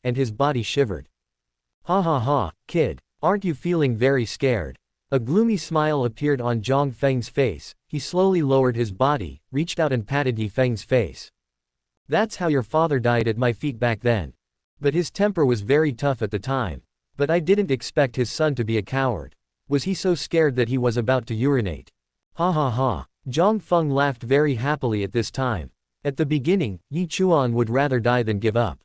and his body shivered. Ha ha ha, kid. Aren't you feeling very scared? A gloomy smile appeared on Zhang Feng's face. He slowly lowered his body, reached out and patted Yi Feng's face. That's how your father died at my feet back then. But his temper was very tough at the time. But I didn't expect his son to be a coward. Was he so scared that he was about to urinate? Ha ha ha. Zhang Feng laughed very happily at this time. At the beginning, Yi Chuan would rather die than give up.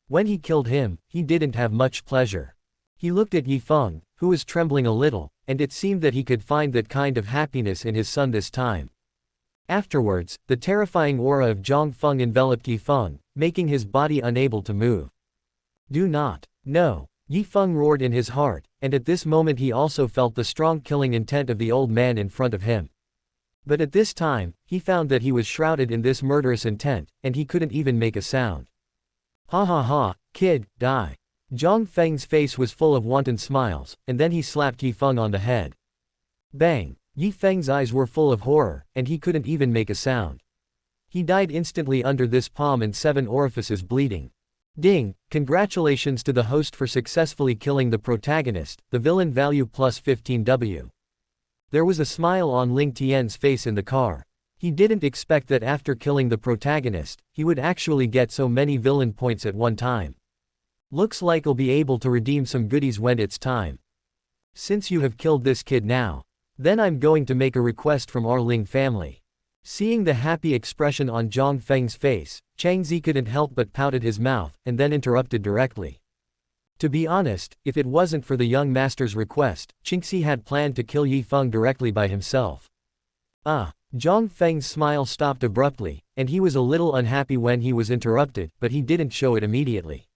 When he killed him, he didn't have much pleasure. He looked at Yi Feng, who was trembling a little, and it seemed that he could find that kind of happiness in his son this time. Afterwards, the terrifying aura of Zhang Feng enveloped Yi Feng, making his body unable to move. Do not. No. Yi Feng roared in his heart, and at this moment he also felt the strong killing intent of the old man in front of him. But at this time, he found that he was shrouded in this murderous intent, and he couldn't even make a sound. Ha ha ha, kid, die. Zhang Feng's face was full of wanton smiles, and then he slapped Yi Feng on the head. Bang! Yi Feng's eyes were full of horror, and he couldn't even make a sound. He died instantly under this palm and 7 orifices bleeding. Ding! Congratulations to the host for successfully killing the protagonist, the villain value plus 15W. There was a smile on Ling Tian's face in the car. He didn't expect that after killing the protagonist, he would actually get so many villain points at one time. Looks like I'll be able to redeem some goodies when it's time. Since you have killed this kid now, then I'm going to make a request from our Ling family. Seeing the happy expression on Zhang Feng's face, Changzi couldn't help but pouted his mouth, and then interrupted directly. To be honest, if it wasn't for the young master's request, Chingxi had planned to kill Yi Feng directly by himself. Zhang Feng's smile stopped abruptly, and he was a little unhappy when he was interrupted, but he didn't show it immediately.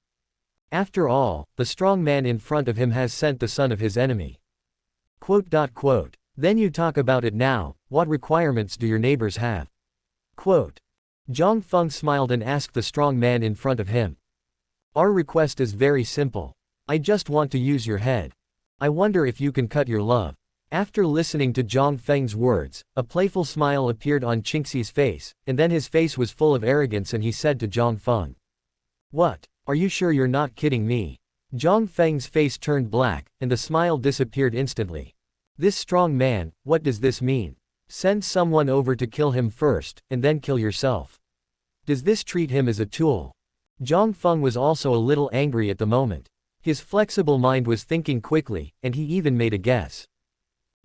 After all, the strong man in front of him has sent the son of his enemy. Then you talk about it now, what requirements do your neighbors have? Zhang Feng smiled and asked the strong man in front of him. Our request is very simple. I just want to use your head. I wonder if you can cut your love. After listening to Zhang Feng's words, a playful smile appeared on Chingxi's face, and then his face was full of arrogance and he said to Zhang Feng. What? Are you sure you're not kidding me? Zhang Feng's face turned black, and the smile disappeared instantly. This strong man, what does this mean? Send someone over to kill him first, and then kill yourself. Does this treat him as a tool? Zhang Feng was also a little angry at the moment. His flexible mind was thinking quickly, and he even made a guess.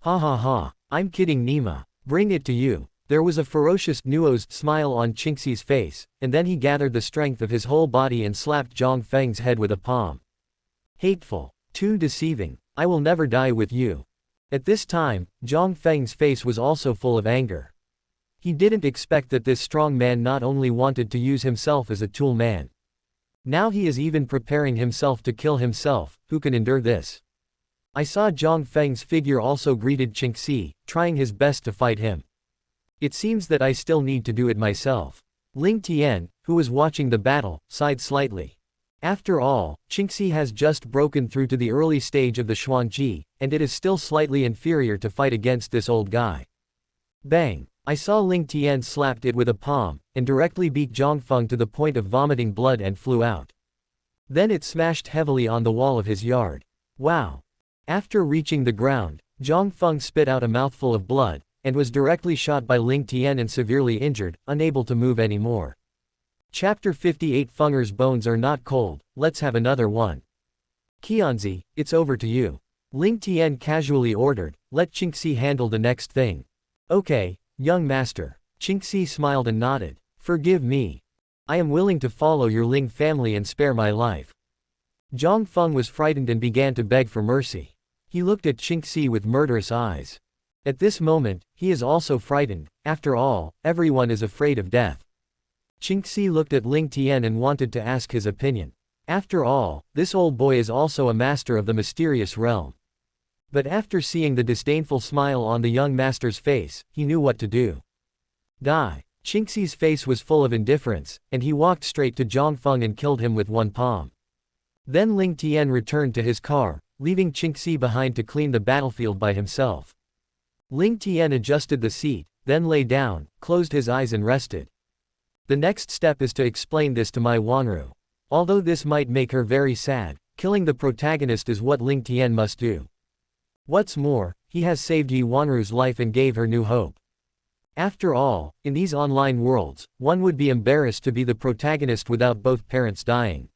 Ha ha ha, I'm kidding Nima. Bring it to you. There was a ferocious, nuanced smile on Chingxi's face, and then he gathered the strength of his whole body and slapped Zhang Feng's head with a palm. Hateful. Too deceiving. I will never die with you. At this time, Zhang Feng's face was also full of anger. He didn't expect that this strong man not only wanted to use himself as a tool man. Now he is even preparing himself to kill himself. Who can endure this? I saw Zhang Feng's figure also greeted Chingxi, trying his best to fight him. It seems that I still need to do it myself. Ling Tian, who was watching the battle, sighed slightly. After all, Chingxi has just broken through to the early stage of the Xuanji, and it is still slightly inferior to fight against this old guy. Bang! I saw Ling Tian slapped it with a palm, and directly beat Zhang Feng to the point of vomiting blood and flew out. Then it smashed heavily on the wall of his yard. Wow! After reaching the ground, Zhang Feng spit out a mouthful of blood, and was directly shot by Ling Tian and severely injured, unable to move anymore. Chapter 58 Fenger's bones are not cold, let's have another one. Qianzi, it's over to you. Ling Tian casually ordered, let Chingxi handle the next thing. Okay, young master. Chingxi smiled and nodded. Forgive me. I am willing to follow your Ling family and spare my life. Zhang Feng was frightened and began to beg for mercy. He looked at Chingxi with murderous eyes. At this moment, he is also frightened. After all, everyone is afraid of death. Chingxi looked at Ling Tian and wanted to ask his opinion. After all, this old boy is also a master of the mysterious realm. But after seeing the disdainful smile on the young master's face, he knew what to do. Die. Chingxi's face was full of indifference, and he walked straight to Zhang Feng and killed him with one palm. Then Ling Tian returned to his car, leaving Chingxi behind to clean the battlefield by himself. Ling Tian adjusted the seat, then lay down, closed his eyes and rested. The next step is to explain this to my Wanru. Although this might make her very sad, killing the protagonist is what Ling Tian must do. What's more, he has saved Yi Wanru's life and gave her new hope. After all, in these online worlds, one would be embarrassed to be the protagonist without both parents dying.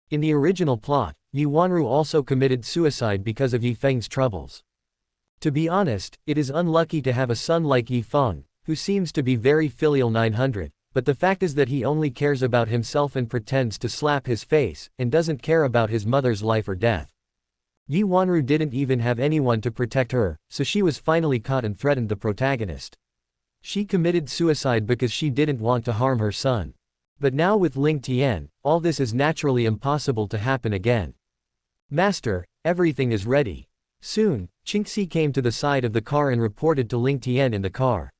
In the original plot, Yi Wanru also committed suicide because of Yi Feng's troubles. To be honest, it is unlucky to have a son like Yi Feng, who seems to be very filial 900, but the fact is that he only cares about himself and pretends to slap his face, and doesn't care about his mother's life or death. Yi Wanru didn't even have anyone to protect her, so she was finally caught and threatened the protagonist. She committed suicide because she didn't want to harm her son. But now with Ling Tian, all this is naturally impossible to happen again. Master, everything is ready. Soon, Qingxi came to the side of the car and reported to Ling Tian in the car.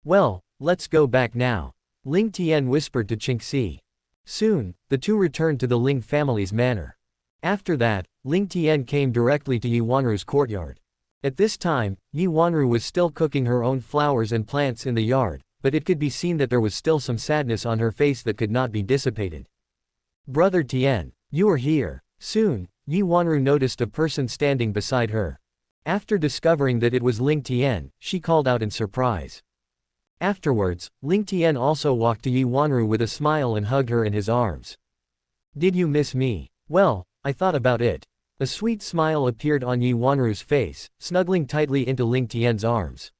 Well, let's go back now. Ling Tian whispered to Qingxi. Soon, the two returned to the Ling family's manor. After that, Ling Tian came directly to Yi Wanru's courtyard. At this time, Yi Wanru was still cooking her own flowers and plants in the yard, but it could be seen that there was still some sadness on her face that could not be dissipated. Brother Tian, you are here. Soon, Yi Wanru noticed a person standing beside her. After discovering that it was Ling Tian, she called out in surprise. Afterwards, Ling Tian also walked to Yi Wanru with a smile and hugged her in his arms. Did you miss me? Well, I thought about it. A sweet smile appeared on Yi Wanru's face, snuggling tightly into Ling Tian's arms.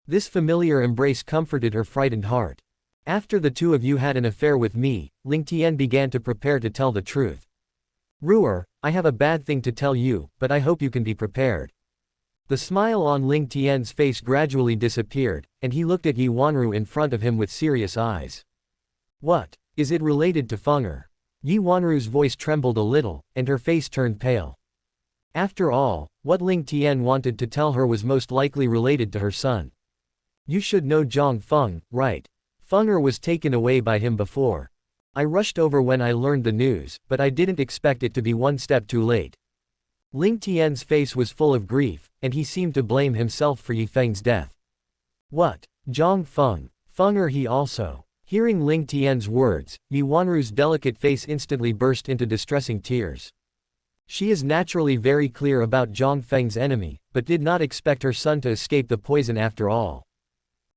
This familiar embrace comforted her frightened heart. After the two of you had an affair with me, Ling Tian began to prepare to tell the truth. Ruer, I have a bad thing to tell you, but I hope you can be prepared. The smile on Ling Tian's face gradually disappeared, and he looked at Yi Wanru in front of him with serious eyes. What? Is it related to Fenger? Yi Wanru's voice trembled a little, and her face turned pale. After all, what Ling Tian wanted to tell her was most likely related to her son. You should know Zhang Feng, right? Fenger was taken away by him before. I rushed over when I learned the news, but I didn't expect it to be one step too late. Ling Tian's face was full of grief, and he seemed to blame himself for Yi Feng's death. What? Zhang Feng? Fenger he also? Hearing Ling Tian's words, Yi Wanru's delicate face instantly burst into distressing tears. She is naturally very clear about Zhang Feng's enemy, but did not expect her son to escape the poison after all.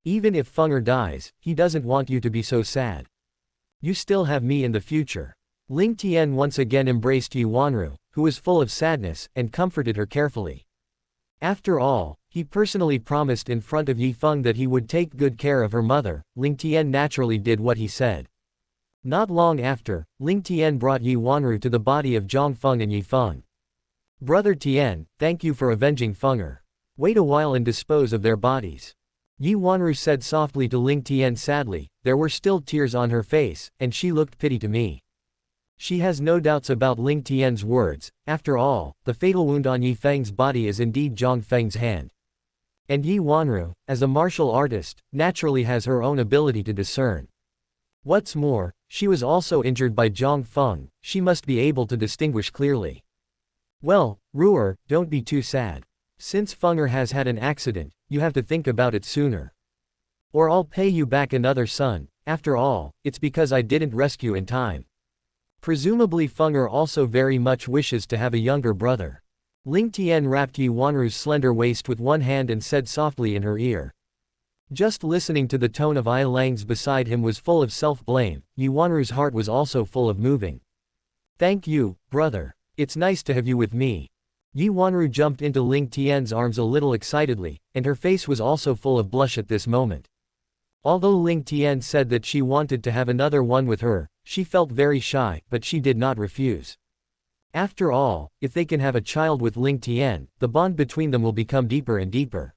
Even if Fenger dies, he doesn't want you to be so sad. You still have me in the future. Ling Tian once again embraced Yi Wanru, who was full of sadness, and comforted her carefully. After all, he personally promised in front of Yi Feng that he would take good care of her mother. Ling Tian naturally did what he said. Not long after, Ling Tian brought Yi Wanru to the body of Zhang Feng and Yi Feng. Brother Tian, thank you for avenging Fenger. Wait a while and dispose of their bodies. Yi Wanru said softly to Ling Tian sadly. There were still tears on her face, and she looked pity to me. She has no doubts about Ling Tian's words. After all, the fatal wound on Yi Feng's body is indeed Zhang Feng's hand. And Yi Wanru, as a martial artist, naturally has her own ability to discern. What's more, she was also injured by Zhang Feng. She must be able to distinguish clearly. Well, Ruer, don't be too sad. Since Fenger has had an accident, you have to think about it sooner. Or I'll pay you back another son. After all, it's because I didn't rescue in time. Presumably Fenger also very much wishes to have a younger brother. Ling Tian wrapped Yi Wanru's slender waist with one hand and said softly in her ear. Just listening to the tone of Ai Lang's beside him was full of self-blame. Yi Wanru's heart was also full of moving. Thank you, brother. It's nice to have you with me. Yi Wanru jumped into Ling Tian's arms a little excitedly, and her face was also full of blush at this moment. Although Ling Tian said that she wanted to have another one with her, she felt very shy, but she did not refuse. After all, if they can have a child with Ling Tian, the bond between them will become deeper and deeper.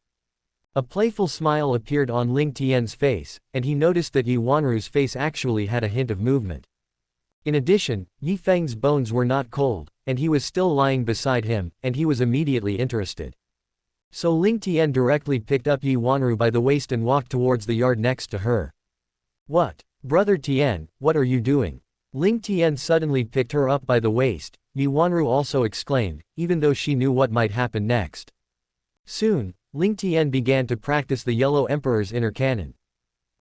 A playful smile appeared on Ling Tian's face, and he noticed that Yi Wanru's face actually had a hint of movement. In addition, Yi Feng's bones were not cold, and he was still lying beside him, and he was immediately interested. So Ling Tian directly picked up Yi Wanru by the waist and walked towards the yard next to her. What? Brother Tian, what are you doing? Ling Tian suddenly picked her up by the waist. Yi Wanru also exclaimed, even though she knew what might happen next. Soon, Ling Tian began to practice the Yellow Emperor's inner cannon.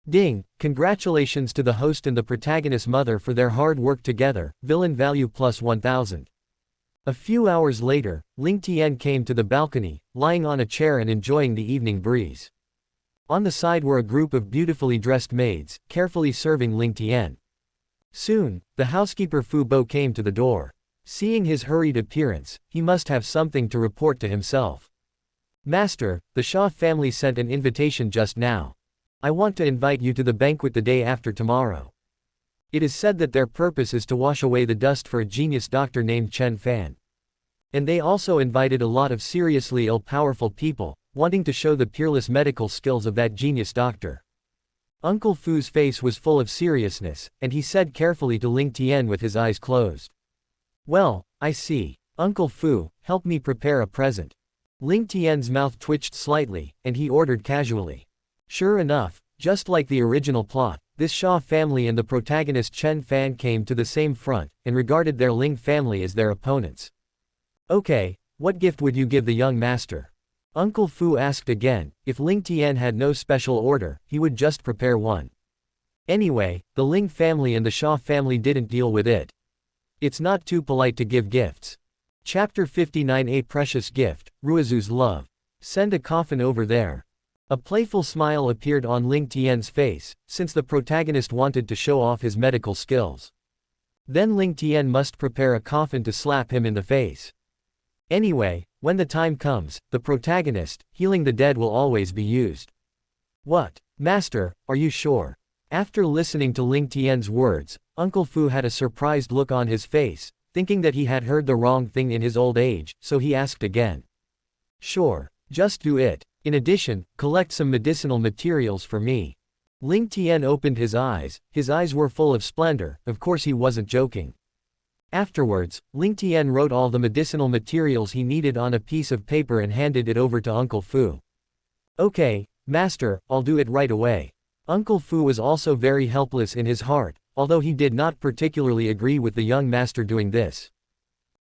Ding, congratulations to the host and the protagonist's mother for their hard work together, villain value plus 1000. A few hours later, Ling Tian came to the balcony, lying on a chair and enjoying the evening breeze. On the side were a group of beautifully dressed maids, carefully serving Ling Tian. Soon, the housekeeper Fu Bo came to the door. Seeing his hurried appearance, he must have something to report to himself. Master, the Shaw family sent an invitation just now. I want to invite you to the banquet the day after tomorrow. It is said that their purpose is to wash away the dust for a genius doctor named Chen Fan. And they also invited a lot of seriously ill powerful people, wanting to show the peerless medical skills of that genius doctor. Uncle Fu's face was full of seriousness, and he said carefully to Ling Tian with his eyes closed. Well, I see. Uncle Fu, help me prepare a present. Ling Tian's mouth twitched slightly, and he ordered casually. Sure enough, just like the original plot, this Shaw family and the protagonist Chen Fan came to the same front, and regarded their Ling family as their opponents. Okay, what gift would you give the young master? Uncle Fu asked again. If Ling Tian had no special order, he would just prepare one. Anyway, the Ling family and the Shaw family didn't deal with it. It's not too polite to give gifts. Chapter 59. A precious gift, Ruizu's love. Send a coffin over there. A playful smile appeared on Ling Tian's face, since the protagonist wanted to show off his medical skills. Then Ling Tian must prepare a coffin to slap him in the face. Anyway, when the time comes, the protagonist, healing the dead will always be used. What? Master, are you sure? After listening to Ling Tian's words, Uncle Fu had a surprised look on his face, thinking that he had heard the wrong thing in his old age, so he asked again. Sure, just do it. In addition, collect some medicinal materials for me. Ling Tian opened his eyes were full of splendor, of course he wasn't joking. Afterwards, Ling Tian wrote all the medicinal materials he needed on a piece of paper and handed it over to Uncle Fu. Okay, master, I'll do it right away. Uncle Fu was also very helpless in his heart, although he did not particularly agree with the young master doing this.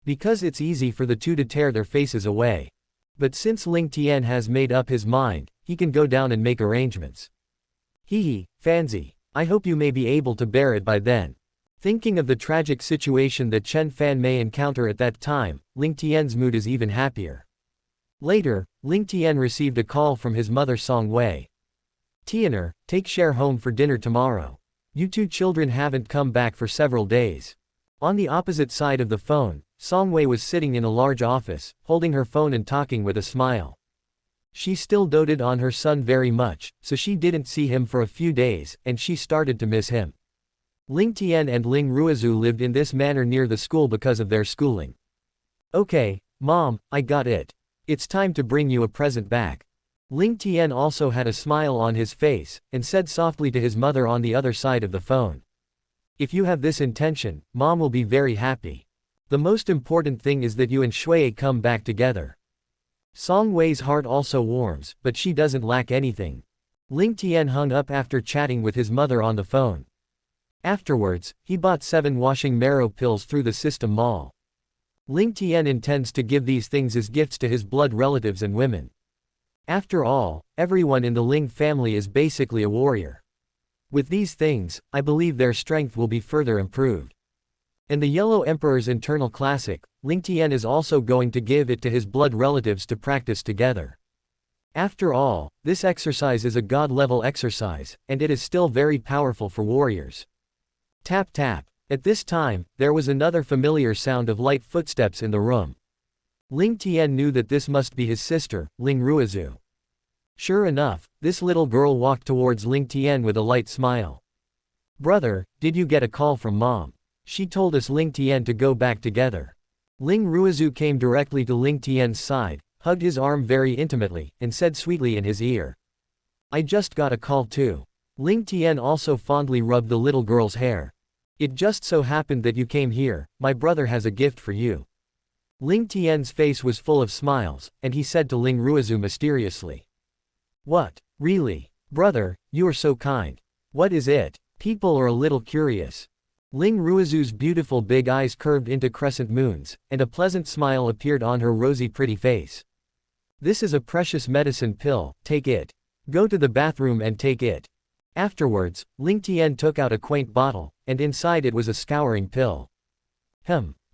Because it's easy for the two to tear their faces away. But since Ling Tian has made up his mind, he can go down and make arrangements. Hee, Fanzi. I hope you may be able to bear it by then. Thinking of the tragic situation that Chen Fan may encounter at that time, Ling Tian's mood is even happier. Later, Ling Tian received a call from his mother Song Wei. Tianer, take Cher home for dinner tomorrow. You two children haven't come back for several days. On the opposite side of the phone, Song Wei was sitting in a large office, holding her phone and talking with a smile. She still doted on her son very much, so she didn't see him for a few days, and she started to miss him. Ling Tian and Ling Ruizu lived in this manner near the school because of their schooling. Okay, Mom, I got it. It's time to bring you a present back. Ling Tian also had a smile on his face, and said softly to his mother on the other side of the phone. If you have this intention, Mom will be very happy. The most important thing is that you and Shui come back together. Song Wei's heart also warms, but she doesn't lack anything. Ling Tian hung up after chatting with his mother on the phone. Afterwards, he bought 7 washing marrow pills through the system mall. Ling Tian intends to give these things as gifts to his blood relatives and women. After all, everyone in the Ling family is basically a warrior. With these things, I believe their strength will be further improved. And the Yellow Emperor's internal classic, Ling Tian is also going to give it to his blood relatives to practice together. After all, this exercise is a god-level exercise, and it is still very powerful for warriors. Tap tap. At this time, there was another familiar sound of light footsteps in the room. Ling Tian knew that this must be his sister, Ling Ruizu. Sure enough, this little girl walked towards Ling Tian with a light smile. Brother, did you get a call from Mom? She told us Ling Tian to go back together. Ling Ruizu came directly to Ling Tian's side, hugged his arm very intimately, and said sweetly in his ear. I just got a call too. Ling Tian also fondly rubbed the little girl's hair. It just so happened that you came here, my brother has a gift for you. Ling Tian's face was full of smiles, and he said to Ling Ruizu mysteriously. What, really? Brother, you are so kind. What is it? People are a little curious. Ling Ruizu's beautiful big eyes curved into crescent moons, and a pleasant smile appeared on her rosy pretty face. This is a precious medicine pill, take it. Go to the bathroom and take it. Afterwards, Ling Tian took out a quaint bottle, and inside it was a scouring pill.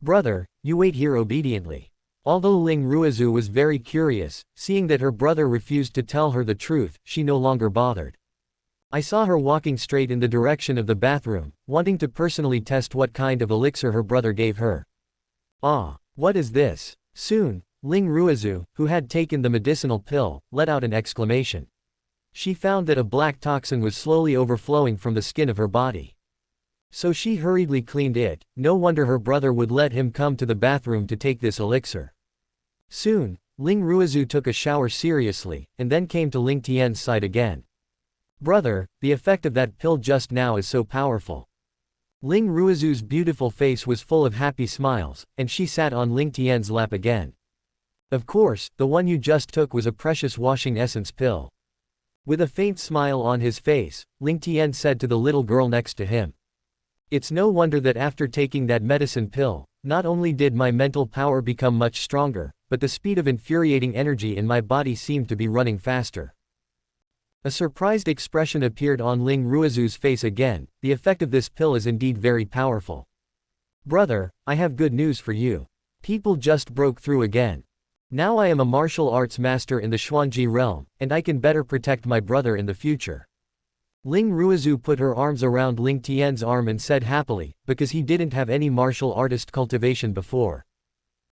Brother, you wait here obediently. Although Ling Ruizu was very curious, seeing that her brother refused to tell her the truth, she no longer bothered. I saw her walking straight in the direction of the bathroom, wanting to personally test what kind of elixir her brother gave her. Ah, what is this? Soon, Ling Ruizu, who had taken the medicinal pill, let out an exclamation. She found that a black toxin was slowly overflowing from the skin of her body. So she hurriedly cleaned it. No wonder her brother would let him come to the bathroom to take this elixir. Soon, Ling Ruizu took a shower seriously, and then came to Ling Tian's side again. Brother, the effect of that pill just now is so powerful. Ling Ruizu's beautiful face was full of happy smiles, and she sat on Ling Tian's lap again. Of course, the one you just took was a precious washing essence pill. With a faint smile on his face, Ling Tian said to the little girl next to him. It's no wonder that after taking that medicine pill, not only did my mental power become much stronger, but the speed of infuriating energy in my body seemed to be running faster. A surprised expression appeared on Ling Ruizu's face again. The effect of this pill is indeed very powerful. Brother, I have good news for you. People just broke through again. Now I am a martial arts master in the Xuanji realm, and I can better protect my brother in the future. Ling Ruizu put her arms around Ling Tian's arm and said happily, because he didn't have any martial artist cultivation before.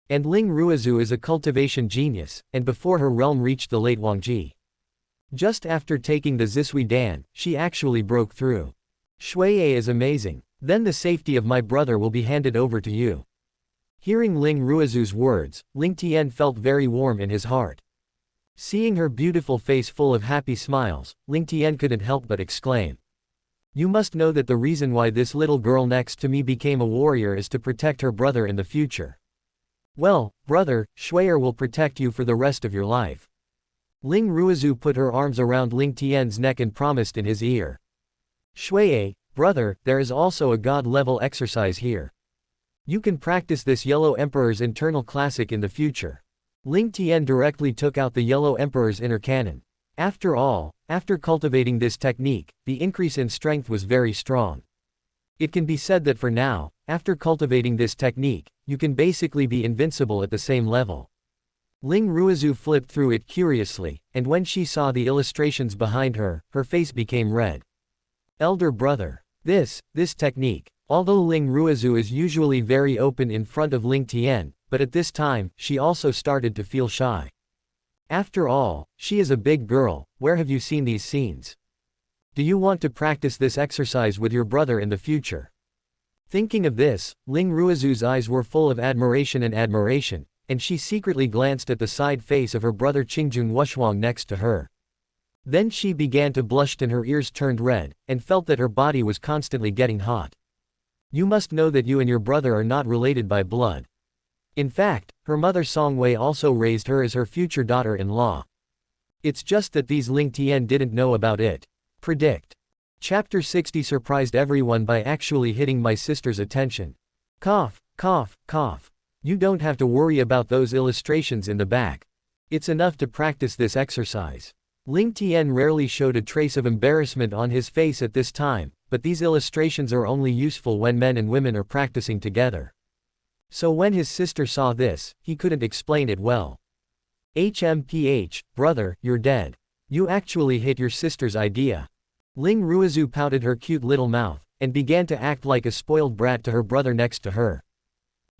And Ling Ruizu is a cultivation genius, and before her realm reached the late Wangji. Just after taking the Zisui Dan, she actually broke through. Shuiye is amazing. Then the safety of my brother will be handed over to you. Hearing Ling Ruizu's words, Ling Tian felt very warm in his heart. Seeing her beautiful face full of happy smiles, Ling Tian couldn't help but exclaim. You must know that the reason why this little girl next to me became a warrior is to protect her brother in the future. Well, brother, Shuier will protect you for the rest of your life. Ling Ruizu put her arms around Ling Tian's neck and promised in his ear. Shuiye, brother, there is also a god-level exercise here. You can practice this Yellow Emperor's internal classic in the future. Ling Tian directly took out the Yellow Emperor's inner cannon. After all, after cultivating this technique, the increase in strength was very strong. It can be said that for now, after cultivating this technique, you can basically be invincible at the same level. Ling Ruizu flipped through it curiously, and when she saw the illustrations behind her, her face became red. Elder brother. This technique. Although Ling Ruizu is usually very open in front of Ling Tian, but at this time, she also started to feel shy. After all, she is a big girl. Where have you seen these scenes? Do you want to practice this exercise with your brother in the future? Thinking of this, Ling Ruizu's eyes were full of admiration, and she secretly glanced at the side face of her brother Qingjun Wuxuang next to her. Then she began to blush and her ears turned red, and felt that her body was constantly getting hot. You must know that you and your brother are not related by blood. In fact, her mother Songwei also raised her as her future daughter-in-law. It's just that these Ling Tian didn't know about it. Predict. Chapter 60 surprised everyone by actually hitting my sister's attention. Cough, cough, cough. You don't have to worry about those illustrations in the back. It's enough to practice this exercise. Ling Tian rarely showed a trace of embarrassment on his face at this time, but these illustrations are only useful when men and women are practicing together. So when his sister saw this, he couldn't explain it well. HMPH, brother, you're dead. You actually hit your sister's idea. Ling Ruizu pouted her cute little mouth, and began to act like a spoiled brat to her brother next to her.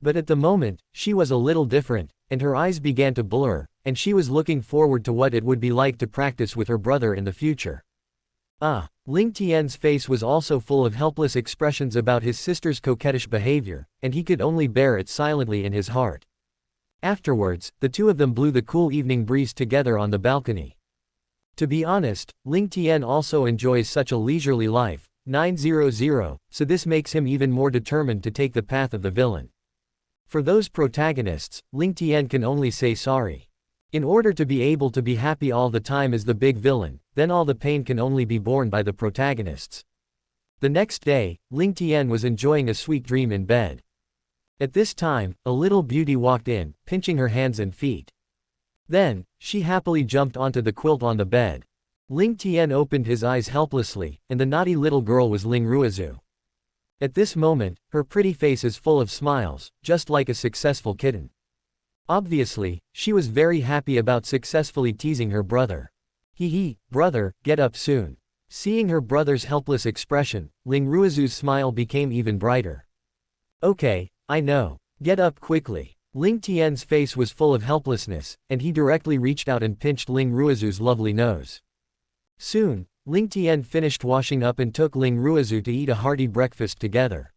But at the moment, she was a little different, and her eyes began to blur, and she was looking forward to what it would be like to practice with her brother in the future. Ling Tian's face was also full of helpless expressions about his sister's coquettish behavior, and he could only bear it silently in his heart. Afterwards, the two of them blew the cool evening breeze together on the balcony. To be honest, Ling Tian also enjoys such a leisurely life, 900, so this makes him even more determined to take the path of the villain. For those protagonists, Ling Tian can only say sorry. In order to be able to be happy all the time as the big villain, then all the pain can only be borne by the protagonists. The next day, Ling Tian was enjoying a sweet dream in bed. At this time, a little beauty walked in, pinching her hands and feet. Then, she happily jumped onto the quilt on the bed. Ling Tian opened his eyes helplessly, and the naughty little girl was Ling Ruizu. At this moment, her pretty face is full of smiles, just like a successful kitten. Obviously, she was very happy about successfully teasing her brother. Hee, brother, get up soon. Seeing her brother's helpless expression, Ling Ruizu's smile became even brighter. Okay, I know. Get up quickly. Ling Tian's face was full of helplessness, and he directly reached out and pinched Ling Ruizu's lovely nose. Soon, Ling Tian finished washing up and took Ling Ruizu to eat a hearty breakfast together.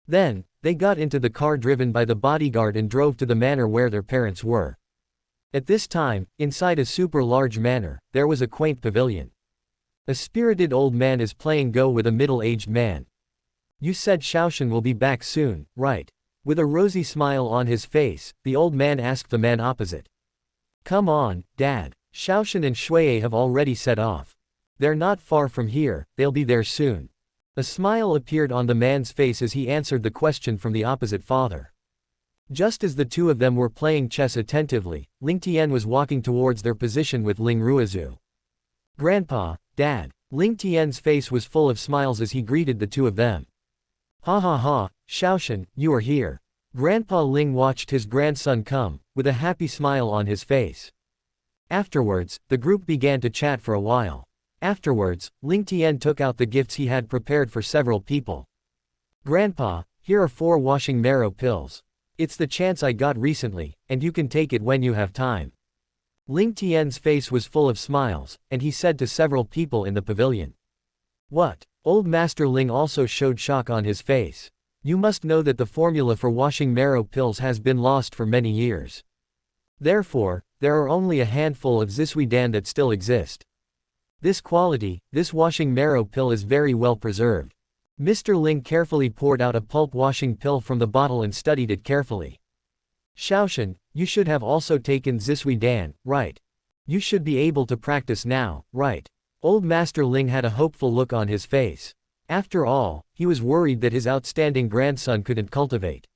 Then, they got into the car driven by the bodyguard and drove to the manor where their parents were. At this time, inside a super large manor, there was a quaint pavilion. A spirited old man is playing Go with a middle-aged man. You said Xiaoshan will be back soon, right? With a rosy smile on his face, the old man asked the man opposite. Come on, Dad. Xiaoshan and Shuai have already set off. They're not far from here, they'll be there soon. A smile appeared on the man's face as he answered the question from the opposite father. Just as the two of them were playing chess attentively, Ling Tian was walking towards their position with Ling Ruizu. Grandpa, Dad. Ling Tian's face was full of smiles as he greeted the two of them. Ha ha ha, Xiaoshan, you are here. Grandpa Ling watched his grandson come, with a happy smile on his face. Afterwards, the group began to chat for a while. Afterwards, Ling Tian took out the gifts he had prepared for several people. Grandpa, here are 4 washing marrow pills. It's the chance I got recently, and you can take it when you have time. Ling Tian's face was full of smiles, and he said to several people in the pavilion. What? Old Master Ling also showed shock on his face. You must know that the formula for washing marrow pills has been lost for many years. Therefore, there are only a handful of Zisui-dan that still exist. This quality, this washing marrow pill is very well preserved. Mr. Ling carefully poured out a pulp washing pill from the bottle and studied it carefully. Xiaoshan, you should have also taken Zisui-dan, right? You should be able to practice now, right? Old Master Ling had a hopeful look on his face. After all, he was worried that his outstanding grandson couldn't cultivate.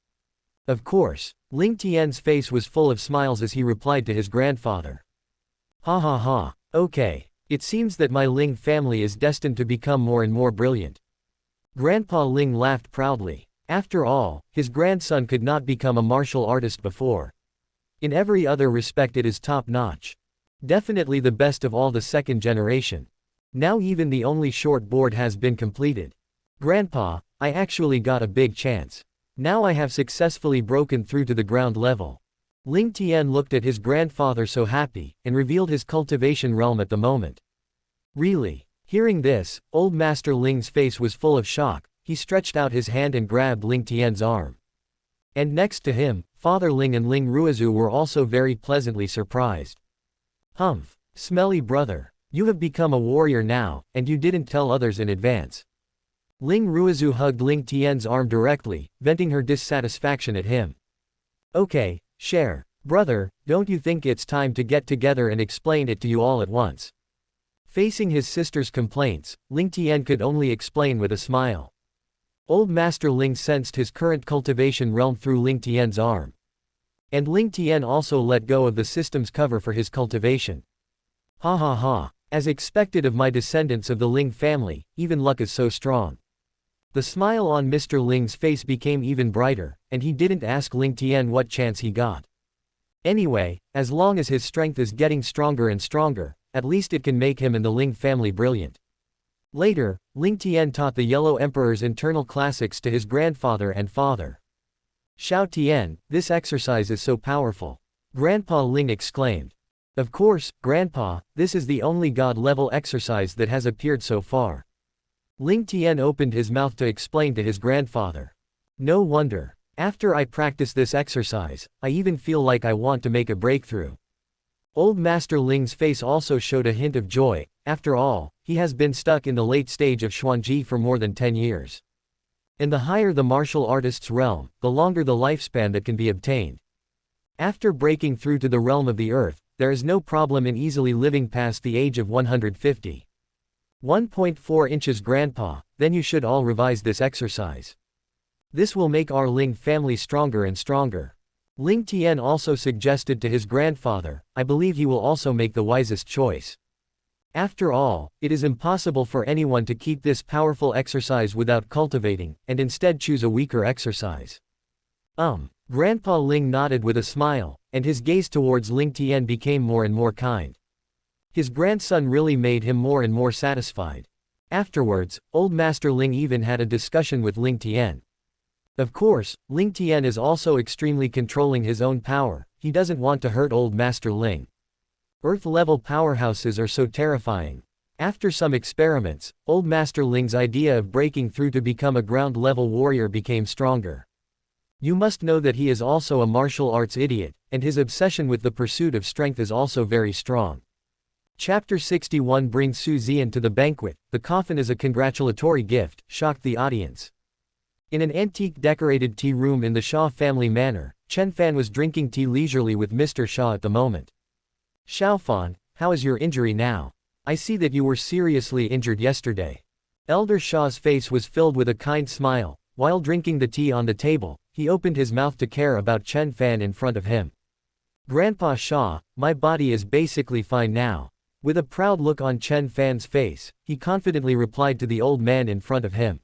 Of course, Ling Tian's face was full of smiles as he replied to his grandfather. Ha ha ha, okay. It seems that my Ling family is destined to become more and more brilliant. Grandpa Ling laughed proudly. After all, his grandson could not become a martial artist before. In every other respect it is top-notch. Definitely the best of all the second generation. Now even the only short board has been completed. Grandpa, I actually got a big chance. Now I have successfully broken through to the ground level. Ling Tian looked at his grandfather so happy, and revealed his cultivation realm at the moment. Really? Hearing this, old Master Ling's face was full of shock. He stretched out his hand and grabbed Ling Tian's arm. And next to him, Father Ling and Ling Ruizu were also very pleasantly surprised. Humph, smelly brother. You have become a warrior now, and you didn't tell others in advance. Ling Ruizu hugged Ling Tian's arm directly, venting her dissatisfaction at him. Okay, share. Brother, don't you think it's time to get together and explain it to you all at once? Facing his sister's complaints, Ling Tian could only explain with a smile. Old Master Ling sensed his current cultivation realm through Ling Tian's arm. And Ling Tian also let go of the system's cover for his cultivation. Ha ha ha, as expected of my descendants of the Ling family, even luck is so strong. The smile on Mr. Ling's face became even brighter, and he didn't ask Ling Tian what chance he got. Anyway, as long as his strength is getting stronger and stronger, at least it can make him and the Ling family brilliant. Later, Ling Tian taught the Yellow Emperor's internal classics to his grandfather and father. Xiao Tian, this exercise is so powerful. Grandpa Ling exclaimed. Of course, Grandpa, this is the only God-level exercise that has appeared so far. Ling Tian opened his mouth to explain to his grandfather. No wonder. After I practice this exercise, I even feel like I want to make a breakthrough. Old Master Ling's face also showed a hint of joy. After all, he has been stuck in the late stage of Xuanji for more than 10 years. And the higher the martial artist's realm, the longer the lifespan that can be obtained. After breaking through to the realm of the earth, there is no problem in easily living past the age of 150. 1.4 inches Grandpa, then you should all revise this exercise. This will make our Ling family stronger and stronger. Ling Tian also suggested to his grandfather, I believe he will also make the wisest choice. After all, it is impossible for anyone to keep this powerful exercise without cultivating, and instead choose a weaker exercise. Grandpa Ling nodded with a smile, and his gaze towards Ling Tian became more and more kind. His grandson really made him more and more satisfied. Afterwards, old Master Ling even had a discussion with Ling Tian. Of course, Ling Tian is also extremely controlling his own power. He doesn't want to hurt old Master Ling. Earth-level powerhouses are so terrifying. After some experiments, old Master Ling's idea of breaking through to become a ground-level warrior became stronger. You must know that he is also a martial arts idiot, and his obsession with the pursuit of strength is also very strong. Chapter 61 brings Su Zian to the banquet. The coffin is a congratulatory gift, shocked the audience. In an antique decorated tea room in the Shaw family manor, Chen Fan was drinking tea leisurely with Mr. Shaw at the moment. Xiaofan, how is your injury now? I see that you were seriously injured yesterday. Elder Shaw's face was filled with a kind smile. While drinking the tea on the table, he opened his mouth to care about Chen Fan in front of him. Grandpa Shaw, my body is basically fine now. With a proud look on Chen Fan's face, he confidently replied to the old man in front of him.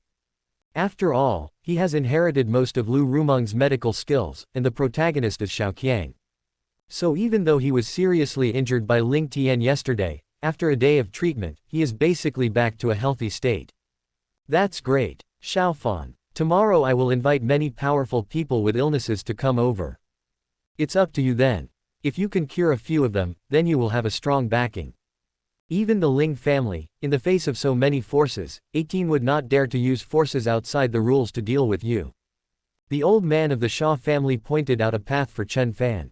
After all, he has inherited most of Lu Rumeng's medical skills, and the protagonist is Xiaoqiang. So even though he was seriously injured by Ling Tian yesterday, after a day of treatment, he is basically back to a healthy state. That's great. Xiaofan, tomorrow I will invite many powerful people with illnesses to come over. It's up to you then. If you can cure a few of them, then you will have a strong backing. Even the Ling family, in the face of so many forces, 18 would not dare to use forces outside the rules to deal with you. The old man of the Shaw family pointed out a path for Chen Fan.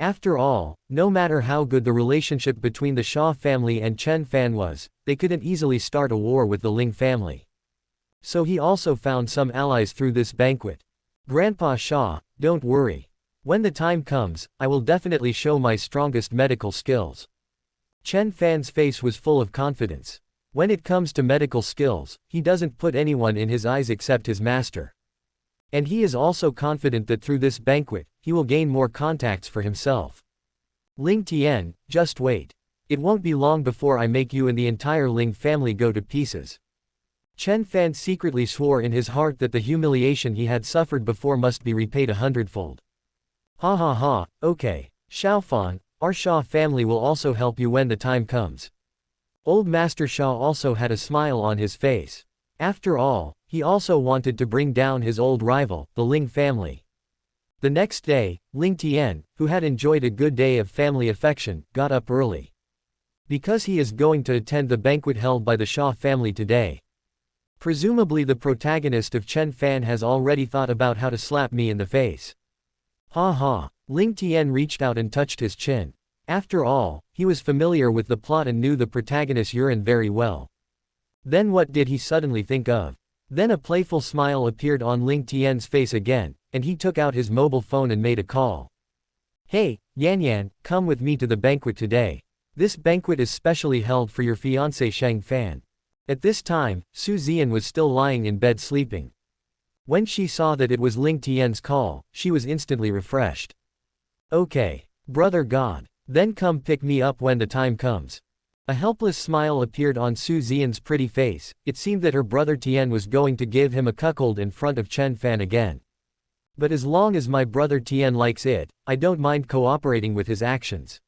After all, no matter how good the relationship between the Shaw family and Chen Fan was, they couldn't easily start a war with the Ling family. So he also found some allies through this banquet. Grandpa Shaw, don't worry. When the time comes, I will definitely show my strongest medical skills. Chen Fan's face was full of confidence. When it comes to medical skills, he doesn't put anyone in his eyes except his master. And he is also confident that through this banquet, he will gain more contacts for himself. Ling Tian, just wait. It won't be long before I make you and the entire Ling family go to pieces. Chen Fan secretly swore in his heart that the humiliation he had suffered before must be repaid 100-fold. Ha ha ha, okay. Xiaofan, our Shaw family will also help you when the time comes. Old Master Shaw also had a smile on his face. After all, he also wanted to bring down his old rival, the Ling family. The next day, Ling Tian, who had enjoyed a good day of family affection, got up early. Because he is going to attend the banquet held by the Shaw family today. Presumably the protagonist of Chen Fan has already thought about how to slap me in the face. Ha ha, Ling Tian reached out and touched his chin. After all, he was familiar with the plot and knew the protagonist Yuan very well. Then what did he suddenly think of? Then a playful smile appeared on Ling Tian's face again, and he took out his mobile phone and made a call. Hey, Yan Yan, come with me to the banquet today. This banquet is specially held for your fiancé Shang Fan. At this time, Su Zian was still lying in bed sleeping. When she saw that it was Ling Tian's call, she was instantly refreshed. Okay. Brother God. Then come pick me up when the time comes. A helpless smile appeared on Su Zian's pretty face. It seemed that her brother Tian was going to give him a cuckold in front of Chen Fan again. But as long as my brother Tian likes it, I don't mind cooperating with his actions.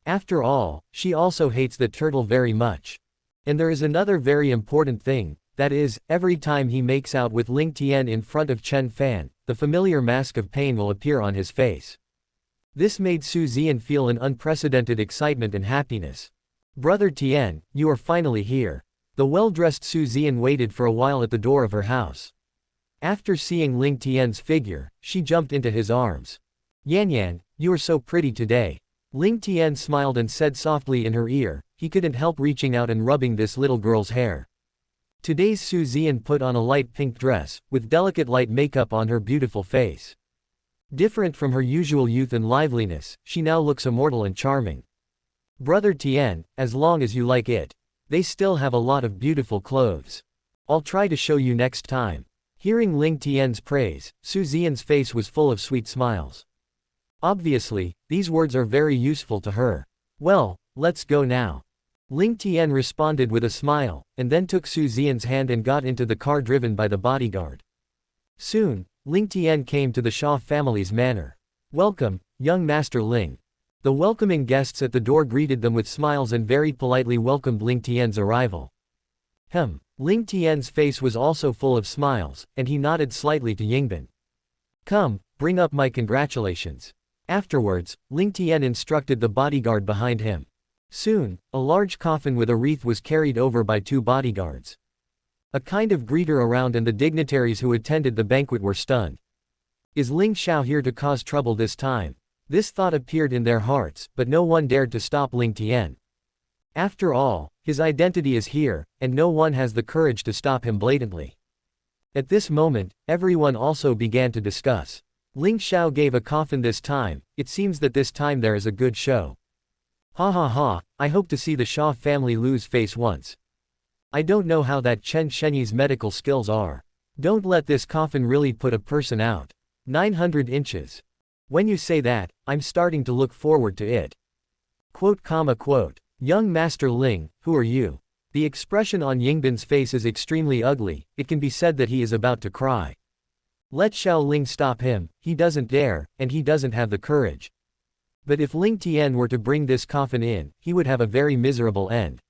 After all, she also hates the turtle very much. And there is another very important thing, that is, every time he makes out with Ling Tian in front of Chen Fan, the familiar mask of pain will appear on his face. This made Su Zian feel an unprecedented excitement and happiness. Brother Tian, you are finally here. The well-dressed Su Zian waited for a while at the door of her house. After seeing Ling Tian's figure, she jumped into his arms. Yan Yan, you are so pretty today. Ling Tian smiled and said softly in her ear. He couldn't help reaching out and rubbing this little girl's hair. Today's Su Zian put on a light pink dress, with delicate light makeup on her beautiful face. Different from her usual youth and liveliness, she now looks immortal and charming. Brother Tian, as long as you like it. They still have a lot of beautiful clothes. I'll try to show you next time. Hearing Ling Tian's praise, Su Zian's face was full of sweet smiles. Obviously, these words are very useful to her. Well, let's go now. Ling Tian responded with a smile, and then took Su Zian's hand and got into the car driven by the bodyguard. Soon, Ling Tian came to the Shaw family's manor. "Welcome, young Master Ling." The welcoming guests at the door greeted them with smiles and very politely welcomed Ling Tian's arrival. Ling Tian's face was also full of smiles, and he nodded slightly to Yingbin. "Come, bring up my congratulations." Afterwards, Ling Tian instructed the bodyguard behind him. Soon, a large coffin with a wreath was carried over by 2 bodyguards. A kind of greeter around and the dignitaries who attended the banquet were stunned. Is Ling Xiao here to cause trouble this time? This thought appeared in their hearts, but no one dared to stop Ling Tian. After all, his identity is here, and no one has the courage to stop him blatantly. At this moment, everyone also began to discuss. Ling Xiao gave a coffin this time, it seems that this time there is a good show. Ha ha ha, I hope to see the Shaw family lose face once. I don't know how that Chen Shenyi's medical skills are. Don't let this coffin really put a person out. 900 inches. When you say that, I'm starting to look forward to it. Quote. Young Master Ling, who are you? The expression on Yingbin's face is extremely ugly, it can be said that he is about to cry. Let Xiao Ling stop him, he doesn't dare, and he doesn't have the courage. But if Ling Tian were to bring this coffin in, he would have a very miserable end.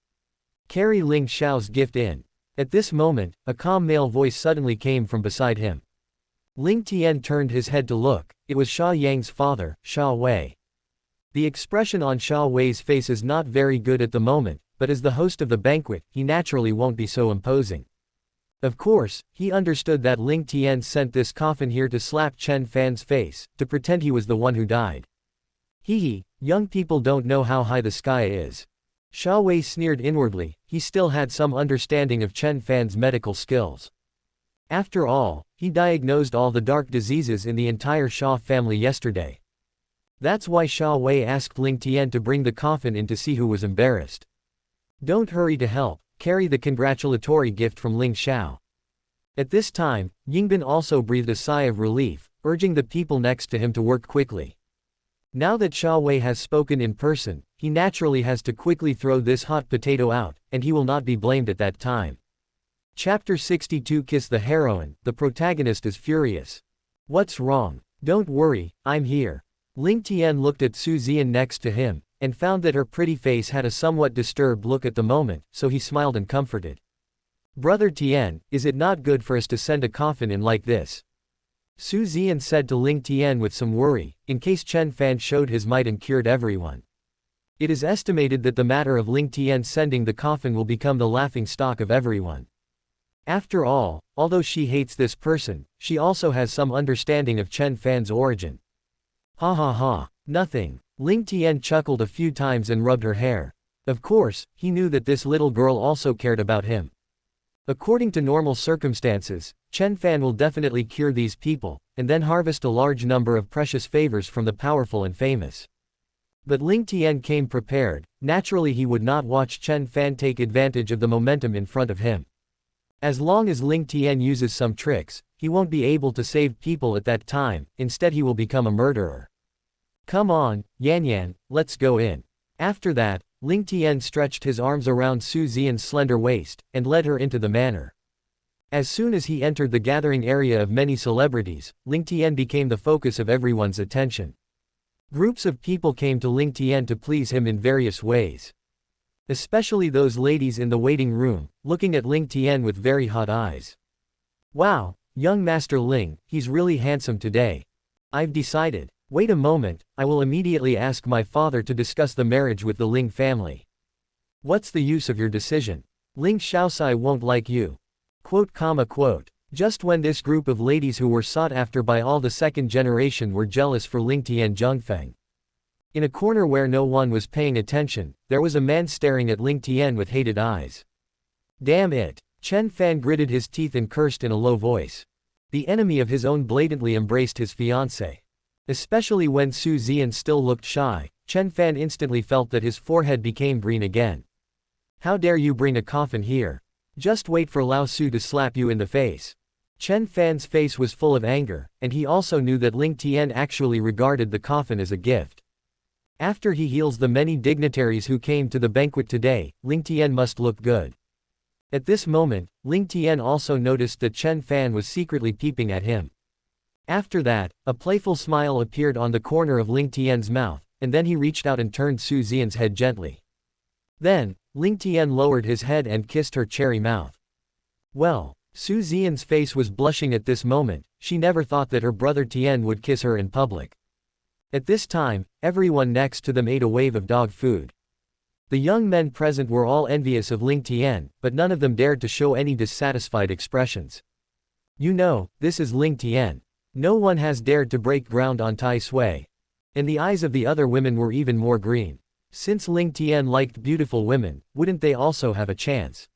Carry Ling Xiao's gift in. At this moment, a calm male voice suddenly came from beside him. Ling Tian turned his head to look, it was Xia Yang's father, Xia Wei. The expression on Xia Wei's face is not very good at the moment, but as the host of the banquet, he naturally won't be so imposing. Of course, he understood that Ling Tian sent this coffin here to slap Chen Fan's face, to pretend he was the one who died. Hee, young people don't know how high the sky is. Xia Wei sneered inwardly, he still had some understanding of Chen Fan's medical skills. After all, he diagnosed all the dark diseases in the entire Shaw family yesterday. That's why Xia Wei asked Ling Tian to bring the coffin in to see who was embarrassed. Don't hurry to help, carry the congratulatory gift from Ling Xiao. At this time, Yingbin also breathed a sigh of relief, urging the people next to him to work quickly. Now that Xia Wei has spoken in person, he naturally has to quickly throw this hot potato out, and he will not be blamed at that time. Chapter 62 Kiss the heroine, the protagonist is furious. What's wrong? Don't worry, I'm here. Ling Tian looked at Su Zian next to him, and found that her pretty face had a somewhat disturbed look at the moment, so he smiled and comforted. Brother Tian, is it not good for us to send a coffin in like this? Su Zian said to Ling Tian with some worry, in case Chen Fan showed his might and cured everyone. It is estimated that the matter of Ling Tian sending the coffin will become the laughing stock of everyone. After all, although she hates this person, she also has some understanding of Chen Fan's origin. Ha ha ha, nothing. Ling Tian chuckled a few times and rubbed her hair. Of course, he knew that this little girl also cared about him. According to normal circumstances, Chen Fan will definitely cure these people, and then harvest a large number of precious favors from the powerful and famous. But Ling Tian came prepared, naturally he would not watch Chen Fan take advantage of the momentum in front of him. As long as Ling Tian uses some tricks, he won't be able to save people at that time, instead he will become a murderer. Come on, Yan Yan, let's go in. After that, Ling Tian stretched his arms around Su Zian's slender waist, and led her into the manor. As soon as he entered the gathering area of many celebrities, Ling Tian became the focus of everyone's attention. Groups of people came to Ling Tian to please him in various ways. Especially those ladies in the waiting room, looking at Ling Tian with very hot eyes. Wow, young Master Ling, he's really handsome today. I've decided. Wait a moment, I will immediately ask my father to discuss the marriage with the Ling family. What's the use of your decision? Ling Xiaosai won't like you. Quote. Just when this group of ladies who were sought after by all the second generation were jealous for Ling Tian Zhengfeng. In a corner where no one was paying attention, there was a man staring at Ling Tian with hated eyes. Damn it! Chen Fan gritted his teeth and cursed in a low voice. The enemy of his own blatantly embraced his fiancée. Especially when Su Zian still looked shy, Chen Fan instantly felt that his forehead became green again. How dare you bring a coffin here? Just wait for Lao Su to slap you in the face. Chen Fan's face was full of anger, and he also knew that Ling Tian actually regarded the coffin as a gift. After he heals the many dignitaries who came to the banquet today, Ling Tian must look good. At this moment, Ling Tian also noticed that Chen Fan was secretly peeping at him. After that, a playful smile appeared on the corner of Ling Tian's mouth, and then he reached out and turned Su Xian's head gently. Then, Ling Tian lowered his head and kissed her cherry mouth. Well, Su Xian's face was blushing at this moment. She never thought that her brother Tian would kiss her in public. At this time, everyone next to them ate a wave of dog food. The young men present were all envious of Ling Tian, but none of them dared to show any dissatisfied expressions. You know, this is Ling Tian. No one has dared to break ground on Tai Sui. And the eyes of the other women were even more green. Since Ling Tian liked beautiful women, wouldn't they also have a chance?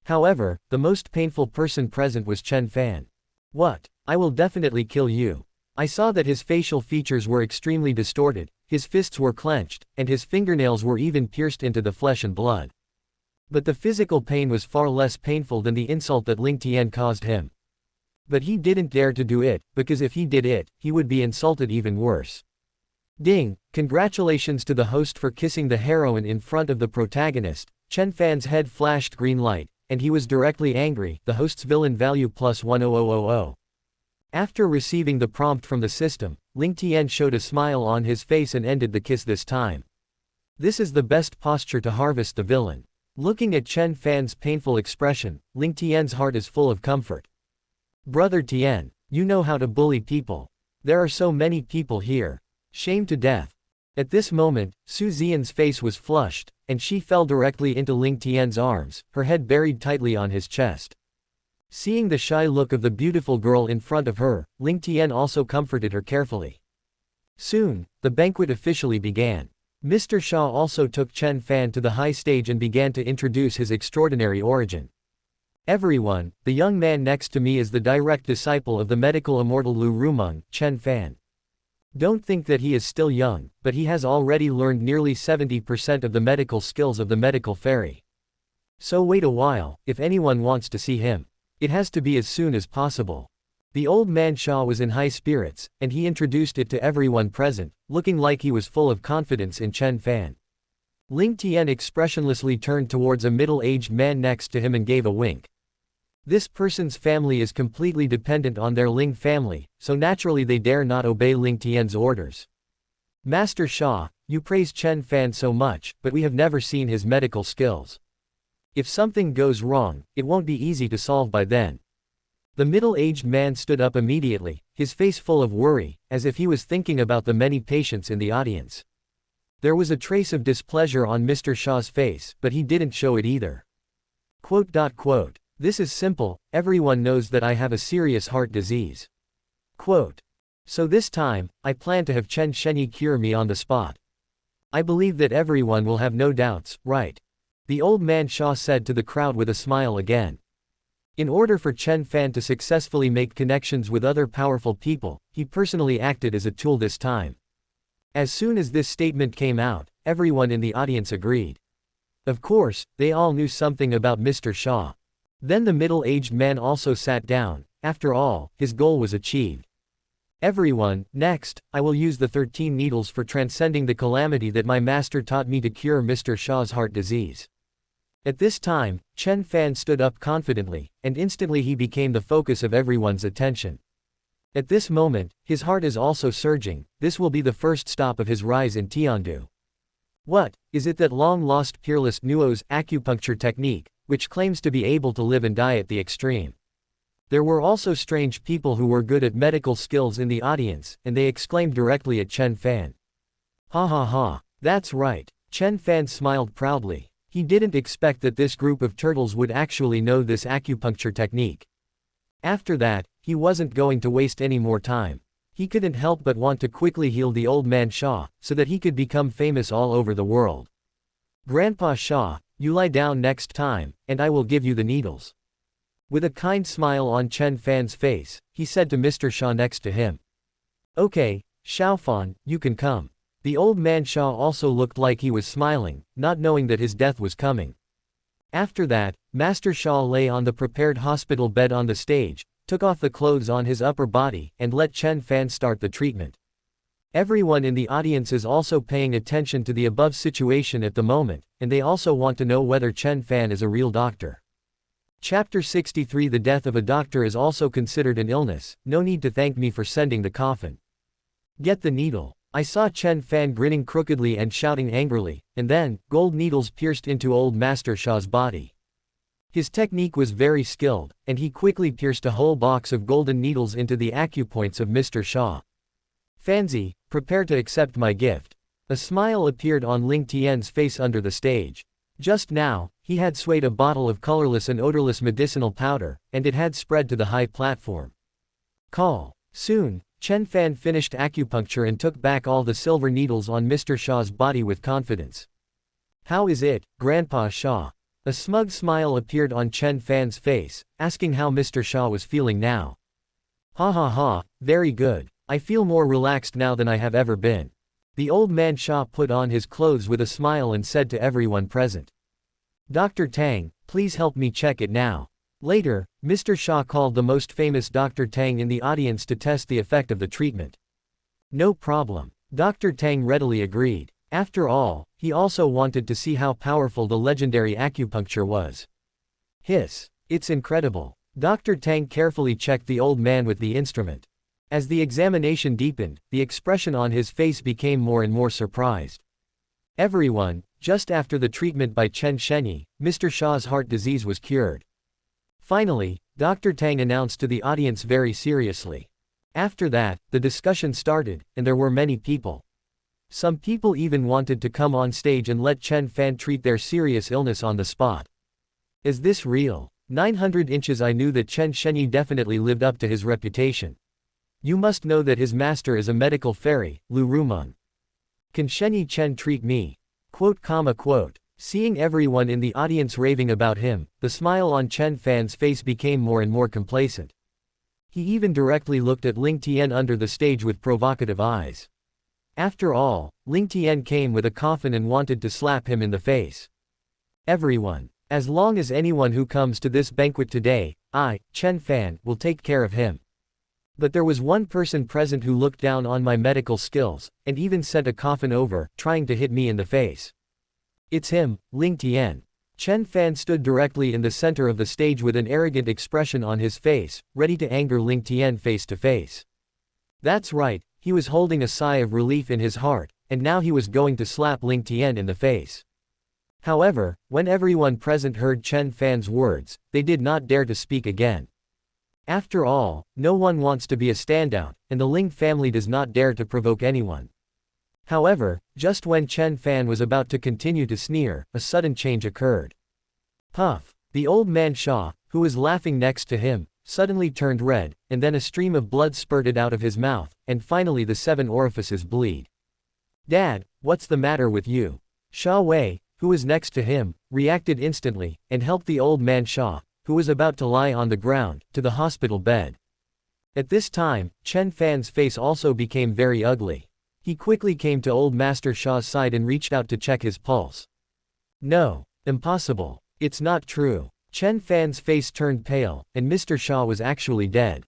However, the most painful person present was Chen Fan. What? I will definitely kill you. I saw that his facial features were extremely distorted, his fists were clenched, and his fingernails were even pierced into the flesh and blood. But the physical pain was far less painful than the insult that Ling Tian caused him. But he didn't dare to do it, because if he did it, he would be insulted even worse. Ding! Congratulations to the host for kissing the heroine in front of the protagonist. Chen Fan's head flashed green light, and he was directly angry. The host's villain value plus 10000. After receiving the prompt from the system, Ling Tian showed a smile on his face and ended the kiss this time. This is the best posture to harvest the villain. Looking at Chen Fan's painful expression, Ling Tian's heart is full of comfort. Brother Tian, you know how to bully people. There are so many people here. Shame to death. At this moment, Su Xian's face was flushed, and she fell directly into Ling Tian's arms, her head buried tightly on his chest. Seeing the shy look of the beautiful girl in front of her, Ling Tian also comforted her carefully. Soon, the banquet officially began. Mr. Shaw also took Chen Fan to the high stage and began to introduce his extraordinary origin. Everyone, the young man next to me is the direct disciple of the medical immortal Lu Rumeng, Chen Fan. Don't think that he is still young, but he has already learned nearly 70% of the medical skills of the medical fairy. So wait a while, if anyone wants to see him. It has to be as soon as possible. The old man Shaw was in high spirits, and he introduced it to everyone present, looking like he was full of confidence in Chen Fan. Ling Tian expressionlessly turned towards a middle-aged man next to him and gave a wink. This person's family is completely dependent on their Ling family, so naturally they dare not obey Ling Tian's orders. Master Shaw, you praise Chen Fan so much, but we have never seen his medical skills. If something goes wrong, it won't be easy to solve by then. The middle-aged man stood up immediately, his face full of worry, as if he was thinking about the many patients in the audience. There was a trace of displeasure on Mr. Shaw's face, but he didn't show it either. Quote, this is simple, everyone knows that I have a serious heart disease. Quote. So this time, I plan to have Chen Shenyi cure me on the spot. I believe that everyone will have no doubts, right? The old man Shaw said to the crowd with a smile again. In order for Chen Fan to successfully make connections with other powerful people, he personally acted as a tool this time. As soon as this statement came out, everyone in the audience agreed. Of course, they all knew something about Mr. Shaw. Then the middle-aged man also sat down. After all, his goal was achieved. Everyone, next, I will use the 13 needles for transcending the calamity that my master taught me to cure Mr. Shaw's heart disease. At this time, Chen Fan stood up confidently, and instantly he became the focus of everyone's attention. At this moment, his heart is also surging. This will be the first stop of his rise in Tiandu. What, is it that long-lost peerless Nuo's acupuncture technique, which claims to be able to live and die at the extreme? There were also strange people who were good at medical skills in the audience, and they exclaimed directly at Chen Fan. Ha ha ha, that's right. Chen Fan smiled proudly. He didn't expect that this group of turtles would actually know this acupuncture technique. After that, he wasn't going to waste any more time. He couldn't help but want to quickly heal the old man Shaw, so that he could become famous all over the world. Grandpa Shaw, you lie down next time, and I will give you the needles. With a kind smile on Chen Fan's face, he said to Mr. Shaw next to him. Okay, Xiaofan, you can come. The old man Shaw also looked like he was smiling, not knowing that his death was coming. After that, Master Shaw lay on the prepared hospital bed on the stage, took off the clothes on his upper body, and let Chen Fan start the treatment. Everyone in the audience is also paying attention to the above situation at the moment, and they also want to know whether Chen Fan is a real doctor. Chapter 63 The death of a doctor is also considered an illness. No need to thank me for sending the coffin. Get the needle. I saw Chen Fan grinning crookedly and shouting angrily, and then, gold needles pierced into old Master Sha's body. His technique was very skilled, and he quickly pierced a whole box of golden needles into the acupoints of Mr. Sha. Fanzi, prepare to accept my gift. A smile appeared on Ling Tian's face under the stage. Just now, he had swayed a bottle of colorless and odorless medicinal powder, and it had spread to the high platform. Call. Soon, Chen Fan finished acupuncture and took back all the silver needles on Mr. Sha's body with confidence. How is it, Grandpa Sha? A smug smile appeared on Chen Fan's face, asking how Mr. Sha was feeling now. Ha ha ha, very good. I feel more relaxed now than I have ever been. The old man Sha put on his clothes with a smile and said to everyone present. Dr. Tang, please help me check it now. Later, Mr. Sha called the most famous Dr. Tang in the audience to test the effect of the treatment. No problem. Dr. Tang readily agreed. After all, he also wanted to see how powerful the legendary acupuncture was. Hiss. It's incredible. Dr. Tang carefully checked the old man with the instrument. As the examination deepened, the expression on his face became more and more surprised. Everyone, just after the treatment by Chen Shenyi, Mr. Sha's heart disease was cured. Finally, Dr. Tang announced to the audience very seriously. After that, the discussion started, and there were many people. Some people even wanted to come on stage and let Chen Fan treat their serious illness on the spot. Is this real? 900 inches I knew that Chen Shenyi definitely lived up to his reputation. You must know that his master is a medical fairy, Lu Rumeng. Can Shenyi Chen treat me? Quote. Seeing everyone in the audience raving about him, the smile on Chen Fan's face became more and more complacent. He even directly looked at Ling Tian under the stage with provocative eyes. After all, Ling Tian came with a coffin and wanted to slap him in the face. Everyone. As long as anyone who comes to this banquet today, I, Chen Fan, will take care of him. But there was one person present who looked down on my medical skills, and even sent a coffin over, trying to hit me in the face. It's him, Ling Tian. Chen Fan stood directly in the center of the stage with an arrogant expression on his face, ready to anger Ling Tian face to face. That's right, he was holding a sigh of relief in his heart, and now he was going to slap Ling Tian in the face. However, when everyone present heard Chen Fan's words, they did not dare to speak again. After all, no one wants to be a standout, and the Ling family does not dare to provoke anyone. However, just when Chen Fan was about to continue to sneer, a sudden change occurred. Puff. The old man Sha, who was laughing next to him, suddenly turned red, and then a stream of blood spurted out of his mouth, and finally the 7 orifices bleed. Dad, what's the matter with you? Sha Wei, who was next to him, reacted instantly, and helped the old man Sha, who was about to lie on the ground, to the hospital bed. At this time, Chen Fan's face also became very ugly. He quickly came to old Master Sha's side and reached out to check his pulse. No. Impossible. It's not true. Chen Fan's face turned pale, and Mr. Sha was actually dead.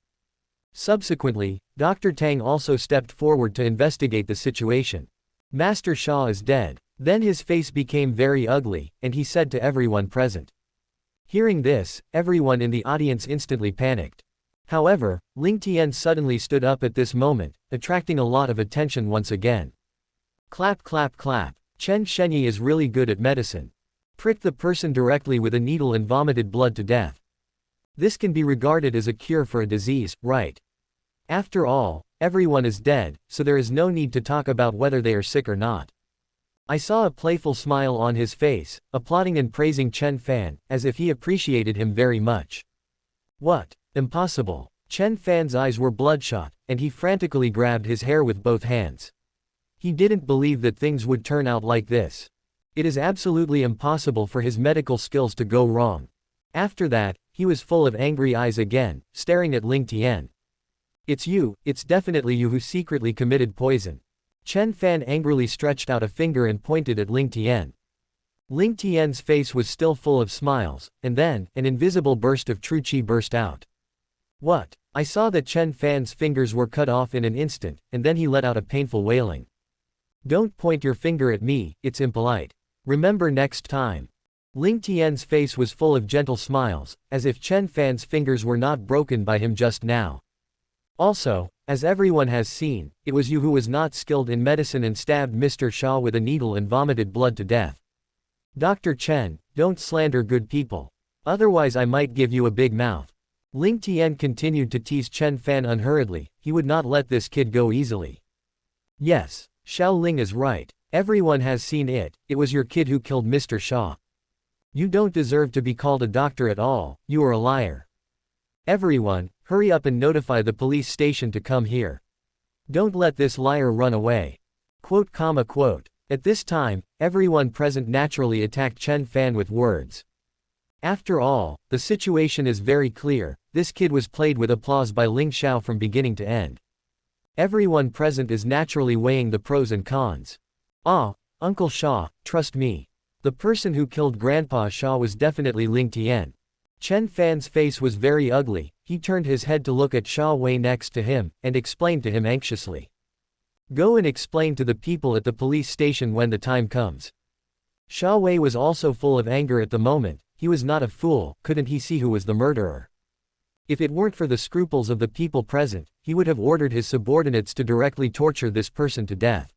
Subsequently, Dr. Tang also stepped forward to investigate the situation. Master Sha is dead. Then his face became very ugly, and he said to everyone present. Hearing this, everyone in the audience instantly panicked. However, Ling Tian suddenly stood up at this moment, attracting a lot of attention once again. Clap clap clap. Chen Shenyi is really good at medicine. Pricked the person directly with a needle and vomited blood to death. This can be regarded as a cure for a disease, right? After all, everyone is dead, so there is no need to talk about whether they are sick or not. I saw a playful smile on his face, applauding and praising Chen Fan, as if he appreciated him very much. What? Impossible. Chen Fan's eyes were bloodshot, and he frantically grabbed his hair with both hands. He didn't believe that things would turn out like this. It is absolutely impossible for his medical skills to go wrong. After that, he was full of angry eyes again, staring at Ling Tian. It's you, it's definitely you who secretly committed poison. Chen Fan angrily stretched out a finger and pointed at Ling Tian. Ling Tian's face was still full of smiles, and then, an invisible burst of true qi burst out. What? I saw that Chen Fan's fingers were cut off in an instant, and then he let out a painful wailing. Don't point your finger at me, it's impolite. Remember next time. Ling Tian's face was full of gentle smiles, as if Chen Fan's fingers were not broken by him just now. Also, as everyone has seen, it was you who was not skilled in medicine and stabbed Mr. Shaw with a needle and vomited blood to death. Dr. Chen, don't slander good people. Otherwise I might give you a big mouth. Ling Tian continued to tease Chen Fan unhurriedly, he would not let this kid go easily. Yes, Xiao Ling is right. Everyone has seen it, it was your kid who killed Mr. Shaw. You don't deserve to be called a doctor at all, you are a liar. Everyone, hurry up and notify the police station to come here. Don't let this liar run away. Quote. At this time, everyone present naturally attacked Chen Fan with words. After all, the situation is very clear, this kid was played with applause by Ling Xiao from beginning to end. Everyone present is naturally weighing the pros and cons. Ah, Uncle Shaw, trust me. The person who killed Grandpa Shaw was definitely Ling Tian. Chen Fan's face was very ugly, he turned his head to look at Xia Wei next to him, and explained to him anxiously. Go and explain to the people at the police station when the time comes. Xia Wei was also full of anger at the moment, he was not a fool, couldn't he see who was the murderer? If it weren't for the scruples of the people present, he would have ordered his subordinates to directly torture this person to death.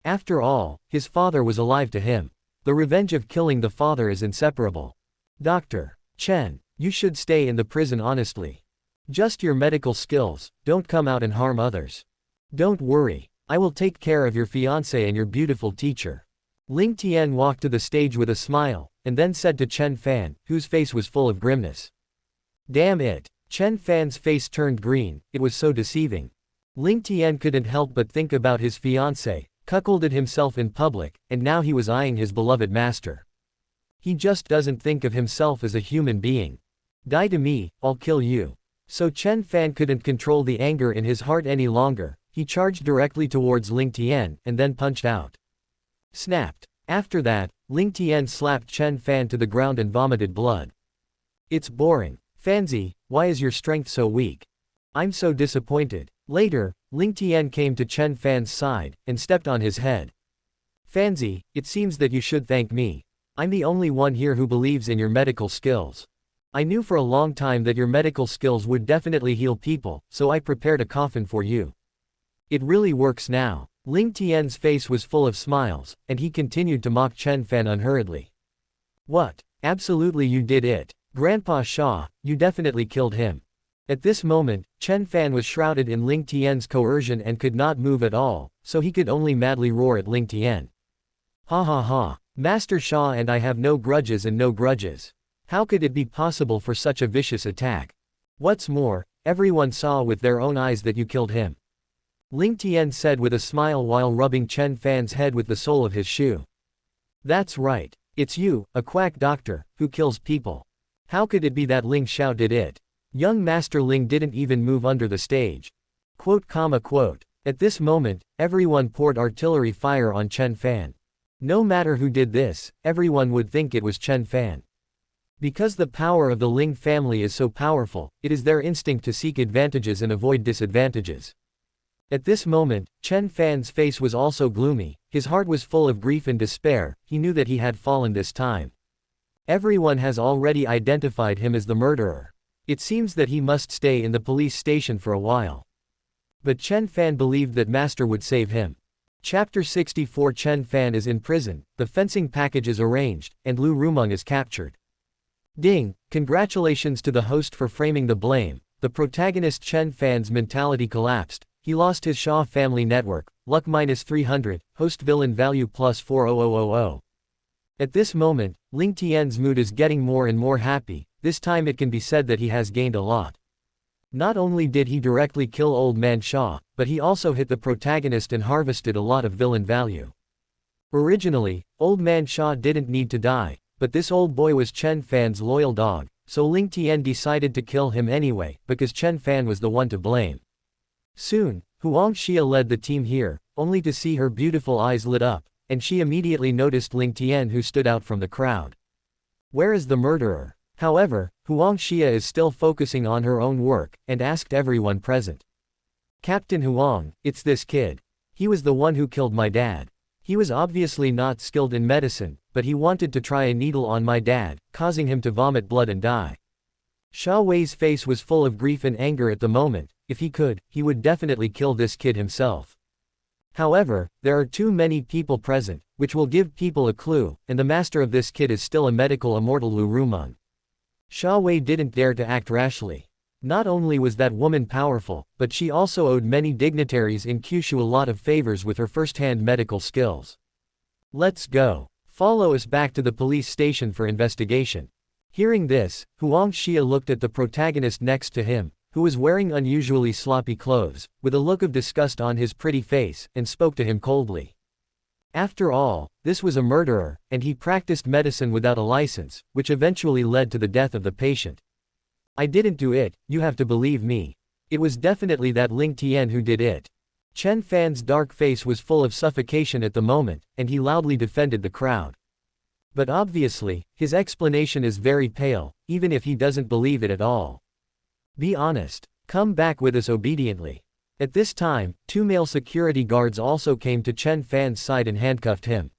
After all, his father was alive to him. The revenge of killing the father is inseparable. Dr. Chen, you should stay in the prison honestly. Just your medical skills, don't come out and harm others. Don't worry, I will take care of your fiancé and your beautiful teacher. Ling Tian walked to the stage with a smile, and then said to Chen Fan, whose face was full of grimness. Damn it. Chen Fan's face turned green, it was so deceiving. Ling Tian couldn't help but think about his fiancé, cuckolded himself in public, and now he was eyeing his beloved master. He just doesn't think of himself as a human being. Die to me, I'll kill you. So Chen Fan couldn't control the anger in his heart any longer, he charged directly towards Ling Tian, and then punched out. Snapped. After that, Ling Tian slapped Chen Fan to the ground and vomited blood. It's boring. Fanzi, why is your strength so weak? I'm so disappointed. Later, Ling Tian came to Chen Fan's side, and stepped on his head. Fanzi, it seems that you should thank me. I'm the only one here who believes in your medical skills. I knew for a long time that your medical skills would definitely heal people, so I prepared a coffin for you. It really works now. Ling Tian's face was full of smiles, and he continued to mock Chen Fan unhurriedly. What? Absolutely you did it. Grandpa Shaw, you definitely killed him. At this moment, Chen Fan was shrouded in Ling Tian's coercion and could not move at all, so he could only madly roar at Ling Tian. Ha ha ha. Master Shaw and I have no grudges and no grudges. How could it be possible for such a vicious attack? What's more, everyone saw with their own eyes that you killed him. Ling Tian said with a smile while rubbing Chen Fan's head with the sole of his shoe. That's right. It's you, a quack doctor, who kills people. How could it be that Ling Xiao did it? Young Master Ling didn't even move under the stage. At this moment, everyone poured artillery fire on Chen Fan. No matter who did this, everyone would think it was Chen Fan. Because the power of the Ling family is so powerful, it is their instinct to seek advantages and avoid disadvantages. At this moment, Chen Fan's face was also gloomy, his heart was full of grief and despair, he knew that he had fallen this time. Everyone has already identified him as the murderer. It seems that he must stay in the police station for a while. But Chen Fan believed that Master would save him. Chapter 64 Chen Fan is in prison, the fencing package is arranged, and Lu Rumeng is captured. Ding! Congratulations to the host for framing the blame. The protagonist Chen Fan's mentality collapsed, he lost his Shaw family network, luck -300, host villain value +40000. At this moment, Ling Tian's mood is getting more and more happy, this time it can be said that he has gained a lot. Not only did he directly kill Old Man Shaw, but he also hit the protagonist and harvested a lot of villain value. Originally, Old Man Shaw didn't need to die, but this old boy was Chen Fan's loyal dog, so Ling Tian decided to kill him anyway, because Chen Fan was the one to blame. Soon, Huang Xia led the team here, only to see her beautiful eyes lit up, and she immediately noticed Ling Tian who stood out from the crowd. Where is the murderer? However, Huang Xia is still focusing on her own work, and asked everyone present. Captain Huang, it's this kid. He was the one who killed my dad. He was obviously not skilled in medicine, but he wanted to try a needle on my dad, causing him to vomit blood and die. Xia Wei's face was full of grief and anger at the moment. If he could, he would definitely kill this kid himself. However, there are too many people present, which will give people a clue, and the master of this kid is still a medical immortal Lu Rumeng. Xia Wei didn't dare to act rashly. Not only was that woman powerful, but she also owed many dignitaries in Kyushu a lot of favors with her first-hand medical skills. Let's go. Follow us back to the police station for investigation. Hearing this, Huang Xia looked at the protagonist next to him, who was wearing unusually sloppy clothes, with a look of disgust on his pretty face, and spoke to him coldly. After all, this was a murderer, and he practiced medicine without a license, which eventually led to the death of the patient. I didn't do it, you have to believe me. It was definitely that Ling Tian who did it. Chen Fan's dark face was full of suffocation at the moment, and he loudly defended the crowd. But obviously, his explanation is very pale, even if he doesn't believe it at all. Be honest. Come back with us obediently. At this time, 2 male security guards also came to Chen Fan's side and handcuffed him.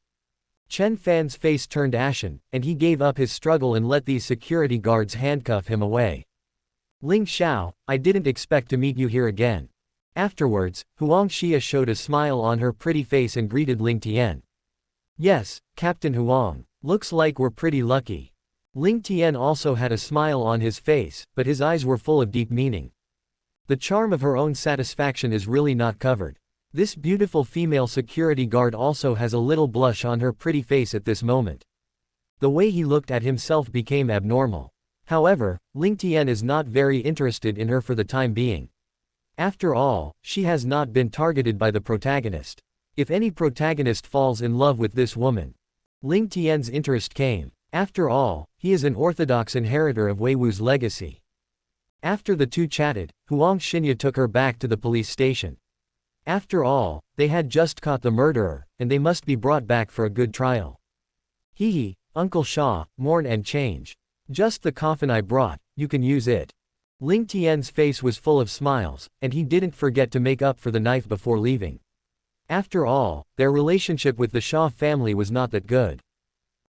Chen Fan's face turned ashen, and he gave up his struggle and let these security guards handcuff him away. Ling Xiao, I didn't expect to meet you here again. Afterwards, Huang Xia showed a smile on her pretty face and greeted Ling Tian. Yes, Captain Huang, looks like we're pretty lucky. Ling Tian also had a smile on his face, but his eyes were full of deep meaning. The charm of her own satisfaction is really not covered. This beautiful female security guard also has a little blush on her pretty face at this moment. The way he looked at himself became abnormal. However, Ling Tian is not very interested in her for the time being. After all, she has not been targeted by the protagonist. If any protagonist falls in love with this woman, Ling Tian's interest came. After all, he is an orthodox inheritor of Wei Wu's legacy. After the two chatted, Huang Xinya took her back to the police station. After all, they had just caught the murderer, and they must be brought back for a good trial. Hee, Uncle Shaw, mourn and change. Just the coffin I brought, you can use it. Ling Tian's face was full of smiles, and he didn't forget to make up for the knife before leaving. After all, their relationship with the Shaw family was not that good.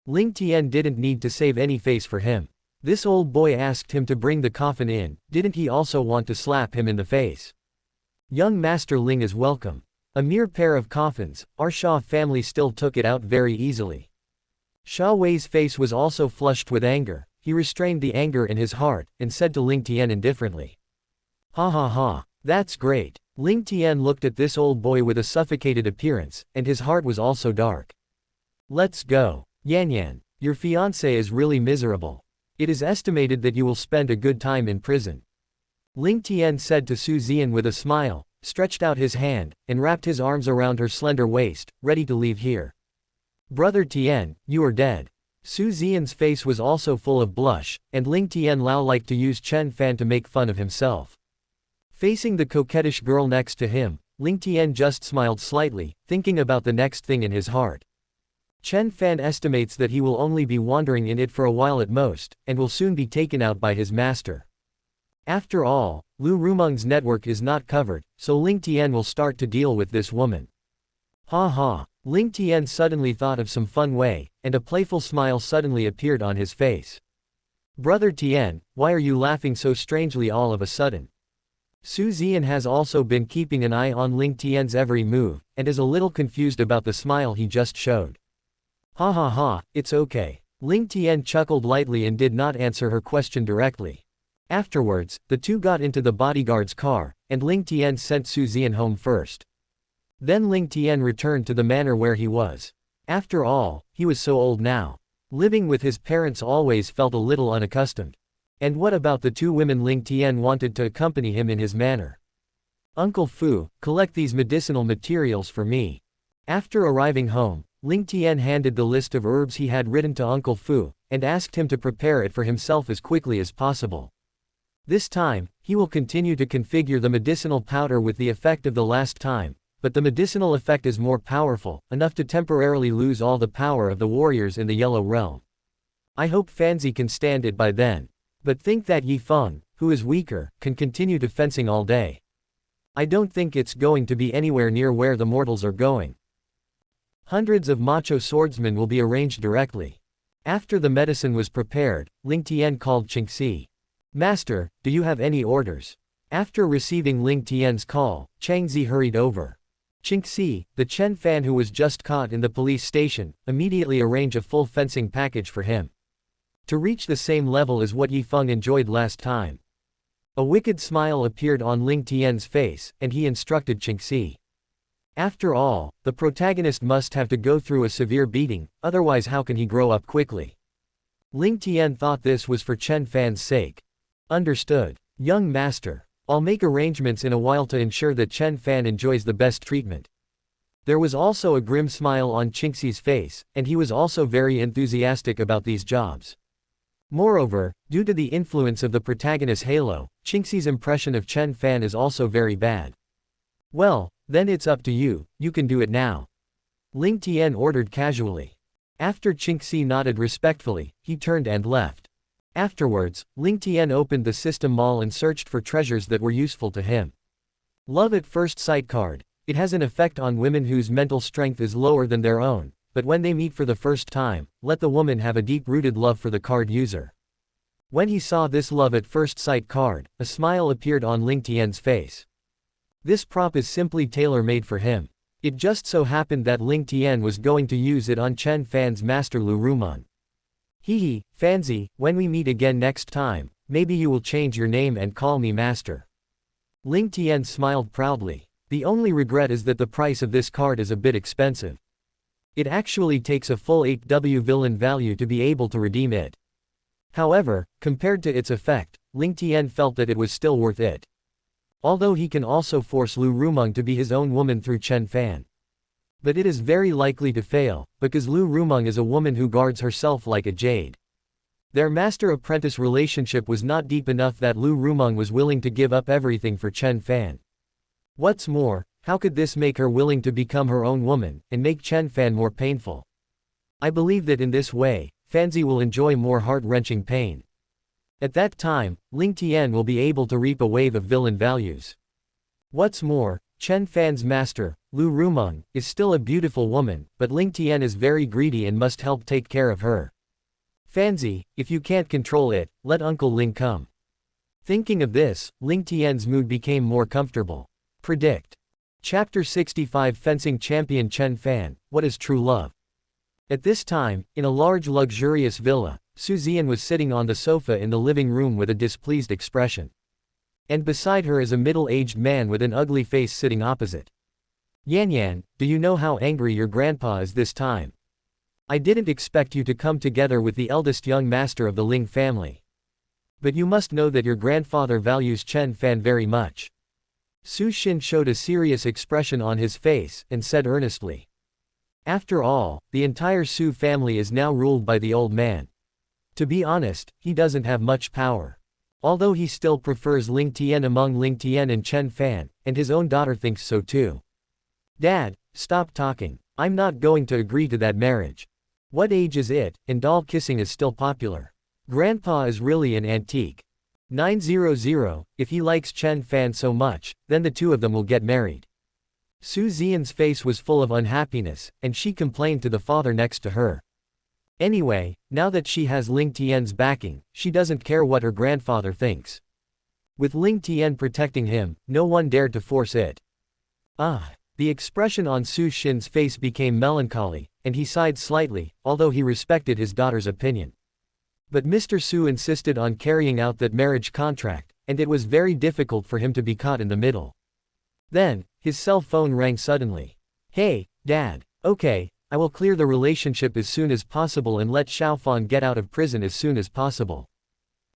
Ling Tian didn't need to save any face for him. This old boy asked him to bring the coffin in, didn't he also want to slap him in the face? Young Master Ling is welcome. A mere pair of coffins, our Shaw family still took it out very easily. Xia Wei's face was also flushed with anger. He restrained the anger in his heart, and said to Ling Tian indifferently. Ha ha ha, that's great. Ling Tian looked at this old boy with a suffocated appearance, and his heart was also dark. Let's go. Yan Yan, your fiancé is really miserable. It is estimated that you will spend a good time in prison. Ling Tian said to Su Zian with a smile, stretched out his hand, and wrapped his arms around her slender waist, ready to leave here. Brother Tian, you are dead. Su Zian's face was also full of blush, and Ling Tian Lao liked to use Chen Fan to make fun of himself. Facing the coquettish girl next to him, Ling Tian just smiled slightly, thinking about the next thing in his heart. Chen Fan estimates that he will only be wandering in it for a while at most, and will soon be taken out by his master. After all, Lu Rumeng's network is not covered, so Ling Tian will start to deal with this woman. Ha ha, Ling Tian suddenly thought of some fun way, and a playful smile suddenly appeared on his face. Brother Tian, why are you laughing so strangely all of a sudden? Su Zian has also been keeping an eye on Ling Tian's every move, and is a little confused about the smile he just showed. Ha ha ha, it's okay. Ling Tian chuckled lightly and did not answer her question directly. Afterwards, the two got into the bodyguard's car, and Ling Tian sent Su Zian home first. Then Ling Tian returned to the manor where he was. After all, he was so old now. Living with his parents always felt a little unaccustomed. And what about the two women Ling Tian wanted to accompany him in his manor? Uncle Fu, collect these medicinal materials for me. After arriving home, Ling Tian handed the list of herbs he had written to Uncle Fu, and asked him to prepare it for himself as quickly as possible. This time, he will continue to configure the medicinal powder with the effect of the last time, but the medicinal effect is more powerful, enough to temporarily lose all the power of the warriors in the Yellow Realm. I hope Fanzi can stand it by then. But think that Yi Feng, who is weaker, can continue to fencing all day. I don't think it's going to be anywhere near where the mortals are going. Hundreds of macho swordsmen will be arranged directly. After the medicine was prepared, Ling Tian called Changxi. Master, do you have any orders? After receiving Ling Tian's call, Changxi hurried over. Changxi, the Chen fan who was just caught in the police station, immediately arranged a full fencing package for him. To reach the same level as what Yi Feng enjoyed last time. A wicked smile appeared on Ling Tian's face, and he instructed Changxi. After all, the protagonist must have to go through a severe beating, otherwise how can he grow up quickly? Ling Tian thought this was for Chen Fan's sake. Understood. Young master. I'll make arrangements in a while to ensure that Chen Fan enjoys the best treatment. There was also a grim smile on Chingxi's face, and he was also very enthusiastic about these jobs. Moreover, due to the influence of the protagonist's halo, Chingxi's impression of Chen Fan is also very bad. Well, then it's up to you, you can do it now. Ling Tian ordered casually. After Chingxi nodded respectfully, he turned and left. Afterwards, Ling Tian opened the system mall and searched for treasures that were useful to him. Love at first sight card. It has an effect on women whose mental strength is lower than their own, but when they meet for the first time, let the woman have a deep-rooted love for the card user. When he saw this love at first sight card, a smile appeared on Ling Tian's face. This prop is simply tailor-made for him. It just so happened that Ling Tian was going to use it on Chen Fan's master Lu Rumong. Hee, Fanzi, when we meet again next time, maybe you will change your name and call me master. Ling Tian smiled proudly. The only regret is that the price of this card is a bit expensive. It actually takes a full 8W villain value to be able to redeem it. However, compared to its effect, Ling Tian felt that it was still worth it. Although he can also force Lu Rumong to be his own woman through Chen Fan. But it is very likely to fail, because Lu Rumong is a woman who guards herself like a jade. Their master-apprentice relationship was not deep enough that Lu Rumong was willing to give up everything for Chen Fan. What's more, how could this make her willing to become her own woman, and make Chen Fan more painful? I believe that in this way, Fanzi will enjoy more heart-wrenching pain. At that time, Ling Tian will be able to reap a wave of villain values. What's more, Chen Fan's master, Lu Rumong, is still a beautiful woman, but Ling Tian is very greedy and must help take care of her. Fanzi, if you can't control it, let Uncle Ling come. Thinking of this, Ling Tian's mood became more comfortable. Predict. Chapter 65 Fencing Champion Chen Fan, What is True Love? At this time, in a large luxurious villa, Su Zian was sitting on the sofa in the living room with a displeased expression. And beside her is a middle-aged man with an ugly face sitting opposite. Yan Yan, do you know how angry your grandpa is this time? I didn't expect you to come together with the eldest young master of the Ling family. But you must know that your grandfather values Chen Fan very much. Su Xin showed a serious expression on his face, and said earnestly. After all, the entire Su family is now ruled by the old man. To be honest, he doesn't have much power. Although he still prefers Ling Tian among Ling Tian and Chen Fan, and his own daughter thinks so too. Dad, stop talking. I'm not going to agree to that marriage. What age is it, and doll kissing is still popular. Grandpa is really an antique. 900, if he likes Chen Fan so much, then the two of them will get married. Su Zian's face was full of unhappiness, and she complained to the father next to her. Anyway, now that she has Ling Tian's backing, she doesn't care what her grandfather thinks. With Ling Tian protecting him, no one dared to force it. The expression on Su Xin's face became melancholy, and he sighed slightly, although he respected his daughter's opinion. But Mr. Su insisted on carrying out that marriage contract, and it was very difficult for him to be caught in the middle. Then, his cell phone rang suddenly. Hey, Dad. Okay, I will clear the relationship as soon as possible and let Xiaofan get out of prison as soon as possible.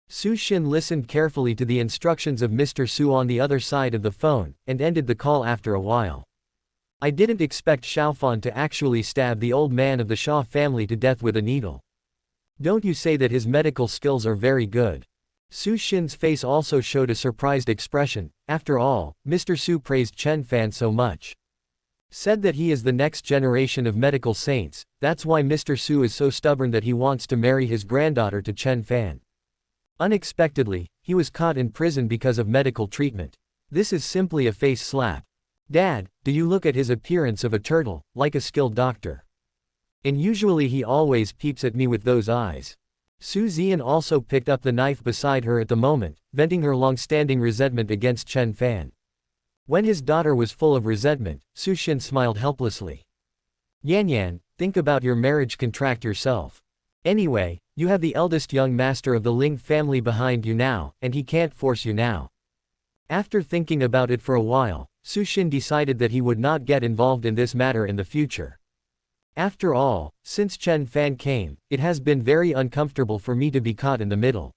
Su Xin listened carefully to the instructions of Mr. Su on the other side of the phone, and ended the call after a while. I didn't expect Xiaofan to actually stab the old man of the Xia family to death with a needle. Don't you say that his medical skills are very good? Su Xin's face also showed a surprised expression. After all, Mr. Su praised Chen Fan so much. Said that he is the next generation of medical saints, that's why Mr. Su is so stubborn that he wants to marry his granddaughter to Chen Fan. Unexpectedly, he was caught in prison because of medical treatment. This is simply a face slap. Dad, do you look at his appearance of a turtle, like a skilled doctor? And usually he always peeps at me with those eyes. Su Zian also picked up the knife beside her at the moment, venting her long-standing resentment against Chen Fan. When his daughter was full of resentment, Su Xin smiled helplessly. Yan Yan, think about your marriage contract yourself. Anyway, you have the eldest young master of the Ling family behind you now, and he can't force you now. After thinking about it for a while, Su Xin decided that he would not get involved in this matter in the future. After all, since Chen Fan came, it has been very uncomfortable for me to be caught in the middle.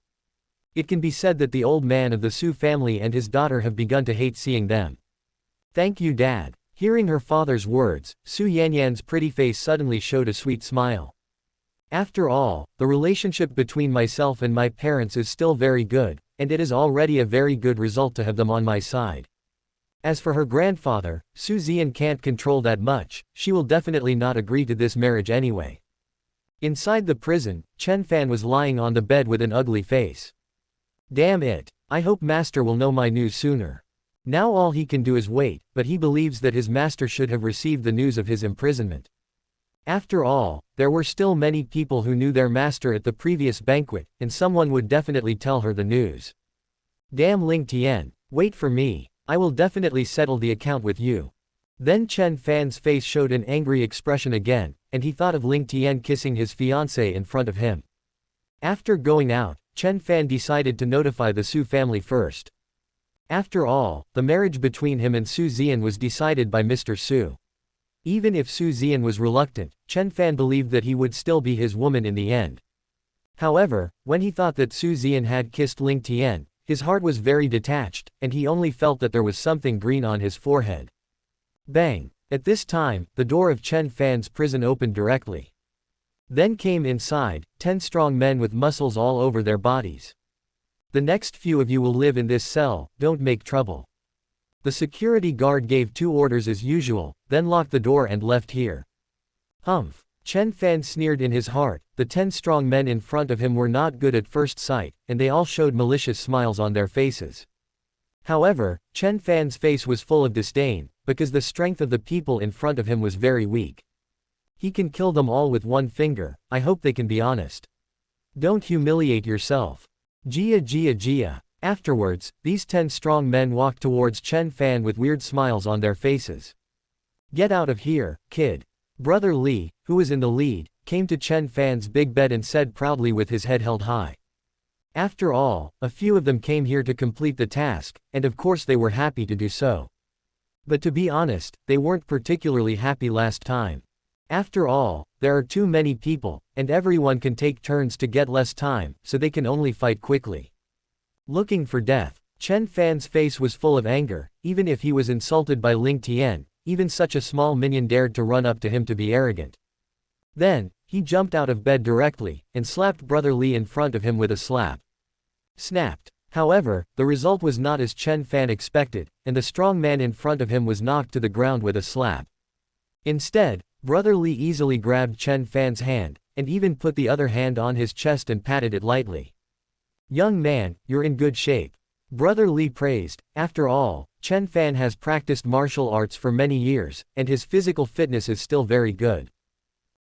It can be said that the old man of the Su family and his daughter have begun to hate seeing them. Thank you, Dad. Hearing her father's words, Su Yanyan's pretty face suddenly showed a sweet smile. After all, the relationship between myself and my parents is still very good, and it is already a very good result to have them on my side. As for her grandfather, Su Zian can't control that much, she will definitely not agree to this marriage anyway. Inside the prison, Chen Fan was lying on the bed with an ugly face. Damn it, I hope Master will know my news sooner. Now all he can do is wait, but he believes that his master should have received the news of his imprisonment. After all, there were still many people who knew their master at the previous banquet, and someone would definitely tell her the news. Damn Ling Tian, wait for me, I will definitely settle the account with you. Then Chen Fan's face showed an angry expression again, and he thought of Ling Tian kissing his fiancée in front of him. After going out, Chen Fan decided to notify the Su family first. After all, the marriage between him and Su Zian was decided by Mr. Su. Even if Su Zian was reluctant, Chen Fan believed that he would still be his woman in the end. However, when he thought that Su Zian had kissed Ling Tian, his heart was very detached, and he only felt that there was something green on his forehead. Bang! At this time, the door of Chen Fan's prison opened directly. Then came inside 10 strong men with muscles all over their bodies. The next few of you will live in this cell, don't make trouble. The security guard gave 2 orders as usual, then locked the door and left here. Humph! Chen Fan sneered in his heart, the 10 strong men in front of him were not good at first sight, and they all showed malicious smiles on their faces. However, Chen Fan's face was full of disdain, because the strength of the people in front of him was very weak. He can kill them all with one finger, I hope they can be honest. Don't humiliate yourself. Jia Jia Jia. Afterwards, these 10 strong men walked towards Chen Fan with weird smiles on their faces. Get out of here, kid. Brother Li, who was in the lead, came to Chen Fan's big bed and said proudly with his head held high. After all, a few of them came here to complete the task, and of course they were happy to do so. But to be honest, they weren't particularly happy last time. After all, there are too many people, and everyone can take turns to get less time, so they can only fight quickly. Looking for death. Chen Fan's face was full of anger, even if he was insulted by Ling Tian, even such a small minion dared to run up to him to be arrogant. Then, he jumped out of bed directly, and slapped Brother Li in front of him with a slap. Snapped. However, the result was not as Chen Fan expected, and the strong man in front of him was knocked to the ground with a slap. Instead, Brother Li easily grabbed Chen Fan's hand, and even put the other hand on his chest and patted it lightly. Young man, you're in good shape. Brother Li praised. After all, Chen Fan has practiced martial arts for many years, and his physical fitness is still very good.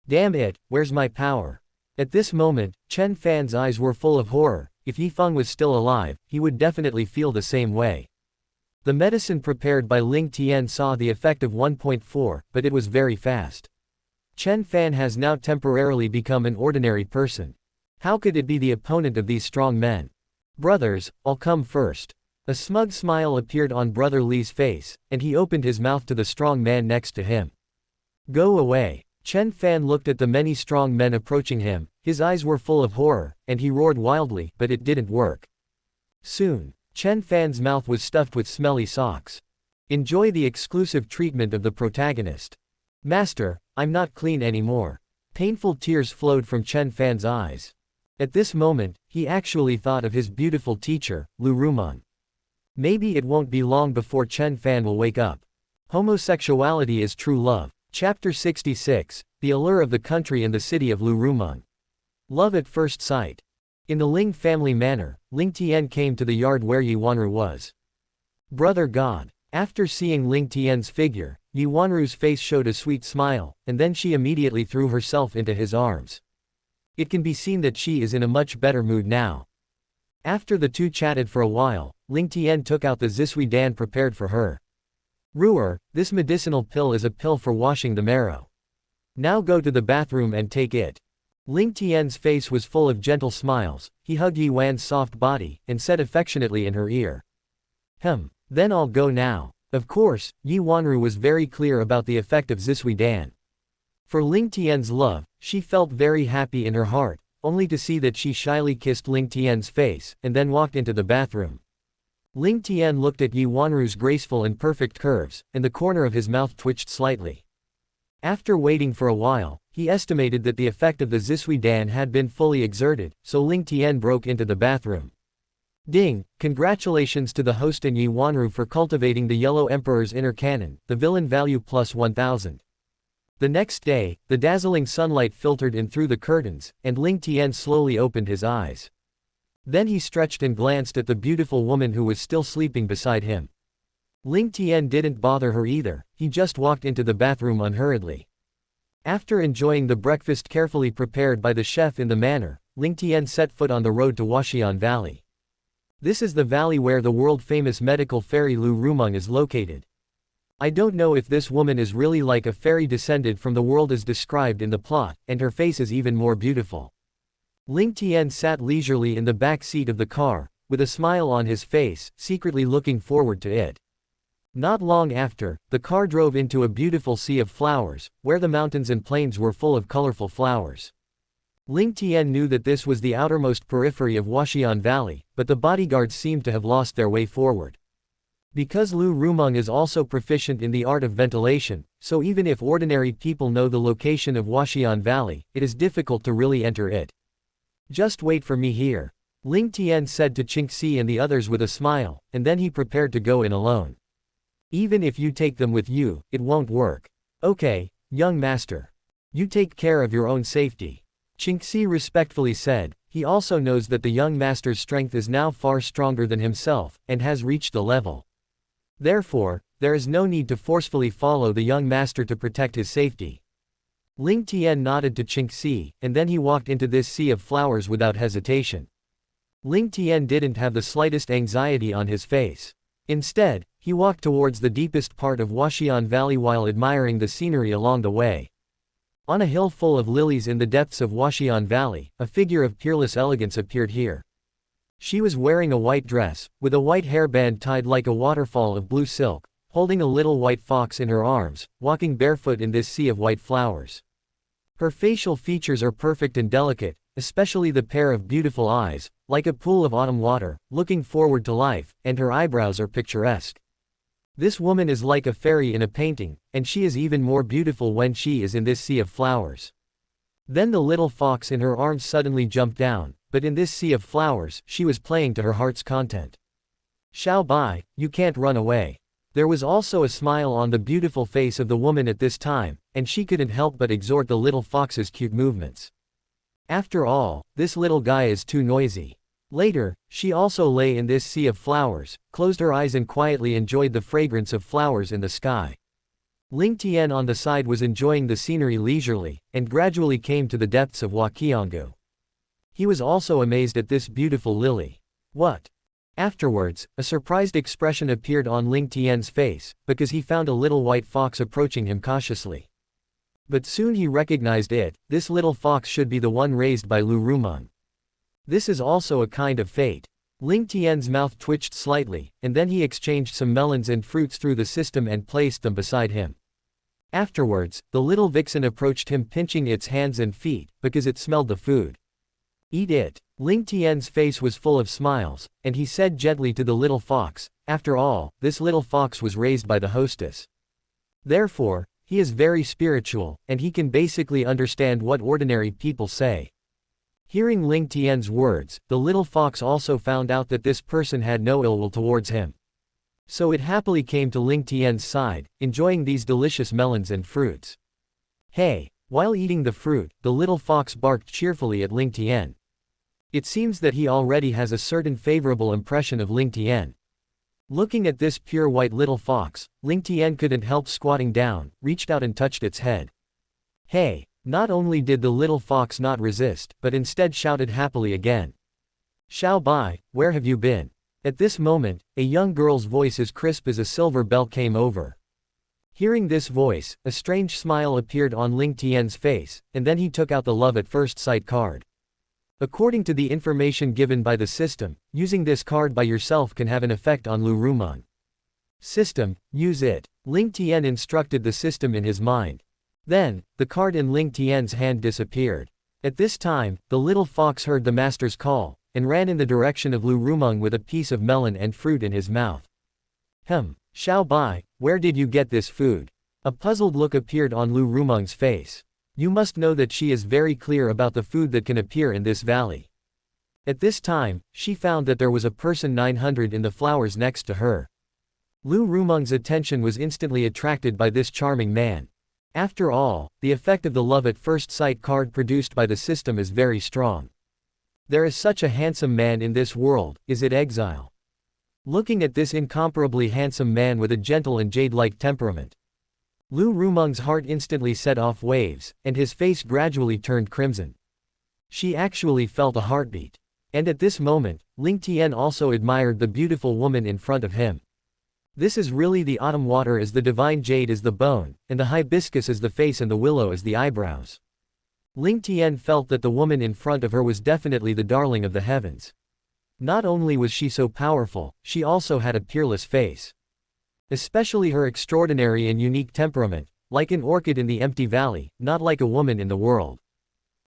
Damn it, where's my power? At this moment, Chen Fan's eyes were full of horror. If Yifeng was still alive, he would definitely feel the same way. The medicine prepared by Ling Tian saw the effect of 1.4, but it was very fast. Chen Fan has now temporarily become an ordinary person. How could it be the opponent of these strong men? Brothers, I'll come first. A smug smile appeared on Brother Li's face, and he opened his mouth to the strong man next to him. Go away. Chen Fan looked at the many strong men approaching him, his eyes were full of horror, and he roared wildly, but it didn't work. Soon, Chen Fan's mouth was stuffed with smelly socks. Enjoy the exclusive treatment of the protagonist. Master, I'm not clean anymore. Painful tears flowed from Chen Fan's eyes. At this moment, he actually thought of his beautiful teacher, Lu Ruman. Maybe it won't be long before Chen Fan will wake up. Homosexuality is True Love. Chapter 66, The Allure of the Country and the City of Lu Rumeng. Love at First Sight. In the Ling family manor, Ling Tian came to the yard where Yi Wanru was. Brother God. After seeing Ling Tian's figure, Yi Wanru's face showed a sweet smile, and then she immediately threw herself into his arms. It can be seen that she is in a much better mood now. After the two chatted for a while, Ling Tian took out the zisui dan prepared for her. Ruer, this medicinal pill is a pill for washing the marrow. Now go to the bathroom and take it. Ling Tian's face was full of gentle smiles. He hugged Yi Wan's soft body, and said affectionately in her ear. Then I'll go now. Of course, Yi Wanru was very clear about the effect of zisui dan. For Ling Tian's love, she felt very happy in her heart, only to see that she shyly kissed Ling Tian's face, and then walked into the bathroom. Ling Tian looked at Yi Wanru's graceful and perfect curves, and the corner of his mouth twitched slightly. After waiting for a while, he estimated that the effect of the zisui dan had been fully exerted, so Ling Tian broke into the bathroom. Ding! Congratulations to the host and Yi Wanru for cultivating the Yellow Emperor's inner cannon, the villain value plus 1000. The next day, the dazzling sunlight filtered in through the curtains, and Ling Tian slowly opened his eyes. Then he stretched and glanced at the beautiful woman who was still sleeping beside him. Ling Tian didn't bother her either, he just walked into the bathroom unhurriedly. After enjoying the breakfast carefully prepared by the chef in the manor, Ling Tian set foot on the road to Huaxian Valley. This is the valley where the world-famous medical fairy Lu Rumeng is located. I don't know if this woman is really like a fairy descended from the world as described in the plot, and her face is even more beautiful. Ling Tian sat leisurely in the back seat of the car, with a smile on his face, secretly looking forward to it. Not long after, the car drove into a beautiful sea of flowers, where the mountains and plains were full of colorful flowers. Ling Tian knew that this was the outermost periphery of Huaxian Valley, but the bodyguards seemed to have lost their way forward. Because Lu Rumeng is also proficient in the art of ventilation, so even if ordinary people know the location of Huaxian Valley, it is difficult to really enter it. Just wait for me here. Ling Tian said to Qingxi and the others with a smile, and then he prepared to go in alone. Even if you take them with you, it won't work. Okay, young master. You take care of your own safety. Qingxi respectfully said. He also knows that the young master's strength is now far stronger than himself, and has reached a level. Therefore, there is no need to forcefully follow the young master to protect his safety. Ling Tian nodded to Qingxi, and then he walked into this sea of flowers without hesitation. Ling Tian didn't have the slightest anxiety on his face. Instead, he walked towards the deepest part of Huaxian Valley while admiring the scenery along the way. On a hill full of lilies in the depths of Huaxian Valley, a figure of peerless elegance appeared here. She was wearing a white dress, with a white hairband tied like a waterfall of blue silk, holding a little white fox in her arms, walking barefoot in this sea of white flowers. Her facial features are perfect and delicate, especially the pair of beautiful eyes, like a pool of autumn water, looking forward to life, and her eyebrows are picturesque. This woman is like a fairy in a painting, and she is even more beautiful when she is in this sea of flowers. Then the little fox in her arms suddenly jumped down, but in this sea of flowers, she was playing to her heart's content. Xiao Bai, you can't run away. There was also a smile on the beautiful face of the woman at this time, and she couldn't help but exhort the little fox's cute movements. After all, this little guy is too noisy. Later, she also lay in this sea of flowers, closed her eyes and quietly enjoyed the fragrance of flowers in the sky. Ling Tian on the side was enjoying the scenery leisurely, and gradually came to the depths of Huaqiangu. He was also amazed at this beautiful lily. What? Afterwards, a surprised expression appeared on Ling Tian's face, because he found a little white fox approaching him cautiously. But soon he recognized it. This little fox should be the one raised by Lu Rumeng. This is also a kind of fate. Ling Tian's mouth twitched slightly, and then he exchanged some melons and fruits through the system and placed them beside him. Afterwards, the little vixen approached him pinching its hands and feet, because it smelled the food. Eat it. Ling Tian's face was full of smiles, and he said gently to the little fox, after all, this little fox was raised by the hostess. Therefore, he is very spiritual, and he can basically understand what ordinary people say. Hearing Ling Tian's words, the little fox also found out that this person had no ill will towards him. So it happily came to Ling Tian's side, enjoying these delicious melons and fruits. Hey! While eating the fruit, the little fox barked cheerfully at Ling Tian. It seems that he already has a certain favorable impression of Ling Tian. Looking at this pure white little fox, Ling Tian couldn't help squatting down, reached out and touched its head. Hey! Not only did the little fox not resist, but instead shouted happily again. Xiao Bai, where have you been? At this moment, a young girl's voice as crisp as a silver bell came over. Hearing this voice, a strange smile appeared on Ling Tian's face, and then he took out the love at first sight card. According to the information given by the system, using this card by yourself can have an effect on Lu Rumeng. System, use it. Ling Tian instructed the system in his mind. Then, the card in Ling Tian's hand disappeared. At this time, the little fox heard the master's call, and ran in the direction of Lu Rumeng with a piece of melon and fruit in his mouth. Xiao Bai, where did you get this food? A puzzled look appeared on Lu Rumeng's face. You must know that she is very clear about the food that can appear in this valley. At this time, she found that there was a person 900 in the flowers next to her. Lu Rumeng's attention was instantly attracted by this charming man. After all, the effect of the love at first sight card produced by the system is very strong. There is such a handsome man in this world, is it exile? Looking at this incomparably handsome man with a gentle and jade-like temperament, Lu Rumeng's heart instantly set off waves, and his face gradually turned crimson. She actually felt a heartbeat. And at this moment, Ling Tian also admired the beautiful woman in front of him. This is really the autumn water as the divine jade is the bone, and the hibiscus is the face and the willow as the eyebrows. Ling Tian felt that the woman in front of her was definitely the darling of the heavens. Not only was she so powerful, she also had a peerless face. Especially her extraordinary and unique temperament, like an orchid in the empty valley, not like a woman in the world.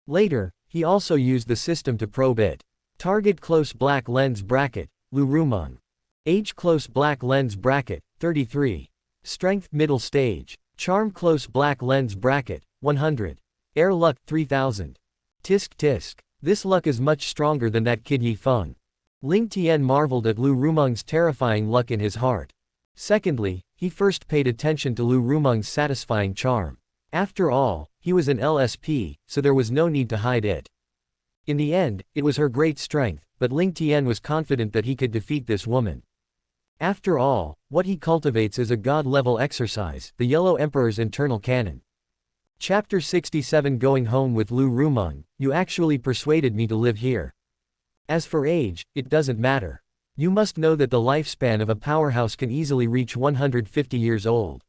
Later, he also used the system to probe it. Target close black lens bracket, Lu Rumeng. Age close black lens bracket, 33. Strength middle stage. Charm close black lens bracket, 100. Air luck, 3000. Tisk tisk. This luck is much stronger than that kid Yi Feng. Ling Tian marveled at Lu Rumeng's terrifying luck in his heart. Secondly, he first paid attention to Lu Rumeng's satisfying charm. After all, he was an LSP, so there was no need to hide it. In the end, it was her great strength, but Ling Tian was confident that he could defeat this woman. After all, what he cultivates is a god-level exercise, the Yellow Emperor's internal canon. Chapter 67 Going home with Lu Rumeng, you actually persuaded me to live here. As for age, it doesn't matter. You must know that the lifespan of a powerhouse can easily reach 150 years old.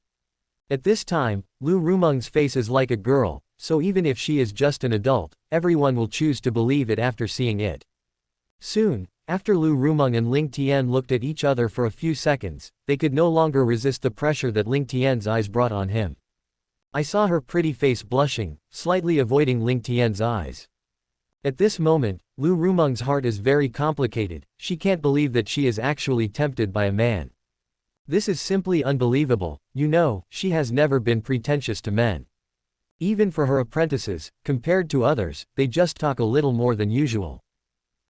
At this time, Lu Rumeng's face is like a girl, so even if she is just an adult, everyone will choose to believe it after seeing it. Soon, after Lu Rumeng and Ling Tian looked at each other for a few seconds, they could no longer resist the pressure that Ling Tian's eyes brought on him. I saw her pretty face blushing, slightly avoiding Ling Tian's eyes. At this moment, Lu Rumeng's heart is very complicated, she can't believe that she is actually tempted by a man. This is simply unbelievable, you know, she has never been pretentious to men. Even for her apprentices, compared to others, they just talk a little more than usual.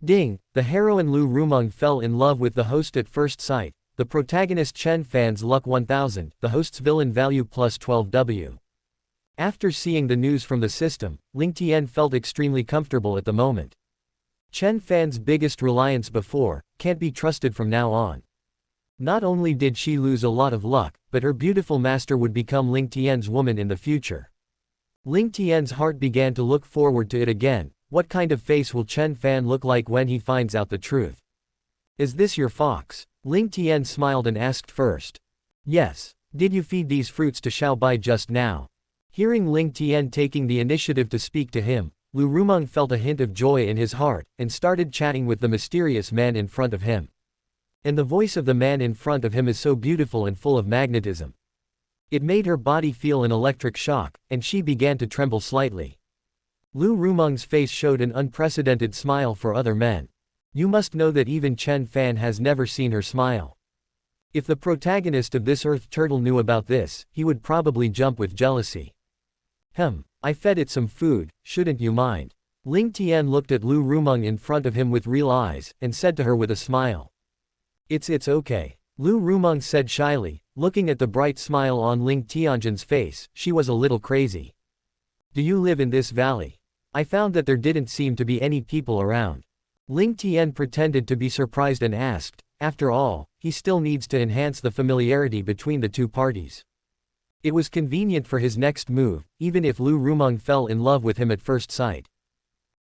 Ding, the heroine Lu Rumeng fell in love with the host at first sight, the protagonist Chen Fan's luck 1000, the host's villain value plus 12W. After seeing the news from the system, Ling Tian felt extremely comfortable at the moment. Chen Fan's biggest reliance before, can't be trusted from now on. Not only did she lose a lot of luck, but her beautiful master would become Ling Tian's woman in the future. Ling Tian's heart began to look forward to it again. What kind of face will Chen Fan look like when he finds out the truth? Is this your fox? Ling Tian smiled and asked first. Yes. Did you feed these fruits to Xiao Bai just now? Hearing Ling Tian taking the initiative to speak to him, Lu Rumeng felt a hint of joy in his heart, and started chatting with the mysterious man in front of him. And the voice of the man in front of him is so beautiful and full of magnetism. It made her body feel an electric shock, and she began to tremble slightly. Lu Rumeng's face showed an unprecedented smile for other men. You must know that even Chen Fan has never seen her smile. If the protagonist of this earth turtle knew about this, he would probably jump with jealousy. I fed it some food, shouldn't you mind? Ling Tian looked at Lu Rumeng in front of him with real eyes, and said to her with a smile. It's okay. Lu Rumeng said shyly, looking at the bright smile on Ling Tianjin's face. She was a little crazy. Do you live in this valley? I found that there didn't seem to be any people around. Ling Tian pretended to be surprised and asked. After all, he still needs to enhance the familiarity between the two parties. It was convenient for his next move, even if Lu Rumeng fell in love with him at first sight.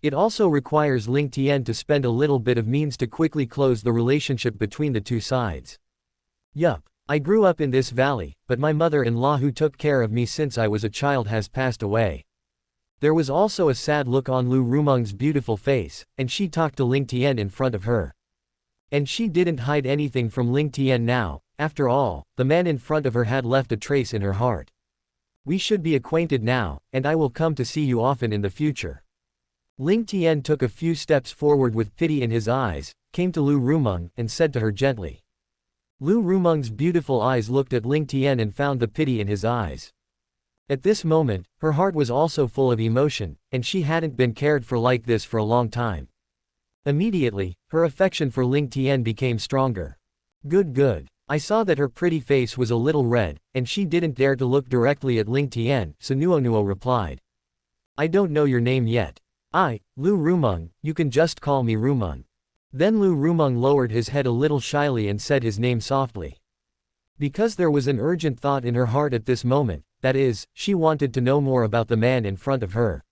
It also requires Ling Tian to spend a little bit of means to quickly close the relationship between the two sides. Yup, I grew up in this valley, but my mother-in-law who took care of me since I was a child has passed away. There was also a sad look on Lu Rumeng's beautiful face, and she talked to Ling Tian in front of her. And she didn't hide anything from Ling Tian now. After all, the man in front of her had left a trace in her heart. We should be acquainted now, and I will come to see you often in the future. Ling Tian took a few steps forward with pity in his eyes, came to Lu Rumeng, and said to her gently. Lu Rumeng's beautiful eyes looked at Ling Tian and found the pity in his eyes. At this moment, her heart was also full of emotion, and she hadn't been cared for like this for a long time. Immediately, her affection for Ling Tian became stronger. Good. I saw that her pretty face was a little red, and she didn't dare to look directly at Ling Tian, so Nuo replied. I don't know your name yet. Lu Rumeng, you can just call me Rumeng. Then Lu Rumeng lowered his head a little shyly and said his name softly. Because there was an urgent thought in her heart at this moment, that is, she wanted to know more about the man in front of her.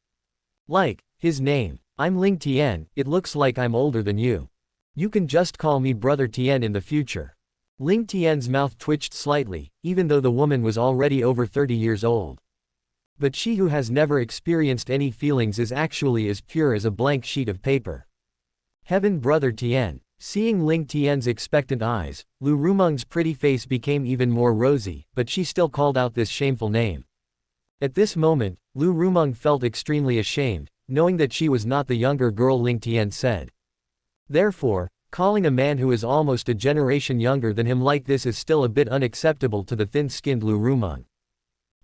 Like, his name. I'm Ling Tian, it looks like I'm older than you. You can just call me Brother Tian in the future. Ling Tian's mouth twitched slightly, even though the woman was already over 30 years old. But she who has never experienced any feelings is actually as pure as a blank sheet of paper. Heaven, Brother Tian. Seeing Ling Tian's expectant eyes, Lu Rumeng's pretty face became even more rosy, but she still called out this shameful name. At this moment, Lu Rumeng felt extremely ashamed, knowing that she was not the younger girl Ling Tian said. Therefore, calling a man who is almost a generation younger than him like this is still a bit unacceptable to the thin-skinned Lu Rumeng.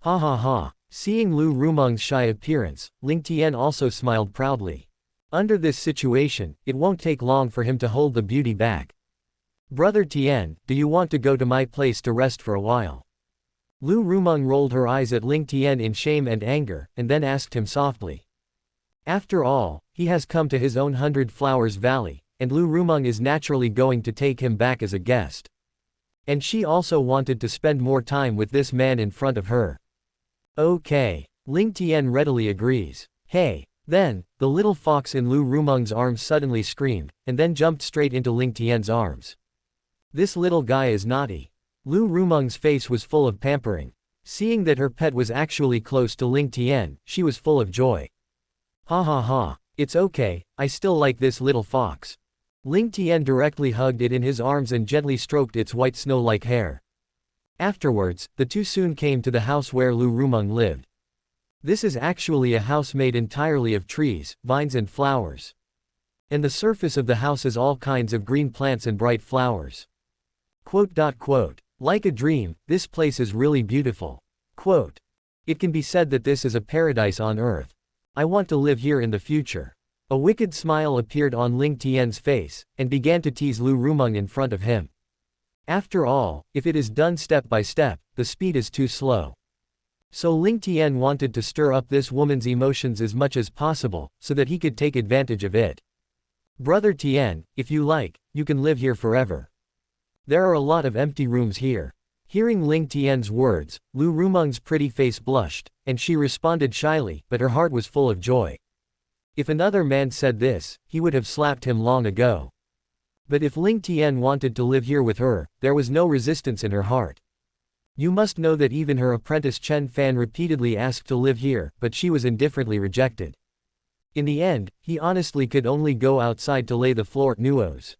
Ha. Seeing Lu Rumeng's shy appearance, Ling Tian also smiled proudly. Under this situation, it won't take long for him to hold the beauty back. Brother Tian, do you want to go to my place to rest for a while? Lu Rumeng rolled her eyes at Ling Tian in shame and anger, and then asked him softly. After all, he has come to his own 100 Flowers Valley, and Lu Rumeng is naturally going to take him back as a guest. And she also wanted to spend more time with this man in front of her. Okay. Ling Tian readily agrees. Hey. Then, the little fox in Lu Rumeng's arms suddenly screamed, and then jumped straight into Ling Tian's arms. This little guy is naughty. Lu Rumeng's face was full of pampering. Seeing that her pet was actually close to Ling Tian, she was full of joy. Ha. It's okay, I still like this little fox. Ling Tian directly hugged it in his arms and gently stroked its white snow-like hair. Afterwards, the two soon came to the house where Lu Rumeng lived. This is actually a house made entirely of trees, vines and flowers. And the surface of the house is all kinds of green plants and bright flowers. Like a dream, this place is really beautiful. It can be said that this is a paradise on earth. I want to live here in the future. A wicked smile appeared on Ling Tian's face, and began to tease Lu Rumeng in front of him. After all, if it is done step by step, the speed is too slow. So Ling Tian wanted to stir up this woman's emotions as much as possible, so that he could take advantage of it. Brother Tian, if you like, you can live here forever. There are a lot of empty rooms here. Hearing Ling Tian's words, Lu Rumeng's pretty face blushed, and she responded shyly, but her heart was full of joy. If another man said this, he would have slapped him long ago. But if Ling Tian wanted to live here with her, there was no resistance in her heart. You must know that even her apprentice Chen Fan repeatedly asked to live here, but she was indifferently rejected. In the end, he honestly could only go outside to lay the floor at Nuo's.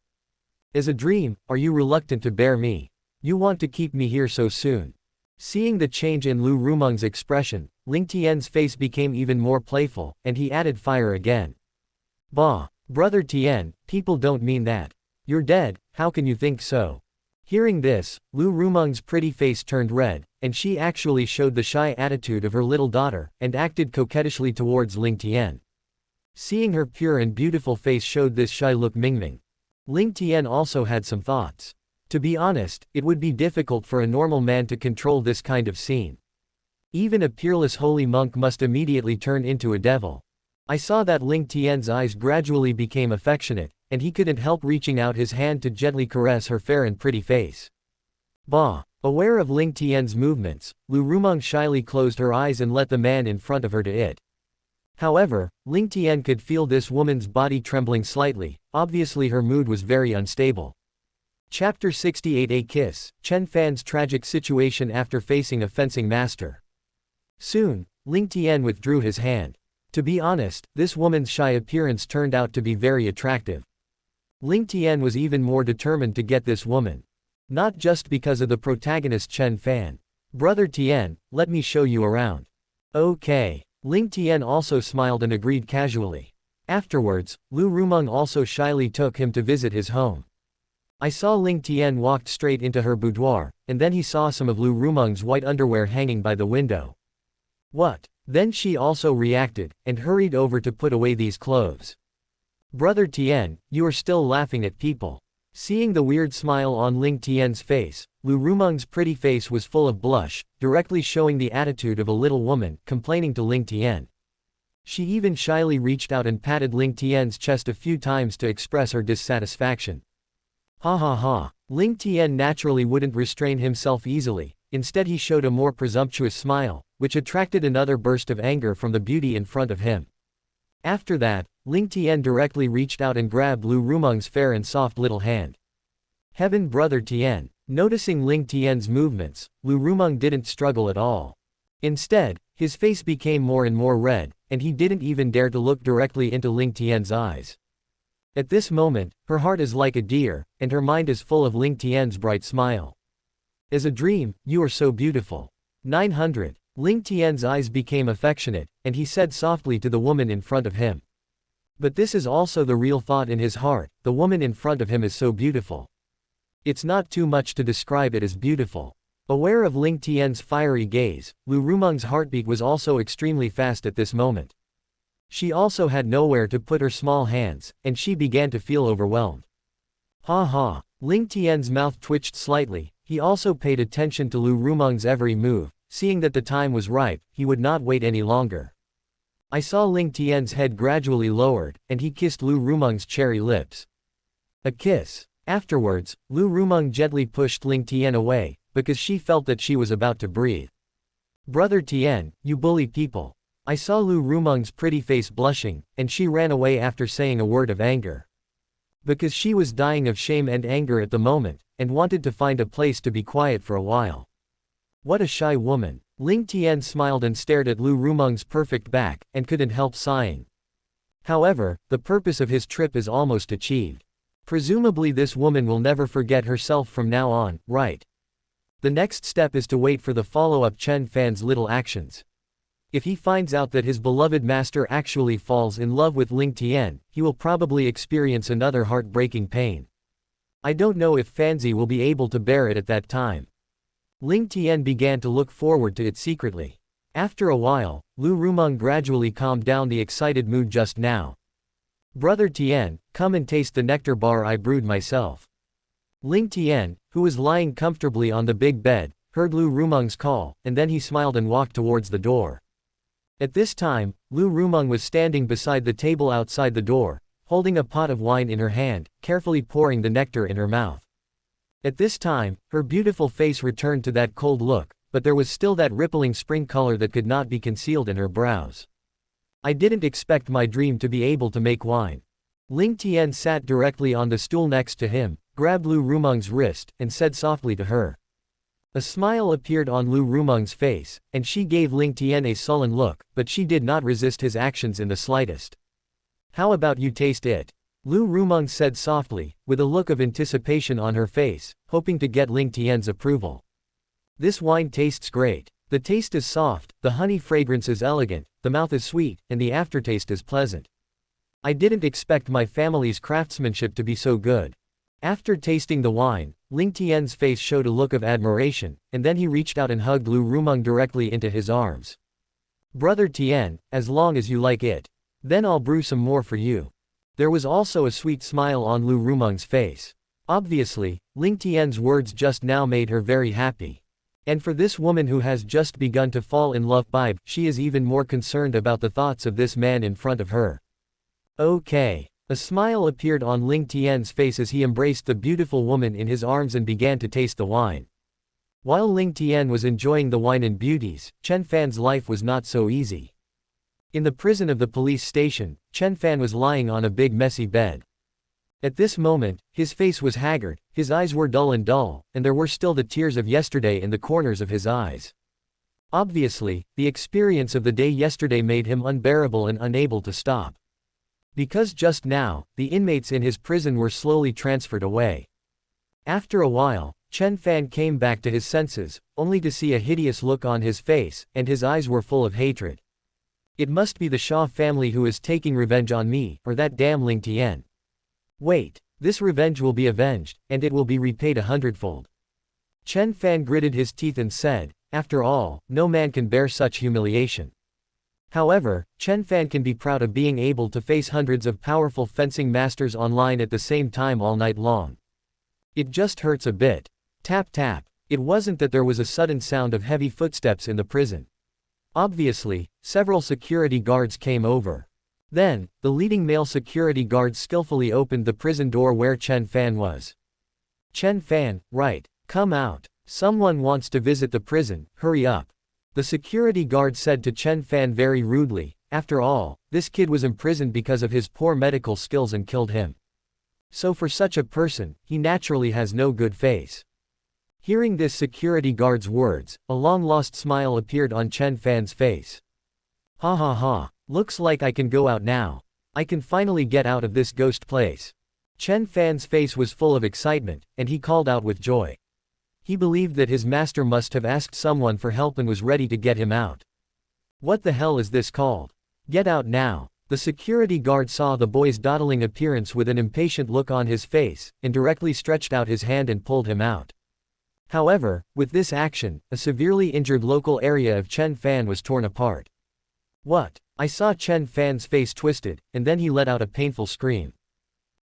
As a dream, are you reluctant to bear me? You want to keep me here so soon? Seeing the change in Lu Rumeng's expression, Ling Tian's face became even more playful, and he added fire again. Bah, Brother Tian, people don't mean that. You're dead, how can you think so? Hearing this, Lu Rumeng's pretty face turned red, and she actually showed the shy attitude of her little daughter, and acted coquettishly towards Ling Tian. Seeing her pure and beautiful face showed this shy look Mingming. Ling Tian also had some thoughts. To be honest, it would be difficult for a normal man to control this kind of scene. Even a peerless holy monk must immediately turn into a devil. I saw that Ling Tian's eyes gradually became affectionate, and he couldn't help reaching out his hand to gently caress her fair and pretty face. Bah! Aware of Ling Tian's movements, Lu Rumeng shyly closed her eyes and let the man in front of her to it. However, Ling Tian could feel this woman's body trembling slightly, obviously her mood was very unstable. Chapter 68 A Kiss, Chen Fan's tragic situation after facing a fencing master. Soon, Ling Tian withdrew his hand. To be honest, this woman's shy appearance turned out to be very attractive. Ling Tian was even more determined to get this woman. Not just because of the protagonist Chen Fan. Brother Tian, let me show you around. Okay. Ling Tian also smiled and agreed casually. Afterwards, Lu Rumeng also shyly took him to visit his home. I saw Ling Tian walked straight into her boudoir, and then he saw some of Lu Rumeng's white underwear hanging by the window. What? Then she also reacted, and hurried over to put away these clothes. Brother Tian, you are still laughing at people. Seeing the weird smile on Ling Tian's face, Lu Rumeng's pretty face was full of blush, directly showing the attitude of a little woman, complaining to Ling Tian. She even shyly reached out and patted Ling Tian's chest a few times to express her dissatisfaction. Ha ha ha. Ling Tian naturally wouldn't restrain himself easily, instead he showed a more presumptuous smile, which attracted another burst of anger from the beauty in front of him. After that, Ling Tian directly reached out and grabbed Lu Rumeng's fair and soft little hand. Heaven, Brother Tian. Noticing Ling Tian's movements, Lu Rumeng didn't struggle at all. Instead, his face became more and more red, and he didn't even dare to look directly into Ling Tian's eyes. At this moment, her heart is like a deer, and her mind is full of Ling Tian's bright smile. As a dream, you are so beautiful. 900. Ling Tian's eyes became affectionate, and he said softly to the woman in front of him. But this is also the real thought in his heart, the woman in front of him is so beautiful. It's not too much to describe it as beautiful. Aware of Ling Tian's fiery gaze, Lu Rumeng's heartbeat was also extremely fast at this moment. She also had nowhere to put her small hands, and she began to feel overwhelmed. Ha ha. Ling Tian's mouth twitched slightly, he also paid attention to Lu Rumeng's every move, seeing that the time was ripe, he would not wait any longer. I saw Ling Tian's head gradually lowered, and he kissed Lu Rumeng's cherry lips. A kiss. Afterwards, Lu Rumeng gently pushed Ling Tian away, because she felt that she was about to breathe. Brother Tian, you bully people. I saw Lu Rumeng's pretty face blushing, and she ran away after saying a word of anger. Because she was dying of shame and anger at the moment, and wanted to find a place to be quiet for a while. What a shy woman. Ling Tian smiled and stared at Lu Rumeng's perfect back, and couldn't help sighing. However, the purpose of his trip is almost achieved. Presumably this woman will never forget herself from now on, right? The next step is to wait for the follow-up Chen Fan's little actions. If he finds out that his beloved master actually falls in love with Ling Tian, he will probably experience another heartbreaking pain. I don't know if Fanzi will be able to bear it at that time. Ling Tian began to look forward to it secretly. After a while, Lu Rumeng gradually calmed down the excited mood just now. Brother Tian, come and taste the nectar bar I brewed myself. Ling Tian, who was lying comfortably on the big bed, heard Lu Rumeng's call, and then he smiled and walked towards the door. At this time, Lu Rumeng was standing beside the table outside the door, holding a pot of wine in her hand, carefully pouring the nectar in her mouth. At this time, her beautiful face returned to that cold look, but there was still that rippling spring color that could not be concealed in her brows. I didn't expect my dream to be able to make wine. Ling Tian sat directly on the stool next to him, grabbed Lu Rumeng's wrist, and said softly to her. A smile appeared on Lu Rumeng's face, and she gave Ling Tian a sullen look, but she did not resist his actions in the slightest. How about you taste it? Lu Rumeng said softly, with a look of anticipation on her face, hoping to get Ling Tian's approval. This wine tastes great. The taste is soft, the honey fragrance is elegant, the mouth is sweet, and the aftertaste is pleasant. I didn't expect my family's craftsmanship to be so good. After tasting the wine, Ling Tian's face showed a look of admiration, and then he reached out and hugged Lu Rumeng directly into his arms. Brother Tian, as long as you like it. Then I'll brew some more for you. There was also a sweet smile on Lu Rumeng's face. Obviously, Ling Tian's words just now made her very happy. And for this woman who has just begun to fall in love by, she is even more concerned about the thoughts of this man in front of her. Okay. A smile appeared on Ling Tian's face as he embraced the beautiful woman in his arms and began to taste the wine. While Ling Tian was enjoying the wine and beauties, Chen Fan's life was not so easy. In the prison of the police station, Chen Fan was lying on a big messy bed. At this moment, his face was haggard, his eyes were dull, and there were still the tears of yesterday in the corners of his eyes. Obviously, the experience of the day yesterday made him unbearable and unable to stop. Because just now, the inmates in his prison were slowly transferred away. After a while, Chen Fan came back to his senses, only to see a hideous look on his face, and his eyes were full of hatred. It must be the Shaw family who is taking revenge on me, or that damn Ling Tian. Wait, this revenge will be avenged, and it will be repaid 100-fold. Chen Fan gritted his teeth and said, after all, no man can bear such humiliation. However, Chen Fan can be proud of being able to face hundreds of powerful fencing masters online at the same time all night long. It just hurts a bit. Tap tap. It wasn't that there was a sudden sound of heavy footsteps in the prison. Obviously, several security guards came over. Then, the leading male security guard skillfully opened the prison door where Chen Fan was. Chen Fan, right, come out. Someone wants to visit the prison, hurry up. The security guard said to Chen Fan very rudely. After all, this kid was imprisoned because of his poor medical skills and killed him. So for such a person, he naturally has no good face. Hearing this security guard's words, a long-lost smile appeared on Chen Fan's face. Ha ha ha. Looks like I can go out now. I can finally get out of this ghost place. Chen Fan's face was full of excitement, and he called out with joy. He believed that his master must have asked someone for help and was ready to get him out. What the hell is this called? Get out now. The security guard saw the boy's dawdling appearance with an impatient look on his face, and directly stretched out his hand and pulled him out. However, with this action, a severely injured local area of Chen Fan was torn apart. What? I saw Chen Fan's face twisted, and then he let out a painful scream.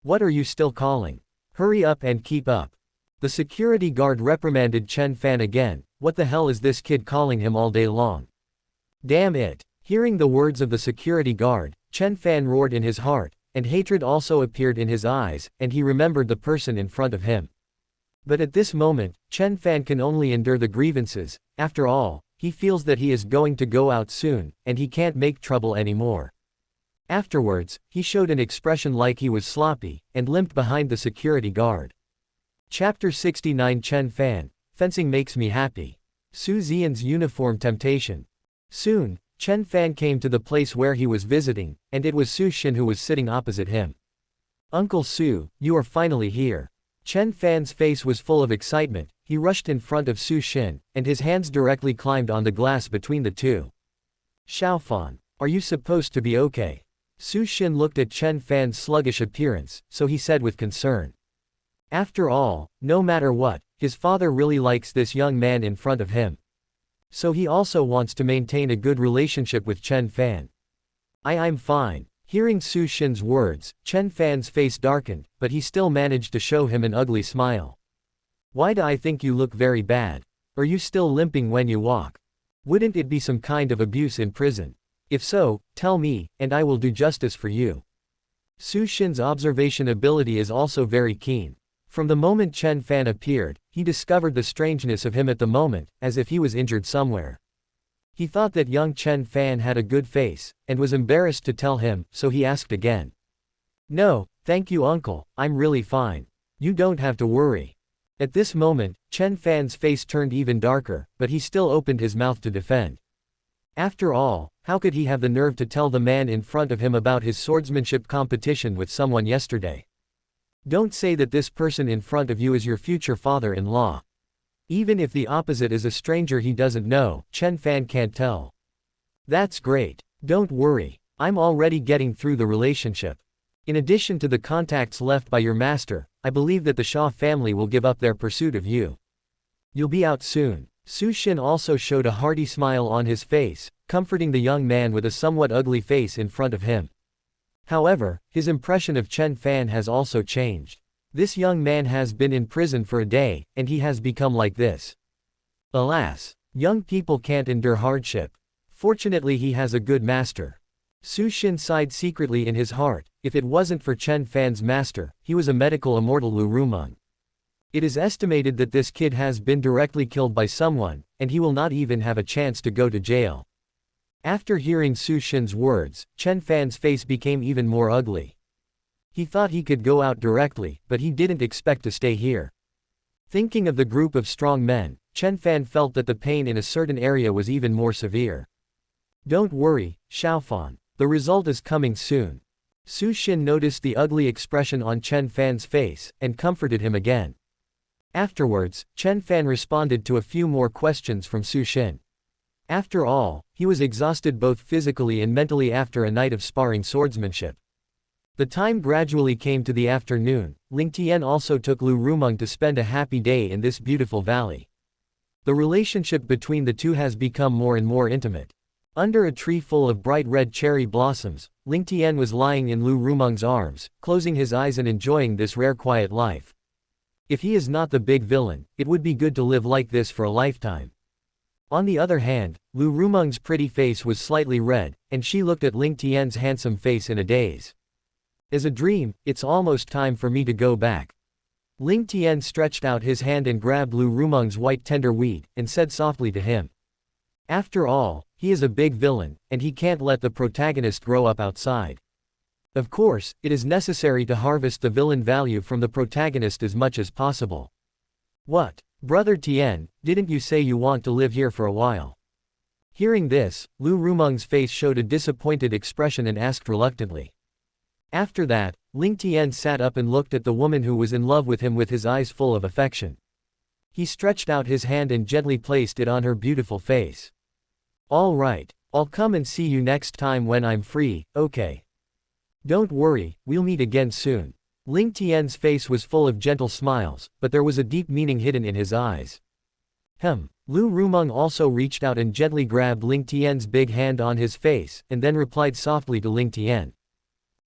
What are you still calling? Hurry up and keep up. The security guard reprimanded Chen Fan again. What the hell is this kid calling him all day long? Damn it. Hearing the words of the security guard, Chen Fan roared in his heart, and hatred also appeared in his eyes, and he remembered the person in front of him. But at this moment, Chen Fan can only endure the grievances. After all, he feels that he is going to go out soon, and he can't make trouble anymore. Afterwards, he showed an expression like he was sloppy, and limped behind the security guard. Chapter 69 Chen Fan, Fencing Makes Me Happy. Su Xian's Uniform Temptation. Soon, Chen Fan came to the place where he was visiting, and it was Su Xin who was sitting opposite him. Uncle Su, you are finally here. Chen Fan's face was full of excitement. He rushed in front of Su Xin, and his hands directly climbed on the glass between the two. Xiaofan, are you supposed to be okay? Su Xin looked at Chen Fan's sluggish appearance, so he said with concern. After all, no matter what, his father really likes this young man in front of him. So he also wants to maintain a good relationship with Chen Fan. I'm fine. Hearing Su Xin's words, Chen Fan's face darkened, but he still managed to show him an ugly smile. Why do I think you look very bad? Are you still limping when you walk? Wouldn't it be some kind of abuse in prison? If so, tell me, and I will do justice for you. Su Xin's observation ability is also very keen. From the moment Chen Fan appeared, he discovered the strangeness of him at the moment, as if he was injured somewhere. He thought that young Chen Fan had a good face, and was embarrassed to tell him, so he asked again. No, thank you uncle, I'm really fine. You don't have to worry. At this moment, Chen Fan's face turned even darker, but he still opened his mouth to defend. After all, how could he have the nerve to tell the man in front of him about his swordsmanship competition with someone yesterday? Don't say that this person in front of you is your future father-in-law. Even if the opposite is a stranger he doesn't know, Chen Fan can't tell. That's great. Don't worry. I'm already getting through the relationship. In addition to the contacts left by your master, I believe that the Shaw family will give up their pursuit of you. You'll be out soon. Su Xin also showed a hearty smile on his face, comforting the young man with a somewhat ugly face in front of him. However, his impression of Chen Fan has also changed. This young man has been in prison for a day, and he has become like this. Alas, young people can't endure hardship. Fortunately he has a good master. Su Xin sighed secretly in his heart. If it wasn't for Chen Fan's master, he was a medical immortal Lu Rumeng. It is estimated that this kid has been directly killed by someone, and he will not even have a chance to go to jail. After hearing Su Xin's words, Chen Fan's face became even more ugly. He thought he could go out directly, but he didn't expect to stay here. Thinking of the group of strong men, Chen Fan felt that the pain in a certain area was even more severe. Don't worry, Xiaofan. The result is coming soon. Su Xin noticed the ugly expression on Chen Fan's face, and comforted him again. Afterwards, Chen Fan responded to a few more questions from Su Xin. After all, he was exhausted both physically and mentally after a night of sparring swordsmanship. The time gradually came to the afternoon. Ling Tian also took Lu Rumeng to spend a happy day in this beautiful valley. The relationship between the two has become more and more intimate. Under a tree full of bright red cherry blossoms, Ling Tian was lying in Lu Rumeng's arms, closing his eyes and enjoying this rare quiet life. If he is not the big villain, it would be good to live like this for a lifetime. On the other hand, Lu Rumeng's pretty face was slightly red, and she looked at Ling Tian's handsome face in a daze. As a dream, it's almost time for me to go back. Ling Tian stretched out his hand and grabbed Lu Rumeng's white tender weed, and said softly to him. After all, he is a big villain, and he can't let the protagonist grow up outside. Of course, it is necessary to harvest the villain value from the protagonist as much as possible. What, Brother Tian, didn't you say you want to live here for a while? Hearing this, Lu Rumeng's face showed a disappointed expression and asked reluctantly. After that, Ling Tian sat up and looked at the woman who was in love with him with his eyes full of affection. He stretched out his hand and gently placed it on her beautiful face. All right, I'll come and see you next time when I'm free, okay? Don't worry, we'll meet again soon. Ling Tian's face was full of gentle smiles, but there was a deep meaning hidden in his eyes. Lu Rumeng also reached out and gently grabbed Ling Tian's big hand on his face, and then replied softly to Ling Tian.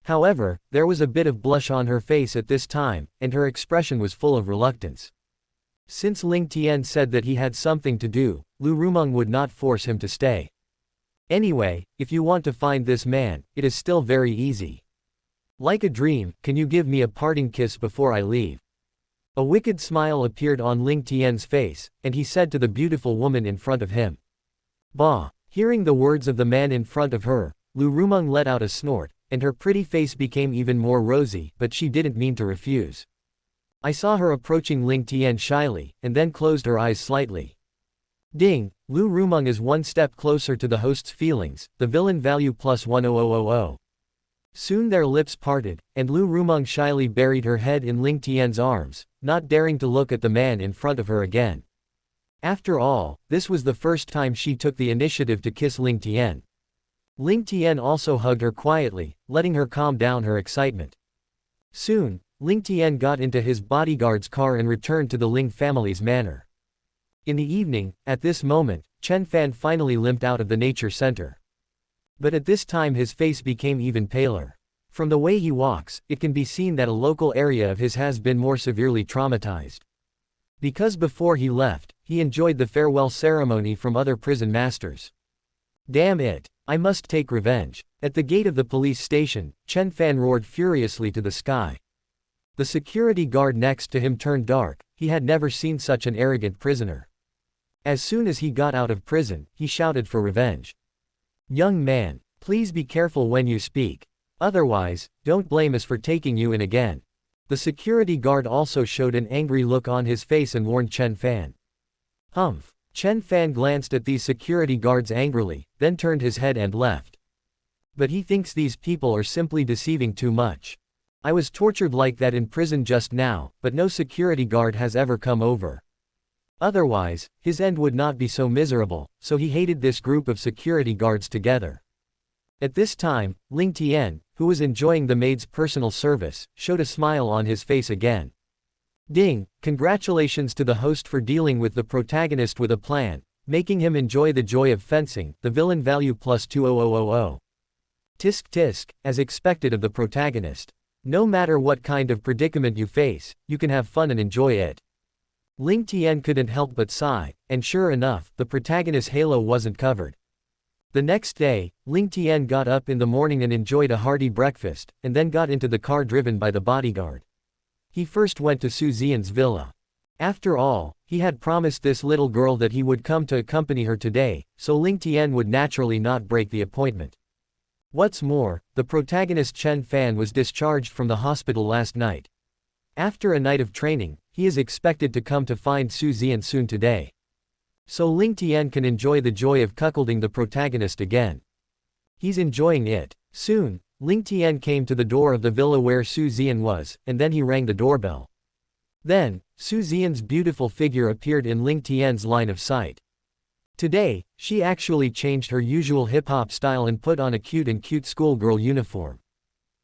However, there was a bit of blush on her face at this time, and her expression was full of reluctance. Since Ling Tian said that he had something to do, Lu Rumeng would not force him to stay. Anyway, if you want to find this man, it is still very easy. Like a dream, can you give me a parting kiss before I leave? A wicked smile appeared on Ling Tian's face, and he said to the beautiful woman in front of him. Bah! Hearing the words of the man in front of her, Lu Rumeng let out a snort, and her pretty face became even more rosy, but she didn't mean to refuse. I saw her approaching Ling Tian shyly, and then closed her eyes slightly. Ding! Lu Rumeng is one step closer to the host's feelings, the villain value plus 10000. Soon their lips parted, and Lu Rumeng shyly buried her head in Ling Tian's arms, not daring to look at the man in front of her again. After all, this was the first time she took the initiative to kiss Ling Tian. Ling Tian also hugged her quietly, letting her calm down her excitement. Soon, Ling Tian got into his bodyguard's car and returned to the Ling family's manor. In the evening, at this moment, Chen Fan finally limped out of the nature center. But at this time his face became even paler. From the way he walks, it can be seen that a local area of his has been more severely traumatized. Because before he left, he enjoyed the farewell ceremony from other prison masters. Damn it! I must take revenge. At the gate of the police station, Chen Fan roared furiously to the sky. The security guard next to him turned dark. He had never seen such an arrogant prisoner. As soon as he got out of prison, he shouted for revenge. Young man, please be careful when you speak. Otherwise, don't blame us for taking you in again. The security guard also showed an angry look on his face and warned Chen Fan. Humph. Chen Fan glanced at these security guards angrily, then turned his head and left. But he thinks these people are simply deceiving too much. I was tortured like that in prison just now, but no security guard has ever come over. Otherwise, his end would not be so miserable, so he hated this group of security guards together. At this time, Ling Tian, who was enjoying the maid's personal service, showed a smile on his face again. Ding! Congratulations to the host for dealing with the protagonist with a plan, making him enjoy the joy of fencing, the villain value plus 20000. Tisk tisk, as expected of the protagonist. No matter what kind of predicament you face, you can have fun and enjoy it. Ling Tian couldn't help but sigh, and sure enough, the protagonist's halo wasn't covered. The next day, Ling Tian got up in the morning and enjoyed a hearty breakfast, and then got into the car driven by the bodyguard. He first went to Su Xian's villa. After all, he had promised this little girl that he would come to accompany her today, so Ling Tian would naturally not break the appointment. What's more, the protagonist Chen Fan was discharged from the hospital last night. After a night of training, he is expected to come to find Su Xian soon today. So Ling Tian can enjoy the joy of cuckolding the protagonist again. He's enjoying it. Soon, Ling Tian came to the door of the villa where Su Xian was, and then he rang the doorbell. Then, Su Xian's beautiful figure appeared in Ling Tian's line of sight. Today, she actually changed her usual hip-hop style and put on a cute schoolgirl uniform.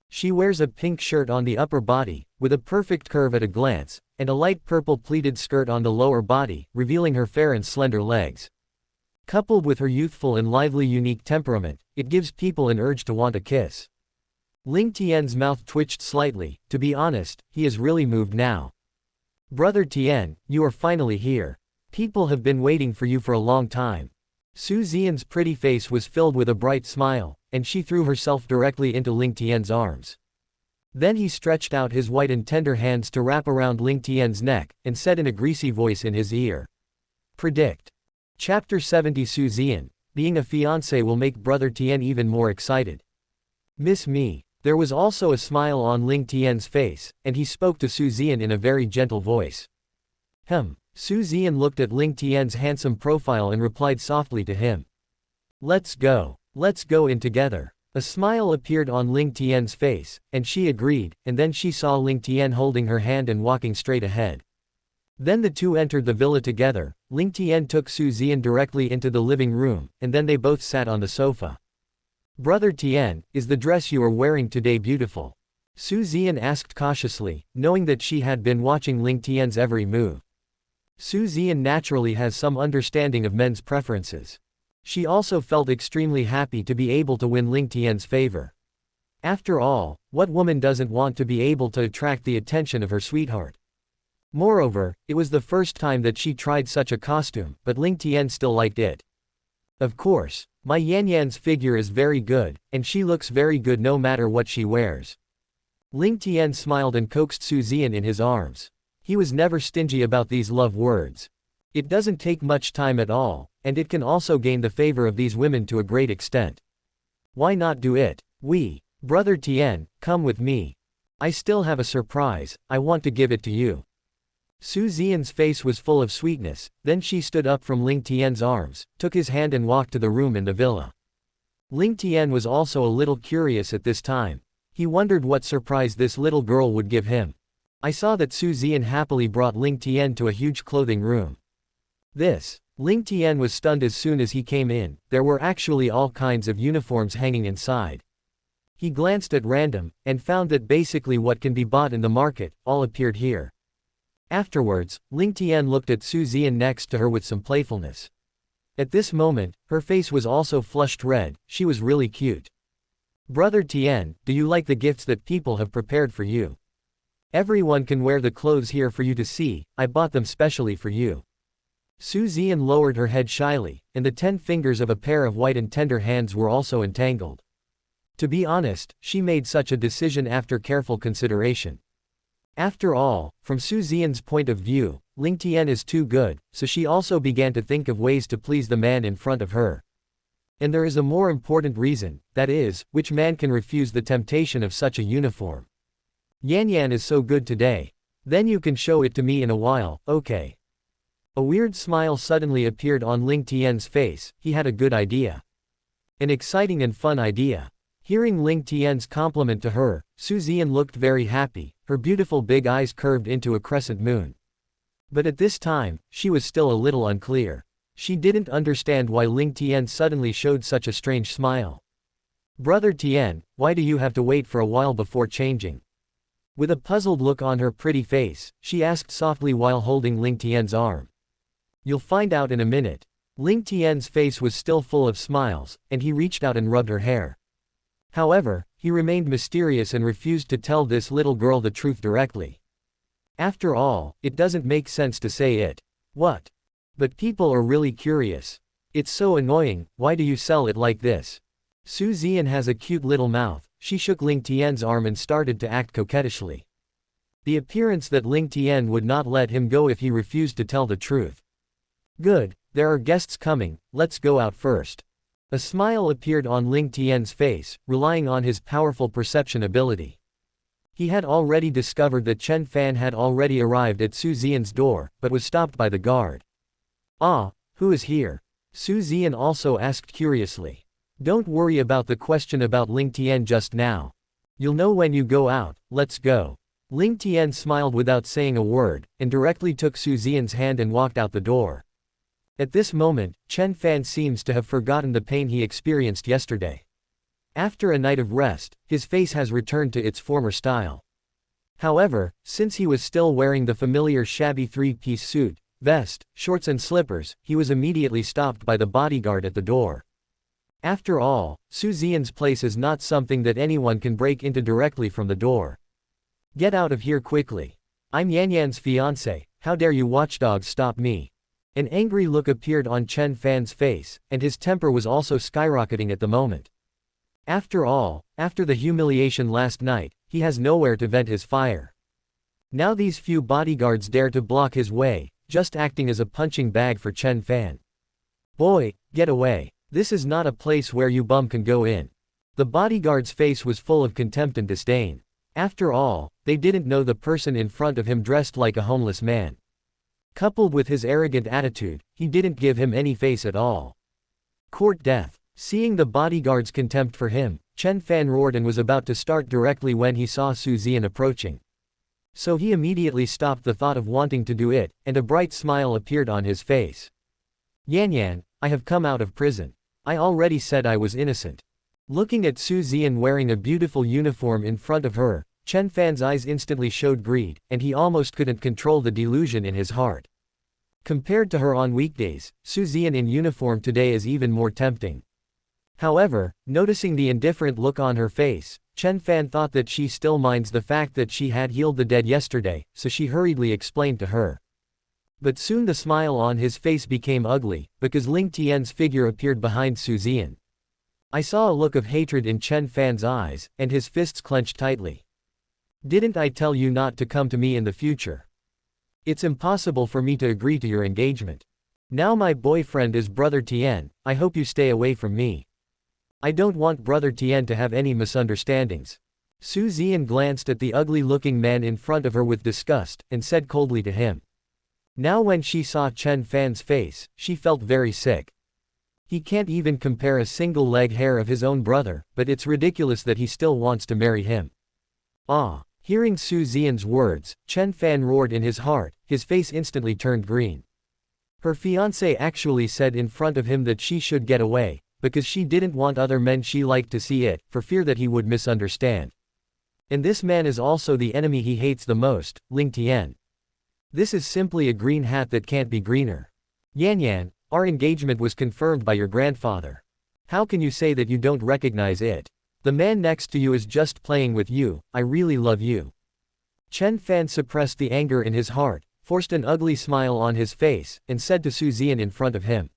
She wears a pink shirt on the upper body, with a perfect curve at a glance, and a light purple pleated skirt on the lower body, revealing her fair and slender legs. Coupled with her youthful and lively unique temperament, it gives people an urge to want a kiss. Ling Tian's mouth twitched slightly. To be honest, he is really moved now. Brother Tian, you are finally here. People have been waiting for you for a long time. Su Xian's pretty face was filled with a bright smile, and she threw herself directly into Ling Tian's arms. Then he stretched out his white and tender hands to wrap around Ling Tian's neck, and said in a greasy voice in his ear. Predict. Chapter 70 Su Xian, being a fiancé will make Brother Tian even more excited. Miss me. There was also a smile on Ling Tian's face, and he spoke to Su Xian in a very gentle voice. Su Xian looked at Ling Tian's handsome profile and replied softly to him. Let's go in together. A smile appeared on Ling Tian's face, and she agreed, and then she saw Ling Tian holding her hand and walking straight ahead. Then the two entered the villa together. Ling Tian took Su Xian directly into the living room, and then they both sat on the sofa. Brother Tian, is the dress you are wearing today beautiful? Su Xian asked cautiously, knowing that she had been watching Ling Tian's every move. Su Xian naturally has some understanding of men's preferences. She also felt extremely happy to be able to win Ling Tian's favor. After all, what woman doesn't want to be able to attract the attention of her sweetheart? Moreover, it was the first time that she tried such a costume, but Ling Tian still liked it. Of course, my Yanyan's figure is very good, and she looks very good no matter what she wears. Ling Tian smiled and coaxed Su Xian in his arms. He was never stingy about these love words. It doesn't take much time at all, and it can also gain the favor of these women to a great extent. Why not do it? Brother Tian, come with me. I still have a surprise, I want to give it to you. Su Xian's face was full of sweetness, then she stood up from Ling Tian's arms, took his hand and walked to the room in the villa. Ling Tian was also a little curious at this time. He wondered what surprise this little girl would give him. I saw that Su Xian happily brought Ling Tian to a huge clothing room. Ling Tian was stunned as soon as he came in. There were actually all kinds of uniforms hanging inside. He glanced at random, and found that basically what can be bought in the market, all appeared here. Afterwards, Ling Tian looked at Su Xian next to her with some playfulness. At this moment, her face was also flushed red. She was really cute. Brother Tian, do you like the gifts that people have prepared for you? Everyone can wear the clothes here for you to see, I bought them specially for you. Su Xian lowered her head shyly, and the 10 fingers of a pair of white and tender hands were also entangled. To be honest, she made such a decision after careful consideration. After all, from Su Xian's point of view, Ling Tian is too good, so she also began to think of ways to please the man in front of her. And there is a more important reason, that is, which man can refuse the temptation of such a uniform? Yanyan is so good today. Then you can show it to me in a while, okay? A weird smile suddenly appeared on Ling Tian's face. He had a good idea. An exciting and fun idea. Hearing Ling Tian's compliment to her, Su Xian looked very happy, her beautiful big eyes curved into a crescent moon. But at this time, she was still a little unclear. She didn't understand why Ling Tian suddenly showed such a strange smile. Brother Tian, why do you have to wait for a while before changing? With a puzzled look on her pretty face, she asked softly while holding Ling Tian's arm. You'll find out in a minute. Ling Tian's face was still full of smiles, and he reached out and rubbed her hair. However, he remained mysterious and refused to tell this little girl the truth directly. After all, it doesn't make sense to say it. What? But people are really curious. It's so annoying, why do you sell it like this? Su Zian has a cute little mouth. She shook Ling Tian's arm and started to act coquettishly. The appearance that Ling Tian would not let him go if he refused to tell the truth. Good, there are guests coming, let's go out first. A smile appeared on Ling Tian's face, relying on his powerful perception ability. He had already discovered that Chen Fan had already arrived at Su Zian's door, but was stopped by the guard. Ah, who is here? Su Zian also asked curiously. Don't worry about the question about Ling Tian just now. You'll know when you go out, let's go. Ling Tian smiled without saying a word, and directly took Su Zian's hand and walked out the door. At this moment, Chen Fan seems to have forgotten the pain he experienced yesterday. After a night of rest, his face has returned to its former style. However, since he was still wearing the familiar shabby three-piece suit, vest, shorts and slippers, he was immediately stopped by the bodyguard at the door. After all, Su Zian's place is not something that anyone can break into directly from the door. Get out of here quickly. I'm Yanyan's fiancé, how dare you watchdogs stop me? An angry look appeared on Chen Fan's face, and his temper was also skyrocketing at the moment. After all, after the humiliation last night, he has nowhere to vent his fire. Now these few bodyguards dare to block his way, just acting as a punching bag for Chen Fan. Boy, get away. This is not a place where you bum can go in. The bodyguard's face was full of contempt and disdain. After all, they didn't know the person in front of him dressed like a homeless man. Coupled with his arrogant attitude, he didn't give him any face at all. Court death. Seeing the bodyguard's contempt for him, Chen Fan roared and was about to start directly when he saw Su Zian approaching. So he immediately stopped the thought of wanting to do it, and a bright smile appeared on his face. Yanyan, I have come out of prison. I already said I was innocent. Looking at Su Zian wearing a beautiful uniform in front of her, Chen Fan's eyes instantly showed greed, and he almost couldn't control the delusion in his heart. Compared to her on weekdays, Su Zian in uniform today is even more tempting. However, noticing the indifferent look on her face, Chen Fan thought that she still minds the fact that she had healed the dead yesterday, so she hurriedly explained to her. But soon the smile on his face became ugly, because Ling Tian's figure appeared behind Su Zian. I saw a look of hatred in Chen Fan's eyes, and his fists clenched tightly. Didn't I tell you not to come to me in the future? It's impossible for me to agree to your engagement. Now my boyfriend is Brother Tian, I hope you stay away from me. I don't want Brother Tian to have any misunderstandings. Su Zian glanced at the ugly-looking man in front of her with disgust, and said coldly to him. Now when she saw Chen Fan's face, she felt very sick. He can't even compare a single leg hair of his own brother, but it's ridiculous that he still wants to marry him. Ah! Hearing Su Zian's words, Chen Fan roared in his heart, his face instantly turned green. Her fiancé actually said in front of him that she should get away, because she didn't want other men she liked to see it, for fear that he would misunderstand. And this man is also the enemy he hates the most, Ling Tian. This is simply a green hat that can't be greener. Yanyan, our engagement was confirmed by your grandfather. How can you say that you don't recognize it? The man next to you is just playing with you, I really love you. Chen Fan suppressed the anger in his heart, forced an ugly smile on his face, and said to Su Zian in front of him.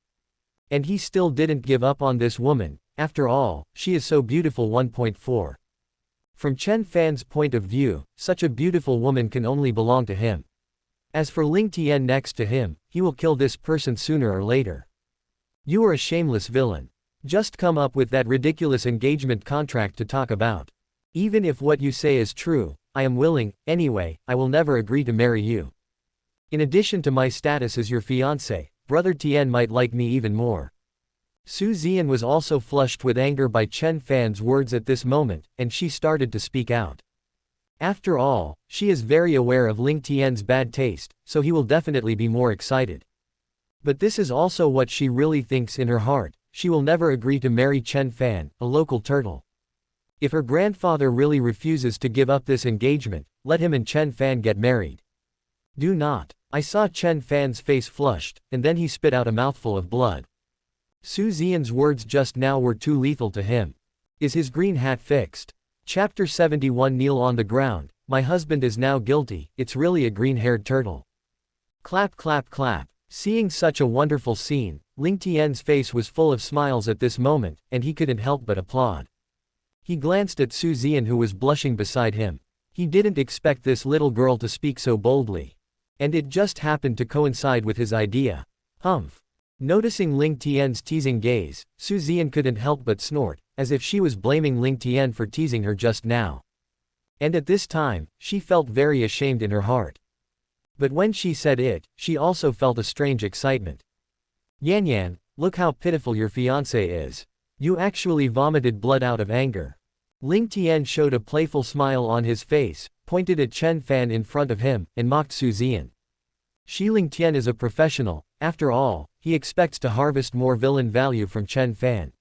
And he still didn't give up on this woman, after all, she is so beautiful. 1.4. From Chen Fan's point of view, such a beautiful woman can only belong to him. As for Ling Tian next to him, he will kill this person sooner or later. You are a shameless villain. Just come up with that ridiculous engagement contract to talk about. Even if what you say is true, I am willing, anyway, I will never agree to marry you. In addition to my status as your fiancé, Brother Tian might like me even more. Su Zian was also flushed with anger by Chen Fan's words at this moment, and she started to speak out. After all, she is very aware of Ling Tian's bad taste, so he will definitely be more excited. But this is also what she really thinks in her heart. She will never agree to marry Chen Fan, a local turtle. If her grandfather really refuses to give up this engagement, let him and Chen Fan get married. Do not. I saw Chen Fan's face flushed, and then he spit out a mouthful of blood. Su Zian's words just now were too lethal to him. Is his green hat fixed? Chapter 71. Kneel on the ground. My husband is now guilty, it's really a green-haired turtle. Clap clap clap. Seeing such a wonderful scene, Ling Tian's face was full of smiles at this moment, and he couldn't help but applaud. He glanced at Su Zian, who was blushing beside him. He didn't expect this little girl to speak so boldly. And it just happened to coincide with his idea. Humph. Noticing Ling Tian's teasing gaze, Su Zian couldn't help but snort, as if she was blaming Ling Tian for teasing her just now. And at this time, she felt very ashamed in her heart. But when she said it, she also felt a strange excitement. Yan Yan, look how pitiful your fiancé is. You actually vomited blood out of anger. Ling Tian showed a playful smile on his face, pointed at Chen Fan in front of him, and mocked Su Zian. Ling Tian is a professional, after all, he expects to harvest more villain value from Chen Fan.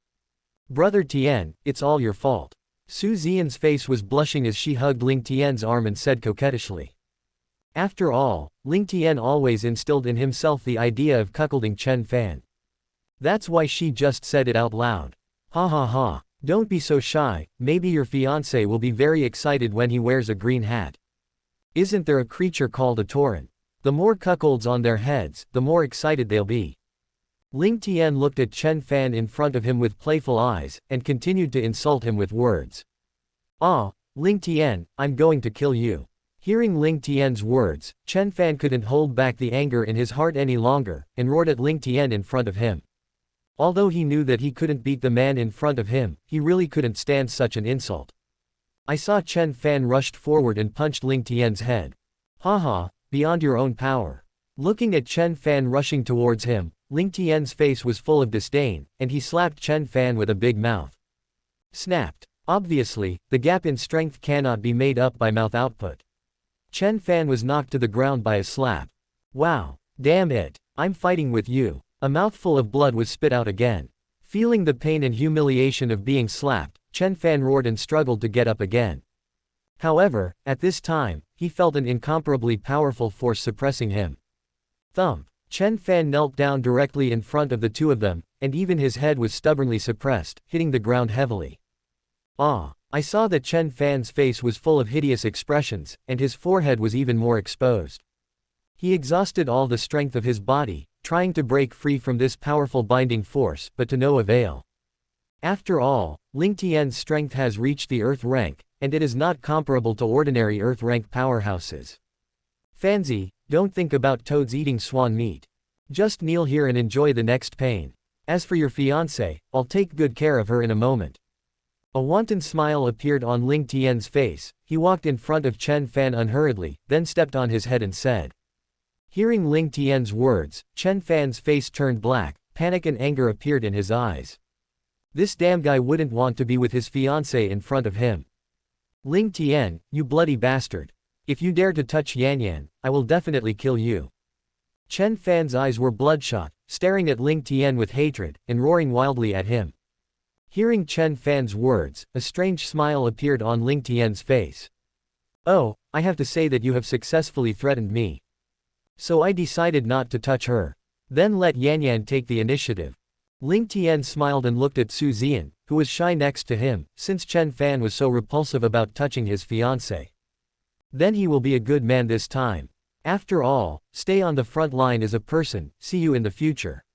Brother Tian, it's all your fault. Su Zian's face was blushing as she hugged Ling Tian's arm and said coquettishly. After all, Ling Tian always instilled in himself the idea of cuckolding Chen Fan. That's why she just said it out loud. Ha ha ha, don't be so shy, maybe your fiancé will be very excited when he wears a green hat. Isn't there a creature called a tauren? The more cuckolds on their heads, the more excited they'll be. Ling Tian looked at Chen Fan in front of him with playful eyes, and continued to insult him with words. Ah, Ling Tian, I'm going to kill you. Hearing Ling Tian's words, Chen Fan couldn't hold back the anger in his heart any longer, and roared at Ling Tian in front of him. Although he knew that he couldn't beat the man in front of him, he really couldn't stand such an insult. I saw Chen Fan rushed forward and punched Ling Tian's head. Haha, beyond your own power. Looking at Chen Fan rushing towards him, Ling Tian's face was full of disdain, and he slapped Chen Fan with a big mouth. Snapped. Obviously, the gap in strength cannot be made up by mouth output. Chen Fan was knocked to the ground by a slap. Wow. Damn it. I'm fighting with you. A mouthful of blood was spit out again. Feeling the pain and humiliation of being slapped, Chen Fan roared and struggled to get up again. However, at this time, he felt an incomparably powerful force suppressing him. Thump. Chen Fan knelt down directly in front of the two of them, and even his head was stubbornly suppressed, hitting the ground heavily. Ah, I saw that Chen Fan's face was full of hideous expressions, and his forehead was even more exposed. He exhausted all the strength of his body, trying to break free from this powerful binding force, but to no avail. After all, Ling Tian's strength has reached the Earth rank, and it is not comparable to ordinary Earth rank powerhouses. Fanzi, don't think about toads eating swan meat. Just kneel here and enjoy the next pain. As for your fiancé, I'll take good care of her in a moment. A wanton smile appeared on Ling Tian's face. He walked in front of Chen Fan unhurriedly, then stepped on his head and said. Hearing Ling Tian's words, Chen Fan's face turned black, panic and anger appeared in his eyes. This damn guy wouldn't want to be with his fiancé in front of him. Ling Tian, you bloody bastard. If you dare to touch Yan Yan, I will definitely kill you. Chen Fan's eyes were bloodshot, staring at Ling Tian with hatred, and roaring wildly at him. Hearing Chen Fan's words, a strange smile appeared on Ling Tian's face. Oh, I have to say that you have successfully threatened me. So I decided not to touch her. Then let Yan Yan take the initiative. Ling Tian smiled and looked at Su Zian, who was shy next to him, since Chen Fan was so repulsive about touching his fiancé. Then he will be a good man this time. After all, stay on the front line as a person, see you in the future.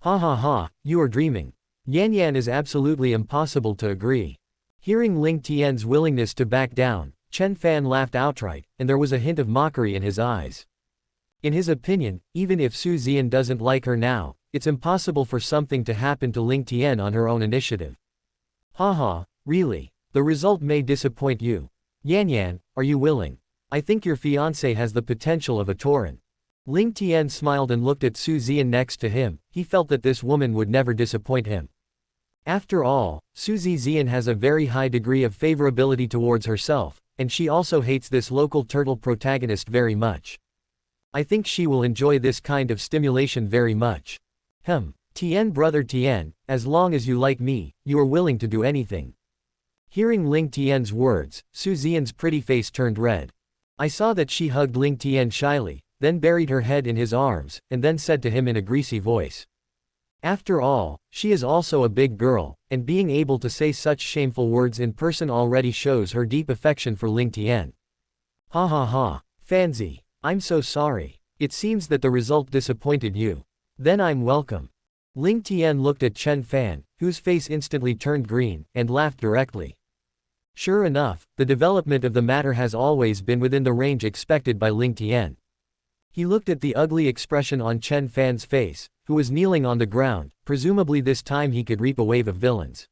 Ha ha ha, you are dreaming. Yan Yan is absolutely impossible to agree. Hearing Ling Tian's willingness to back down, Chen Fan laughed outright, and there was a hint of mockery in his eyes. In his opinion, even if Su Zian doesn't like her now, it's impossible for something to happen to Ling Tian on her own initiative. Haha, really? The result may disappoint you. Yan Yan, are you willing? I think your fiancé has the potential of a tauren. Ling Tian smiled and looked at Su Zian next to him. He felt that this woman would never disappoint him. After all, Su Zian has a very high degree of favorability towards herself, and she also hates this local turtle protagonist very much. I think she will enjoy this kind of stimulation very much. Tian brother Tian, as long as you like me, you are willing to do anything. Hearing Ling Tian's words, Su Zian's pretty face turned red. I saw that she hugged Ling Tian shyly, then buried her head in his arms, and then said to him in a greasy voice. After all, she is also a big girl, and being able to say such shameful words in person already shows her deep affection for Ling Tian. Ha ha ha. Fanzi, I'm so sorry. It seems that the result disappointed you. Then I'm welcome. Ling Tian looked at Chen Fan, whose face instantly turned green, and laughed directly. Sure enough, the development of the matter has always been within the range expected by Ling Tian. He looked at the ugly expression on Chen Fan's face, who was kneeling on the ground. Presumably this time he could reap a wave of villains.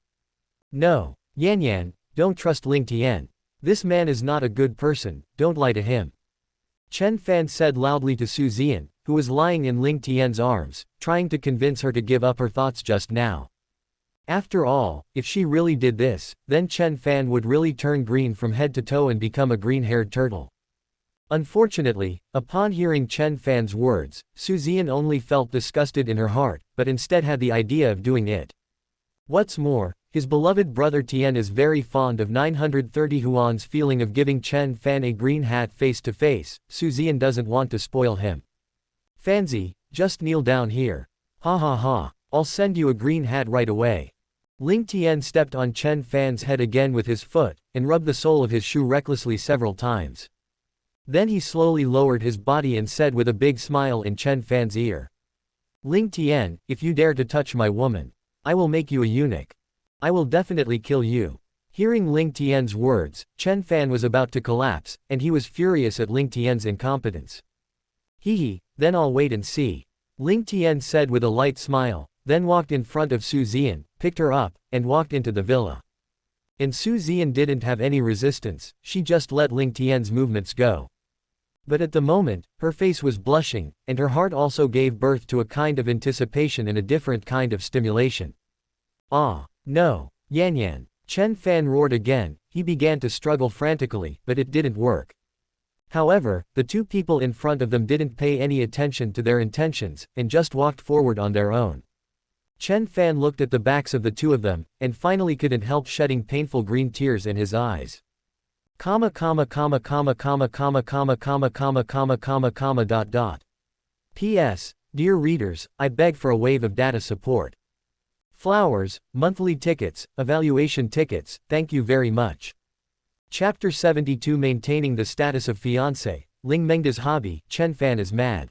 No, Yan, don't trust Ling Tian. This man is not a good person, don't lie to him. Chen Fan said loudly to Su Zian, who was lying in Ling Tian's arms, trying to convince her to give up her thoughts just now. After all, if she really did this, then Chen Fan would really turn green from head to toe and become a green-haired turtle. Unfortunately, upon hearing Chen Fan's words, Su Zian only felt disgusted in her heart, but instead had the idea of doing it. What's more, his beloved brother Tian is very fond of 930 Huan's feeling of giving Chen Fan a green hat face to face. Su Zian doesn't want to spoil him. Fanzi, just kneel down here. Ha ha ha, I'll send you a green hat right away. Ling Tian stepped on Chen Fan's head again with his foot, and rubbed the sole of his shoe recklessly several times. Then he slowly lowered his body and said with a big smile in Chen Fan's ear. Ling Tian, if you dare to touch my woman, I will make you a eunuch. I will definitely kill you. Hearing Ling Tian's words, Chen Fan was about to collapse, and he was furious at Ling Tian's incompetence. Hee, then I'll wait and see. Ling Tian said with a light smile, then walked in front of Su Zian, picked her up, and walked into the villa. And Su Zian didn't have any resistance, she just let Ling Tian's movements go. But at the moment, her face was blushing, and her heart also gave birth to a kind of anticipation and a different kind of stimulation. Ah, no, Yan. Chen Fan roared again. He began to struggle frantically, but it didn't work. However, the two people in front of them didn't pay any attention to their intentions, and just walked forward on their own. Chen Fan looked at the backs of the two of them, and finally couldn't help shedding painful green tears in his eyes. P.S. Dear readers, I beg for a wave of data support. Flowers, monthly tickets, evaluation tickets, thank you very much. Chapter 72 Maintaining the status of fiancé, Ling Mengda's hobby, Chen Fan is mad.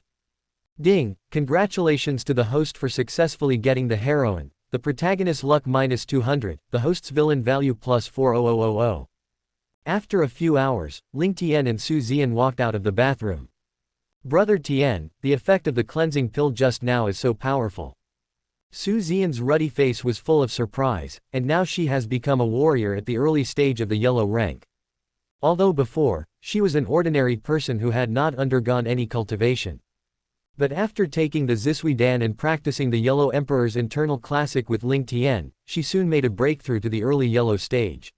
Ding, congratulations to the host for successfully getting the heroine, the protagonist luck -200, the host's villain value +40000. After a few hours, Ling Tian and Su Zian walked out of the bathroom. Brother Tian, the effect of the cleansing pill just now is so powerful. Su Zian's ruddy face was full of surprise, and now she has become a warrior at the early stage of the yellow rank. Although before, she was an ordinary person who had not undergone any cultivation. But after taking the Zisui Dan and practicing the Yellow Emperor's internal classic with Ling Tian, she soon made a breakthrough to the early yellow stage.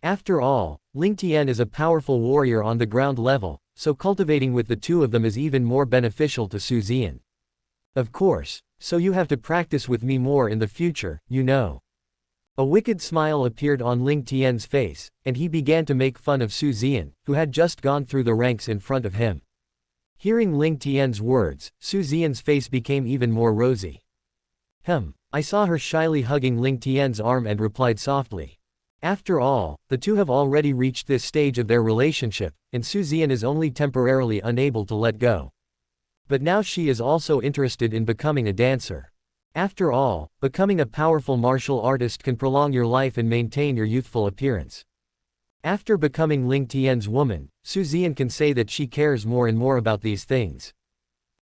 After all, Ling Tian is a powerful warrior on the ground level, so cultivating with the two of them is even more beneficial to Su Zian. Of course, so you have to practice with me more in the future, you know. A wicked smile appeared on Ling Tian's face, and he began to make fun of Su Zian, who had just gone through the ranks in front of him. Hearing Ling Tian's words, Su Zian's face became even more rosy. I saw her shyly hugging Ling Tian's arm and replied softly. After all, the two have already reached this stage of their relationship, and Su Zian is only temporarily unable to let go. But now she is also interested in becoming a dancer. After all, becoming a powerful martial artist can prolong your life and maintain your youthful appearance. After becoming Ling Tian's woman, Su Zian can say that she cares more and more about these things.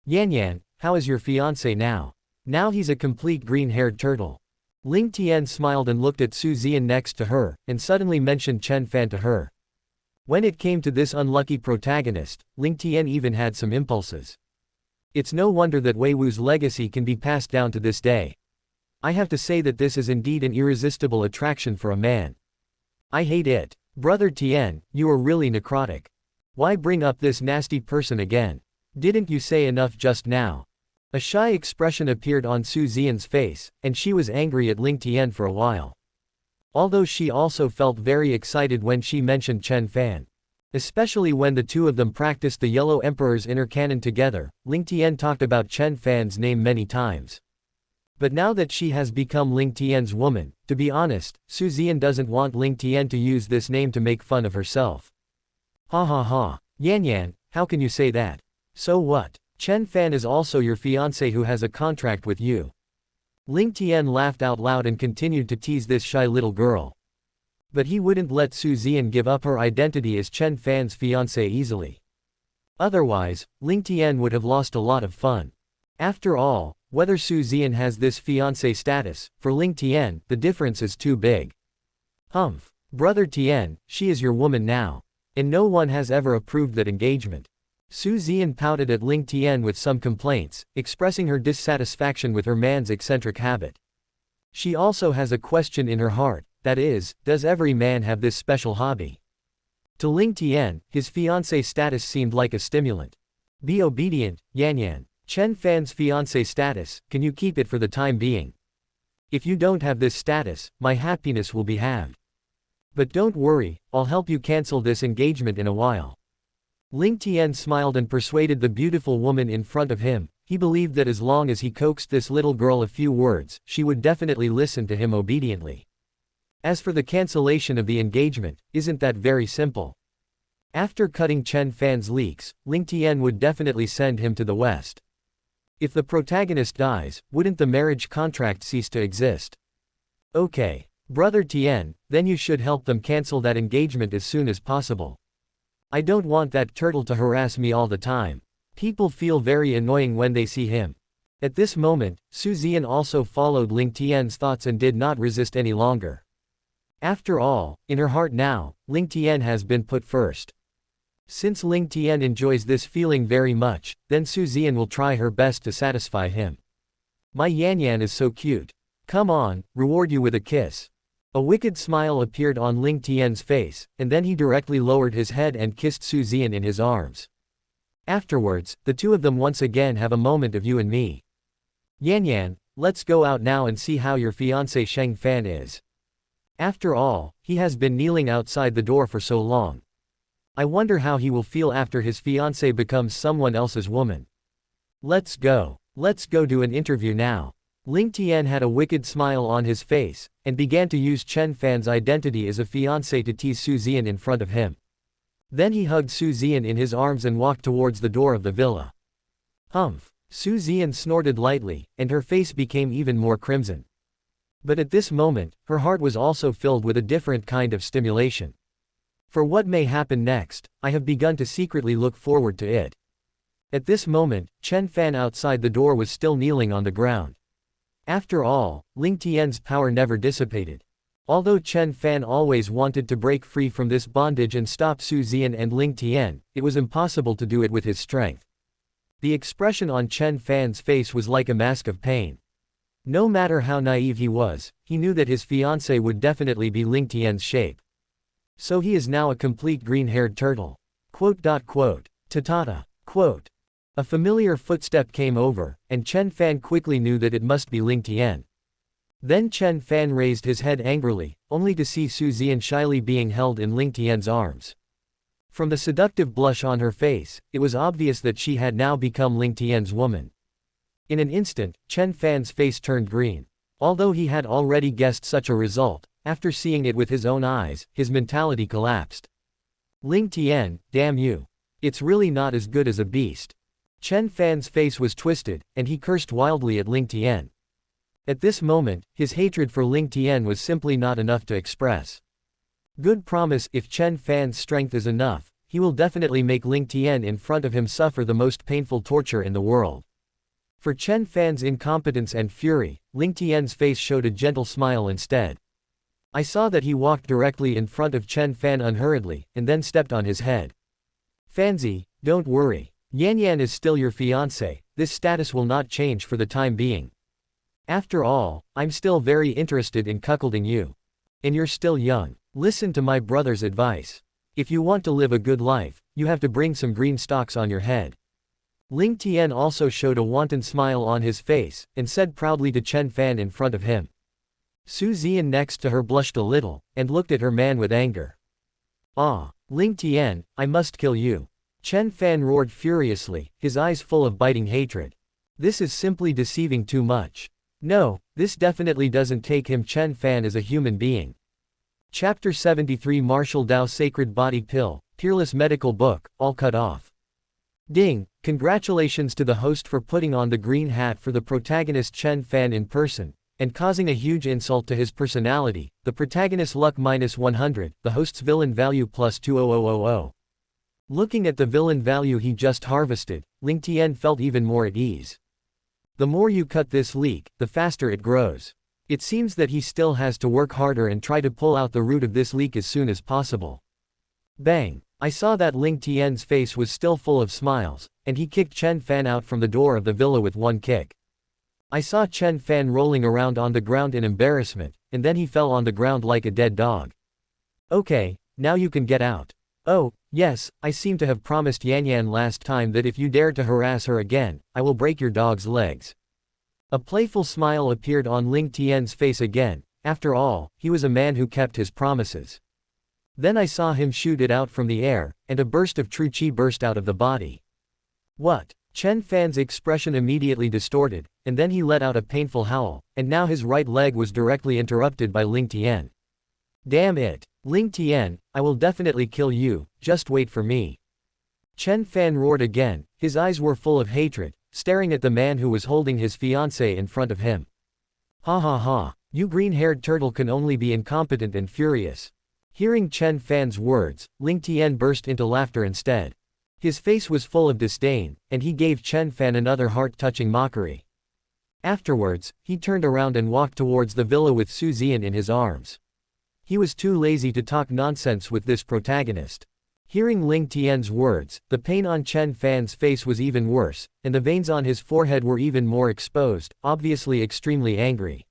Yan, how is your fiancé now? Now he's a complete green-haired turtle. Ling Tian smiled and looked at Su Zian next to her, and suddenly mentioned Chen Fan to her. When it came to this unlucky protagonist, Ling Tian even had some impulses. It's no wonder that Wei Wu's legacy can be passed down to this day. I have to say that this is indeed an irresistible attraction for a man. I hate it. Brother Tian, you are really necrotic. Why bring up this nasty person again? Didn't you say enough just now? A shy expression appeared on Su Zian's face, and she was angry at Ling Tian for a while. Although she also felt very excited when she mentioned Chen Fan. Especially when the two of them practiced the Yellow Emperor's inner canon together, Ling Tian talked about Chen Fan's name many times. But now that she has become Ling Tian's woman, to be honest, Su Zian doesn't want Ling Tian to use this name to make fun of herself. Ha ha ha. Yan Yan, how can you say that? So what? Chen Fan is also your fiancé who has a contract with you. Ling Tian laughed out loud and continued to tease this shy little girl. But he wouldn't let Su Zian give up her identity as Chen Fan's fiancé easily. Otherwise, Ling Tian would have lost a lot of fun. After all, whether Su Zian has this fiancé status, for Ling Tian, the difference is too big. Humph. Brother Tian, she is your woman now. And no one has ever approved that engagement. Su Zian pouted at Ling Tian with some complaints, expressing her dissatisfaction with her man's eccentric habit. She also has a question in her heart, that is, does every man have this special hobby? To Ling Tian, his fiancé status seemed like a stimulant. Be obedient, Yan Yan. Chen Fan's fiancé status, can you keep it for the time being? If you don't have this status, my happiness will be halved. But don't worry, I'll help you cancel this engagement in a while. Ling Tian smiled and persuaded the beautiful woman in front of him. He believed that as long as he coaxed this little girl a few words, she would definitely listen to him obediently. As for the cancellation of the engagement, isn't that very simple? After cutting Chen Fan's leaks, Ling Tian would definitely send him to the West. If the protagonist dies, wouldn't the marriage contract cease to exist? Okay. Brother Tian, then you should help them cancel that engagement as soon as possible. I don't want that turtle to harass me all the time. People feel very annoying when they see him. At this moment, Su Zian also followed Ling Tian's thoughts and did not resist any longer. After all, in her heart now, Ling Tian has been put first. Since Ling Tian enjoys this feeling very much, then Su Zian will try her best to satisfy him. My Yan Yan is so cute. Come on, reward you with a kiss. A wicked smile appeared on Ling Tian's face, and then he directly lowered his head and kissed Su Zian in his arms. Afterwards, the two of them once again have a moment of you and me. Yan Yan, let's go out now and see how your fiancé Sheng Fan is. After all, he has been kneeling outside the door for so long. I wonder how he will feel after his fiancé becomes someone else's woman. Let's go do an interview now. Ling Tian had a wicked smile on his face, and began to use Chen Fan's identity as a fiancé to tease Su Zian in front of him. Then he hugged Su Zian in his arms and walked towards the door of the villa. Humph. Su Zian snorted lightly, and her face became even more crimson. But at this moment, her heart was also filled with a different kind of stimulation. For what may happen next, I have begun to secretly look forward to it. At this moment, Chen Fan outside the door was still kneeling on the ground. After all, Ling Tian's power never dissipated. Although Chen Fan always wanted to break free from this bondage and stop Su Zian and Ling Tian, it was impossible to do it with his strength. The expression on Chen Fan's face was like a mask of pain. No matter how naive he was, he knew that his fiancé would definitely be Ling Tian's shape. So he is now a complete green-haired turtle. Ta-ta. A familiar footstep came over, and Chen Fan quickly knew that it must be Ling Tian. Then Chen Fan raised his head angrily, only to see Su Zian shyly being held in Ling Tian's arms. From the seductive blush on her face, it was obvious that she had now become Ling Tian's woman. In an instant, Chen Fan's face turned green. Although he had already guessed such a result, after seeing it with his own eyes, his mentality collapsed. Ling Tian, damn you. It's really not as good as a beast. Chen Fan's face was twisted, and he cursed wildly at Ling Tian. At this moment, his hatred for Ling Tian was simply not enough to express. Good promise. If Chen Fan's strength is enough, he will definitely make Ling Tian in front of him suffer the most painful torture in the world. For Chen Fan's incompetence and fury, Ling Tian's face showed a gentle smile instead. I saw that he walked directly in front of Chen Fan unhurriedly, and then stepped on his head. Fanzi, don't worry. Yan Yan is still your fiancé, this status will not change for the time being. After all, I'm still very interested in cuckolding you. And you're still young. Listen to my brother's advice. If you want to live a good life, you have to bring some green stalks on your head. Ling Tian also showed a wanton smile on his face, and said proudly to Chen Fan in front of him. Su Zian next to her blushed a little, and looked at her man with anger. Ah, Ling Tian, I must kill you. Chen Fan roared furiously, his eyes full of biting hatred. This is simply deceiving too much. No, this definitely doesn't take him Chen Fan as a human being. Chapter 73 Martial Dao Sacred Body Pill, Peerless Medical Book, all cut off. Ding, congratulations to the host for putting on the green hat for the protagonist Chen Fan in person, and causing a huge insult to his personality, the protagonist's luck -100, the host's villain value +20000. Looking at the villain value he just harvested, Ling Tian felt even more at ease. The more you cut this leak, the faster it grows. It seems that he still has to work harder and try to pull out the root of this leak as soon as possible. Bang! I saw that Ling Tian's face was still full of smiles, and he kicked Chen Fan out from the door of the villa with one kick. I saw Chen Fan rolling around on the ground in embarrassment, and then he fell on the ground like a dead dog. Okay, now you can get out. Oh, yes, I seem to have promised Yan last time that if you dare to harass her again, I will break your dog's legs. A playful smile appeared on Ling Tian's face again. After all, he was a man who kept his promises. Then I saw him shoot it out from the air, and a burst of true qi burst out of the body. What? Chen Fan's expression immediately distorted, and then he let out a painful howl, and now his right leg was directly interrupted by Ling Tian. Damn it! Ling Tian, I will definitely kill you, just wait for me. Chen Fan roared again, his eyes were full of hatred, staring at the man who was holding his fiancée in front of him. Ha ha ha, you green-haired turtle can only be incompetent and furious. Hearing Chen Fan's words, Ling Tian burst into laughter instead. His face was full of disdain, and he gave Chen Fan another heart-touching mockery. Afterwards, he turned around and walked towards the villa with Su Zian in his arms. He was too lazy to talk nonsense with this protagonist. Hearing Ling Tian's words, the pain on Chen Fan's face was even worse, and the veins on his forehead were even more exposed, obviously extremely angry.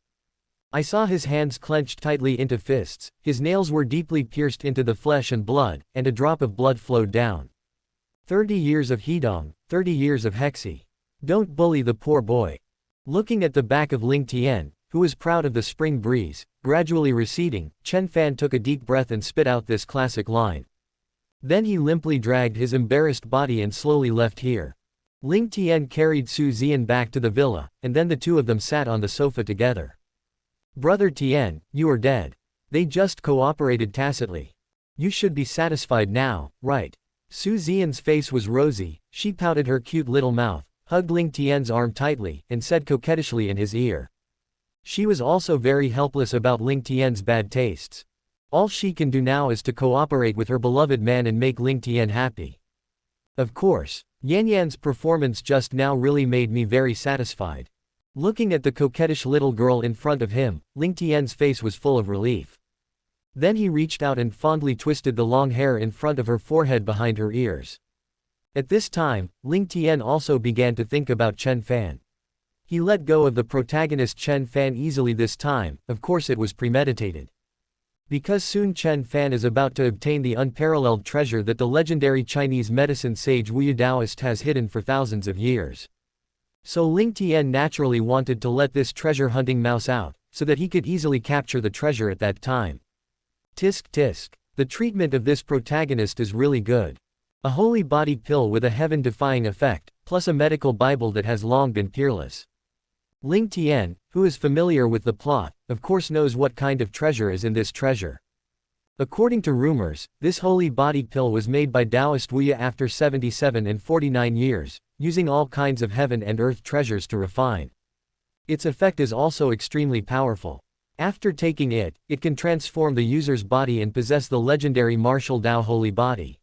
I saw his hands clenched tightly into fists, his nails were deeply pierced into the flesh and blood, and a drop of blood flowed down. 30 years of Hedong, 30 years of Hexi. Don't bully the poor boy. Looking at the back of Ling Tian, who was proud of the spring breeze, gradually receding, Chen Fan took a deep breath and spit out this classic line. Then he limply dragged his embarrassed body and slowly left here. Ling Tian carried Su Zian back to the villa, and then the two of them sat on the sofa together. Brother Tian, you are dead. They just cooperated tacitly. You should be satisfied now, right? Su Zian's face was rosy, she pouted her cute little mouth, hugged Ling Tian's arm tightly, and said coquettishly in his ear. She was also very helpless about Ling Tian's bad tastes. All she can do now is to cooperate with her beloved man and make Ling Tian happy. Of course, Yan's performance just now really made me very satisfied. Looking at the coquettish little girl in front of him, Ling Tian's face was full of relief. Then he reached out and fondly twisted the long hair in front of her forehead behind her ears. At this time, Ling Tian also began to think about Chen Fan. He let go of the protagonist Chen Fan easily this time, of course it was premeditated. Because soon Chen Fan is about to obtain the unparalleled treasure that the legendary Chinese medicine sage Wu Daoist has hidden for thousands of years. So Ling Tian naturally wanted to let this treasure-hunting mouse out, so that he could easily capture the treasure at that time. Tisk tisk. The treatment of this protagonist is really good. A holy body pill with a heaven-defying effect, plus a medical Bible that has long been peerless. Ling Tian, who is familiar with the plot, of course knows what kind of treasure is in this treasure. According to rumors, this holy body pill was made by Taoist Wu after 77 and 49 years, using all kinds of heaven and earth treasures to refine. Its effect is also extremely powerful. After taking it, it can transform the user's body and possess the legendary martial Dao holy body.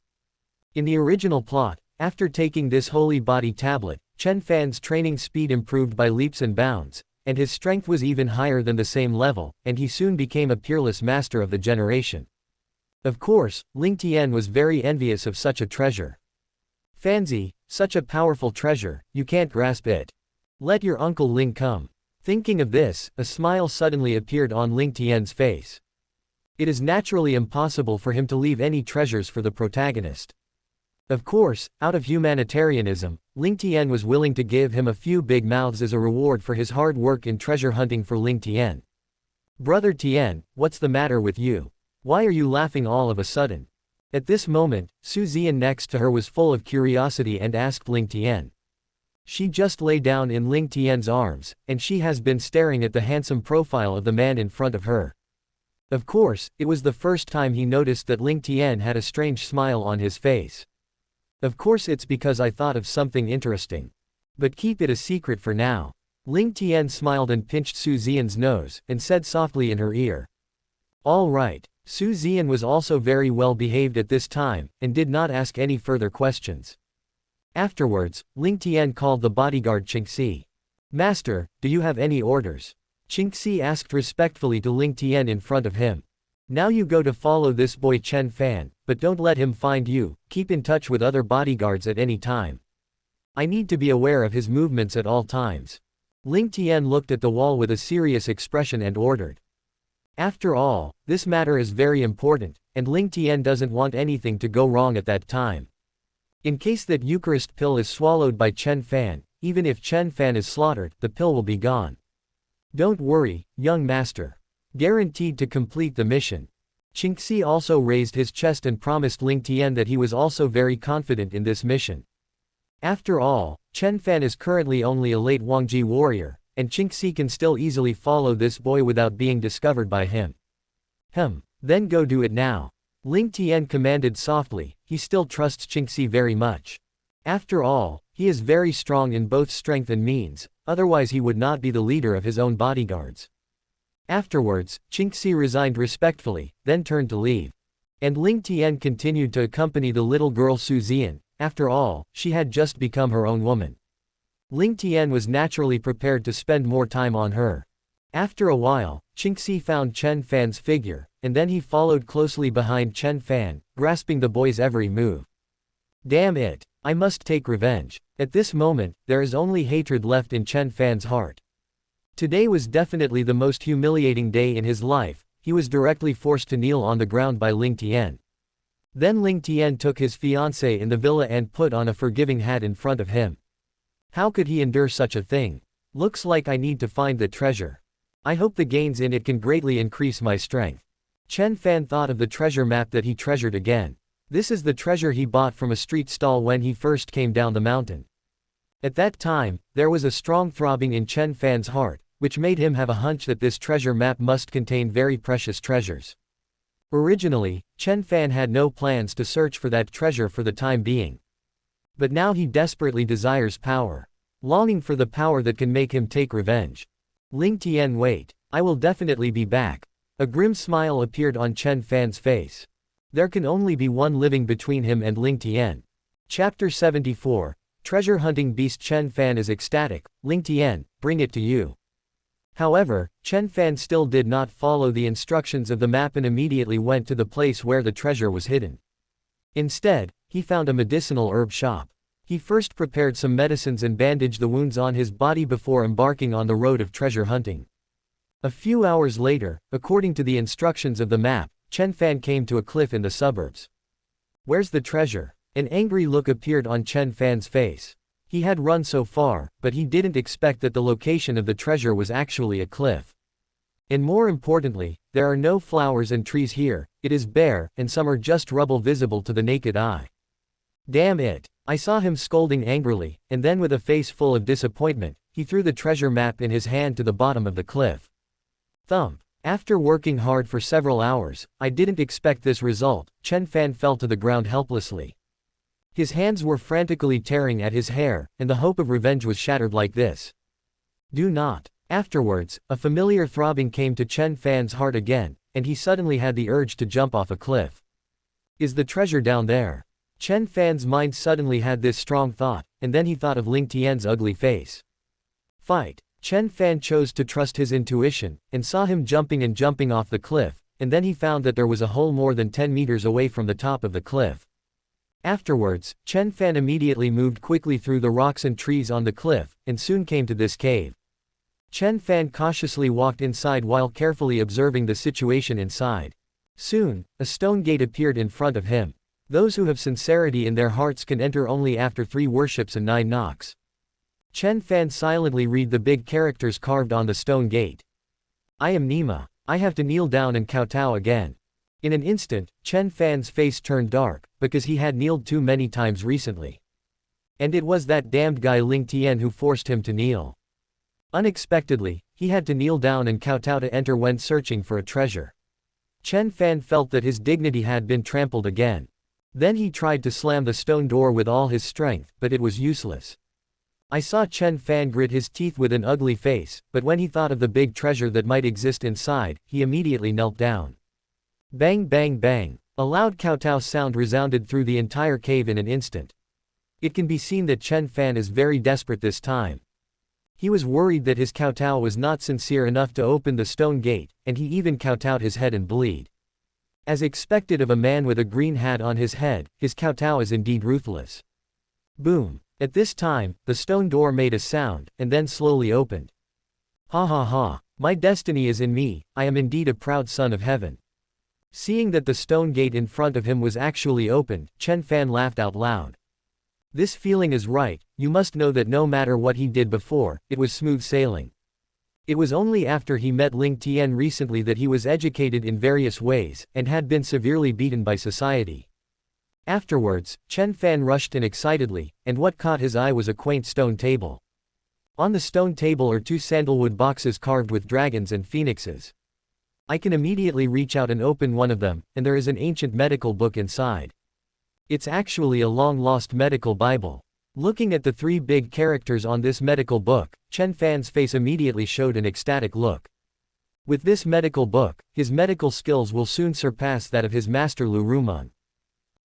In the original plot, after taking this holy body tablet, Chen Fan's training speed improved by leaps and bounds, and his strength was even higher than the same level, and he soon became a peerless master of the generation. Of course, Ling Tian was very envious of such a treasure. Fanzi, such a powerful treasure, you can't grasp it. Let your Uncle Ling come. Thinking of this, a smile suddenly appeared on Ling Tian's face. It is naturally impossible for him to leave any treasures for the protagonist. Of course, out of humanitarianism, Ling Tian was willing to give him a few big mouths as a reward for his hard work in treasure hunting for Ling Tian. Brother Tian, what's the matter with you? Why are you laughing all of a sudden? At this moment, Su Zian next to her was full of curiosity and asked Ling Tian. She just lay down in Ling Tian's arms, and she has been staring at the handsome profile of the man in front of her. Of course, it was the first time he noticed that Ling Tian had a strange smile on his face. Of course it's because I thought of something interesting. But keep it a secret for now. Ling Tian smiled and pinched Su Xian's nose, and said softly in her ear. All right. Su Xian was also very well behaved at this time, and did not ask any further questions. Afterwards, Ling Tian called the bodyguard Qingxi. Master, do you have any orders? Qingxi asked respectfully to Ling Tian in front of him. Now you go to follow this boy Chen Fan, but don't let him find you, keep in touch with other bodyguards at any time. I need to be aware of his movements at all times. Ling Tian looked at the wall with a serious expression and ordered. After all, this matter is very important, and Ling Tian doesn't want anything to go wrong at that time. In case that Eucharist pill is swallowed by Chen Fan, even if Chen Fan is slaughtered, the pill will be gone. Don't worry, young master. Guaranteed to complete the mission. Qingxi also raised his chest and promised Ling Tian that he was also very confident in this mission. After all, Chen Fan is currently only a late Wangji warrior, and Qingxi can still easily follow this boy without being discovered by him. Then go do it now. Ling Tian commanded softly, he still trusts Qingxi very much. After all, he is very strong in both strength and means, otherwise he would not be the leader of his own bodyguards. Afterwards, Qingxi resigned respectfully, then turned to leave. And Ling Tian continued to accompany the little girl Su Xian. After all, she had just become her own woman. Ling Tian was naturally prepared to spend more time on her. After a while, Qingxi found Chen Fan's figure, and then he followed closely behind Chen Fan, grasping the boy's every move. Damn it! I must take revenge. At this moment, there is only hatred left in Chen Fan's heart. Today was definitely the most humiliating day in his life. He was directly forced to kneel on the ground by Ling Tian. Then Ling Tian took his fiancée in the villa and put on a forgiving hat in front of him. How could he endure such a thing? Looks like I need to find the treasure. I hope the gains in it can greatly increase my strength. Chen Fan thought of the treasure map that he treasured again. This is the treasure he bought from a street stall when he first came down the mountain. At that time, there was a strong throbbing in Chen Fan's heart, which made him have a hunch that this treasure map must contain very precious treasures. Originally, Chen Fan had no plans to search for that treasure for the time being. But now he desperately desires power. Longing for the power that can make him take revenge. Ling Tian, wait. I will definitely be back. A grim smile appeared on Chen Fan's face. There can only be one living between him and Ling Tian. Chapter 74. Treasure hunting beast. Chen Fan is ecstatic. Ling Tian, bring it to you. However, Chen Fan still did not follow the instructions of the map and immediately went to the place where the treasure was hidden. Instead, he found a medicinal herb shop. He first prepared some medicines and bandaged the wounds on his body before embarking on the road of treasure hunting. A few hours later, according to the instructions of the map, Chen Fan came to a cliff in the suburbs. Where's the treasure? An angry look appeared on Chen Fan's face. He had run so far, but he didn't expect that the location of the treasure was actually a cliff. And more importantly, there are no flowers and trees here, it is bare, and some are just rubble visible to the naked eye. Damn it! I saw him scolding angrily, and then with a face full of disappointment, he threw the treasure map in his hand to the bottom of the cliff. Thump. After working hard for several hours, I didn't expect this result. Chen Fan fell to the ground helplessly. His hands were frantically tearing at his hair, and the hope of revenge was shattered like this. Do not. Afterwards, a familiar throbbing came to Chen Fan's heart again, and he suddenly had the urge to jump off a cliff. Is the treasure down there? Chen Fan's mind suddenly had this strong thought, and then he thought of Ling Tian's ugly face. Fight. Chen Fan chose to trust his intuition, and saw him jumping off the cliff, and then he found that there was a hole more than 10 meters away from the top of the cliff. Afterwards, Chen Fan immediately moved quickly through the rocks and trees on the cliff, and soon came to this cave. Chen Fan cautiously walked inside while carefully observing the situation inside. Soon, a stone gate appeared in front of him. Those who have sincerity in their hearts can enter only after 3 worships and 9 knocks. Chen Fan silently read the big characters carved on the stone gate. I am Nima. I have to kneel down and kowtow again. In an instant, Chen Fan's face turned dark, because he had kneeled too many times recently. And it was that damned guy Ling Tian who forced him to kneel. Unexpectedly, he had to kneel down and kowtow to enter when searching for a treasure. Chen Fan felt that his dignity had been trampled again. Then he tried to slam the stone door with all his strength, but it was useless. I saw Chen Fan grit his teeth with an ugly face, but when he thought of the big treasure that might exist inside, he immediately knelt down. Bang bang bang. A loud kowtow sound resounded through the entire cave in an instant. It can be seen that Chen Fan is very desperate this time. He was worried that his kowtow was not sincere enough to open the stone gate, and he even kowtowed his head and bleed. As expected of a man with a green hat on his head, his kowtow is indeed ruthless. Boom. At this time, the stone door made a sound, and then slowly opened. Ha ha ha. My destiny is in me, I am indeed a proud son of heaven. Seeing that the stone gate in front of him was actually opened, Chen Fan laughed out loud. This feeling is right, you must know that no matter what he did before, it was smooth sailing. It was only after he met Ling Tian recently that he was educated in various ways, and had been severely beaten by society. Afterwards, Chen Fan rushed in excitedly, and what caught his eye was a quaint stone table. On the stone table are two sandalwood boxes carved with dragons and phoenixes. I can immediately reach out and open one of them, and there is an ancient medical book inside. It's actually a long-lost medical Bible. Looking at the three big characters on this medical book, Chen Fan's face immediately showed an ecstatic look. With this medical book, his medical skills will soon surpass that of his master Lu Rumon.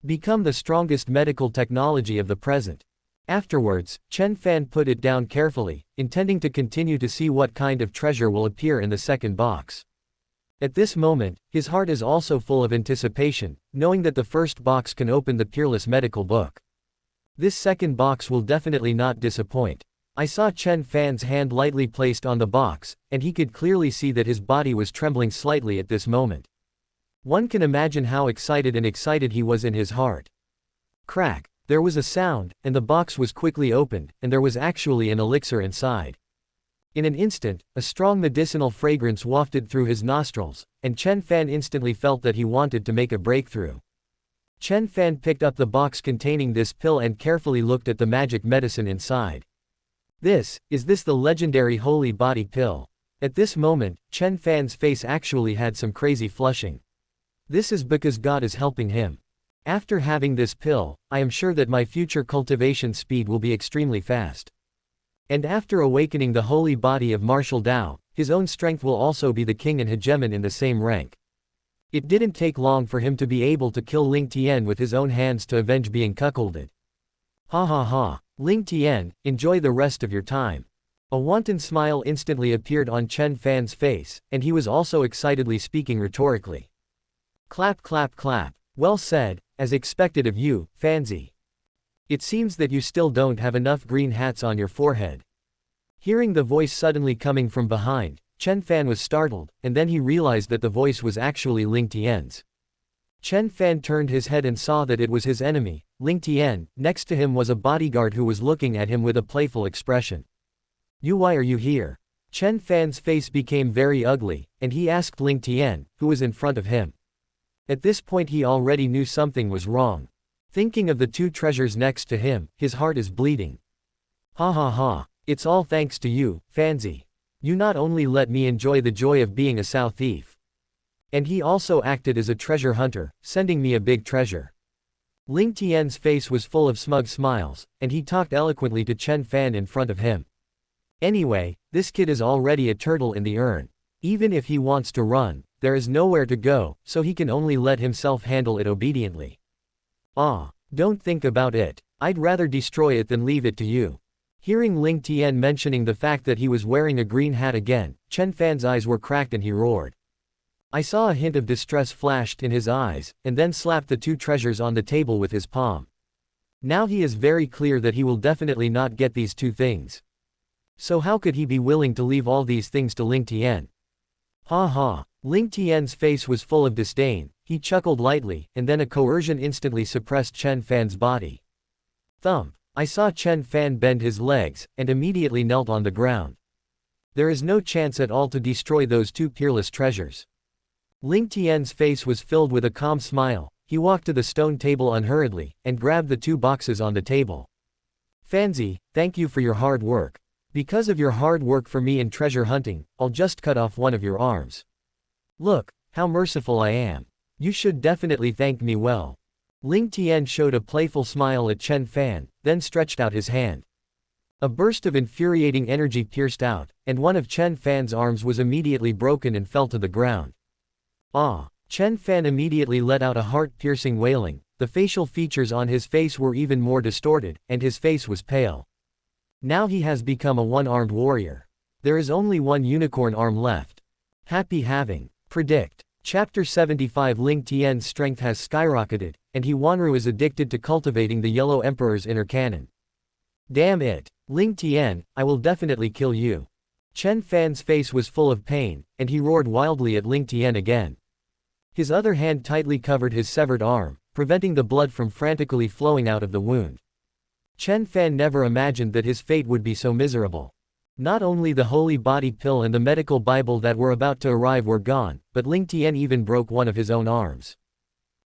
Become the strongest medical technology of the present. Afterwards, Chen Fan put it down carefully, intending to continue to see what kind of treasure will appear in the second box. At this moment, his heart is also full of anticipation, knowing that the first box can open the peerless medical book. This second box will definitely not disappoint. I saw Chen Fan's hand lightly placed on the box, and he could clearly see that his body was trembling slightly at this moment. One can imagine how excited he was in his heart. Crack! There was a sound, and the box was quickly opened, and there was actually an elixir inside. In an instant, a strong medicinal fragrance wafted through his nostrils, and Chen Fan instantly felt that he wanted to make a breakthrough. Chen Fan picked up the box containing this pill and carefully looked at the magic medicine inside. Is this the legendary holy body pill? At this moment, Chen Fan's face actually had some crazy flushing. This is because God is helping him. After having this pill, I am sure that my future cultivation speed will be extremely fast. And after awakening the holy body of martial Tao, his own strength will also be the king and hegemon in the same rank. It didn't take long for him to be able to kill Ling Tian with his own hands to avenge being cuckolded. Ha ha ha. Ling Tian, enjoy the rest of your time. A wanton smile instantly appeared on Chen Fan's face, and he was also excitedly speaking rhetorically. Clap clap clap. Well said, as expected of you, Fanzi. It seems that you still don't have enough green hats on your forehead. Hearing the voice suddenly coming from behind, Chen Fan was startled, and then he realized that the voice was actually Ling Tian's. Chen Fan turned his head and saw that it was his enemy, Ling Tian. Next to him was a bodyguard who was looking at him with a playful expression. Why are you here? Chen Fan's face became very ugly, and he asked Ling Tian, who was in front of him. At this point he already knew something was wrong. Thinking of the two treasures next to him, his heart is bleeding. Ha ha ha. It's all thanks to you, Fanzi. You not only let me enjoy the joy of being a Sao thief. And he also acted as a treasure hunter, sending me a big treasure. Ling Tian's face was full of smug smiles, and he talked eloquently to Chen Fan in front of him. Anyway, this kid is already a turtle in the urn. Even if he wants to run, there is nowhere to go, so he can only let himself handle it obediently. Don't think about it. I'd rather destroy it than leave it to you. Hearing Ling Tian mentioning the fact that he was wearing a green hat again, Chen Fan's eyes were cracked and he roared. I saw a hint of distress flashed in his eyes, and then slapped the two treasures on the table with his palm. Now he is very clear that he will definitely not get these two things. So how could he be willing to leave all these things to Ling Tian? Ha ha. Ling Tian's face was full of disdain. He chuckled lightly, and then a coercion instantly suppressed Chen Fan's body. Thump. I saw Chen Fan bend his legs, and immediately knelt on the ground. There is no chance at all to destroy those two peerless treasures. Ling Tian's face was filled with a calm smile. He walked to the stone table unhurriedly, and grabbed the two boxes on the table. Fanzi, thank you for your hard work. Because of your hard work for me in treasure hunting, I'll just cut off one of your arms. Look, how merciful I am. You should definitely thank me well. Ling Tian showed a playful smile at Chen Fan, then stretched out his hand. A burst of infuriating energy pierced out, and one of Chen Fan's arms was immediately broken and fell to the ground. Ah! Chen Fan immediately let out a heart-piercing wailing. The facial features on his face were even more distorted, and his face was pale. Now he has become a one-armed warrior. There is only one unicorn arm left. Happy having. Predict. Chapter 75 Ling Tian's strength has skyrocketed, and Yuanru is addicted to cultivating the Yellow Emperor's inner cannon. Damn it! Ling Tian, I will definitely kill you. Chen Fan's face was full of pain, and he roared wildly at Ling Tian again. His other hand tightly covered his severed arm, preventing the blood from frantically flowing out of the wound. Chen Fan never imagined that his fate would be so miserable. Not only the holy body pill and the medical Bible that were about to arrive were gone, but Ling Tian even broke one of his own arms.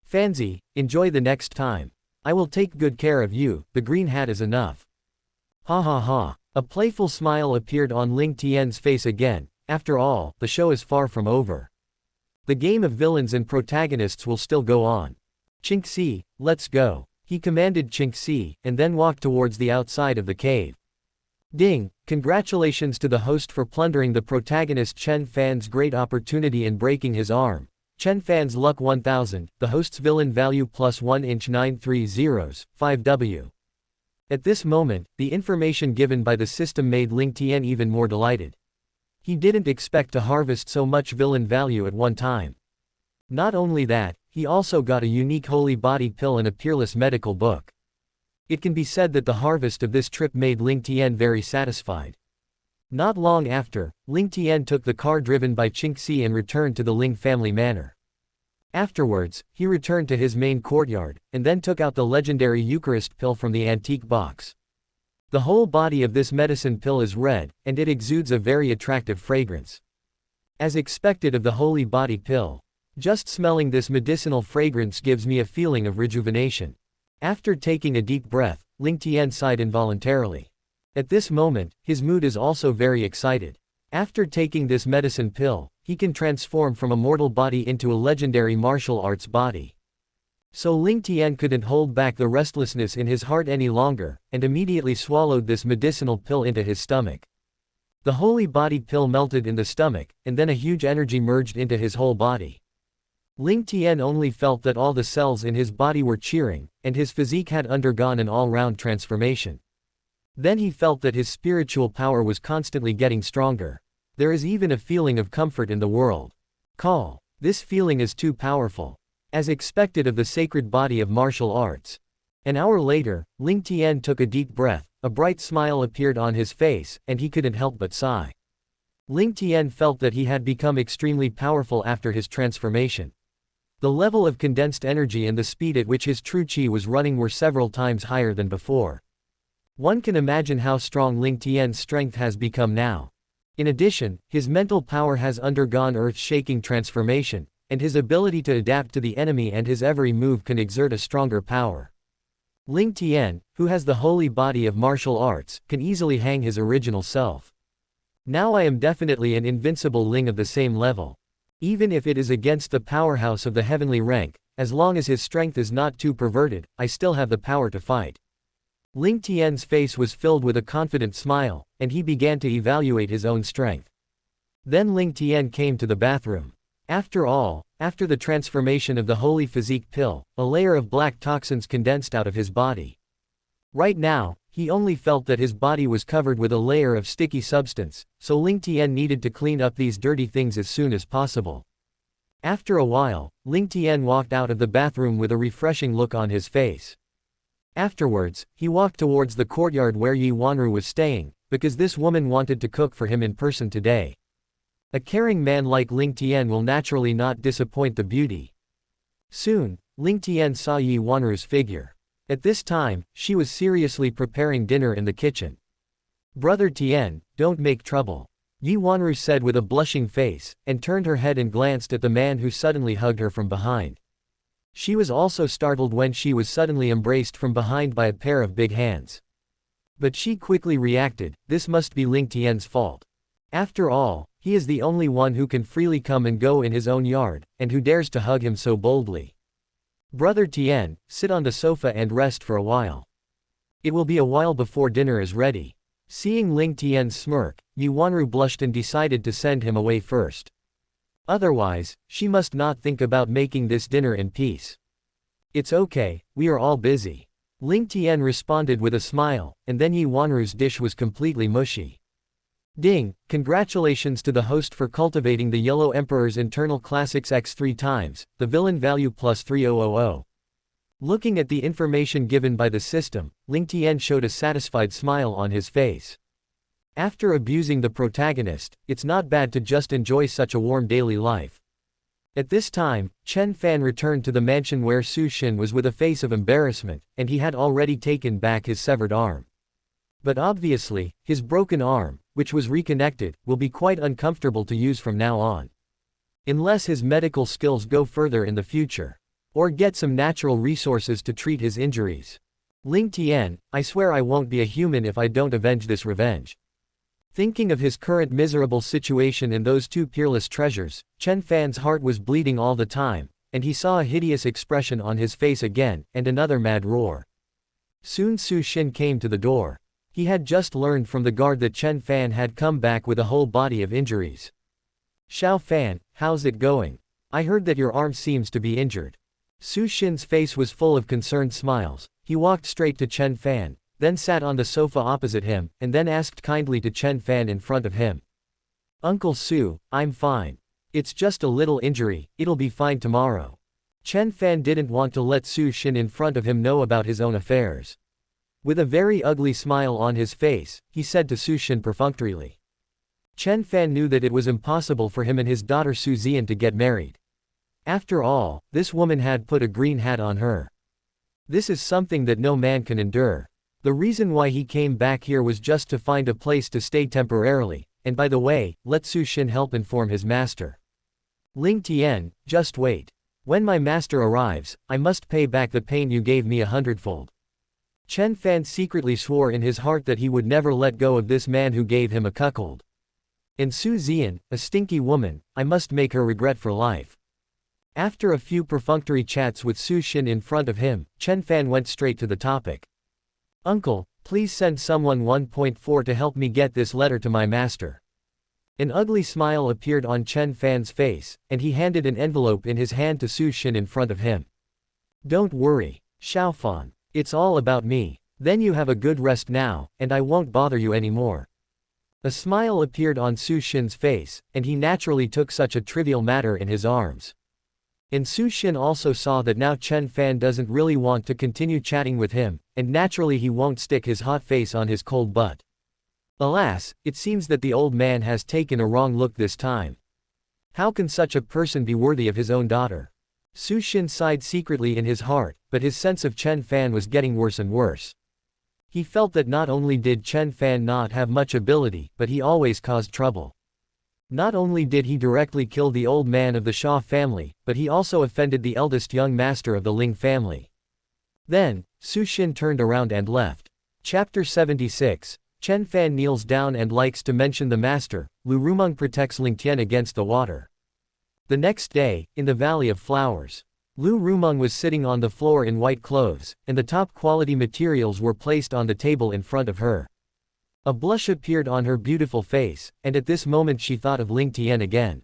Fanzi, enjoy the next time. I will take good care of you, the green hat is enough. Ha ha ha. A playful smile appeared on Ling Tian's face again. After all, the show is far from over. The game of villains and protagonists will still go on. Chinxi, let's go. He commanded Chinxi, and then walked towards the outside of the cave. Ding! Congratulations to the host for plundering the protagonist Chen Fan's great opportunity in breaking his arm. Chen Fan's luck 1000, the host's villain value +1 inch 930s, 5W. At this moment, the information given by the system made Ling Tian even more delighted. He didn't expect to harvest so much villain value at one time. Not only that, he also got a unique holy body pill and a peerless medical book. It can be said that the harvest of this trip made Ling Tian very satisfied. Not long after, Ling Tian took the car driven by Chinxi and returned to the Ling family manor. Afterwards, he returned to his main courtyard, and then took out the legendary Eucharist pill from the antique box. The whole body of this medicine pill is red, and it exudes a very attractive fragrance. As expected of the holy body pill, just smelling this medicinal fragrance gives me a feeling of rejuvenation. After taking a deep breath, Ling Tian sighed involuntarily. At this moment, his mood is also very excited. After taking this medicine pill, he can transform from a mortal body into a legendary martial arts body. So Ling Tian couldn't hold back the restlessness in his heart any longer, and immediately swallowed this medicinal pill into his stomach. The holy body pill melted in the stomach, and then a huge energy merged into his whole body. Ling Tian only felt that all the cells in his body were cheering, and his physique had undergone an all-round transformation. Then he felt that his spiritual power was constantly getting stronger. There is even a feeling of comfort in the world. Call. This feeling is too powerful. As expected of the sacred body of martial arts. An hour later, Ling Tian took a deep breath, a bright smile appeared on his face, and he couldn't help but sigh. Ling Tian felt that he had become extremely powerful after his transformation. The level of condensed energy and the speed at which his true qi was running were several times higher than before. One can imagine how strong Ling Tian's strength has become now. In addition, his mental power has undergone earth-shaking transformation, and his ability to adapt to the enemy and his every move can exert a stronger power. Ling Tian, who has the holy body of martial arts, can easily hang his original self. Now I am definitely an invincible Ling of the same level. Even if it is against the powerhouse of the heavenly rank, as long as his strength is not too perverted, I still have the power to fight. Ling Tian's face was filled with a confident smile, and he began to evaluate his own strength. Then Ling Tian came to the bathroom. After all, after the transformation of the holy physique pill, a layer of black toxins condensed out of his body. Right now, he only felt that his body was covered with a layer of sticky substance, so Ling Tian needed to clean up these dirty things as soon as possible. After a while, Ling Tian walked out of the bathroom with a refreshing look on his face. Afterwards, he walked towards the courtyard where Yi Wanru was staying, because this woman wanted to cook for him in person today. A caring man like Ling Tian will naturally not disappoint the beauty. Soon, Ling Tian saw Yi Wanru's figure. At this time, she was seriously preparing dinner in the kitchen. "Brother Tian, don't make trouble," Yi Wanru said with a blushing face, and turned her head and glanced at the man who suddenly hugged her from behind. She was also startled when she was suddenly embraced from behind by a pair of big hands. But she quickly reacted, this must be Ling Tian's fault. After all, he is the only one who can freely come and go in his own yard, and who dares to hug him so boldly. Brother Tian, sit on the sofa and rest for a while. It will be a while before dinner is ready. Seeing Ling Tian's smirk, Yuanru blushed and decided to send him away first. Otherwise, she must not think about making this dinner in peace. It's okay, we are all busy. Ling Tian responded with a smile, and then Yuanru's dish was completely mushy. Ding, congratulations to the host for cultivating the Yellow Emperor's internal classics x 3 times, the villain value plus 3000. Looking at the information given by the system, Ling Tian showed a satisfied smile on his face. After abusing the protagonist, it's not bad to just enjoy such a warm daily life. At this time, Chen Fan returned to the mansion where Su Xin was with a face of embarrassment, and he had already taken back his severed arm. But obviously, his broken arm, which was reconnected, will be quite uncomfortable to use from now on. Unless his medical skills go further in the future. Or get some natural resources to treat his injuries. Ling Tian, I swear I won't be a human if I don't avenge this revenge. Thinking of his current miserable situation and those two peerless treasures, Chen Fan's heart was bleeding all the time, and he saw a hideous expression on his face again, and another mad roar. Soon Su Xin came to the door. He had just learned from the guard that Chen Fan had come back with a whole body of injuries. Xiao Fan, how's it going? I heard that your arm seems to be injured. Su Xin's face was full of concerned smiles. He walked straight to Chen Fan, then sat on the sofa opposite him, and then asked kindly to Chen Fan in front of him. Uncle Su, I'm fine. It's just a little injury, it'll be fine tomorrow. Chen Fan didn't want to let Su Xin in front of him know about his own affairs. With a very ugly smile on his face, he said to Su Xin perfunctorily. Chen Fan knew that it was impossible for him and his daughter Su Zian to get married. After all, this woman had put a green hat on her. This is something that no man can endure. The reason why he came back here was just to find a place to stay temporarily, and by the way, let Su Xin help inform his master. Ling Tian, just wait. When my master arrives, I must pay back the pain you gave me 100-fold. Chen Fan secretly swore in his heart that he would never let go of this man who gave him a cuckold. And Su Zian, a stinky woman, I must make her regret for life. After a few perfunctory chats with Su Xin in front of him, Chen Fan went straight to the topic. Uncle, please send someone 1.4 to help me get this letter to my master. An ugly smile appeared on Chen Fan's face, and he handed an envelope in his hand to Su Xin in front of him. Don't worry, Xiao Fan, it's all about me. Then you have a good rest now, and I won't bother you anymore. A smile appeared on Su Xin's face, and he naturally took such a trivial matter in his arms. And Su Xin also saw that now Chen Fan doesn't really want to continue chatting with him, and naturally he won't stick his hot face on his cold butt. Alas, it seems that the old man has taken a wrong look this time. How can such a person be worthy of his own daughter? Su Xin sighed secretly in his heart, but his sense of Chen Fan was getting worse and worse. He felt that not only did Chen Fan not have much ability, but he always caused trouble. Not only did he directly kill the old man of the Shaw family, but he also offended the eldest young master of the Ling family. Then, Su Xin turned around and left. Chapter 76, Chen Fan kneels down and likes to mention the master. Lu Rumeng protects Ling Tian against the water. The next day, in the Valley of Flowers, Lu Rumeng was sitting on the floor in white clothes, and the top quality materials were placed on the table in front of her. A blush appeared on her beautiful face, and at this moment she thought of Ling Tian again.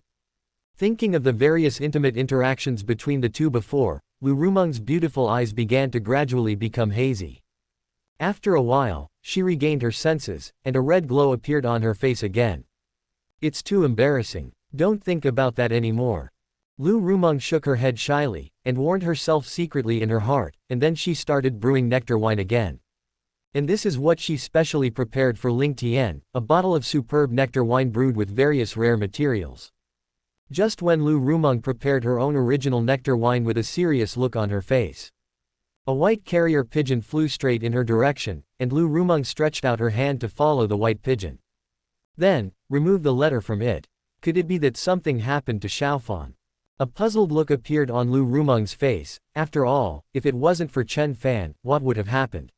Thinking of the various intimate interactions between the two before, Lu Rumeng's beautiful eyes began to gradually become hazy. After a while, she regained her senses, and a red glow appeared on her face again. It's too embarrassing. Don't think about that anymore. Lu Rumeng shook her head shyly, and warned herself secretly in her heart, and then she started brewing nectar wine again. And this is what she specially prepared for Ling Tian, a bottle of superb nectar wine brewed with various rare materials. Just when Lu Rumeng prepared her own original nectar wine with a serious look on her face. A white carrier pigeon flew straight in her direction, and Lu Rumeng stretched out her hand to follow the white pigeon. Then, remove the letter from it. Could it be that something happened to Xiaofan? A puzzled look appeared on Lu Rumeng's face. After all, if it wasn't for Chen Fan, what would have happened?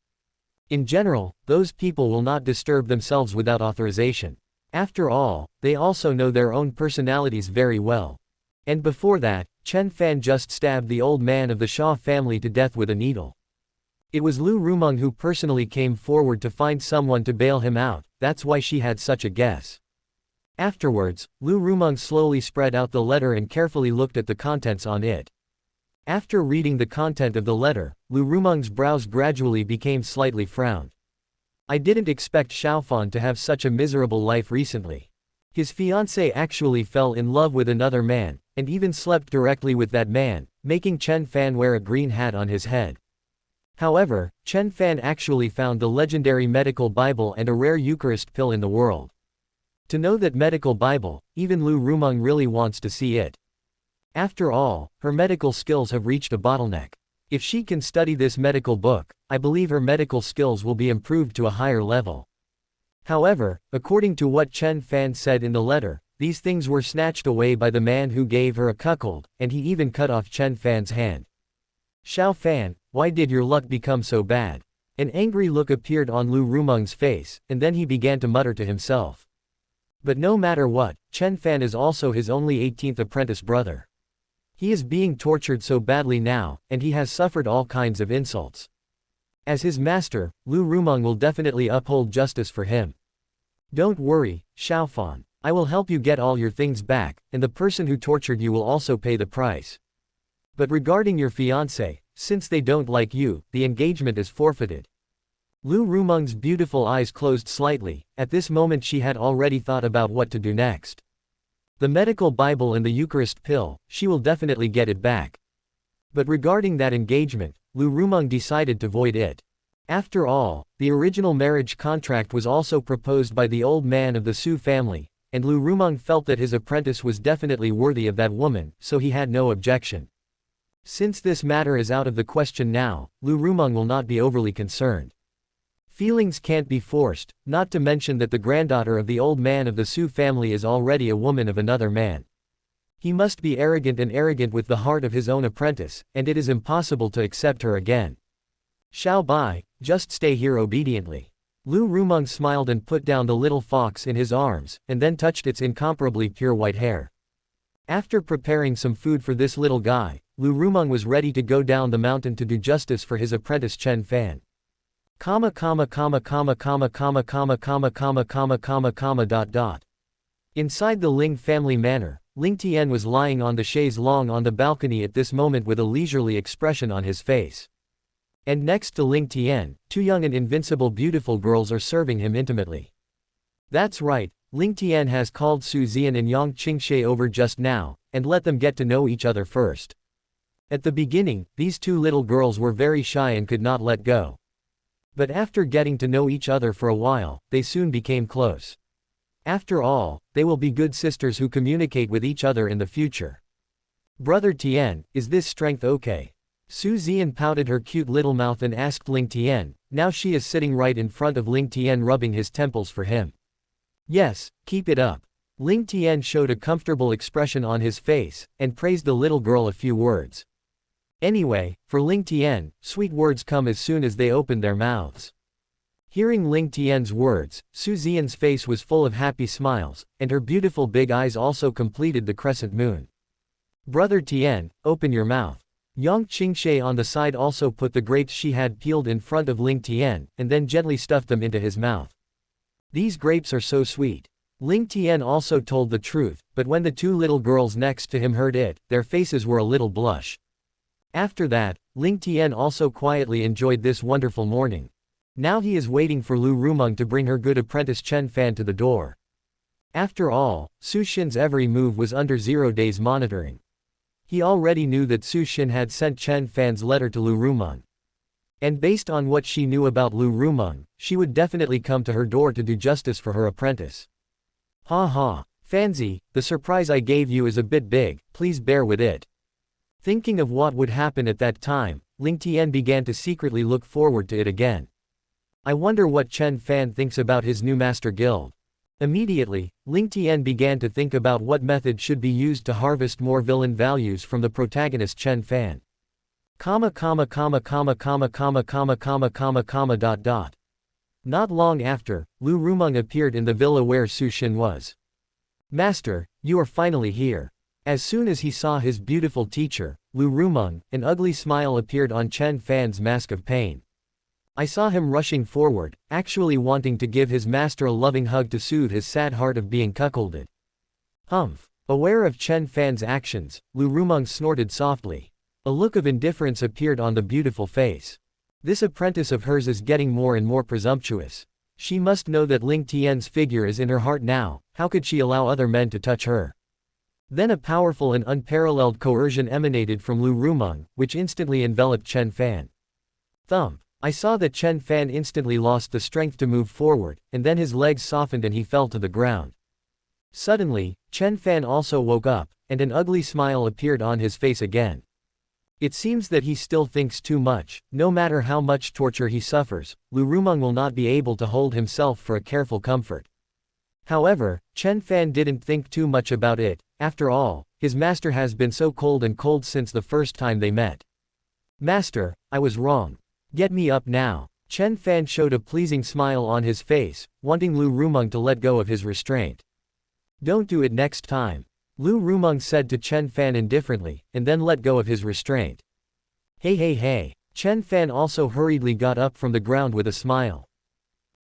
In general, those people will not disturb themselves without authorization. After all, they also know their own personalities very well. And before that, Chen Fan just stabbed the old man of the Shaw family to death with a needle. It was Lu Rumeng who personally came forward to find someone to bail him out, that's why she had such a guess. Afterwards, Lu Rumeng slowly spread out the letter and carefully looked at the contents on it. After reading the content of the letter, Lu Rumeng's brows gradually became slightly frowned. I didn't expect Xiaofan to have such a miserable life recently. His fiancée actually fell in love with another man, and even slept directly with that man, making Chen Fan wear a green hat on his head. However, Chen Fan actually found the legendary medical Bible and a rare Eucharist pill in the world. To know that medical Bible, even Lu Rumeng really wants to see it. After all, her medical skills have reached a bottleneck. If she can study this medical book, I believe her medical skills will be improved to a higher level. However, according to what Chen Fan said in the letter, these things were snatched away by the man who gave her a cuckold, and he even cut off Chen Fan's hand. Xiao Fan, why did your luck become so bad? An angry look appeared on Lu Rumeng's face, and then he began to mutter to himself. But no matter what, Chen Fan is also his only 18th apprentice brother. He is being tortured so badly now, and he has suffered all kinds of insults. As his master, Lu Rumeng will definitely uphold justice for him. Don't worry, Xiaofan. I will help you get all your things back, and the person who tortured you will also pay the price. But regarding your fiancé, since they don't like you, the engagement is forfeited. Lu Rumeng's beautiful eyes closed slightly. At this moment she had already thought about what to do next. The medical Bible and the Eucharist pill, she will definitely get it back. But regarding that engagement, Lu Rumeng decided to void it. After all, the original marriage contract was also proposed by the old man of the Su family, and Lu Rumeng felt that his apprentice was definitely worthy of that woman, so he had no objection. Since this matter is out of the question now, Lu Rumeng will not be overly concerned. Feelings can't be forced, not to mention that the granddaughter of the old man of the Su family is already a woman of another man. He must be arrogant with the heart of his own apprentice, and it is impossible to accept her again. Xiao Bai, just stay here obediently. Lu Rumeng smiled and put down the little fox in his arms, and then touched its incomparably pure white hair. After preparing some food for this little guy, Lu Rumeng was ready to go down the mountain to do justice for his apprentice Chen Fan. Inside the Ling family manor, Ling Tian was lying on the chaise longue on the balcony at this moment with a leisurely expression on his face. And next to Ling Tian, two young and invincible beautiful girls are serving him intimately. That's right, Ling Tian has called Su Zian and Yang Qingxie over just now, and let them get to know each other first. At the beginning, these two little girls were very shy and could not let go. But after getting to know each other for a while, they soon became close. After all, they will be good sisters who communicate with each other in the future. Brother Tian, is this strength okay? Su Zian pouted her cute little mouth and asked Ling Tian. Now she is sitting right in front of Ling Tian rubbing his temples for him. Yes, keep it up. Ling Tian showed a comfortable expression on his face, and praised the little girl a few words. Anyway, for Ling Tian, sweet words come as soon as they open their mouths. Hearing Ling Tian's words, Su Zian's face was full of happy smiles, and her beautiful big eyes also completed the crescent moon. Brother Tian, open your mouth. Yang Qingxie on the side also put the grapes she had peeled in front of Ling Tian, and then gently stuffed them into his mouth. These grapes are so sweet. Ling Tian also told the truth, but when the two little girls next to him heard it, their faces were a little blush. After that, Ling Tian also quietly enjoyed this wonderful morning. Now he is waiting for Lu Rumeng to bring her good apprentice Chen Fan to the door. After all, Su Xin's every move was under 0 days monitoring. He already knew that Su Xin had sent Chen Fan's letter to Lu Rumeng. And based on what she knew about Lu Rumeng, she would definitely come to her door to do justice for her apprentice. Ha ha, Fanzi, the surprise I gave you is a bit big, please bear with it. Thinking of what would happen at that time, Ling Tian began to secretly look forward to it again. I wonder what Chen Fan thinks about his new master guild. Immediately, Ling Tian began to think about what method should be used to harvest more villain values from the protagonist Chen Fan. Not long after, Lu Rumeng appeared in the villa where Su Xin was. Master, you are finally here. As soon as he saw his beautiful teacher, Lu Rumeng, an ugly smile appeared on Chen Fan's mask of pain. I saw him rushing forward, actually wanting to give his master a loving hug to soothe his sad heart of being cuckolded. Humph. Aware of Chen Fan's actions, Lu Rumeng snorted softly. A look of indifference appeared on the beautiful face. This apprentice of hers is getting more and more presumptuous. She must know that Ling Tian's figure is in her heart now. How could she allow other men to touch her? Then a powerful and unparalleled coercion emanated from Lu Rumeng, which instantly enveloped Chen Fan. Thump. I saw that Chen Fan instantly lost the strength to move forward, and then his legs softened and he fell to the ground. Suddenly, Chen Fan also woke up, and an ugly smile appeared on his face again. It seems that he still thinks too much. No matter how much torture he suffers, Lu Rumeng will not be able to hold himself for a careful comfort. However, Chen Fan didn't think too much about it. After all, his master has been so cold since the first time they met. Master, I was wrong. Get me up now. Chen Fan showed a pleasing smile on his face, wanting Lu Rumeng to let go of his restraint. Don't do it next time. Lu Rumeng said to Chen Fan indifferently, and then let go of his restraint. Hey. Chen Fan also hurriedly got up from the ground with a smile.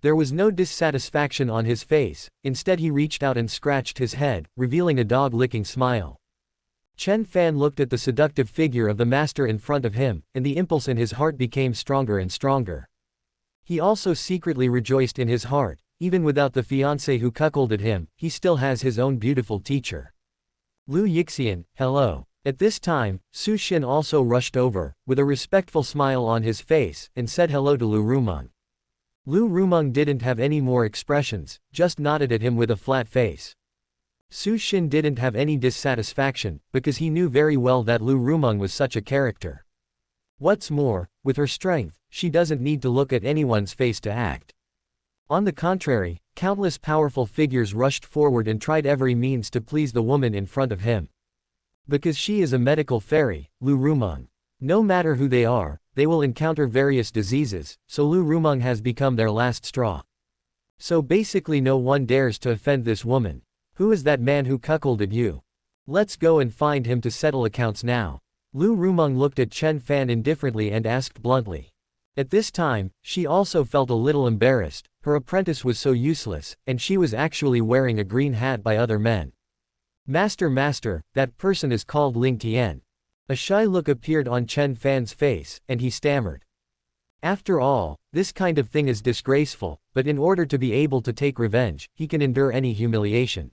There was no dissatisfaction on his face, instead he reached out and scratched his head, revealing a dog-licking smile. Chen Fan looked at the seductive figure of the master in front of him, and the impulse in his heart became stronger and stronger. He also secretly rejoiced in his heart, even without the fiancé who cuckolded him, he still has his own beautiful teacher. Lu Yixian, hello. At this time, Su Xin also rushed over, with a respectful smile on his face, and said hello to Lu Rumeng. Lu Rumeng didn't have any more expressions, just nodded at him with a flat face. Su Xin didn't have any dissatisfaction, because he knew very well that Lu Rumeng was such a character. What's more, with her strength, she doesn't need to look at anyone's face to act. On the contrary, countless powerful figures rushed forward and tried every means to please the woman in front of him. Because she is a medical fairy, Lu Rumeng. No matter who they are, they will encounter various diseases, so Lu Rumeng has become their last straw. So basically no one dares to offend this woman. Who is that man who cuckolded you? Let's go and find him to settle accounts now. Lu Rumeng looked at Chen Fan indifferently and asked bluntly. At this time, she also felt a little embarrassed. Her apprentice was so useless, and she was actually wearing a green hat by other men. Master, that person is called Ling Tian. A shy look appeared on Chen Fan's face, and he stammered. After all, this kind of thing is disgraceful, but in order to be able to take revenge, he can endure any humiliation.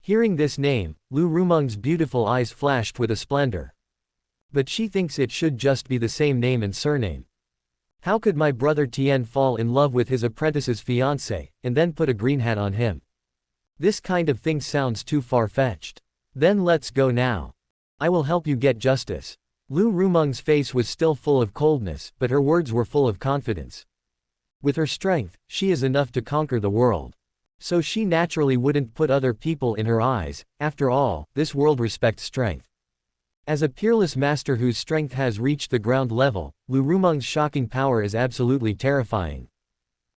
Hearing this name, Lu Rumeng's beautiful eyes flashed with a splendor. But she thinks it should just be the same name and surname. How could my brother Tian fall in love with his apprentice's fiancé, and then put a green hat on him? This kind of thing sounds too far-fetched. Then let's go now. I will help you get justice. Lu Rumeng's face was still full of coldness, but her words were full of confidence. With her strength, she is enough to conquer the world. So she naturally wouldn't put other people in her eyes. After all, this world respects strength. As a peerless master whose strength has reached the ground level, Lu Rumeng's shocking power is absolutely terrifying.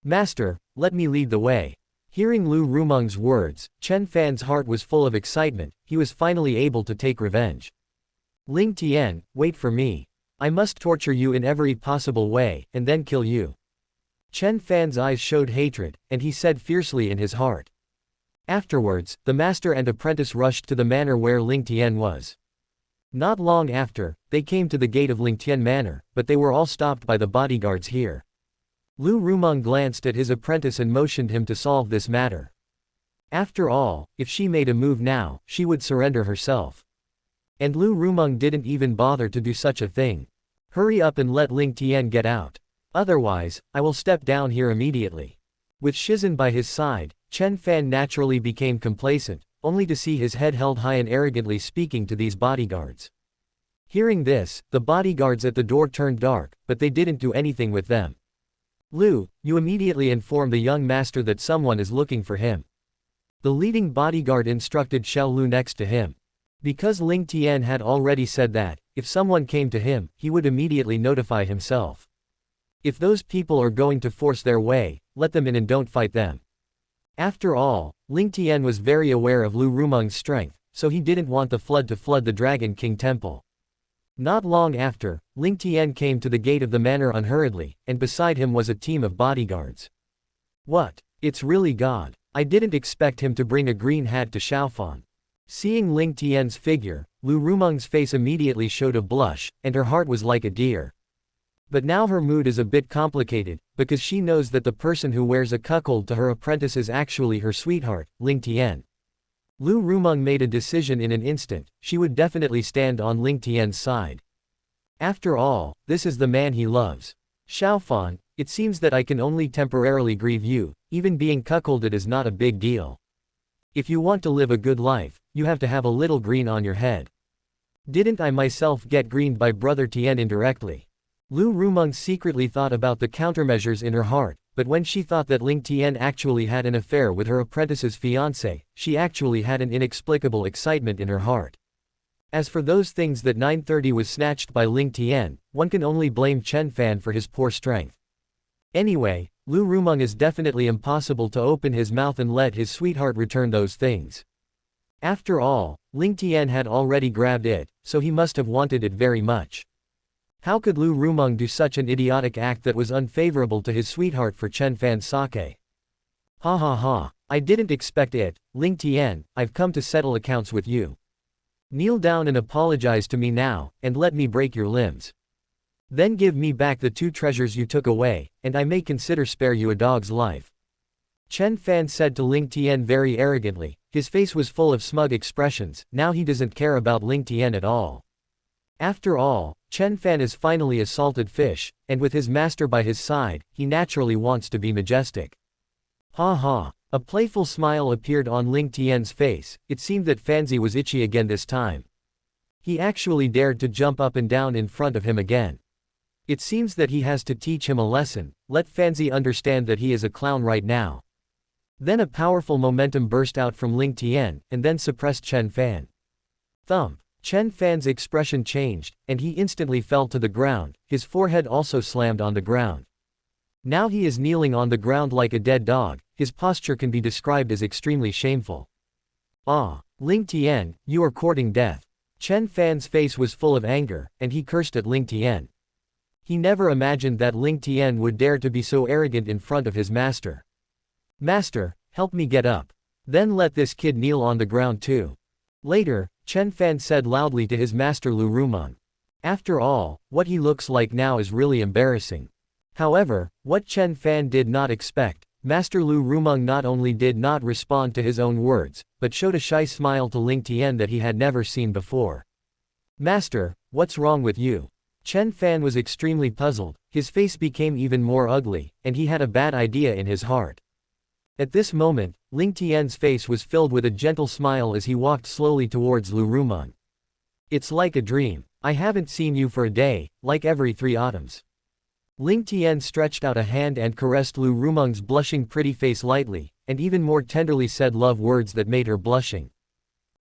Master, let me lead the way. Hearing Lu Rumeng's words, Chen Fan's heart was full of excitement. He was finally able to take revenge. Ling Tian, wait for me. I must torture you in every possible way, and then kill you. Chen Fan's eyes showed hatred, and he said fiercely in his heart. Afterwards, the master and apprentice rushed to the manor where Ling Tian was. Not long after, they came to the gate of Ling Tian Manor, but they were all stopped by the bodyguards here. Lu Rumeng glanced at his apprentice and motioned him to solve this matter. After all, if she made a move now, she would surrender herself. And Lu Rumeng didn't even bother to do such a thing. Hurry up and let Ling Tian get out. Otherwise, I will step down here immediately. With Shizhen by his side, Chen Fan naturally became complacent, only to see his head held high and arrogantly speaking to these bodyguards. Hearing this, the bodyguards at the door turned dark, but they didn't do anything with them. Lu, you immediately inform the young master that someone is looking for him. The leading bodyguard instructed Xiao Lu next to him. Because Ling Tian had already said that, if someone came to him, he would immediately notify himself. If those people are going to force their way, let them in and don't fight them. After all, Ling Tian was very aware of Lu Rumeng's strength, so he didn't want the flood to flood the Dragon King temple. Not long after, Ling Tian came to the gate of the manor unhurriedly, and beside him was a team of bodyguards. What? It's really God. I didn't expect him to bring a green hat to Xiaofan. Seeing Ling Tian's figure, Lu Rumeng's face immediately showed a blush, and her heart was like a deer. But now her mood is a bit complicated, because she knows that the person who wears a cuckold to her apprentice is actually her sweetheart, Ling Tian. Lu Rumeng made a decision in an instant. She would definitely stand on Ling Tian's side. After all, this is the man he loves. Xiaofan, it seems that I can only temporarily grieve you, even being cuckolded is not a big deal. If you want to live a good life, you have to have a little green on your head. Didn't I myself get greened by Brother Tian indirectly? Lu Rumeng secretly thought about the countermeasures in her heart, but when she thought that Ling Tian actually had an affair with her apprentice's fiancé, she actually had an inexplicable excitement in her heart. As for those things that 930 was snatched by Ling Tian, one can only blame Chen Fan for his poor strength. Anyway, Lu Rumeng is definitely impossible to open his mouth and let his sweetheart return those things. After all, Ling Tian had already grabbed it, so he must have wanted it very much. How could Lu Rumeng do such an idiotic act that was unfavorable to his sweetheart for Chen Fan's sake? Ha ha ha, I didn't expect it. Ling Tian, I've come to settle accounts with you. Kneel down and apologize to me now, and let me break your limbs. Then give me back the 2 treasures you took away, and I may consider spare you a dog's life. Chen Fan said to Ling Tian very arrogantly. His face was full of smug expressions. Now he doesn't care about Ling Tian at all. After all, Chen Fan is finally a salted fish, and with his master by his side, he naturally wants to be majestic. Ha ha. A playful smile appeared on Ling Tian's face. It seemed that Fanzi was itchy again this time. He actually dared to jump up and down in front of him again. It seems that he has to teach him a lesson. Let Fanzi understand that he is a clown right now. Then a powerful momentum burst out from Ling Tian, and then suppressed Chen Fan. Thump. Chen Fan's expression changed, and he instantly fell to the ground. His forehead also slammed on the ground. Now he is kneeling on the ground like a dead dog. His posture can be described as extremely shameful. Ah, Ling Tian, you are courting death. Chen Fan's face was full of anger, and he cursed at Ling Tian. He never imagined that Ling Tian would dare to be so arrogant in front of his master. Master, help me get up. Then let this kid kneel on the ground too. Later, Chen Fan said loudly to his master Lu Rumeng. After all, what he looks like now is really embarrassing. However, what Chen Fan did not expect, Master Lu Rumeng not only did not respond to his own words, but showed a shy smile to Ling Tian that he had never seen before. Master, what's wrong with you? Chen Fan was extremely puzzled. His face became even more ugly, and he had a bad idea in his heart. At this moment, Ling Tian's face was filled with a gentle smile as he walked slowly towards Lu Rumeng. It's like a dream. I haven't seen you for a day, like every 3 autumns. Ling Tian stretched out a hand and caressed Lu Rumeng's blushing pretty face lightly, and even more tenderly said love words that made her blushing.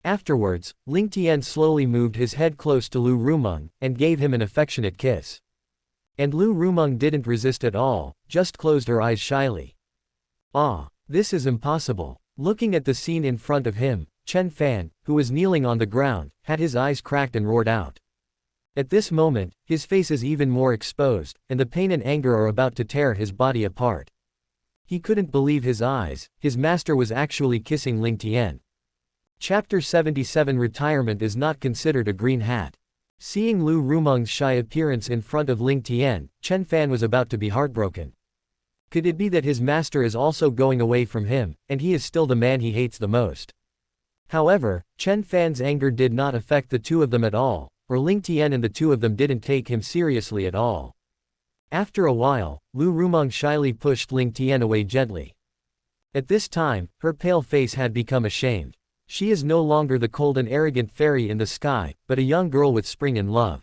Afterwards, Ling Tian slowly moved his head close to Lu Rumeng, and gave him an affectionate kiss. And Lu Rumeng didn't resist at all, just closed her eyes shyly. Ah. This is impossible. Looking at the scene in front of him, Chen Fan, who was kneeling on the ground, had his eyes cracked and roared out. At this moment, his face is even more exposed, and the pain and anger are about to tear his body apart. He couldn't believe his eyes. His master was actually kissing Ling Tian. Chapter 77 Retirement is not considered a green hat. Seeing Lu Rumeng's shy appearance in front of Ling Tian, Chen Fan was about to be heartbroken. Could it be that his master is also going away from him, and he is still the man he hates the most? However, Chen Fan's anger did not affect the 2 of them at all, or Ling Tian and the 2 of them didn't take him seriously at all. After a while, Lu Rumeng shyly pushed Ling Tian away gently. At this time, her pale face had become ashamed. She is no longer the cold and arrogant fairy in the sky, but a young girl with spring and love.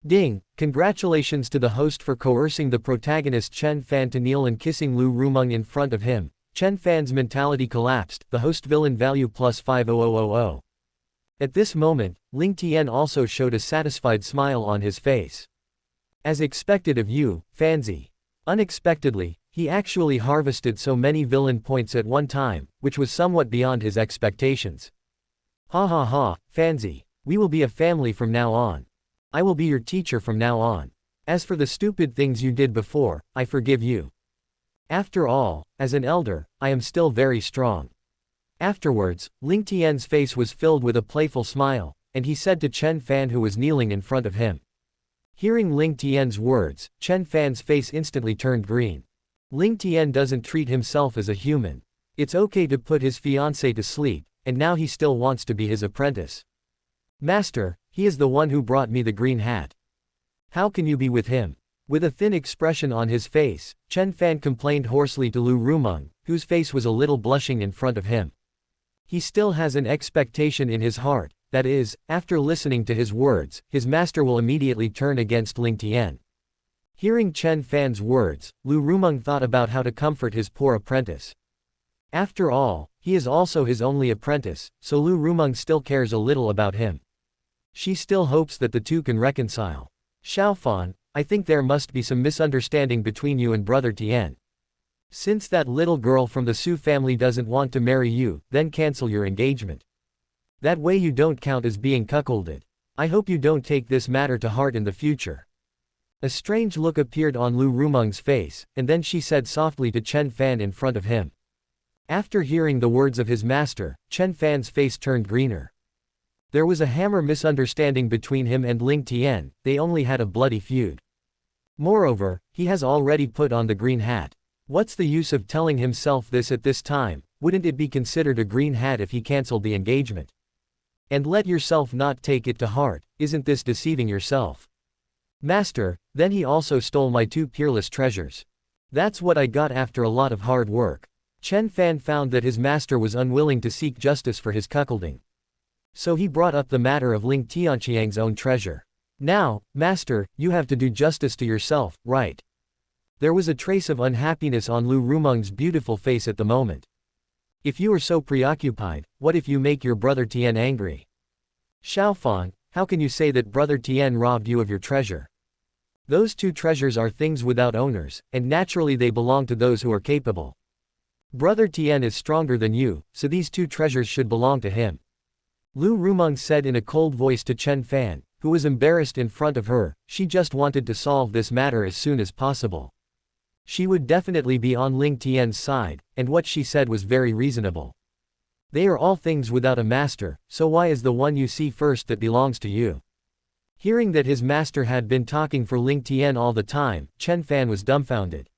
Ding! Congratulations to the host for coercing the protagonist Chen Fan to kneel and kissing Lu Rumeng in front of him. Chen Fan's mentality collapsed. The host villain value plus 50000. At this moment, Ling Tian also showed a satisfied smile on his face. As expected of you, Fanzi. Unexpectedly, he actually harvested so many villain points at one time, which was somewhat beyond his expectations. Ha ha ha, Fanzi. We will be a family from now on. I will be your teacher from now on. As for the stupid things you did before, I forgive you. After all, as an elder, I am still very strong. Afterwards, Ling Tian's face was filled with a playful smile, and he said to Chen Fan, who was kneeling in front of him. Hearing Ling Tian's words, Chen Fan's face instantly turned green. Ling Tian doesn't treat himself as a human. It's okay to put his fiancée to sleep, and now he still wants to be his apprentice. Master, he is the one who brought me the green hat. How can you be with him? With a thin expression on his face, Chen Fan complained hoarsely to Lu Rumeng, whose face was a little blushing in front of him. He still has an expectation in his heart, that is, after listening to his words, his master will immediately turn against Ling Tian. Hearing Chen Fan's words, Lu Rumeng thought about how to comfort his poor apprentice. After all, he is also his only apprentice, so Lu Rumeng still cares a little about him. She still hopes that the two can reconcile. Xiaofan, I think there must be some misunderstanding between you and Brother Tian. Since that little girl from the Su family doesn't want to marry you, then cancel your engagement. That way you don't count as being cuckolded. I hope you don't take this matter to heart in the future. A strange look appeared on Lu Rumeng's face, and then she said softly to Chen Fan in front of him. After hearing the words of his master, Chen Fan's face turned greener. There was a hammer misunderstanding between him and Ling Tian, they only had a bloody feud. Moreover, he has already put on the green hat. What's the use of telling himself this at this time? Wouldn't it be considered a green hat if he cancelled the engagement? And let yourself not take it to heart, isn't this deceiving yourself? Master, then he also stole my two peerless treasures. That's what I got after a lot of hard work. Chen Fan found that his master was unwilling to seek justice for his cuckolding. So he brought up the matter of Ling Tianqiang's own treasure. Now, master, you have to do justice to yourself, right? There was a trace of unhappiness on Lu Rumeng's beautiful face at the moment. If you are so preoccupied, what if you make your brother Tian angry? Xiaofan, how can you say that Brother Tian robbed you of your treasure? Those two treasures are things without owners, and naturally they belong to those who are capable. Brother Tian is stronger than you, so these two treasures should belong to him. Lu Rumeng said in a cold voice to Chen Fan, who was embarrassed in front of her. She just wanted to solve this matter as soon as possible. She would definitely be on Ling Tian's side, and what she said was very reasonable. They are all things without a master, so why is the one you see first that belongs to you? Hearing that his master had been talking for Ling Tian all the time, Chen Fan was dumbfounded.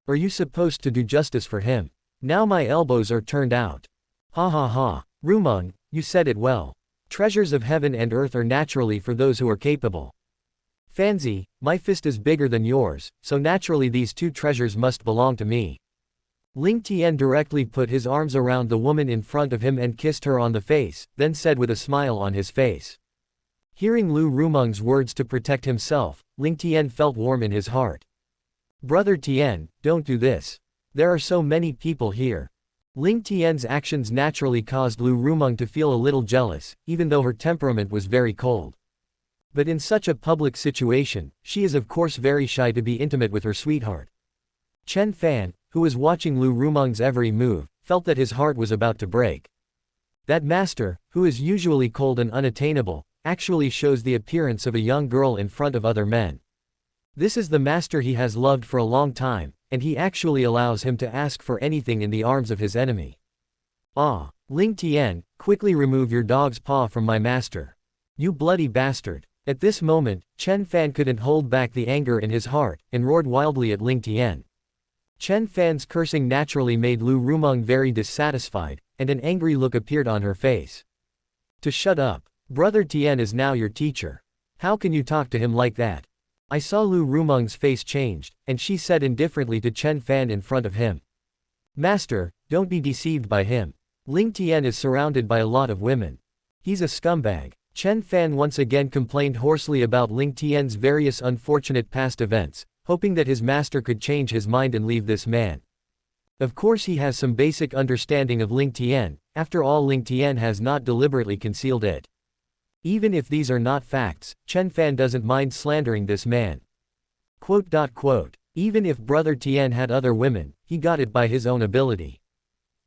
Are you supposed to do justice for him? Now my elbows are turned out. Ha ha ha. Rumeng, you said it well. Treasures of heaven and earth are naturally for those who are capable. Fanzi, my fist is bigger than yours, so naturally these two treasures must belong to me. Ling Tian directly put his arms around the woman in front of him and kissed her on the face, then said with a smile on his face. Hearing Lu Rumeng's words to protect himself, Ling Tian felt warm in his heart. Brother Tian, don't do this. There are so many people here. Ling Tian's actions naturally caused Lu Rumeng to feel a little jealous, even though her temperament was very cold. But in such a public situation, she is of course very shy to be intimate with her sweetheart. Chen Fan, who was watching Lu Rumeng's every move, felt that his heart was about to break. That master, who is usually cold and unattainable, actually shows the appearance of a young girl in front of other men. This is the master he has loved for a long time, and he actually allows him to ask for anything in the arms of his enemy. Ah, Ling Tian, quickly remove your dog's paw from my master. You bloody bastard. At this moment, Chen Fan couldn't hold back the anger in his heart, and roared wildly at Ling Tian. Chen Fan's cursing naturally made Lu Rumeng very dissatisfied, and an angry look appeared on her face. To shut up. Brother Tian is now your teacher. How can you talk to him like that? I saw Lu Rumeng's face changed, and she said indifferently to Chen Fan in front of him. Master, don't be deceived by him. Ling Tian is surrounded by a lot of women. He's a scumbag. Chen Fan once again complained hoarsely about Ling Tian's various unfortunate past events, hoping that his master could change his mind and leave this man. Of course he has some basic understanding of Ling Tian, after all Ling Tian has not deliberately concealed it. Even if these are not facts, Chen Fan doesn't mind slandering this man. Quote. Even if Brother Tian had other women, he got it by his own ability.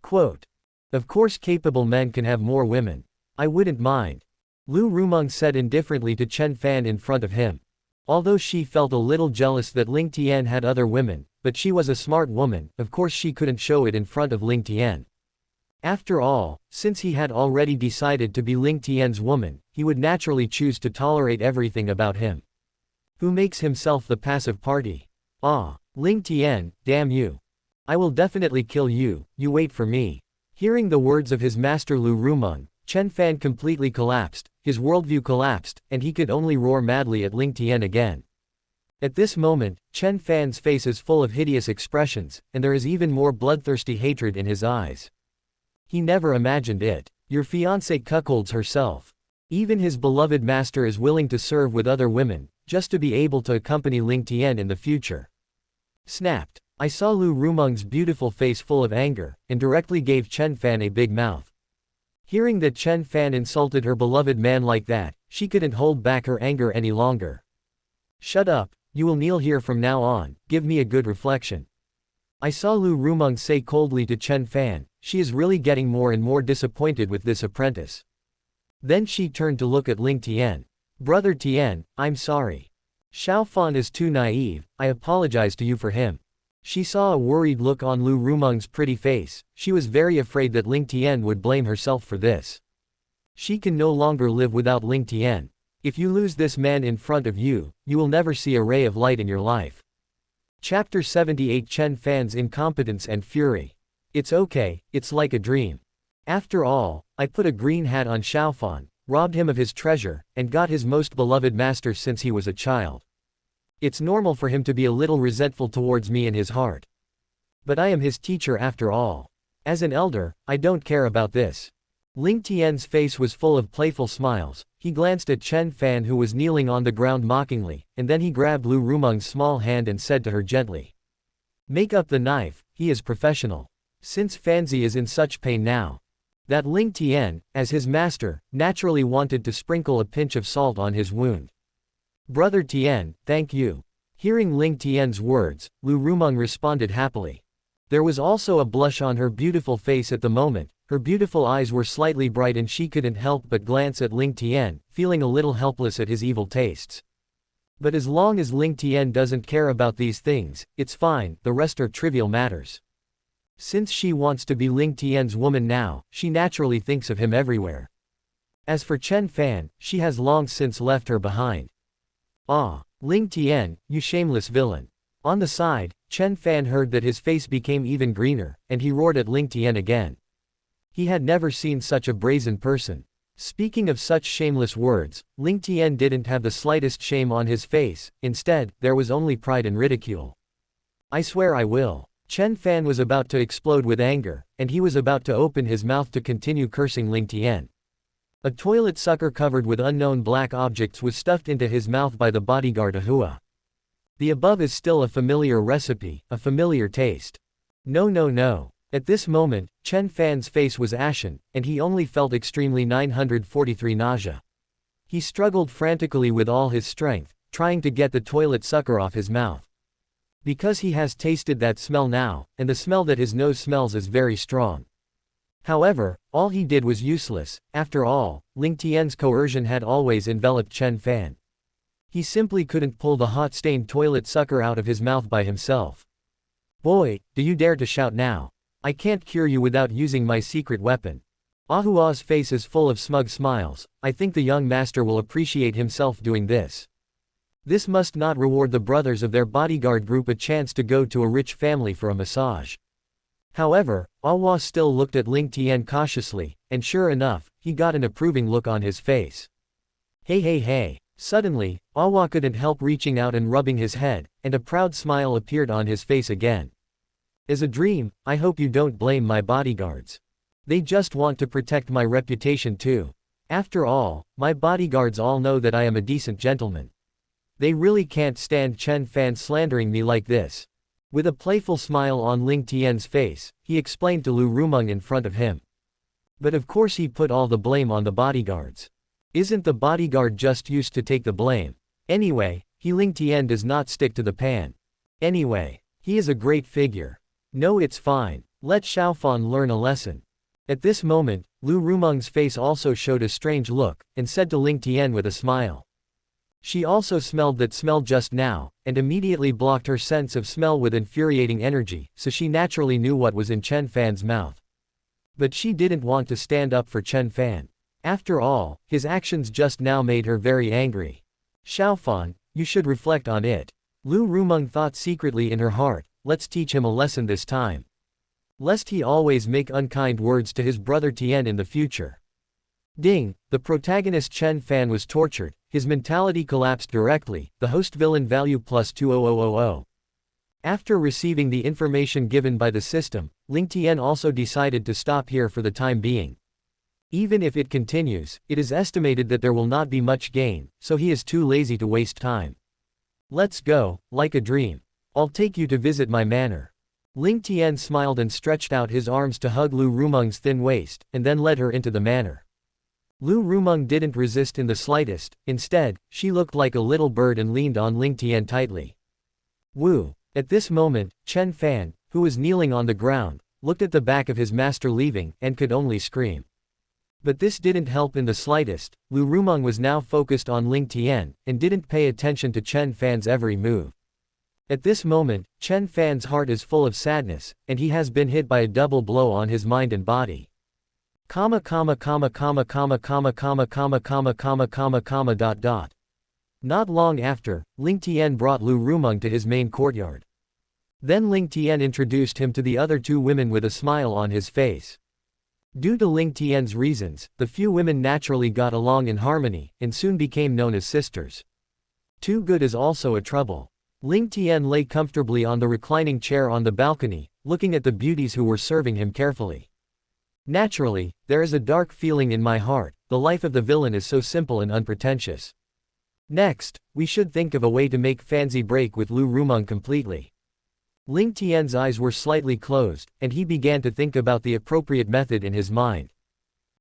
Quote. Of course capable men can have more women. I wouldn't mind. Lu Rumeng said indifferently to Chen Fan in front of him. Although she felt a little jealous that Ling Tian had other women, but she was a smart woman, of course she couldn't show it in front of Ling Tian. After all, since he had already decided to be Ling Tian's woman, he would naturally choose to tolerate everything about him. Who makes himself the passive party? Ah, Ling Tian, damn you. I will definitely kill you, you wait for me. Hearing the words of his master Lu Rumeng, Chen Fan completely collapsed, his worldview collapsed, and he could only roar madly at Ling Tian again. At this moment, Chen Fan's face is full of hideous expressions, and there is even more bloodthirsty hatred in his eyes. He never imagined it. Your fiancée cuckolds herself. Even his beloved master is willing to serve with other women, just to be able to accompany Ling Tian in the future. Snapped. I saw Lu Rumeng's beautiful face full of anger, and directly gave Chen Fan a big mouth. Hearing that Chen Fan insulted her beloved man like that, she couldn't hold back her anger any longer. Shut up, you will kneel here from now on, give me a good reflection. I saw Lu Rumeng say coldly to Chen Fan, she is really getting more and more disappointed with this apprentice. Then she turned to look at Ling Tian. Brother Tian, I'm sorry. Xiao Fan is too naive, I apologize to you for him. She saw a worried look on Lu Rumeng's pretty face, she was very afraid that Ling Tian would blame herself for this. She can no longer live without Ling Tian. If you lose this man in front of you, you will never see a ray of light in your life. Chapter 78 Chen Fan's Incompetence and Fury. It's okay, it's like a dream. After all, I put a green hat on Xiao Fan, robbed him of his treasure, and got his most beloved master since he was a child. It's normal for him to be a little resentful towards me in his heart. But I am his teacher after all. As an elder, I don't care about this. Ling Tian's face was full of playful smiles, he glanced at Chen Fan who was kneeling on the ground mockingly, and then he grabbed Lu Rumeng's small hand and said to her gently. Make up the knife, he is professional. Since Fanzi is in such pain now. That Ling Tian, as his master, naturally wanted to sprinkle a pinch of salt on his wound. Brother Tian, thank you. Hearing Ling Tian's words, Lu Rumeng responded happily. There was also a blush on her beautiful face at the moment, her beautiful eyes were slightly bright and she couldn't help but glance at Ling Tian, feeling a little helpless at his evil tastes. But as long as Ling Tian doesn't care about these things, it's fine, the rest are trivial matters. Since she wants to be Ling Tian's woman now, she naturally thinks of him everywhere. As for Chen Fan, she has long since left her behind. Ah, Ling Tian, you shameless villain. On the side, Chen Fan heard that his face became even greener, and he roared at Ling Tian again. He had never seen such a brazen person. Speaking of such shameless words, Ling Tian didn't have the slightest shame on his face, instead, there was only pride and ridicule. I swear I will. Chen Fan was about to explode with anger, and he was about to open his mouth to continue cursing Ling Tian. A toilet sucker covered with unknown black objects was stuffed into his mouth by the bodyguard Ahua. The above is still a familiar recipe, a familiar taste. No no no. At this moment, Chen Fan's face was ashen, and he only felt extremely 943 nausea. He struggled frantically with all his strength, trying to get the toilet sucker off his mouth. Because he has tasted that smell now, and the smell that his nose smells is very strong. However, all he did was useless, after all, Ling Tian's coercion had always enveloped Chen Fan. He simply couldn't pull the hot-stained toilet sucker out of his mouth by himself. Boy, do you dare to shout now? I can't cure you without using my secret weapon. Ahua's face is full of smug smiles, I think the young master will appreciate himself doing this. This must not reward the brothers of their bodyguard group a chance to go to a rich family for a massage. However, Ahua still looked at Ling Tian cautiously, and sure enough, he got an approving look on his face. Hey hey hey. Suddenly, Ahua couldn't help reaching out and rubbing his head, and a proud smile appeared on his face again. As a dream, I hope you don't blame my bodyguards. They just want to protect my reputation too. After all, my bodyguards all know that I am a decent gentleman. They really can't stand Chen Fan slandering me like this. With a playful smile on Ling Tian's face, he explained to Lu Rumeng in front of him. But of course he put all the blame on the bodyguards. Isn't the bodyguard just used to take the blame? Anyway, Ling Tian does not stick to the pan. Anyway, he is a great figure. No, it's fine. Let Xiaofan learn a lesson. At this moment, Lu Rumeng's face also showed a strange look, and said to Ling Tian with a smile. She also smelled that smell just now, and immediately blocked her sense of smell with infuriating energy, so she naturally knew what was in Chen Fan's mouth. But she didn't want to stand up for Chen Fan. After all, his actions just now made her very angry. Xiaofan, you should reflect on it. Lu Rumeng thought secretly in her heart, let's teach him a lesson this time. Lest he always make unkind words to his brother Tian in the future. Ding, the protagonist Chen Fan was tortured, his mentality collapsed directly, the host villain value plus 20000. After receiving the information given by the system, Ling Tian also decided to stop here for the time being. Even if it continues, it is estimated that there will not be much gain, so he is too lazy to waste time. Let's go, like a dream. I'll take you to visit my manor. Ling Tian smiled and stretched out his arms to hug Lu Rumeng's thin waist, and then led her into the manor. Lu Rumeng didn't resist in the slightest, instead, she looked like a little bird and leaned on Ling Tian tightly. Woo! At this moment, Chen Fan, who was kneeling on the ground, looked at the back of his master leaving, and could only scream. But this didn't help in the slightest. Lu Rumeng was now focused on Ling Tian, and didn't pay attention to Chen Fan's every move. At this moment, Chen Fan's heart is full of sadness, and he has been hit by a double blow on his mind and body. Not long after, Ling Tian brought Lu Rumeng to his main courtyard. Then Ling Tian introduced him to the other two women with a smile on his face. Due to Ling Tian's reasons, the few women naturally got along in harmony, and soon became known as sisters. Too good is also a trouble. Ling Tian lay comfortably on the reclining chair on the balcony, looking at the beauties who were serving him carefully. Naturally, there is a dark feeling in my heart, the life of the villain is so simple and unpretentious. Next, we should think of a way to make Fancy break with Lu Rumeng completely. Ling Tian's eyes were slightly closed, and he began to think about the appropriate method in his mind.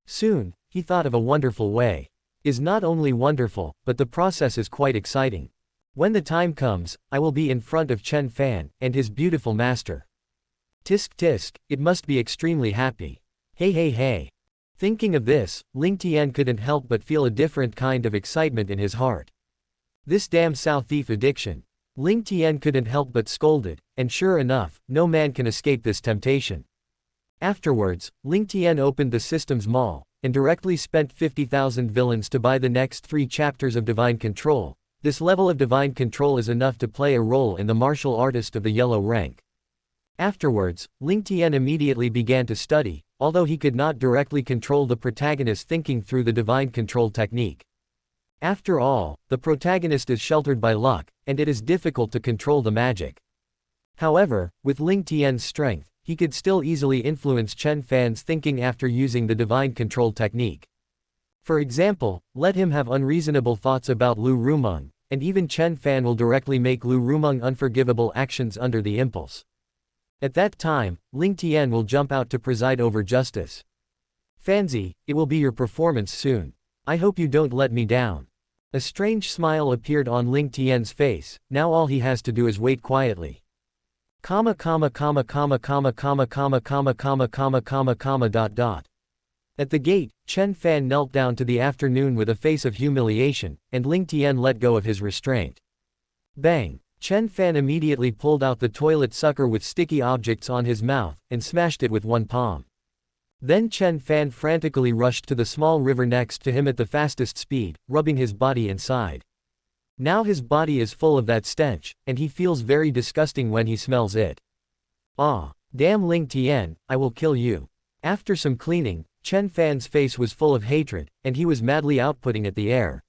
Soon, he thought of a wonderful way. Is not only wonderful, but the process is quite exciting. When the time comes, I will be in front of Chen Fan, and his beautiful master. Tisk tisk, it must be extremely happy. Hey hey hey. Thinking of this, Ling Tian couldn't help but feel a different kind of excitement in his heart. This damn Sao thief addiction. Ling Tian couldn't help but scolded, and sure enough, no man can escape this temptation. Afterwards, Ling Tian opened the system's mall, and directly spent 50,000 villains to buy the next 3 chapters of Divine Control. This level of Divine Control is enough to play a role in the martial artist of the yellow rank. Afterwards, Ling Tian immediately began to study, although he could not directly control the protagonist thinking through the Divine Control technique. After all, the protagonist is sheltered by luck, and it is difficult to control the magic. However, with Ling Tian's strength, he could still easily influence Chen Fan's thinking after using the Divine Control technique. For example, let him have unreasonable thoughts about Lu Rumeng, and even Chen Fan will directly make Lu Rumeng unforgivable actions under the impulse. At that time, Ling Tian will jump out to preside over justice. Fancy, it will be your performance soon. I hope you don't let me down. A strange smile appeared on Ling Tian's face. Now all he has to do is wait quietly. At the gate, Chen Fan knelt down to the afternoon with a face of humiliation, and Ling Tian let go of his restraint. Bang! Chen Fan immediately pulled out the toilet sucker with sticky objects on his mouth, and smashed it with one palm. Then Chen Fan frantically rushed to the small river next to him at the fastest speed, rubbing his body inside. Now his body is full of that stench, and he feels very disgusting when he smells it. Ah, damn Ling Tian, I will kill you. After some cleaning, Chen Fan's face was full of hatred, and he was madly outputting at the air.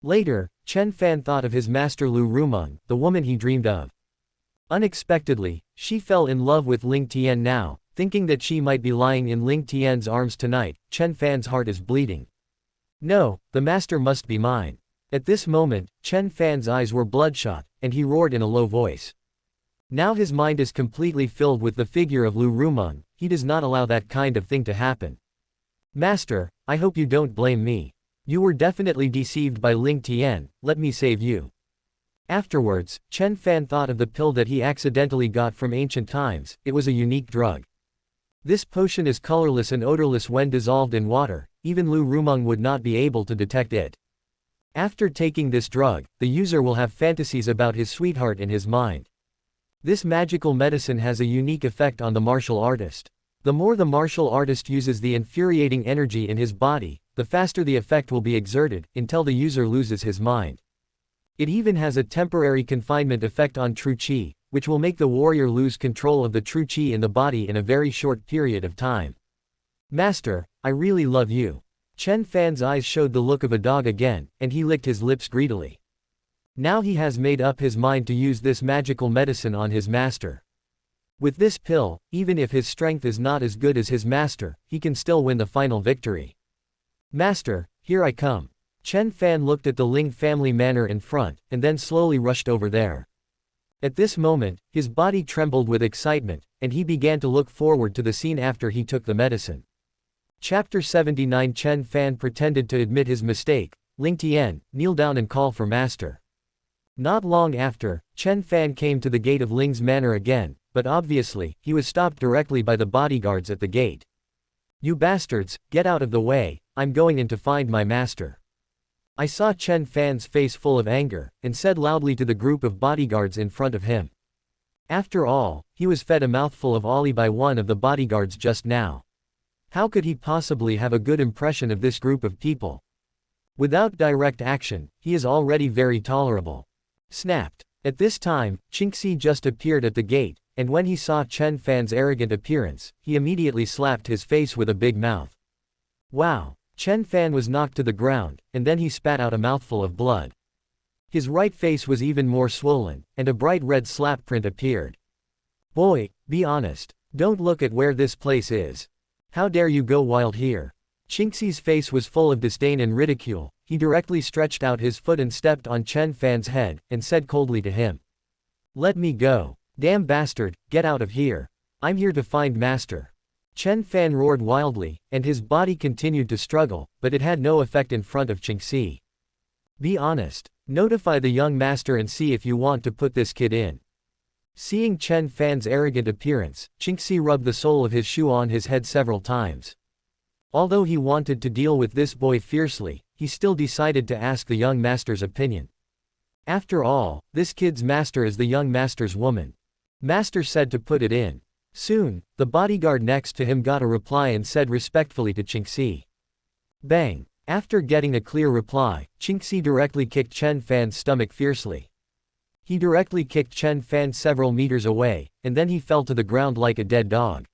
Later, Chen Fan thought of his master Lu Rumeng, the woman he dreamed of. Unexpectedly, she fell in love with Ling Tian now, thinking that she might be lying in Ling Tian's arms tonight. Chen Fan's heart is bleeding. No, the master must be mine. At this moment, Chen Fan's eyes were bloodshot, and he roared in a low voice. Now his mind is completely filled with the figure of Lu Rumeng. He does not allow that kind of thing to happen. Master, I hope you don't blame me. You were definitely deceived by Ling Tian, let me save you. Afterwards, Chen Fan thought of the pill that he accidentally got from ancient times. It was a unique drug. This potion is colorless and odorless when dissolved in water, even Lu Rumeng would not be able to detect it. After taking this drug, the user will have fantasies about his sweetheart in his mind. This magical medicine has a unique effect on the martial artist. The more the martial artist uses the infuriating energy in his body, the faster the effect will be exerted, until the user loses his mind. It even has a temporary confinement effect on true qi, which will make the warrior lose control of the true qi in the body in a very short period of time. Master, I really love you. Chen Fan's eyes showed the look of a dog again, and he licked his lips greedily. Now he has made up his mind to use this magical medicine on his master. With this pill, even if his strength is not as good as his master, he can still win the final victory. Master, here I come. Chen Fan looked at the Ling family manor in front, and then slowly rushed over there. At this moment, his body trembled with excitement, and he began to look forward to the scene after he took the medicine. Chapter 79 Chen Fan pretended to admit his mistake. Ling Tian, kneel down and call for master. Not long after, Chen Fan came to the gate of Ling's manor again, but obviously, he was stopped directly by the bodyguards at the gate. You bastards, get out of the way, I'm going in to find my master. I saw Chen Fan's face full of anger, and said loudly to the group of bodyguards in front of him. After all, he was fed a mouthful of ollie by one of the bodyguards just now. How could he possibly have a good impression of this group of people? Without direct action, he is already very tolerable. Snapped. At this time, Qingxi just appeared at the gate, and when he saw Chen Fan's arrogant appearance, he immediately slapped his face with a big mouth. Wow! Chen Fan was knocked to the ground, and then he spat out a mouthful of blood. His right face was even more swollen, and a bright red slap print appeared. Boy, be honest. Don't look at where this place is. How dare you go wild here? Qingxi's face was full of disdain and ridicule. He directly stretched out his foot and stepped on Chen Fan's head, and said coldly to him. Let me go. Damn bastard, get out of here. I'm here to find master. Chen Fan roared wildly, and his body continued to struggle, but it had no effect in front of Qingxi. Be honest. Notify the young master and see if you want to put this kid in. Seeing Chen Fan's arrogant appearance, Qingxi rubbed the sole of his shoe on his head several times. Although he wanted to deal with this boy fiercely, he still decided to ask the young master's opinion. After all, this kid's master is the young master's woman. Master said to put it in. Soon, the bodyguard next to him got a reply and said respectfully to Qingxi. Bang! After getting a clear reply, Qingxi directly kicked Chen Fan's stomach fiercely. He directly kicked Chen Fan several meters away, and then he fell to the ground like a dead dog.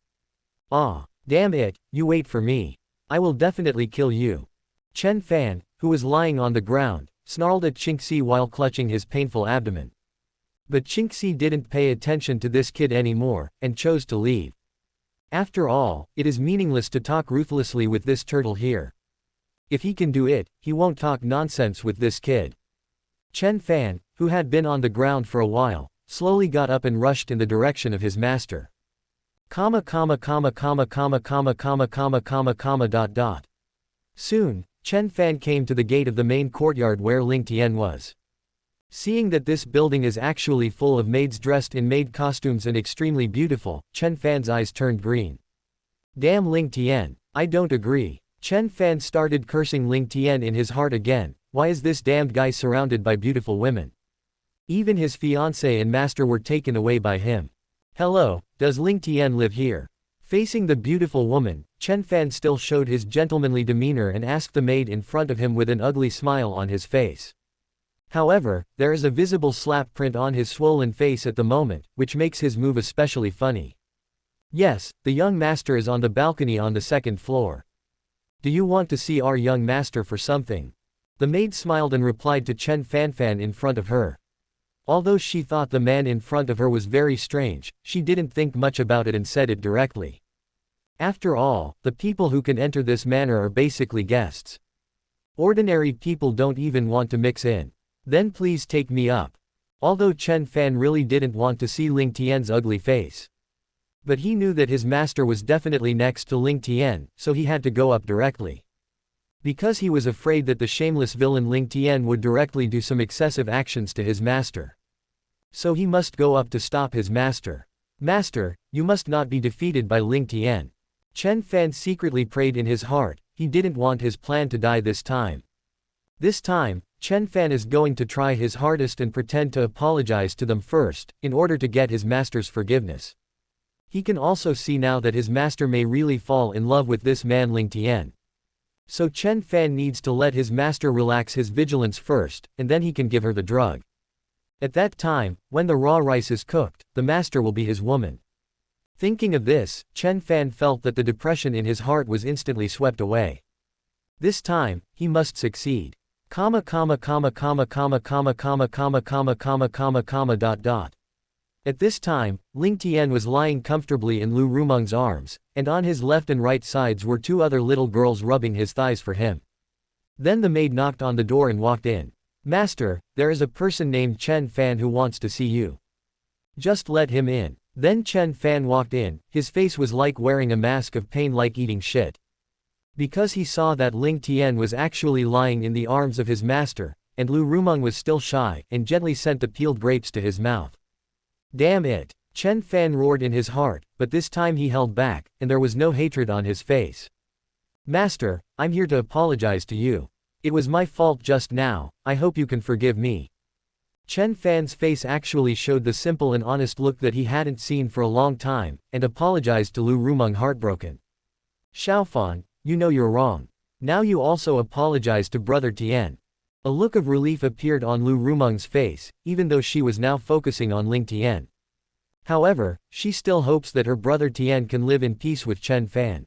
Ah, damn it, you wait for me. I will definitely kill you. Chen Fan, who was lying on the ground, snarled at Qingxi while clutching his painful abdomen. But Qingxi didn't pay attention to this kid anymore, and chose to leave. After all, it is meaningless to talk ruthlessly with this turtle here. If he can do it, he won't talk nonsense with this kid. Chen Fan, who had been on the ground for a while, slowly got up and rushed in the direction of his master. Soon, Chen Fan came to the gate of the main courtyard where Ling Tian was. Seeing that this building is actually full of maids dressed in maid costumes and extremely beautiful, Chen Fan's eyes turned green. Damn Ling Tian, I don't agree. Chen Fan started cursing Ling Tian in his heart again. Why is this damned guy surrounded by beautiful women? Even his fiancé and master were taken away by him. Hello, does Ling Tian live here? Facing the beautiful woman, Chen Fan still showed his gentlemanly demeanor and asked the maid in front of him with an ugly smile on his face. However, there is a visible slap print on his swollen face at the moment, which makes his move especially funny. Yes, the young master is on the balcony on the second floor. Do you want to see our young master for something? The maid smiled and replied to Chen Fan in front of her. Although she thought the man in front of her was very strange, she didn't think much about it and said it directly. After all, the people who can enter this manor are basically guests. Ordinary people don't even want to mix in. Then please take me up. Although Chen Fan really didn't want to see Ling Tian's ugly face. But he knew that his master was definitely next to Ling Tian, so he had to go up directly. because he was afraid that the shameless villain Ling Tian would directly do some excessive actions to his master. So he must go up to stop his master. Master, you must not be defeated by Ling Tian. Chen Fan secretly prayed in his heart, he didn't want his plan to die this time. This time, Chen Fan is going to try his hardest and pretend to apologize to them first, in order to get his master's forgiveness. He can also see now that his master may really fall in love with this man Ling Tian. So Chen Fan needs to let his master relax his vigilance first, and then he can give her the drug. At that time, when the raw rice is cooked, the master will be his woman. Thinking of this, Chen Fan felt that the depression in his heart was instantly swept away. This time, he must succeed. At this time, Ling Tian was lying comfortably in Lu Rumeng's arms, and on his left and right sides were two other little girls rubbing his thighs for him. Then the maid knocked on the door and walked in. Master, there is a person named Chen Fan who wants to see you. Just let him in. Then Chen Fan walked in, his face was like wearing a mask of pain like eating shit. Because he saw that Ling Tian was actually lying in the arms of his master, and Lu Rumeng was still shy, and gently sent the peeled grapes to his mouth. Damn it! Chen Fan roared in his heart, but this time he held back, and there was no hatred on his face. Master, I'm here to apologize to you. It was my fault just now, I hope you can forgive me. Chen Fan's face actually showed the simple and honest look that he hadn't seen for a long time, and apologized to Lu Rumeng heartbroken. Xiaofan, you know you're wrong. Now you also apologize to Brother Tian. A look of relief appeared on Lu Rumeng's face, even though she was now focusing on Ling Tian. However, she still hopes that her brother Tian can live in peace with Chen Fan.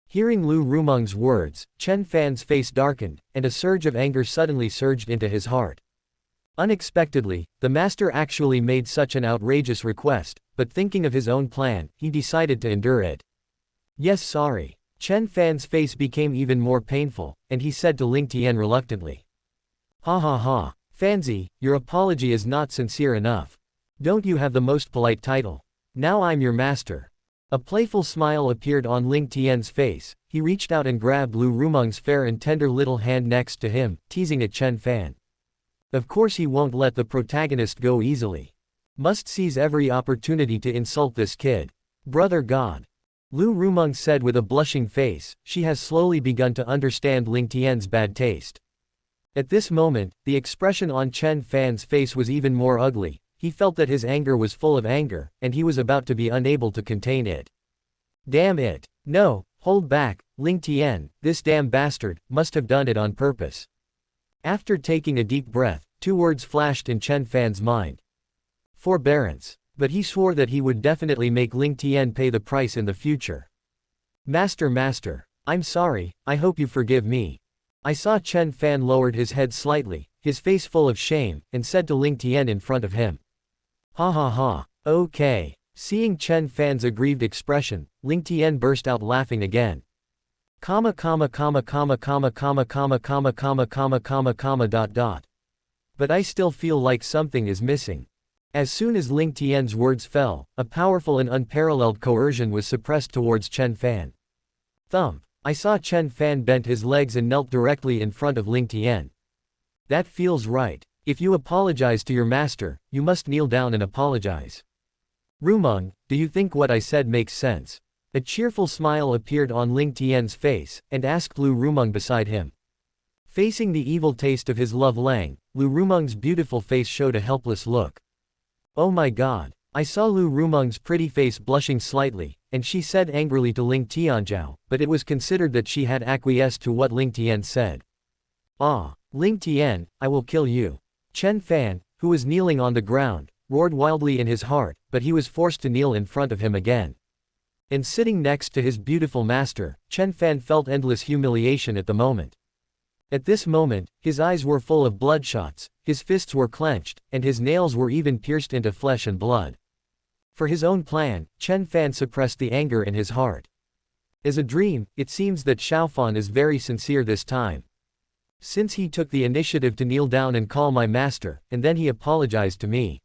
Hearing Lu Rumeng's words, Chen Fan's face darkened, and a surge of anger suddenly surged into his heart. Unexpectedly, the master actually made such an outrageous request, but thinking of his own plan, he decided to endure it. Yes, sorry. Chen Fan's face became even more painful, and he said to Ling Tian reluctantly. Ha ha ha. Fanzi, your apology is not sincere enough. Don't you have the most polite title? Now I'm your master. A playful smile appeared on Ling Tian's face, he reached out and grabbed Lu Rumeng's fair and tender little hand next to him, teasing at Chen Fan. Of course he won't let the protagonist go easily. Must seize every opportunity to insult this kid. Brother God. Lu Rumeng said with a blushing face, she has slowly begun to understand Ling Tian's bad taste. At this moment, the expression on Chen Fan's face was even more ugly, he felt that his anger was full of anger, and he was about to be unable to contain it. Damn it. No, hold back, Ling Tian, this damn bastard, must have done it on purpose. After taking a deep breath, two words flashed in Chen Fan's mind. Forbearance. But he swore that he would definitely make Ling Tian pay the price in the future. Master, I'm sorry, I hope you forgive me. I saw Chen Fan lowered his head slightly, his face full of shame, and said to Ling Tian in front of him. Ha ha ha, okay. Seeing Chen Fan's aggrieved expression, Ling Tian burst out laughing again. But I still feel like something is missing. As soon as Ling Tian's words fell, a powerful and unparalleled coercion was suppressed towards Chen Fan. Thump. I saw Chen Fan bent his legs and knelt directly in front of Ling Tian. That feels right. If you apologize to your master, you must kneel down and apologize. Rumeng, do you think what I said makes sense? A cheerful smile appeared on Ling Tian's face, and asked Lu Rumeng beside him. Facing the evil taste of his love Lang, Lu Rumeng's beautiful face showed a helpless look. Oh my god. I saw Lu Rumeng's pretty face blushing slightly, and she said angrily to Ling Tianzhao, but it was considered that she had acquiesced to what Ling Tian said. Ah, Ling Tian, I will kill you. Chen Fan, who was kneeling on the ground, roared wildly in his heart, but he was forced to kneel in front of him again. And sitting next to his beautiful master, Chen Fan felt endless humiliation at the moment. At this moment, his eyes were full of bloodshots, his fists were clenched, and his nails were even pierced into flesh and blood. For his own plan, Chen Fan suppressed the anger in his heart. As a dream, it seems that Xiaofan is very sincere this time. Since he took the initiative to kneel down and call my master, and then he apologized to me.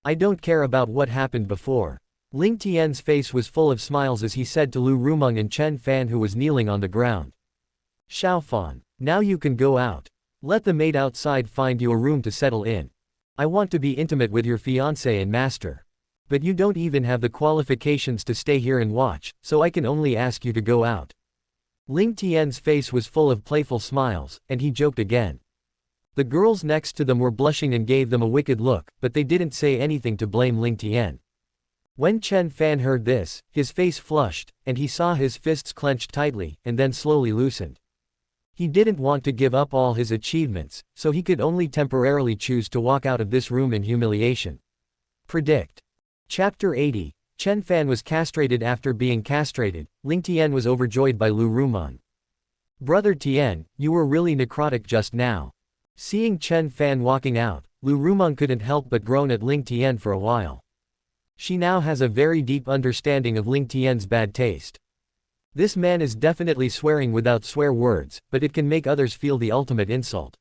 I don't care about what happened before. Ling Tian's face was full of smiles as he said to Lu Rumeng and Chen Fan who was kneeling on the ground. Xiaofan, now you can go out. Let the maid outside find you a room to settle in. I want to be intimate with your fiancé and master. But you don't even have the qualifications to stay here and watch, so I can only ask you to go out. Ling Tian's face was full of playful smiles, and he joked again. The girls next to them were blushing and gave them a wicked look, but they didn't say anything to blame Ling Tian. When Chen Fan heard this, his face flushed, and he saw his fists clenched tightly, and then slowly loosened. He didn't want to give up all his achievements, so he could only temporarily choose to walk out of this room in humiliation. Predict. Chapter 80. Chen Fan was castrated. After being castrated, Ling Tian was overjoyed by Lu Rumong. Brother Tian, you were really necrotic just now. Seeing Chen Fan walking out, Lu Rumong couldn't help but groan at Ling Tian for a while. She now has a very deep understanding of Ling Tian's bad taste. This man is definitely swearing without swear words, but it can make others feel the ultimate insult.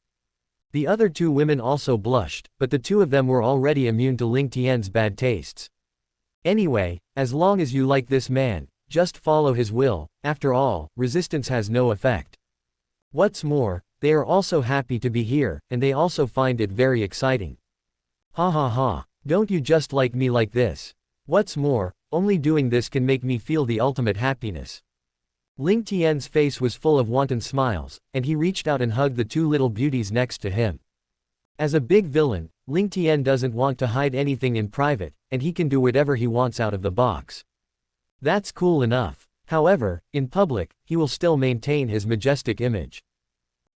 The other two women also blushed, but the two of them were already immune to Ling Tian's bad tastes. Anyway, as long as you like this man, just follow his will. After all, resistance has no effect. What's more, they are also happy to be here, and they also find it very exciting. Ha ha ha, don't you just like me like this? What's more, only doing this can make me feel the ultimate happiness. Ling Tian's face was full of wanton smiles, and he reached out and hugged the two little beauties next to him. As a big villain, Ling Tian doesn't want to hide anything in private, and he can do whatever he wants out of the box. That's cool enough. However, in public, he will still maintain his majestic image.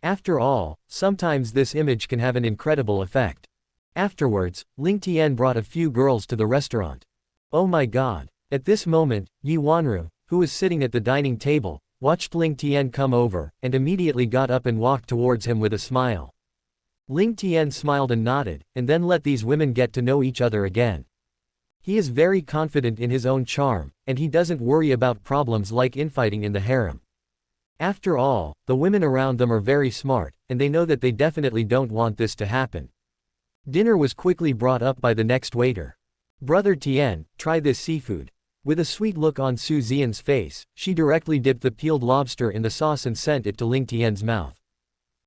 After all, sometimes this image can have an incredible effect. Afterwards, Ling Tian brought a few girls to the restaurant. Oh my god. At this moment, Yi Wanru, who was sitting at the dining table, watched Ling Tian come over, and immediately got up and walked towards him with a smile. Ling Tian smiled and nodded, and then let these women get to know each other again. He is very confident in his own charm, and he doesn't worry about problems like infighting in the harem. After all, the women around them are very smart, and they know that they definitely don't want this to happen. Dinner was quickly brought up by the next waiter. Brother Tian, try this seafood. With a sweet look on Su Xian's face, she directly dipped the peeled lobster in the sauce and sent it to Ling Tian's mouth.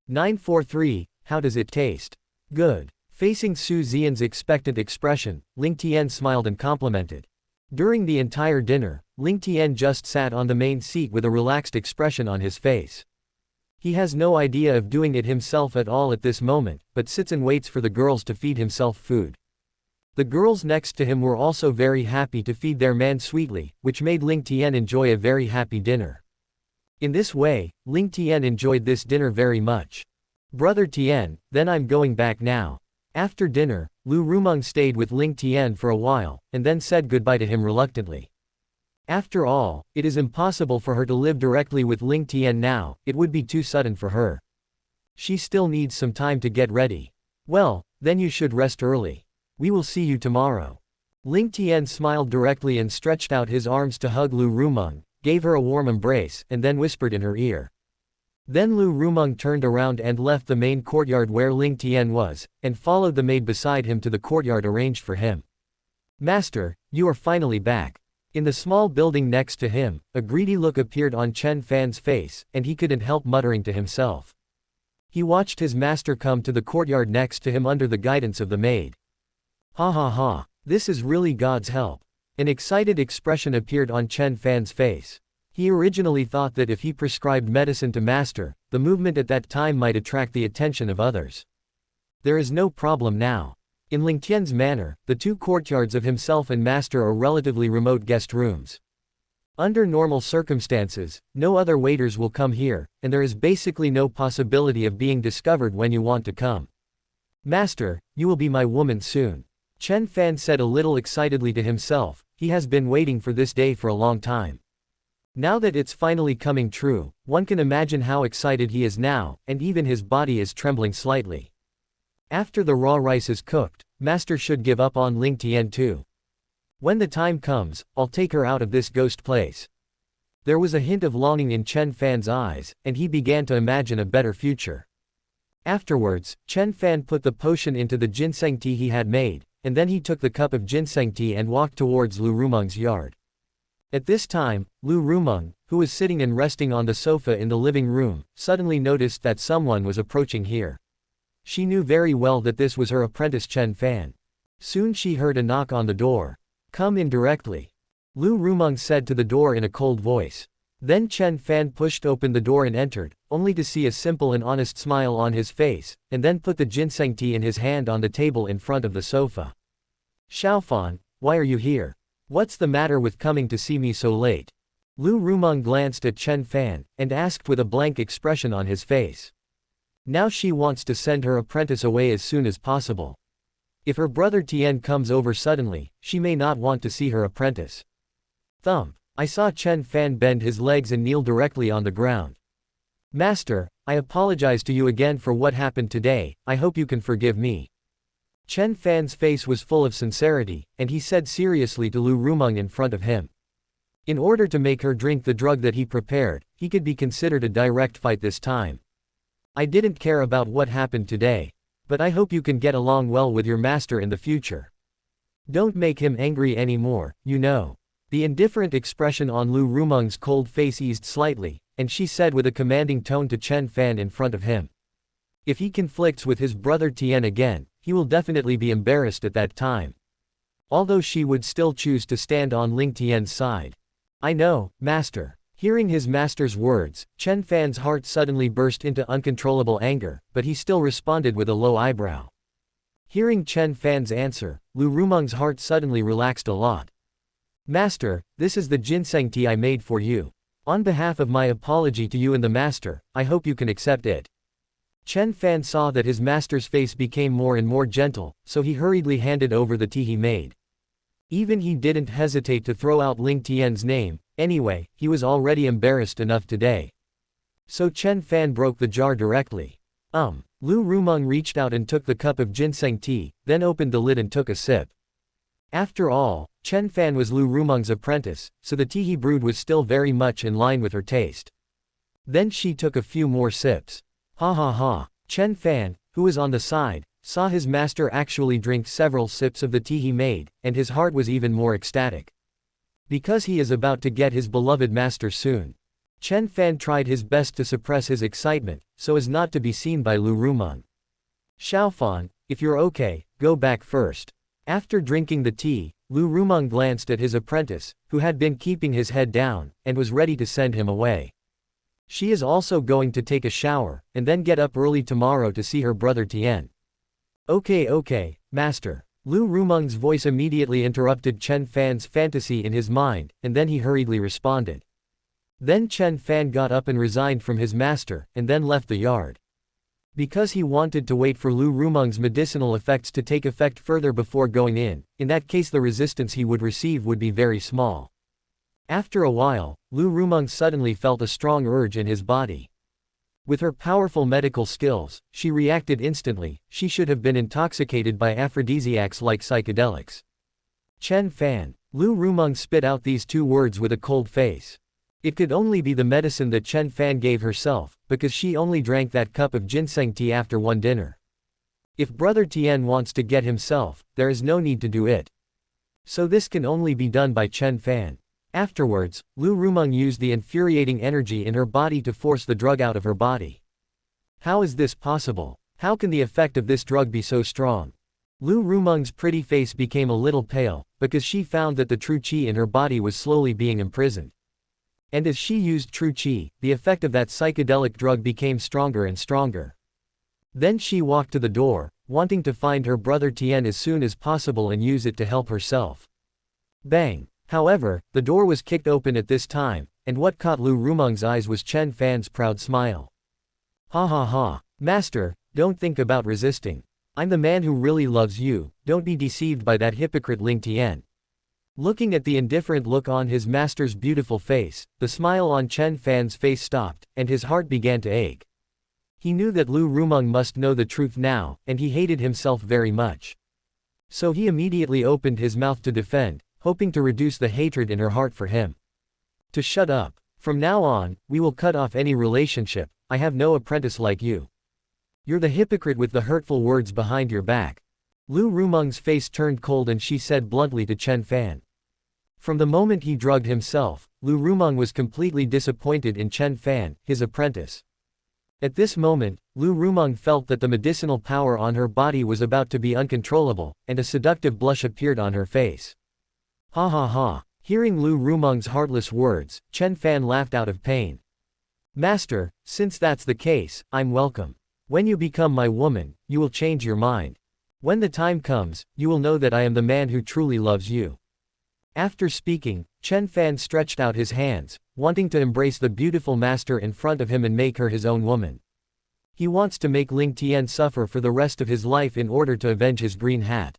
943, how does it taste? Good. Facing Su Xian's expectant expression, Ling Tian smiled and complimented. During the entire dinner, Ling Tian just sat on the main seat with a relaxed expression on his face. He has no idea of doing it himself at all at this moment, but sits and waits for the girls to feed himself food. The girls next to him were also very happy to feed their man sweetly, which made Ling Tian enjoy a very happy dinner. In this way, Ling Tian enjoyed this dinner very much. Brother Tian, then I'm going back now. After dinner, Lu Rumong stayed with Ling Tian for a while, and then said goodbye to him reluctantly. After all, it is impossible for her to live directly with Ling Tian now, it would be too sudden for her. She still needs some time to get ready. Well, then you should rest early. We will see you tomorrow. Ling Tian smiled directly and stretched out his arms to hug Lu Rumong, gave her a warm embrace, and then whispered in her ear. Then Lu Rumong turned around and left the main courtyard where Ling Tian was, and followed the maid beside him to the courtyard arranged for him. Master, you are finally back. In the small building next to him, a greedy look appeared on Chen Fan's face, and he couldn't help muttering to himself. He watched his master come to the courtyard next to him under the guidance of the maid. Ha ha ha, this is really God's help. An excited expression appeared on Chen Fan's face. He originally thought that if he prescribed medicine to master, the movement at that time might attract the attention of others. There is no problem now. In Ling Tian's manner, the two courtyards of himself and master are relatively remote guest rooms. Under normal circumstances, no other waiters will come here, and there is basically no possibility of being discovered when you want to come. Master, you will be my woman soon. Chen Fan said a little excitedly to himself, he has been waiting for this day for a long time. Now that it's finally coming true, one can imagine how excited he is now, and even his body is trembling slightly. After the raw rice is cooked, master should give up on Ling Tian too. When the time comes, I'll take her out of this ghost place. There was a hint of longing in Chen Fan's eyes, and he began to imagine a better future. Afterwards, Chen Fan put the potion into the ginseng tea he had made, and then he took the cup of ginseng tea and walked towards Lu Rumong's yard. At this time, Lu Rumong, who who was sitting and resting on the sofa in the living room, suddenly noticed that someone was approaching here. She knew very well that this was her apprentice Chen Fan. Soon she heard a knock on the door. "Come in directly," Lu Rumeng said to the door in a cold voice. Then Chen Fan pushed open the door and entered, only to see a simple and honest smile on his face, and then put the ginseng tea in his hand on the table in front of the sofa. "Xiaofan, why are you here? What's the matter with coming to see me so late?" Lu Rumeng glanced at Chen Fan, and asked with a blank expression on his face. Now she wants to send her apprentice away as soon as possible. If her brother Tian comes over suddenly, she may not want to see her apprentice. Thump. I saw Chen Fan bend his legs and kneel directly on the ground. "Master, I apologize to you again for what happened today, I hope you can forgive me." Chen Fan's face was full of sincerity, and he said seriously to Lu Rumeng in front of him. In order to make her drink the drug that he prepared, he could be considered a direct fight this time. "I didn't care about what happened today. But I hope you can get along well with your master in the future. Don't make him angry anymore, you know." The indifferent expression on Lu Rumeng's cold face eased slightly, and she said with a commanding tone to Chen Fan in front of him. If he conflicts with his brother Tian again, he will definitely be embarrassed at that time. Although she would still choose to stand on Ling Tian's side. "I know, master." Hearing his master's words, Chen Fan's heart suddenly burst into uncontrollable anger, but he still responded with a low eyebrow. Hearing Chen Fan's answer, Lu Rumeng's heart suddenly relaxed a lot. "Master, this is the ginseng tea I made for you. On behalf of my apology to you and the master, I hope you can accept it." Chen Fan saw that his master's face became more and more gentle, so he hurriedly handed over the tea he made. Even he didn't hesitate to throw out Ling Tian's name. Anyway, he was already embarrassed enough today. So Chen Fan broke the jar directly. Lu Rumeng reached out and took the cup of ginseng tea, then opened the lid and took a sip. After all, Chen Fan was Lu Rumeng's apprentice, so the tea he brewed was still very much in line with her taste. Then she took a few more sips. Ha ha ha. Chen Fan, who was on the side, saw his master actually drink several sips of the tea he made, and his heart was even more ecstatic. Because he is about to get his beloved master soon. Chen Fan tried his best to suppress his excitement, so as not to be seen by Lu Rumeng. "Xiaofan, if you're okay, go back first." After drinking the tea, Lu Rumeng glanced at his apprentice, who had been keeping his head down, and was ready to send him away. She is also going to take a shower, and then get up early tomorrow to see her brother Tian. Okay, master." Lu Rumeng's voice immediately interrupted Chen Fan's fantasy in his mind, and then he hurriedly responded. Then Chen Fan got up and resigned from his master, and then left the yard. Because he wanted to wait for Lu Rumeng's medicinal effects to take effect further before going in that case the resistance he would receive would be very small. After a while, Lu Rumeng suddenly felt a strong urge in his body. With her powerful medical skills, she reacted instantly. She should have been intoxicated by aphrodisiacs like psychedelics. "Chen Fan." Lu Rumeng spit out these two words with a cold face. It could only be the medicine that Chen Fan gave herself, because she only drank that cup of ginseng tea after one dinner. If brother Tian wants to get himself, there is no need to do it. So this can only be done by Chen Fan. Afterwards, Lu Rumeng used the infuriating energy in her body to force the drug out of her body. How is this possible? How can the effect of this drug be so strong? Lu Rumeng's pretty face became a little pale, because she found that the true qi in her body was slowly being imprisoned. And as she used true qi, the effect of that psychedelic drug became stronger and stronger. Then she walked to the door, wanting to find her brother Tian as soon as possible and use it to help herself. Bang! However, the door was kicked open at this time, and what caught Lu Rumeng's eyes was Chen Fan's proud smile. "Ha ha ha. Master, don't think about resisting. I'm the man who really loves you, don't be deceived by that hypocrite Ling Tian." Looking at the indifferent look on his master's beautiful face, the smile on Chen Fan's face stopped, and his heart began to ache. He knew that Lu Rumeng must know the truth now, and he hated himself very much. So he immediately opened his mouth to defend, hoping to reduce the hatred in her heart for him. "To shut up. From now on, we will cut off any relationship. I have no apprentice like you. You're the hypocrite with the hurtful words behind your back." Lu Rumeng's face turned cold and she said bluntly to Chen Fan. From the moment he drugged himself, Lu Rumong was completely disappointed in Chen Fan, his apprentice. At this moment, Lu Rumong felt that the medicinal power on her body was about to be uncontrollable, and a seductive blush appeared on her face. Ha ha ha. Hearing Lu Rumong's heartless words, Chen Fan laughed out of pain. Master, since that's the case, I'm welcome. When you become my woman, you will change your mind. When the time comes, you will know that I am the man who truly loves you. After speaking, Chen Fan stretched out his hands, wanting to embrace the beautiful master in front of him and make her his own woman. He wants to make Ling Tian suffer for the rest of his life in order to avenge his green hat.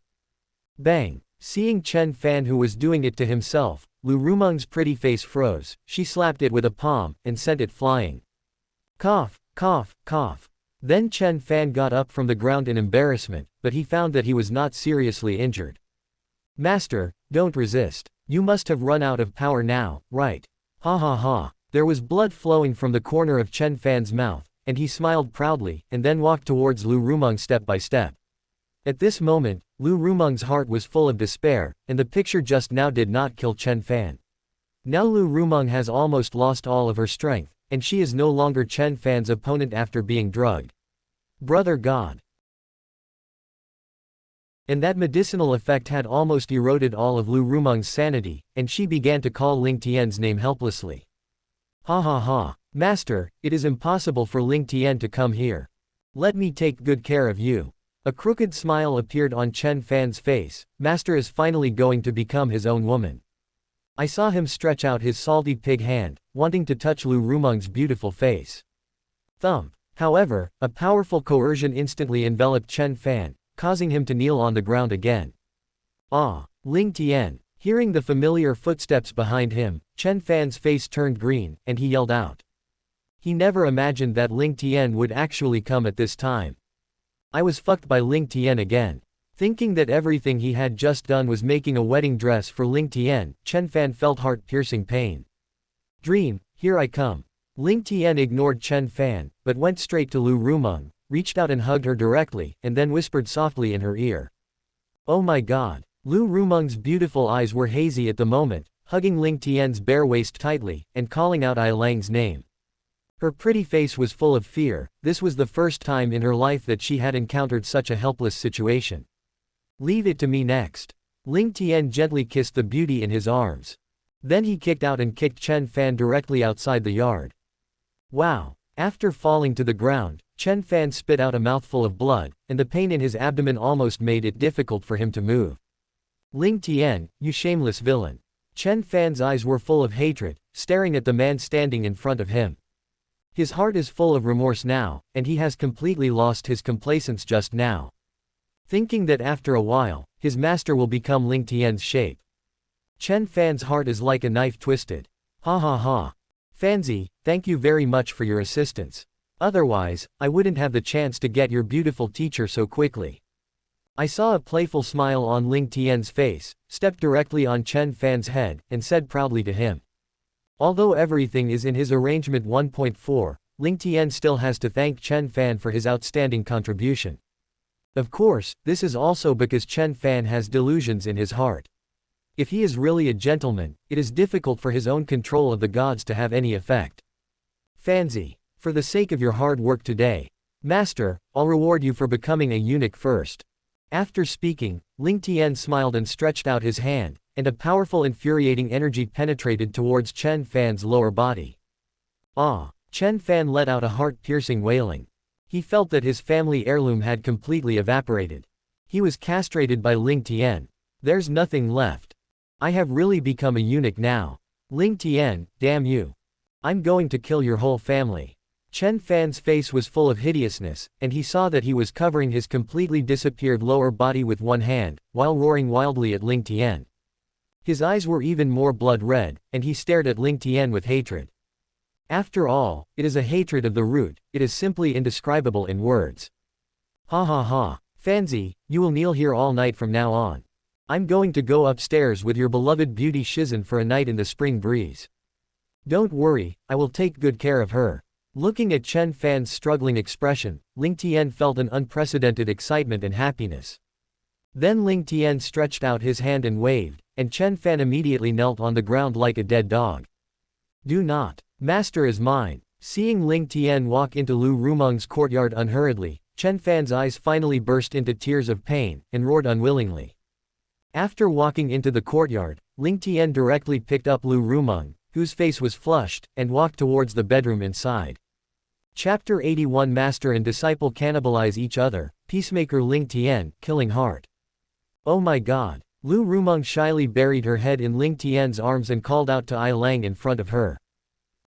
Bang! Seeing Chen Fan who was doing it to himself, Lu Rumong's pretty face froze, she slapped it with a palm, and sent it flying. Cough, cough, cough. Then Chen Fan got up from the ground in embarrassment, but he found that he was not seriously injured. Master, don't resist. You must have run out of power now, right? Ha ha ha. There was blood flowing from the corner of Chen Fan's mouth, and he smiled proudly, and then walked towards Lu Rumong step by step. At this moment, Lu Rumong's heart was full of despair, and the picture just now did not kill Chen Fan. Now Lu Rumong has almost lost all of her strength, and she is no longer Chen Fan's opponent after being drugged. Brother God. And that medicinal effect had almost eroded all of Lu Rumong's sanity, and she began to call Ling Tian's name helplessly. Ha ha ha. Master, it is impossible for Ling Tian to come here. Let me take good care of you. A crooked smile appeared on Chen Fan's face. Master is finally going to become his own woman. I saw him stretch out his salty pig hand, wanting to touch Lu Rumong's beautiful face. Thump. However, a powerful coercion instantly enveloped Chen Fan, causing him to kneel on the ground again. Ah! Ling Tian. Hearing the familiar footsteps behind him, Chen Fan's face turned green, and he yelled out. He never imagined that Ling Tian would actually come at this time. I was fucked by Ling Tian again. Thinking that everything he had just done was making a wedding dress for Ling Tian, Chen Fan felt heart-piercing pain. Dream, here I come. Ling Tian ignored Chen Fan, but went straight to Lu Rumong, reached out and hugged her directly, and then whispered softly in her ear. Oh my god. Lu Rumong's beautiful eyes were hazy at the moment, hugging Ling Tian's bare waist tightly, and calling out Ai Lang's name. Her pretty face was full of fear. This was the first time in her life that she had encountered such a helpless situation. Leave it to me next. Ling Tian gently kissed the beauty in his arms. Then he kicked out and kicked Chen Fan directly outside the yard. Wow. After falling to the ground, Chen Fan spit out a mouthful of blood, and the pain in his abdomen almost made it difficult for him to move. Ling Tian, you shameless villain. Chen Fan's eyes were full of hatred, staring at the man standing in front of him. His heart is full of remorse now, and he has completely lost his complacence just now. Thinking that after a while, his master will become Ling Tian's shape. Chen Fan's heart is like a knife twisted. Ha ha ha. Fanzi, thank you very much for your assistance. Otherwise, I wouldn't have the chance to get your beautiful teacher so quickly. I saw a playful smile on Ling Tian's face, stepped directly on Chen Fan's head, and said proudly to him. Although everything is in his arrangement 1.4, Ling Tian still has to thank Chen Fan for his outstanding contribution. Of course, this is also because Chen Fan has delusions in his heart. If he is really a gentleman, it is difficult for his own control of the gods to have any effect. Fanzi, for the sake of your hard work today, Master, I'll reward you for becoming a eunuch first. After speaking, Ling Tian smiled and stretched out his hand, and a powerful infuriating energy penetrated towards Chen Fan's lower body. Ah! Chen Fan let out a heart-piercing wailing. He felt that his family heirloom had completely evaporated. He was castrated by Ling Tian. There's nothing left. I have really become a eunuch now. Ling Tian, damn you. I'm going to kill your whole family. Chen Fan's face was full of hideousness, and he saw that he was covering his completely disappeared lower body with one hand, while roaring wildly at Ling Tian. His eyes were even more blood red, and he stared at Ling Tian with hatred. After all, it is a hatred of the root, it is simply indescribable in words. Ha ha ha. Fanzi, you will kneel here all night from now on. I'm going to go upstairs with your beloved beauty Shizen for a night in the spring breeze. Don't worry, I will take good care of her. Looking at Chen Fan's struggling expression, Ling Tian felt an unprecedented excitement and happiness. Then Ling Tian stretched out his hand and waved, and Chen Fan immediately knelt on the ground like a dead dog. Do not. Master is mine. Seeing Ling Tian walk into Lu Rumeng's courtyard unhurriedly, Chen Fan's eyes finally burst into tears of pain, and roared unwillingly. After walking into the courtyard, Ling Tian directly picked up Lu Rumeng, whose face was flushed, and walked towards the bedroom inside. Chapter 81 Master and disciple cannibalize each other, Peacemaker Ling Tian, killing heart. Oh my god. Lu Rumeng shyly buried her head in Ling Tian's arms and called out to Ai Lang in front of her.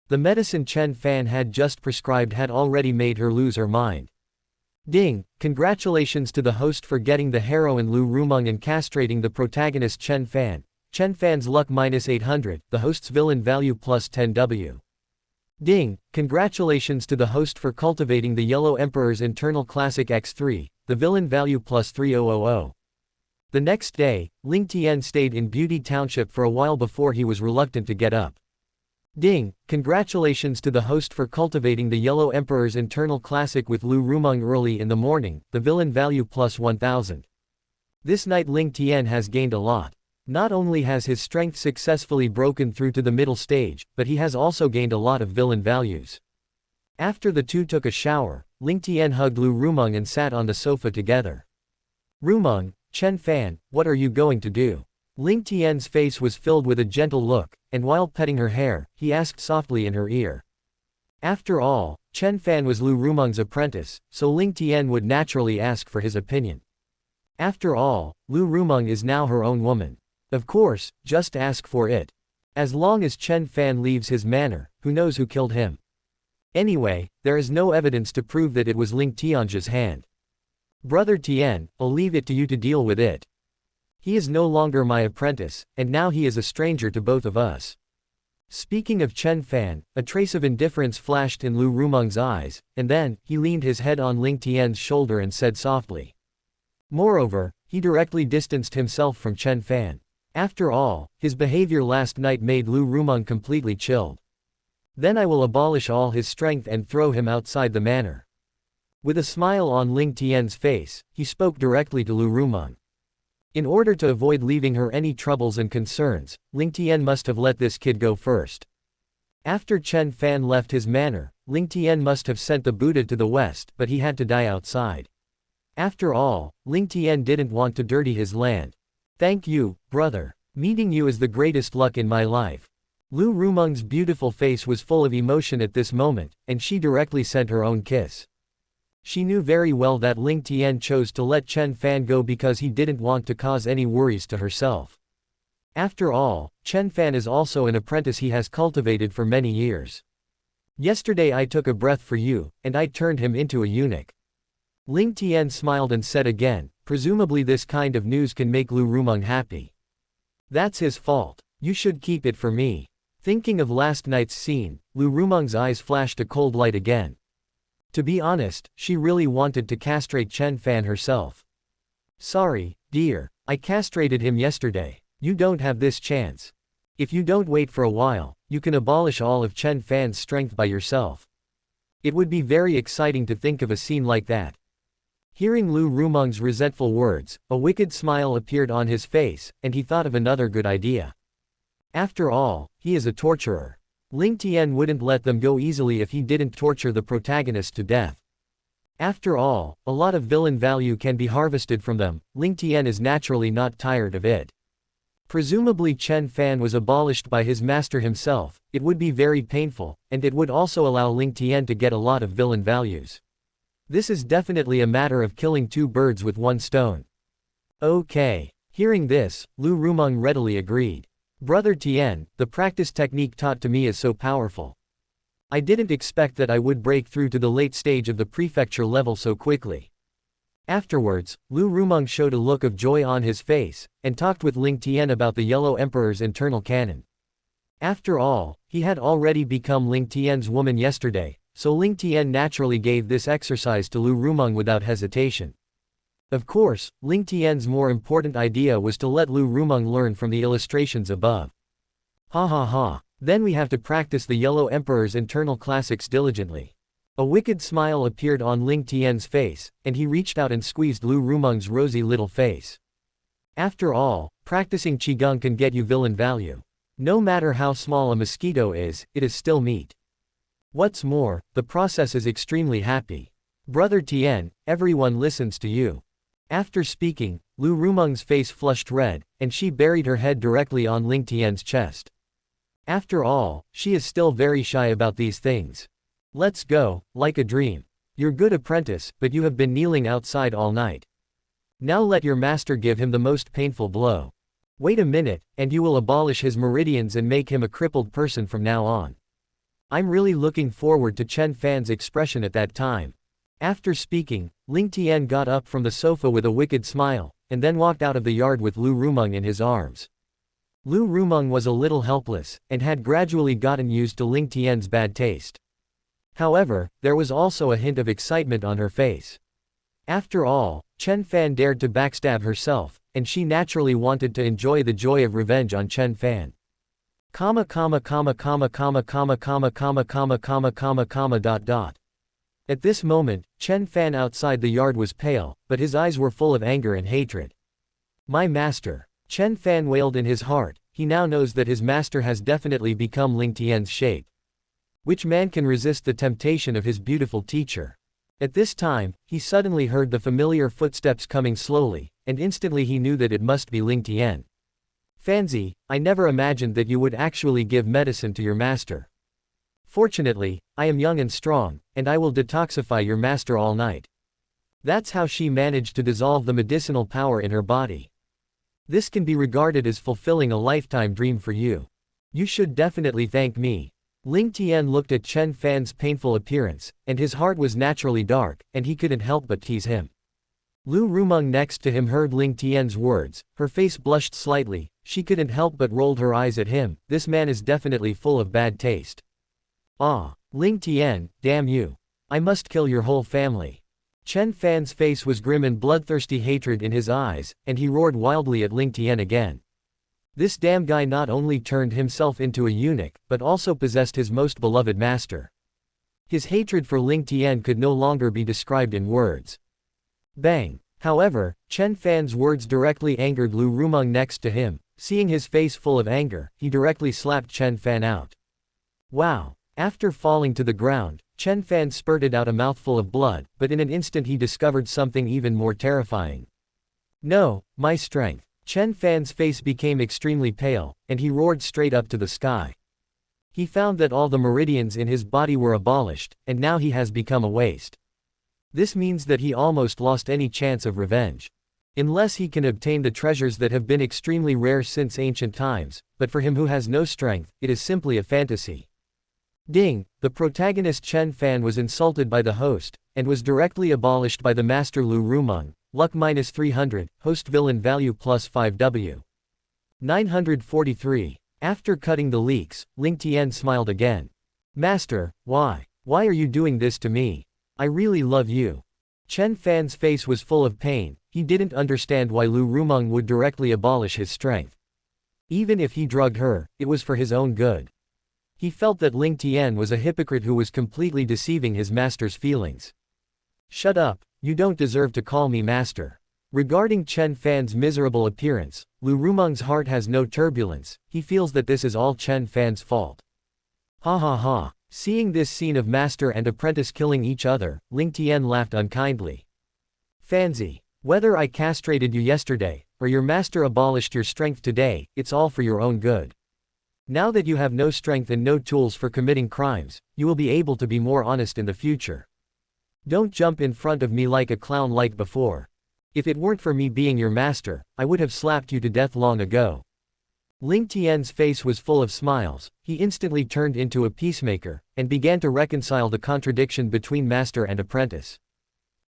The medicine Chen Fan had just prescribed had already made her lose her mind. Ding! Congratulations to the host for getting the heroine Lu Rumeng and castrating the protagonist Chen Fan. Chen Fan's luck -800, the host's villain value +10W. Ding! Congratulations to the host for cultivating the Yellow Emperor's internal classic X3, the villain value +3000. The next day, Ling Tian stayed in Beauty Township for a while before he was reluctant to get up. Ding! Congratulations to the host for cultivating the Yellow Emperor's internal classic with Lu Rumeng early in the morning, the villain value +1000. This night Ling Tian has gained a lot. Not only has his strength successfully broken through to the middle stage, but he has also gained a lot of villain values. After the two took a shower, Ling Tian hugged Lu Rumeng and sat on the sofa together. Rumeng, Chen Fan, what are you going to do? Ling Tian's face was filled with a gentle look, and while petting her hair, he asked softly in her ear. After all, Chen Fan was Lu Rumeng's apprentice, so Ling Tian would naturally ask for his opinion. After all, Lu Rumeng is now her own woman. Of course, just ask for it. As long as Chen Fan leaves his manor, who knows who killed him? Anyway, there is no evidence to prove that it was Ling Tian's hand. Brother Tian, I'll leave it to you to deal with it. He is no longer my apprentice, and now he is a stranger to both of us. Speaking of Chen Fan, a trace of indifference flashed in Lu Rumeng's eyes, and then, he leaned his head on Ling Tian's shoulder and said softly. Moreover, he directly distanced himself from Chen Fan. After all, his behavior last night made Lu Rumeng completely chilled. Then I will abolish all his strength and throw him outside the manor. With a smile on Ling Tian's face, he spoke directly to Lu Rumeng. In order to avoid leaving her any troubles and concerns, Ling Tian must have let this kid go first. After Chen Fan left his manor, Ling Tian must have sent the Buddha to the west, but he had to die outside. After all, Ling Tian didn't want to dirty his land. Thank you, brother. Meeting you is the greatest luck in my life. Lu Rumeng's beautiful face was full of emotion at this moment, and she directly sent her own kiss. She knew very well that Ling Tian chose to let Chen Fan go because he didn't want to cause any worries to herself. After all, Chen Fan is also an apprentice he has cultivated for many years. Yesterday I took a breath for you, and I turned him into a eunuch. Ling Tian smiled and said again, presumably this kind of news can make Lu Rumeng happy. That's his fault. You should keep it for me. Thinking of last night's scene, Lu Rumeng's eyes flashed a cold light again. To be honest, she really wanted to castrate Chen Fan herself. Sorry, dear, I castrated him yesterday. You don't have this chance. If you don't wait for a while, you can abolish all of Chen Fan's strength by yourself. It would be very exciting to think of a scene like that. Hearing Lu Rumeng's resentful words, a wicked smile appeared on his face, and he thought of another good idea. After all, he is a torturer. Ling Tian wouldn't let them go easily if he didn't torture the protagonist to death. After all, a lot of villain value can be harvested from them. Ling Tian is naturally not tired of it. Presumably Chen Fan was abolished by his master himself. It would be very painful, and it would also allow Ling Tian to get a lot of villain values. This is definitely a matter of killing two birds with one stone. Okay. Hearing this, Lu Rumeng readily agreed. Brother Tian, the practice technique taught to me is so powerful. I didn't expect that I would break through to the late stage of the prefecture level so quickly. Afterwards, Lu Rumeng showed a look of joy on his face, and talked with Ling Tian about the Yellow Emperor's internal canon. After all, he had already become Ling Tian's woman yesterday, so Ling Tian naturally gave this exercise to Lu Rumeng without hesitation. Of course, Ling Tian's more important idea was to let Lu Rumeng learn from the illustrations above. Ha ha ha. Then we have to practice the Yellow Emperor's internal classics diligently. A wicked smile appeared on Ling Tian's face, and he reached out and squeezed Lu Rumeng's rosy little face. After all, practicing Qigong can get you villain value. No matter how small a mosquito is, it is still meat. What's more, the process is extremely happy. Brother Tian, everyone listens to you. After speaking, Lu Rumeng's face flushed red, and she buried her head directly on Ling Tian's chest. After all, she is still very shy about these things. Let's go, like a dream. You're good apprentice, but you have been kneeling outside all night. Now let your master give him the most painful blow. Wait a minute, and you will abolish his meridians and make him a crippled person from now on. I'm really looking forward to Chen Fan's expression at that time. After speaking, Ling Tian got up from the sofa with a wicked smile, and then walked out of the yard with Lu Rumeng in his arms. Lu Rumeng was a little helpless, and had gradually gotten used to Ling Tian's bad taste. However, there was also a hint of excitement on her face. After all, Chen Fan dared to backstab herself, and she naturally wanted to enjoy the joy of revenge on Chen Fan. At this moment, Chen Fan outside the yard was pale, but his eyes were full of anger and hatred. My master. Chen Fan wailed in his heart. He now knows that his master has definitely become Ling Tian's shape. Which man can resist the temptation of his beautiful teacher? At this time, he suddenly heard the familiar footsteps coming slowly, and instantly he knew that it must be Ling Tian. Fanzi, I never imagined that you would actually give medicine to your master. Fortunately, I am young and strong, and I will detoxify your master all night. That's how she managed to dissolve the medicinal power in her body. This can be regarded as fulfilling a lifetime dream for you. You should definitely thank me. Ling Tian looked at Chen Fan's painful appearance, and his heart was naturally dark, and he couldn't help but tease him. Lu Rumeng next to him heard Ling Tian's words, her face blushed slightly, she couldn't help but rolled her eyes at him. This man is definitely full of bad taste. Ah, Ling Tian, damn you. I must kill your whole family. Chen Fan's face was grim and bloodthirsty hatred in his eyes, and he roared wildly at Ling Tian again. This damn guy not only turned himself into a eunuch, but also possessed his most beloved master. His hatred for Ling Tian could no longer be described in words. Bang! However, Chen Fan's words directly angered Lu Rumeng next to him. Seeing his face full of anger, he directly slapped Chen Fan out. Wow! After falling to the ground, Chen Fan spurted out a mouthful of blood, but in an instant he discovered something even more terrifying. No, my strength. Chen Fan's face became extremely pale, and he roared straight up to the sky. He found that all the meridians in his body were abolished, and now he has become a waste. This means that he almost lost any chance of revenge. Unless he can obtain the treasures that have been extremely rare since ancient times, but for him who has no strength, it is simply a fantasy. Ding! The protagonist Chen Fan was insulted by the host, and was directly abolished by the master Lu Rumeng. Luck -300, host villain value +5W. 943. After cutting the leeks, Ling Tian smiled again. Master, why? Why are you doing this to me? I really love you. Chen Fan's face was full of pain. He didn't understand why Lu Rumeng would directly abolish his strength. Even if he drugged her, it was for his own good. He felt that Ling Tian was a hypocrite who was completely deceiving his master's feelings. Shut up. You don't deserve to call me master. Regarding Chen Fan's miserable appearance, Lu Rumeng's heart has no turbulence. He feels that this is all Chen Fan's fault. Ha ha ha. Seeing this scene of master and apprentice killing each other, Ling Tian laughed unkindly. Fanzi, whether I castrated you yesterday, or your master abolished your strength today, it's all for your own good. Now that you have no strength and no tools for committing crimes, you will be able to be more honest in the future. Don't jump in front of me like a clown like before. If it weren't for me being your master, I would have slapped you to death long ago. Ling Tian's face was full of smiles. He instantly turned into a peacemaker, and began to reconcile the contradiction between master and apprentice.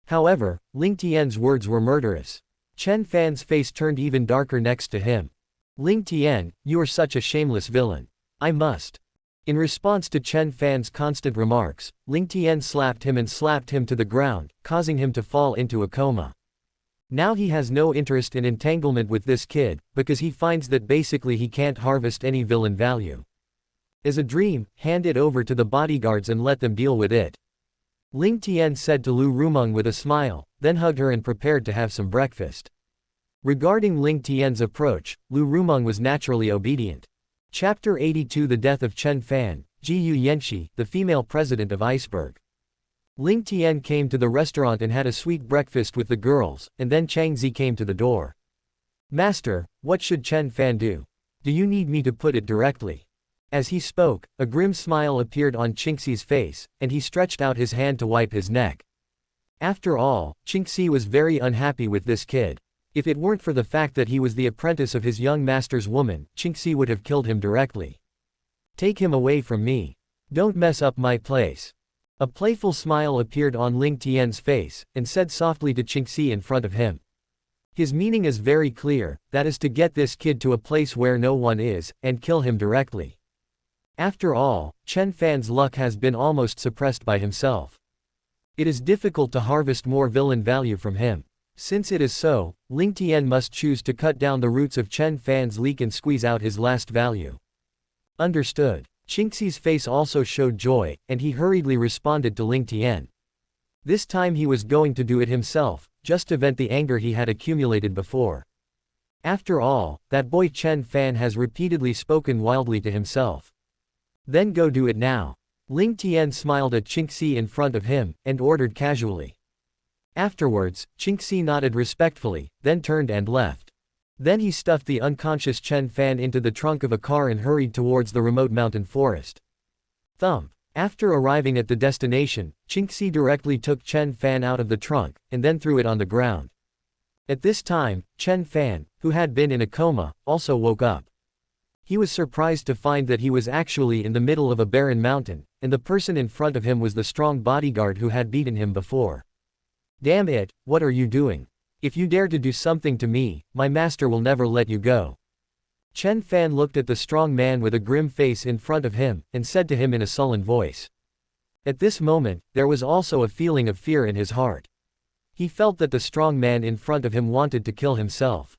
However, Ling Tian's words were murderous. Chen Fan's face turned even darker next to him. Ling Tian, you are such a shameless villain. I must. In response to Chen Fan's constant remarks, Ling Tian slapped him to the ground, causing him to fall into a coma. Now he has no interest in entanglement with this kid, because he finds that basically he can't harvest any villain value. As a dream, hand it over to the bodyguards and let them deal with it. Ling Tian said to Lu Rumeng with a smile, then hugged her and prepared to have some breakfast. Regarding Ling Tian's approach, Lu Rumeng was naturally obedient. Chapter 82 The Death of Chen Fan, Jiyu Yanxi, the female president of Iceberg. Ling Tian came to the restaurant and had a sweet breakfast with the girls, and then Chang Zi came to the door. Master, what should Chen Fan do? Do you need me to put it directly? As he spoke, a grim smile appeared on Qingxi's face, and he stretched out his hand to wipe his neck. After all, Qingxi was very unhappy with this kid. If it weren't for the fact that he was the apprentice of his young master's woman, Qingxi would have killed him directly. Take him away from me. Don't mess up my place. A playful smile appeared on Ling Tian's face, and said softly to Qingxi in front of him. His meaning is very clear, that is to get this kid to a place where no one is, and kill him directly. After all, Chen Fan's luck has been almost suppressed by himself. It is difficult to harvest more villain value from him. Since it is so, Ling Tian must choose to cut down the roots of Chen Fan's leak and squeeze out his last value. Understood. Qingxi's face also showed joy, and he hurriedly responded to Ling Tian. This time he was going to do it himself, just to vent the anger he had accumulated before. After all, that boy Chen Fan has repeatedly spoken wildly to himself. Then go do it now. Ling Tian smiled at Qingxi in front of him, and ordered casually. Afterwards, Qingxi nodded respectfully, then turned and left. Then he stuffed the unconscious Chen Fan into the trunk of a car and hurried towards the remote mountain forest. Thump. After arriving at the destination, Qingxi directly took Chen Fan out of the trunk, and then threw it on the ground. At this time, Chen Fan, who had been in a coma, also woke up. He was surprised to find that he was actually in the middle of a barren mountain, and the person in front of him was the strong bodyguard who had beaten him before. Damn it, what are you doing? If you dare to do something to me, my master will never let you go. Chen Fan looked at the strong man with a grim face in front of him, and said to him in a sullen voice. At this moment, there was also a feeling of fear in his heart. He felt that the strong man in front of him wanted to kill himself.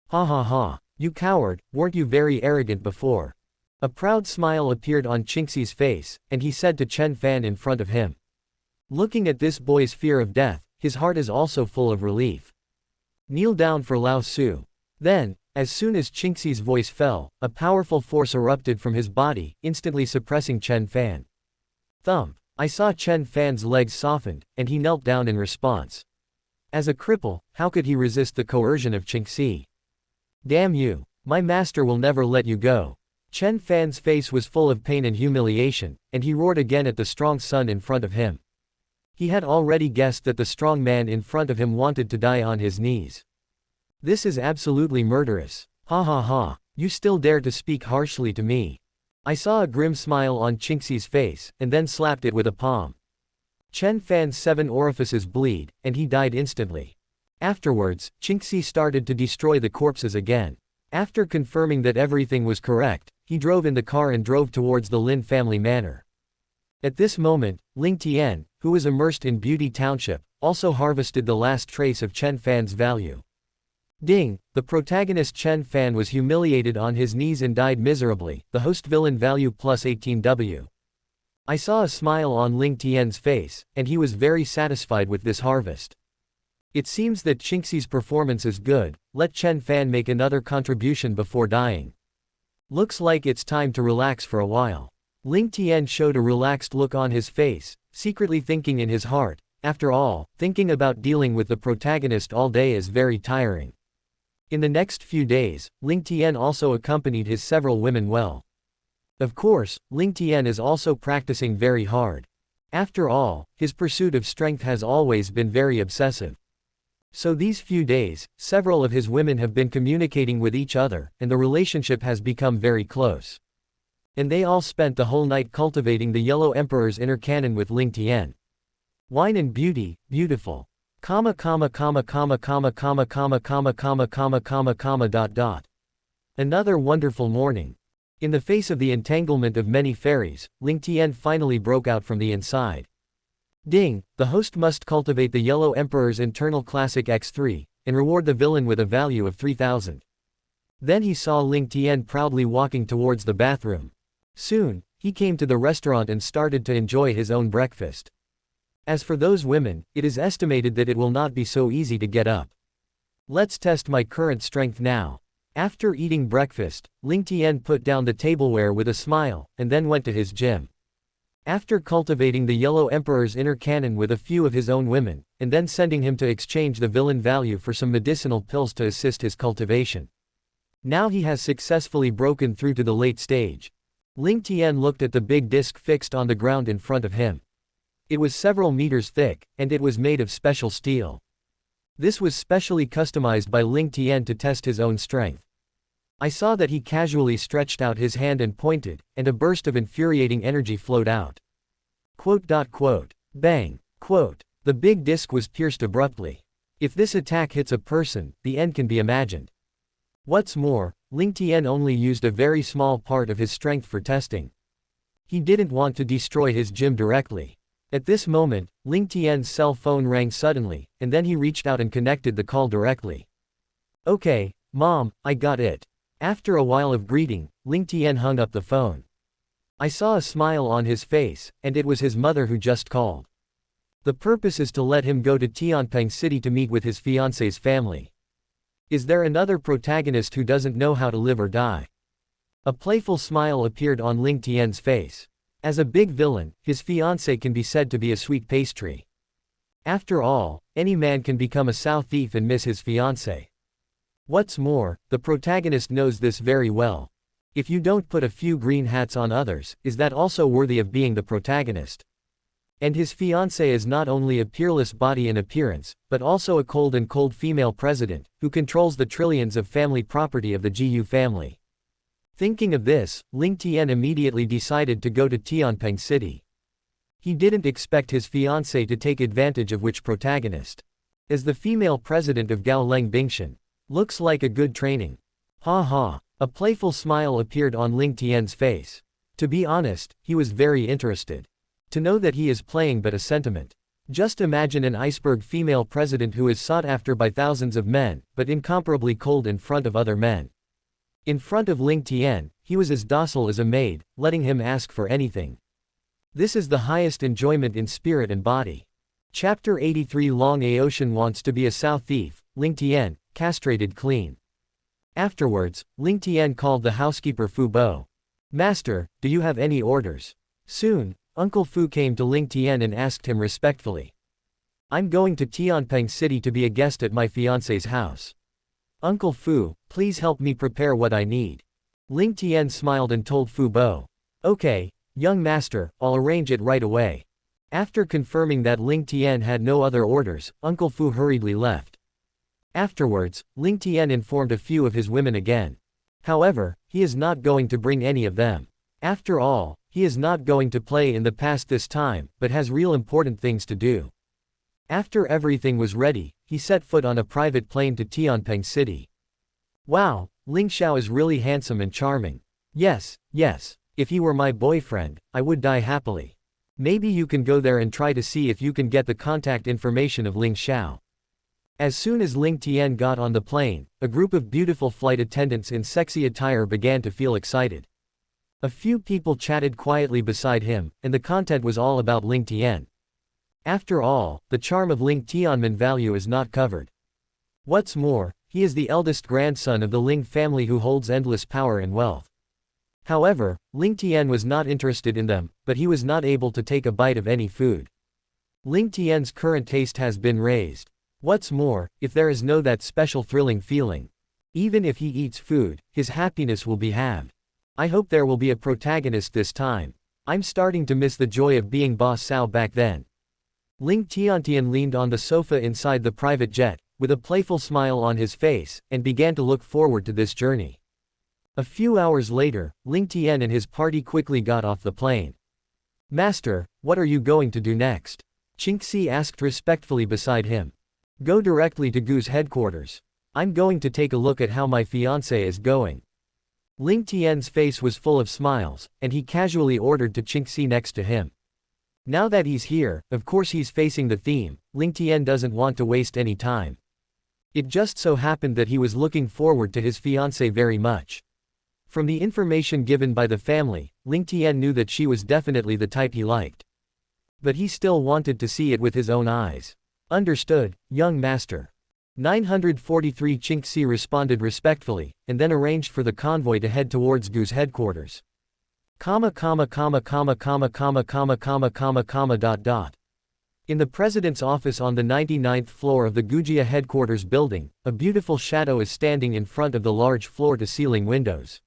Ha ha ha, you coward, weren't you very arrogant before? A proud smile appeared on Qingxi's face, and he said to Chen Fan in front of him. Looking at this boy's fear of death, his heart is also full of relief. Kneel down for Lao Su. Then, as soon as Qingxi's voice fell, a powerful force erupted from his body, instantly suppressing Chen Fan. Thump. I saw Chen Fan's legs softened, and he knelt down in response. As a cripple, how could he resist the coercion of Qingxi? Damn you. My master will never let you go. Chen Fan's face was full of pain and humiliation, and he roared again at the strong son in front of him. He had already guessed that the strong man in front of him wanted to die on his knees. This is absolutely murderous. Ha ha ha, you still dare to speak harshly to me. I saw a grim smile on Qingxi's face, and then slapped it with a palm. Chen Fan's 7 orifices bleed, and he died instantly. Afterwards, Qingxi started to destroy the corpses again. After confirming that everything was correct, he drove in the car and drove towards the Lin family manor. At this moment, Ling Tian, who was immersed in Beauty Township, also harvested the last trace of Chen Fan's value. Ding, the protagonist Chen Fan was humiliated on his knees and died miserably, the host villain value plus 18W. I saw a smile on Ling Tian's face, and he was very satisfied with this harvest. It seems that Qingxi's performance is good, let Chen Fan make another contribution before dying. Looks like it's time to relax for a while. Ling Tian showed a relaxed look on his face, secretly thinking in his heart, after all, thinking about dealing with the protagonist all day is very tiring. In the next few days, Ling Tian also accompanied his several women well. Of course, Ling Tian is also practicing very hard. After all, his pursuit of strength has always been very obsessive. So these few days, several of his women have been communicating with each other, and the relationship has become very close. And they all spent the whole night cultivating the Yellow Emperor's inner canon with Ling Tian. Wine and beauty, beautiful. Another wonderful morning. In the face of the entanglement of many fairies, Ling Tian finally broke out from the inside. Ding, the host must cultivate the Yellow Emperor's internal classic X3, and reward the villain with a value of 3000. Then he saw Ling Tian proudly walking towards the bathroom. Soon, he came to the restaurant and started to enjoy his own breakfast. As for those women, it is estimated that it will not be so easy to get up. Let's test my current strength now. After eating breakfast, Ling Tian put down the tableware with a smile, and then went to his gym. After cultivating the Yellow Emperor's inner canon with a few of his own women, and then sending him to exchange the villain value for some medicinal pills to assist his cultivation. Now he has successfully broken through to the late stage. Ling Tian looked at the big disc fixed on the ground in front of him. It was several meters thick, and it was made of special steel. This was specially customized by Ling Tian to test his own strength. I saw that he casually stretched out his hand and pointed, and a burst of infuriating energy flowed out. Bang. The big disc was pierced abruptly. If this attack hits a person, the end can be imagined. What's more, Ling Tian only used a very small part of his strength for testing. He didn't want to destroy his gym directly. At this moment, Ling Tian's cell phone rang suddenly, and then he reached out and connected the call directly. Okay, Mom, I got it. After a while of greeting, Ling Tian hung up the phone. I saw a smile on his face, and it was his mother who just called. The purpose is to let him go to Tianping City to meet with his fiancé's family. Is there another protagonist who doesn't know how to live or die? A playful smile appeared on Ling Tian's face. As a big villain, his fiancé can be said to be a sweet pastry. After all, any man can become a sow thief and miss his fiancé. What's more, the protagonist knows this very well. If you don't put a few green hats on others, is that also worthy of being the protagonist? And his fiancée is not only a peerless body and appearance, but also a cold female president, who controls the trillions of family property of the Gu family. Thinking of this, Ling Tian immediately decided to go to Tianping City. He didn't expect his fiancée to take advantage of which protagonist. As the female president of Gaoleng Bingshan. Looks like a good training. Ha ha. A playful smile appeared on Ling Tian's face. To be honest, he was very interested. To know that he is playing but a sentiment. Just imagine an iceberg female president who is sought after by thousands of men, but incomparably cold in front of other men. In front of Ling Tian, he was as docile as a maid, letting him ask for anything. This is the highest enjoyment in spirit and body. Chapter 83 Long Aoshan wants to be a sow thief, Ling Tian, castrated clean. Afterwards, Ling Tian called the housekeeper Fu Bo. Master, do you have any orders? Soon, Uncle Fu came to Ling Tian and asked him respectfully. I'm going to Tianping City to be a guest at my fiancé's house. Uncle Fu, please help me prepare what I need. Ling Tian smiled and told Fu Bo. Okay, young master, I'll arrange it right away. After confirming that Ling Tian had no other orders, Uncle Fu hurriedly left. Afterwards, Ling Tian informed a few of his women again. However, he is not going to bring any of them. After all, he is not going to play in the past this time, but has real important things to do. After everything was ready, he set foot on a private plane to Tianping City. Wow, Ling Xiao is really handsome and charming. Yes, if he were my boyfriend, I would die happily. Maybe you can go there and try to see if you can get the contact information of Ling Xiao. As soon as Ling Tian got on the plane, a group of beautiful flight attendants in sexy attire began to feel excited. A few people chatted quietly beside him, and the content was all about Ling Tian. After all, the charm of Ling Tianmen value is not covered. What's more, he is the eldest grandson of the Ling family who holds endless power and wealth. However, Ling Tian was not interested in them, but he was not able to take a bite of any food. Ling Tian's current taste has been raised. What's more, if there is no that special thrilling feeling. Even if he eats food, his happiness will be halved. I hope there will be a protagonist this time. I'm starting to miss the joy of being boss Sao back then. Ling Tiantian leaned on the sofa inside the private jet, with a playful smile on his face, and began to look forward to this journey. A few hours later, Ling Tian and his party quickly got off the plane. Master, what are you going to do next? Qingxi asked respectfully beside him. Go directly to Gu's headquarters. I'm going to take a look at how my fiancé is going. Ling Tian's face was full of smiles, and he casually ordered to Qingxi next to him. Now that he's here, of course he's facing the theme, Ling Tian doesn't want to waste any time. It just so happened that he was looking forward to his fiancée very much. From the information given by the family, Ling Tian knew that she was definitely the type he liked. But he still wanted to see it with his own eyes. Understood, young master. 943 Chinxi responded respectfully, and then arranged for the convoy to head towards Gu's headquarters. In the president's office on the 99th floor of the Gujia headquarters building, a beautiful shadow is standing in front of the large floor-to-ceiling windows.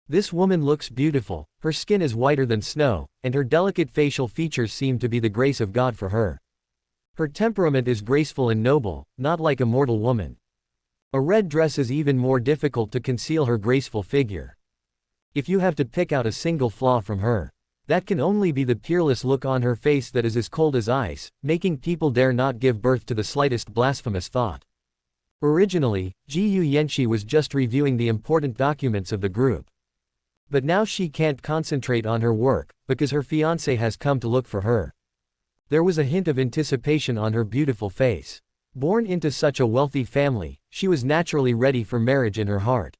This woman looks beautiful, her skin is whiter than snow, and her delicate facial features seem to be the grace of God for her. Her temperament is graceful and noble, not like a mortal woman. A red dress is even more difficult to conceal her graceful figure. If you have to pick out a single flaw from her, that can only be the peerless look on her face that is as cold as ice, making people dare not give birth to the slightest blasphemous thought. Originally, Jiyu Yanxi was just reviewing the important documents of the group. But now she can't concentrate on her work, because her fiancé has come to look for her. There was a hint of anticipation on her beautiful face. Born into such a wealthy family, she was naturally ready for marriage in her heart.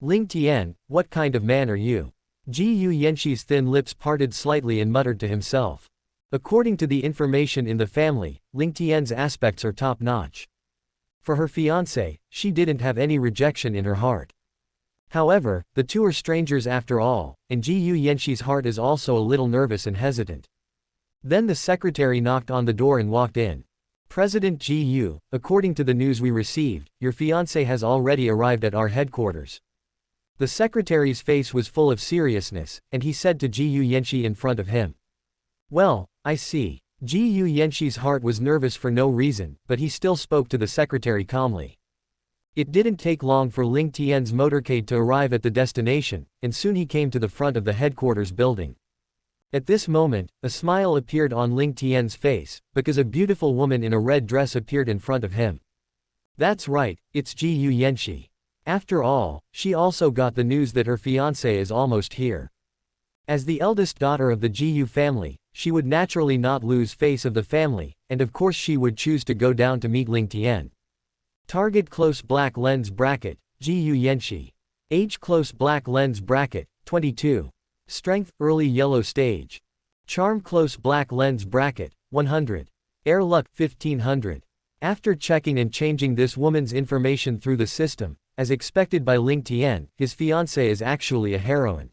Ling Tian, what kind of man are you? Jiyu Yanxi's thin lips parted slightly and muttered to himself. According to the information in the family, Ling Tian's aspects are top-notch. For her fiancé, she didn't have any rejection in her heart. However, the two are strangers after all, and Jiyu Yanxi's heart is also a little nervous and hesitant. Then the secretary knocked on the door and walked in. President Jiyu, according to the news we received, your fiancé has already arrived at our headquarters. The secretary's face was full of seriousness, and he said to Jiyu Yanxi in front of him. Well, I see. Jiyu Yanxi's heart was nervous for no reason, but he still spoke to the secretary calmly. It didn't take long for Ling Tian's motorcade to arrive at the destination, and soon he came to the front of the headquarters building. At this moment, a smile appeared on Ling Tian's face, because a beautiful woman in a red dress appeared in front of him. That's right, it's Jiyu Yanxi. After all, she also got the news that her fiancé is almost here. As the eldest daughter of the Jiyu family, she would naturally not lose face of the family, and of course she would choose to go down to meet Ling Tian. Target close black lens bracket, Jiyu Yanxi. Age close black lens bracket, 22. Strength, early yellow stage. Charm close black lens bracket, 100. Air luck, 1500. After checking and changing this woman's information through the system, as expected by Ling Tian, his fiancée is actually a heroine.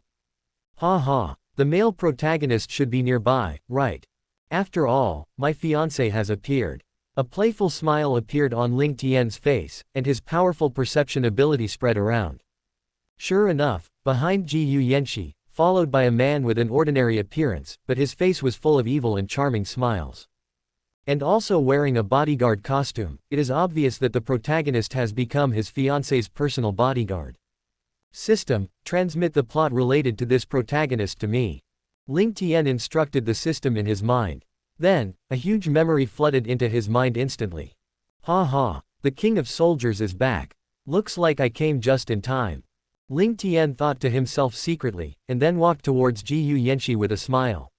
Ha ha, the male protagonist should be nearby, right? After all, my fiancé has appeared. A playful smile appeared on Ling Tian's face, and his powerful perception ability spread around. Sure enough, behind Jiyu Yanxi, followed by a man with an ordinary appearance, but his face was full of evil and charming smiles. And also wearing a bodyguard costume, it is obvious that the protagonist has become his fiancé's personal bodyguard. System, transmit the plot related to this protagonist to me. Ling Tian instructed the system in his mind. Then, a huge memory flooded into his mind instantly. Ha ha, the king of soldiers is back. Looks like I came just in time. Ling Tian thought to himself secretly, and then walked towards Jiyu Yanxi with a smile.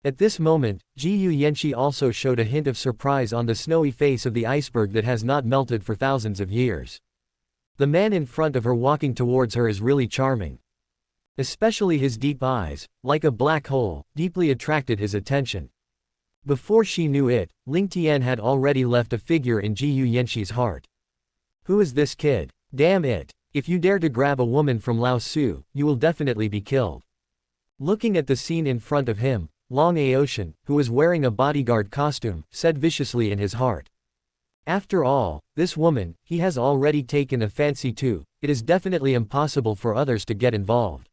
At this moment, Jiyu Yanxi also showed a hint of surprise on the snowy face of the iceberg that has not melted for thousands of years. The man in front of her walking towards her is really charming. Especially his deep eyes, like a black hole, deeply attracted his attention. Before she knew it, Ling Tian had already left a figure in Jiyu Yanxi's heart. Who is this kid? Damn it! If you dare to grab a woman from Lao Su, you will definitely be killed. Looking at the scene in front of him, Long Aotian, who was wearing a bodyguard costume, said viciously in his heart. After all, this woman, he has already taken a fancy to, it is definitely impossible for others to get involved.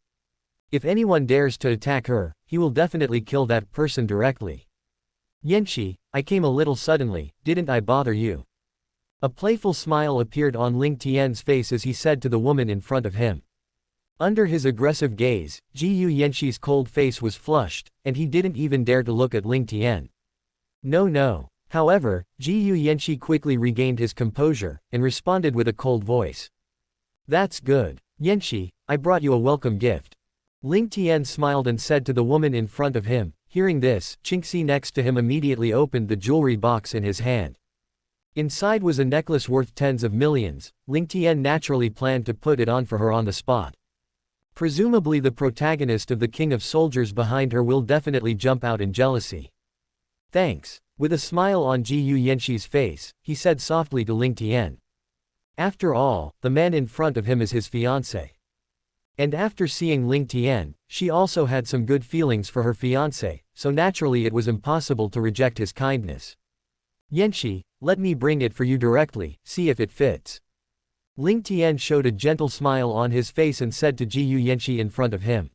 If anyone dares to attack her, he will definitely kill that person directly. Yanxi, I came a little suddenly, didn't I bother you? A playful smile appeared on Ling Tian's face as he said to the woman in front of him. Under his aggressive gaze, Jiyu Yanxi's cold face was flushed, and he didn't even dare to look at Ling Tian. No. However, Jiyu Yanxi quickly regained his composure, and responded with a cold voice. That's good. Yanxi, I brought you a welcome gift. Ling Tian smiled and said to the woman in front of him. Hearing this, Chinxi next to him immediately opened the jewelry box in his hand. Inside was a necklace worth tens of millions. Ling Tian naturally planned to put it on for her on the spot. Presumably the protagonist of the King of Soldiers behind her will definitely jump out in jealousy. Thanks. With a smile on Ji Yuyanxi's face, he said softly to Ling Tian. After all, the man in front of him is his fiancé. And after seeing Ling Tian, she also had some good feelings for her fiancé, so naturally it was impossible to reject his kindness. Yanxi, let me bring it for you directly, see if it fits. Ling Tian showed a gentle smile on his face and said to Ji Yuyanxi in front of him.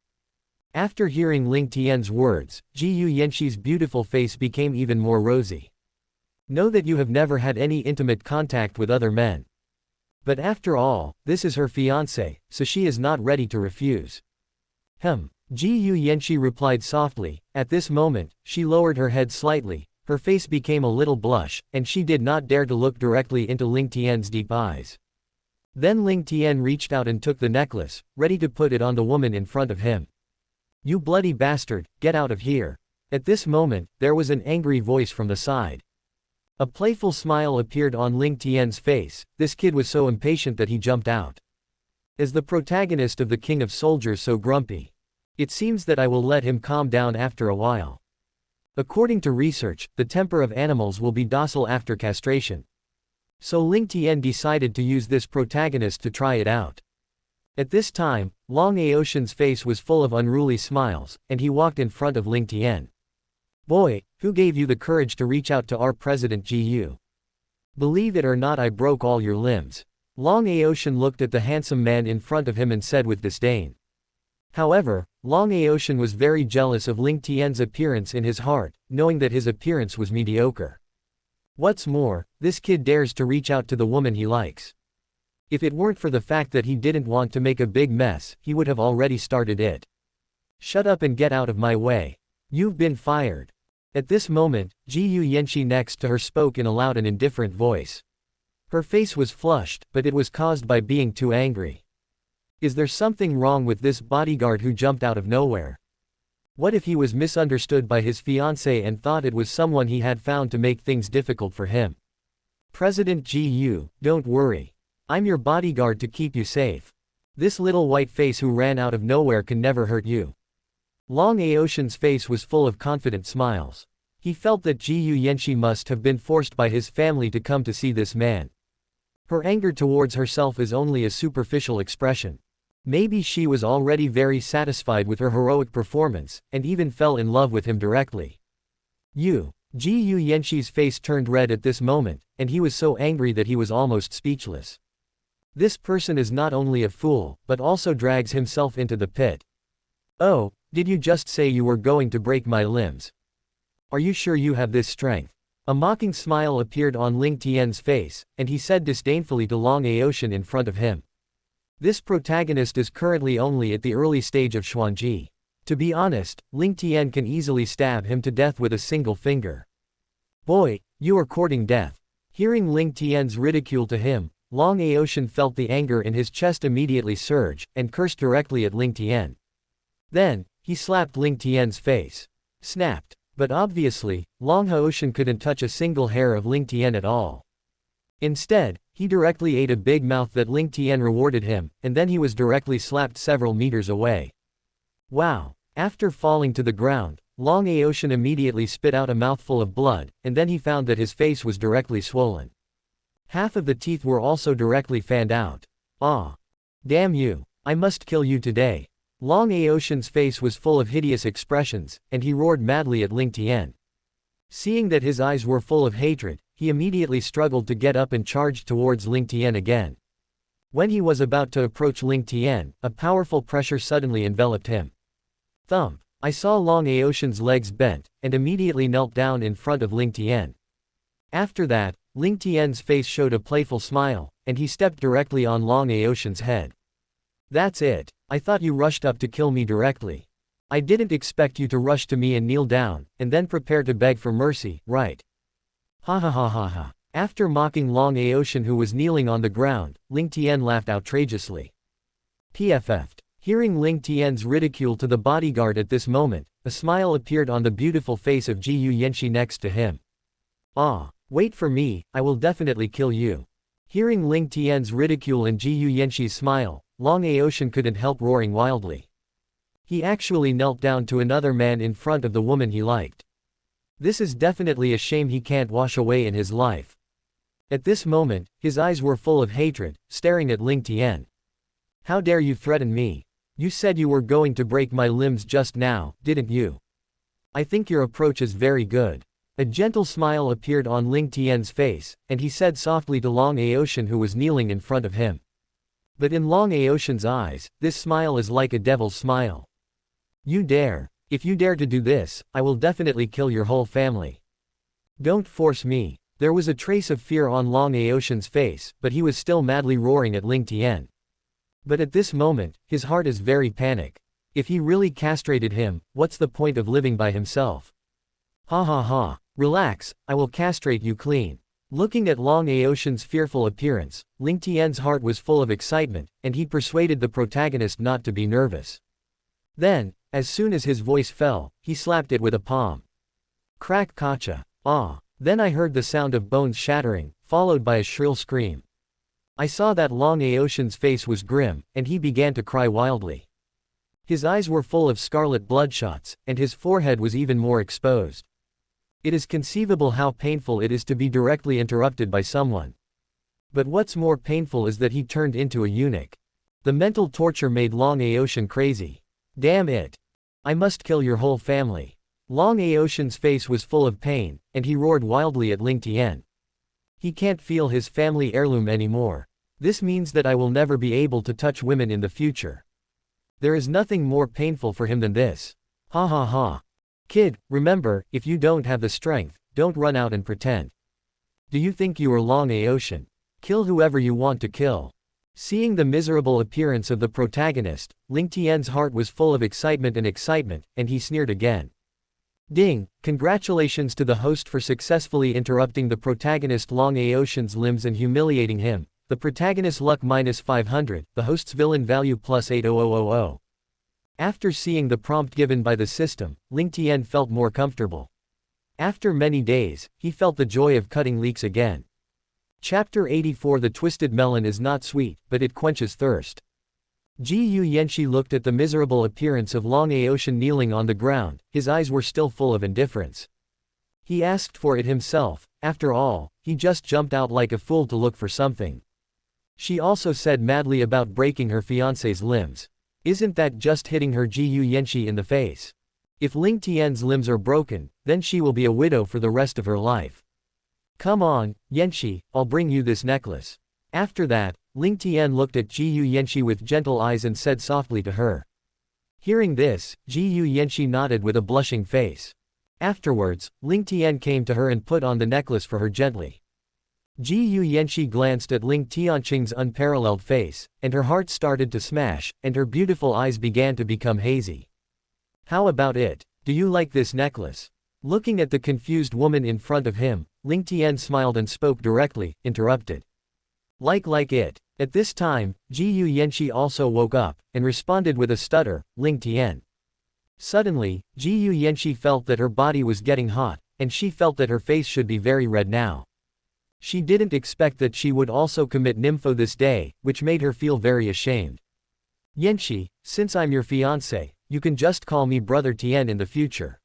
After hearing Ling Tian's words, Ji Yuyanxi's beautiful face became even more rosy. Know that you have never had any intimate contact with other men. But after all, this is her fiancé, so she is not ready to refuse. Ji Yuyanxi replied softly. At this moment, she lowered her head slightly, her face became a little blush, and she did not dare to look directly into Ling Tian's deep eyes. Then Ling Tian reached out and took the necklace, ready to put it on the woman in front of him. You bloody bastard, get out of here. At this moment, there was an angry voice from the side. A playful smile appeared on Ling Tian's face. This kid was so impatient that he jumped out. Is the protagonist of the King of Soldiers so grumpy? It seems that I will let him calm down after a while. According to research, the temper of animals will be docile after castration. So Ling Tian decided to use this protagonist to try it out. At this time, Long Aotian's face was full of unruly smiles, and he walked in front of Ling Tian. Boy, who gave you the courage to reach out to our president Ji Yu? Believe it or not, I broke all your limbs. Long Aotian looked at the handsome man in front of him and said with disdain. However, Long Aotian was very jealous of Ling Tian's appearance in his heart, knowing that his appearance was mediocre. What's more, this kid dares to reach out to the woman he likes. If it weren't for the fact that he didn't want to make a big mess, he would have already started it. Shut up and get out of my way. You've been fired. At this moment, Ji Yuyanxi next to her spoke in a loud and indifferent voice. Her face was flushed, but it was caused by being too angry. Is there something wrong with this bodyguard who jumped out of nowhere? What if he was misunderstood by his fiancée and thought it was someone he had found to make things difficult for him? President Ji Yu, don't worry. I'm your bodyguard to keep you safe. This little white face who ran out of nowhere can never hurt you. Long Aotian's face was full of confident smiles. He felt that Ji Yuyanxi must have been forced by his family to come to see this man. Her anger towards herself is only a superficial expression. Maybe she was already very satisfied with her heroic performance, and even fell in love with him directly. Ji Yuyanxi's face turned red at this moment, and he was so angry that he was almost speechless. This person is not only a fool, but also drags himself into the pit. Oh, did you just say you were going to break my limbs? Are you sure you have this strength? A mocking smile appeared on Ling Tian's face, and he said disdainfully to Long Aotian in front of him. This protagonist is currently only at the early stage of Xuanji. To be honest, Ling Tian can easily stab him to death with a single finger. Boy, you are courting death. Hearing Ling Tian's ridicule to him, Long Aotian felt the anger in his chest immediately surge, and cursed directly at Ling Tian. Then, he slapped Ling Tian's face. Snapped. But obviously, Long Aotian couldn't touch a single hair of Ling Tian at all. Instead, he directly ate a big mouth that Ling Tian rewarded him, and then he was directly slapped several meters away. Wow! After falling to the ground, Long Aotian immediately spit out a mouthful of blood, and then he found that his face was directly swollen. Half of the teeth were also directly fanned out. Ah! Damn you! I must kill you today. Long Aotian's face was full of hideous expressions, and he roared madly at Ling Tian. Seeing that his eyes were full of hatred, he immediately struggled to get up and charged towards Ling Tian again. When he was about to approach Ling Tian, a powerful pressure suddenly enveloped him. Thump! I saw Long Aotian's legs bent, and immediately knelt down in front of Ling Tian. After that, Ling Tian's face showed a playful smile, and he stepped directly on Long Aotian's head. That's it. I thought you rushed up to kill me directly. I didn't expect you to rush to me and kneel down, and then prepare to beg for mercy, right? Ha ha ha ha ha. After mocking Long Aotian who was kneeling on the ground, Ling Tian laughed outrageously. PFF'd. Hearing Ling Tian's ridicule to the bodyguard at this moment, a smile appeared on the beautiful face of Ji Yuyanxi next to him. Ah, wait for me, I will definitely kill you. Hearing Ling Tian's ridicule and Ji Yuyanxi's smile, Long Aotian couldn't help roaring wildly. He actually knelt down to another man in front of the woman he liked. This is definitely a shame he can't wash away in his life. At this moment, his eyes were full of hatred, staring at Ling Tian. How dare you threaten me? You said you were going to break my limbs just now, didn't you? I think your approach is very good. A gentle smile appeared on Ling Tian's face, and he said softly to Long Aotian who was kneeling in front of him. But in Long Aotian's eyes, this smile is like a devil's smile. You dare. If you dare to do this, I will definitely kill your whole family. Don't force me. There was a trace of fear on Long Aotian's face, but he was still madly roaring at Ling Tian. But at this moment, his heart is very panic. If he really castrated him, what's the point of living by himself? Ha ha ha. Relax, I will castrate you clean. Looking at Long Aotian's fearful appearance, Ling Tian's heart was full of excitement, and he persuaded the protagonist not to be nervous. Then, as soon as his voice fell, he slapped it with a palm. Crack kacha. Ah. Then I heard the sound of bones shattering, followed by a shrill scream. I saw that Long Aotian's face was grim, and he began to cry wildly. His eyes were full of scarlet bloodshots, and his forehead was even more exposed. It is conceivable how painful it is to be directly interrupted by someone. But what's more painful is that he turned into a eunuch. The mental torture made Long Aotian crazy. Damn it. I must kill your whole family. Long Aotian's face was full of pain, and he roared wildly at Ling Tian. He can't feel his family heirloom anymore. This means that I will never be able to touch women in the future. There is nothing more painful for him than this. Ha ha ha. Kid, remember, if you don't have the strength, don't run out and pretend. Do you think you are Long Aotian? Kill whoever you want to kill. Seeing the miserable appearance of the protagonist, Ling Tian's heart was full of excitement, and he sneered again. Ding, congratulations to the host for successfully interrupting the protagonist Long Aotian's limbs and humiliating him. The protagonist luck -500, the host's villain value +80000. After seeing the prompt given by the system, Ling Tian felt more comfortable. After many days, he felt the joy of cutting leeks again. Chapter 84. The twisted melon is not sweet, but it quenches thirst. Ji Yuanxi looked at the miserable appearance of Long Aotian kneeling on the ground, his eyes were still full of indifference. He asked for it himself, after all, he just jumped out like a fool to look for something. She also said madly about breaking her fiancé's limbs. Isn't that just hitting her? Ji Yuanxi in the face? If Ling Tian's limbs are broken, then she will be a widow for the rest of her life. Come on, Yanxi, I'll bring you this necklace. After that, Ling Tian looked at Ji Yuanxi with gentle eyes and said softly to her. Hearing this, Ji Yuanxi nodded with a blushing face. Afterwards, Ling Tian came to her and put on the necklace for her gently. Ji Yuanxi glanced at Ling Tianqing's unparalleled face, and her heart started to smash, and her beautiful eyes began to become hazy. How about it? Do you like this necklace? Looking at the confused woman in front of him, Ling Tian smiled and spoke directly, interrupted. Like it. At this time, Ji Yuanxi also woke up, and responded with a stutter, Ling Tian. Suddenly, Ji Yuanxi felt that her body was getting hot, and she felt that her face should be very red now. She didn't expect that she would also commit nympho this day, which made her feel very ashamed. Yanxi, since I'm your fiancé, you can just call me Brother Tian in the future.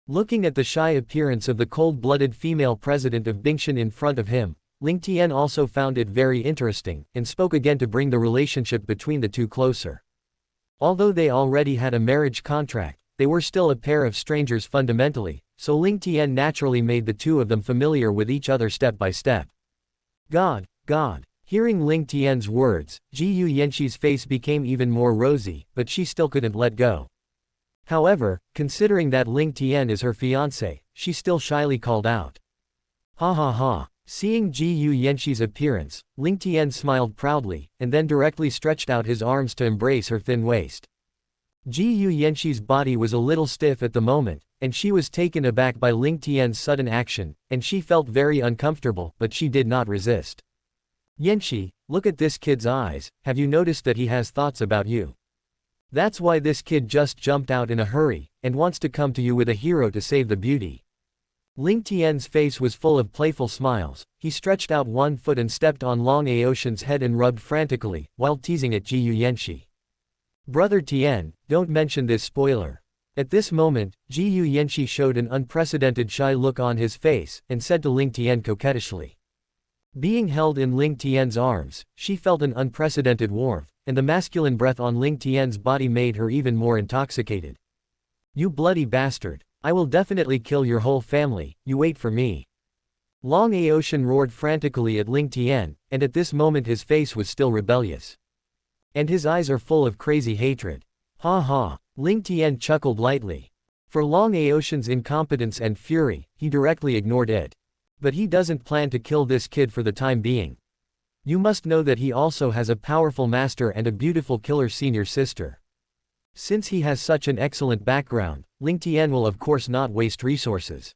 Looking at the shy appearance of the cold-blooded female president of Bingshan in front of him, Ling Tian also found it very interesting, and spoke again to bring the relationship between the two closer. Although they already had a marriage contract, they were still a pair of strangers fundamentally, so Ling Tian naturally made the two of them familiar with each other step by step. God. Hearing Ling Tian's words, Ji Yuanxi's face became even more rosy, but she still couldn't let go. However, considering that Ling Tian is her fiancé, she still shyly called out. Ha ha ha. Seeing Ji Yuanxi's appearance, Ling Tian smiled proudly, and then directly stretched out his arms to embrace her thin waist. Ji Yuanxi's body was a little stiff at the moment, and she was taken aback by Ling Tian's sudden action, and she felt very uncomfortable, but she did not resist. Yanxi, look at this kid's eyes, have you noticed that he has thoughts about you? That's why this kid just jumped out in a hurry, and wants to come to you with a hero to save the beauty. Ling Tian's face was full of playful smiles, he stretched out one foot and stepped on Long Aotian's head and rubbed frantically, while teasing at Ji Yuanxi. Brother Tian, don't mention this spoiler. At this moment, Jiyu Yanxi showed an unprecedented shy look on his face, and said to Ling Tian coquettishly. Being held in Ling Tian's arms, she felt an unprecedented warmth, and the masculine breath on Ling Tian's body made her even more intoxicated. You bloody bastard. I will definitely kill your whole family, you wait for me. Long Aoshan roared frantically at Ling Tian, and at this moment his face was still rebellious. And his eyes are full of crazy hatred. Ha ha. Ling Tian chuckled lightly. For Long Aoshan's incompetence and fury, he directly ignored it. But he doesn't plan to kill this kid for the time being. You must know that he also has a powerful master and a beautiful killer senior sister. Since he has such an excellent background, Ling Tian will of course not waste resources.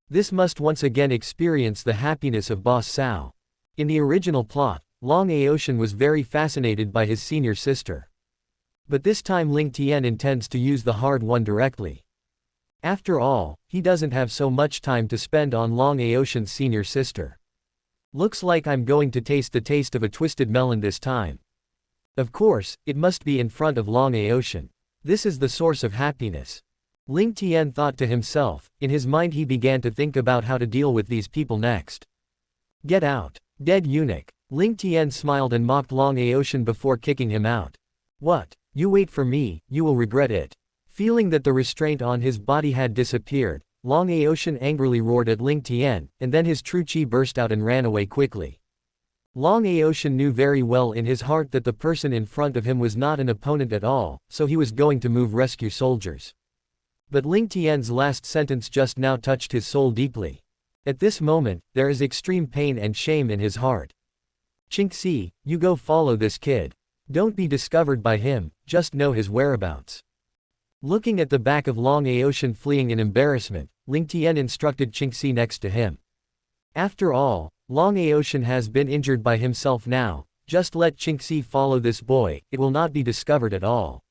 This must once again experience the happiness of Boss Cao. In the original plot, Long Aoshan was very fascinated by his senior sister. But this time Ling Tian intends to use the hard one directly. After all, he doesn't have so much time to spend on Long Aoshan's senior sister. Looks like I'm going to taste the taste of a twisted melon this time. Of course, it must be in front of Long Aoshan. This is the source of happiness. Ling Tian thought to himself. In his mind he began to think about how to deal with these people next. Get out. Dead eunuch. Ling Tian smiled and mocked Long Aoshan before kicking him out. What? You wait for me, you will regret it. Feeling that the restraint on his body had disappeared, Long Aoshan angrily roared at Ling Tian, and then his true chi burst out and ran away quickly. Long Aoshan knew very well in his heart that the person in front of him was not an opponent at all, so he was going to move rescue soldiers. But Ling Tian's last sentence just now touched his soul deeply. At this moment, there is extreme pain and shame in his heart. Qingxi, you go follow this kid. Don't be discovered by him, just know his whereabouts. Looking at the back of Long Aoshan fleeing in embarrassment, Ling Tian instructed Qingxi next to him. After all, Long Aoshan has been injured by himself now, just let Qingxi follow this boy, it will not be discovered at all.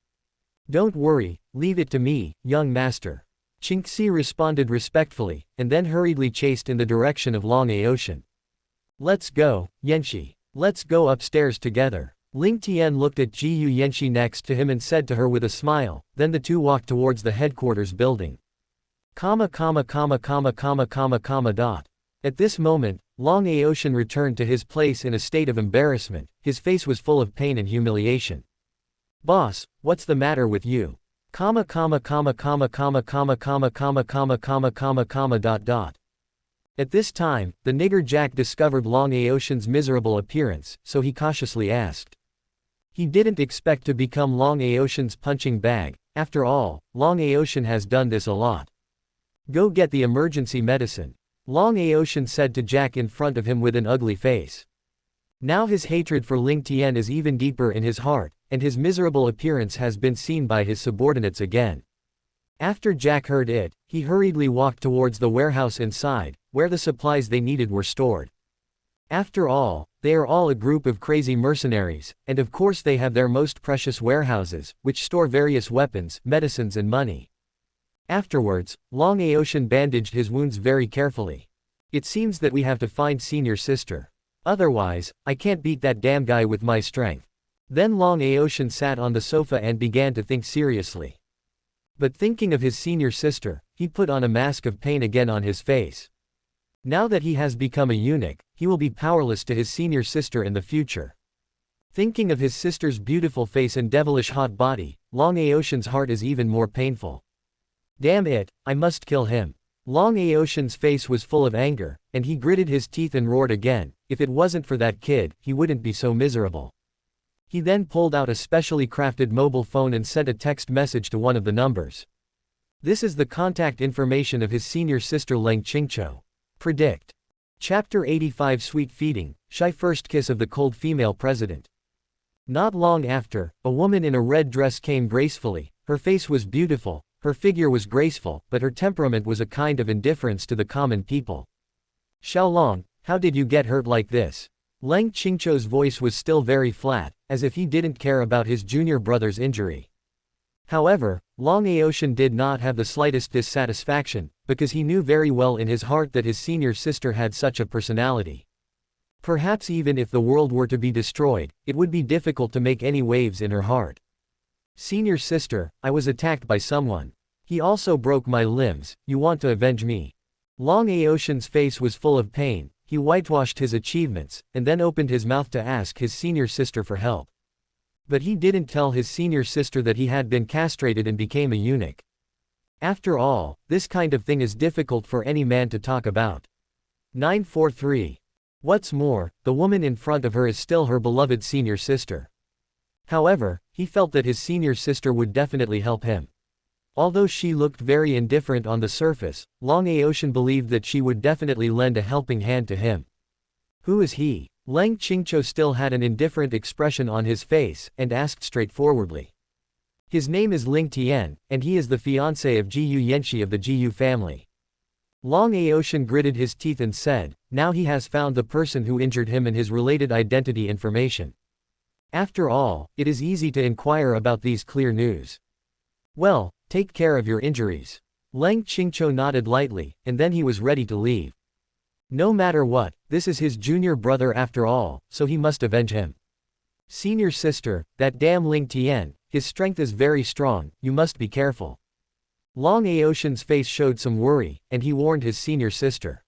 Don't worry, leave it to me, young master. Qingxi responded respectfully, and then hurriedly chased in the direction of Long Aoshan. Let's go, Yanxi. Let's go upstairs together. Ling Tian looked at Jiyu Yanxi next to him and said to her with a smile, then the two walked towards the headquarters building. At this moment, Long Aoshan returned to his place in a state of embarrassment, his face was full of pain and humiliation. Boss, what's the matter with you? At this time, the nigger Jack discovered Long Aoshan's miserable appearance, so he cautiously asked. He didn't expect to become Long Aoshan's punching bag, after all, Long Aoshan has done this a lot. Go get the emergency medicine. Long Aoshan said to Jack in front of him with an ugly face. Now his hatred for Ling Tian is even deeper in his heart, and his miserable appearance has been seen by his subordinates again. After Jack heard it, he hurriedly walked towards the warehouse inside, where the supplies they needed were stored. After all, they are all a group of crazy mercenaries, and of course they have their most precious warehouses, which store various weapons, medicines and money. Afterwards, Long Aoshan bandaged his wounds very carefully. It seems that we have to find senior sister. Otherwise, I can't beat that damn guy with my strength. Then Long Aoshan sat on the sofa and began to think seriously. But thinking of his senior sister, he put on a mask of pain again on his face. Now that he has become a eunuch, he will be powerless to his senior sister in the future. Thinking of his sister's beautiful face and devilish hot body, Long Aoshan's heart is even more painful. Damn it, I must kill him. Long Aoshan's face was full of anger, and he gritted his teeth and roared again, if it wasn't for that kid, he wouldn't be so miserable. He then pulled out a specially crafted mobile phone and sent a text message to one of the numbers. This is the contact information of his senior sister Leng Qingqiu. Predict. Chapter 85 Sweet Feeding, Shy First Kiss of the Cold Female President. Not long after, a woman in a red dress came gracefully, her face was beautiful, her figure was graceful, but her temperament was a kind of indifference to the common people. Xiaolong, how did you get hurt like this? Leng Qingqiu's voice was still very flat, as if he didn't care about his junior brother's injury. However, Long Aoshan did not have the slightest dissatisfaction, because he knew very well in his heart that his senior sister had such a personality. Perhaps even if the world were to be destroyed, it would be difficult to make any waves in her heart. Senior sister, I was attacked by someone. He also broke my limbs, you want to avenge me? Long Aoshan's face was full of pain, he whitewashed his achievements, and then opened his mouth to ask his senior sister for help. But he didn't tell his senior sister that he had been castrated and became a eunuch. After all, this kind of thing is difficult for any man to talk about. 943. What's more, the woman in front of her is still her beloved senior sister. However, he felt that his senior sister would definitely help him. Although she looked very indifferent on the surface, Long Aoshan believed that she would definitely lend a helping hand to him. Who is he? Leng Qingqiu still had an indifferent expression on his face, and asked straightforwardly. His name is Ling Tian, and he is the fiancé of Ji Yu Yanxi of the Ji Yu family. Long Aoshan gritted his teeth and said, now he has found the person who injured him and his related identity information. After all, it is easy to inquire about these clear news. Well, take care of your injuries. Leng Qingqiu nodded lightly, and then he was ready to leave. No matter what, this is his junior brother after all, so he must avenge him. Senior sister, that damn Ling Tian, his strength is very strong, you must be careful. Long Aoshan's face showed some worry, and he warned his senior sister.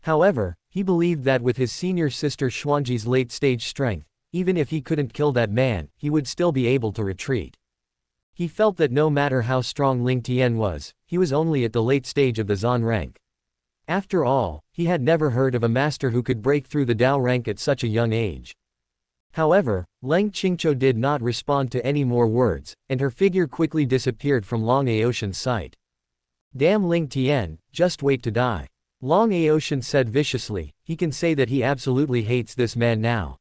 However, he believed that with his senior sister Xuanji's late-stage strength, even if he couldn't kill that man, he would still be able to retreat. He felt that no matter how strong Ling Tian was, he was only at the late stage of the Zan rank. After all, he had never heard of a master who could break through the Dao rank at such a young age. However, Leng Qingqiu did not respond to any more words, and her figure quickly disappeared from Long Aoshan's sight. Damn Ling Tian, just wait to die. Long Aoshan said viciously, he can say that he absolutely hates this man now.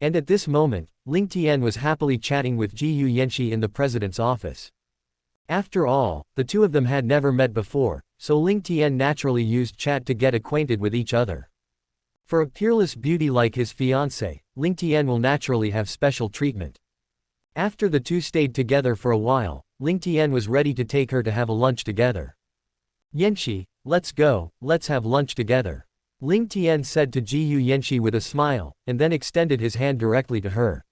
And at this moment, Ling Tian was happily chatting with Ji Yu Yanxi in the president's office. After all, the two of them had never met before, so Ling Tian naturally used chat to get acquainted with each other. For a peerless beauty like his fiancée, Ling Tian will naturally have special treatment. After the two stayed together for a while, Ling Tian was ready to take her to have a lunch together. Yanxi, let's go, let's have lunch together. Ling Tian said to Ji Yu Yanxi with a smile, and then extended his hand directly to her.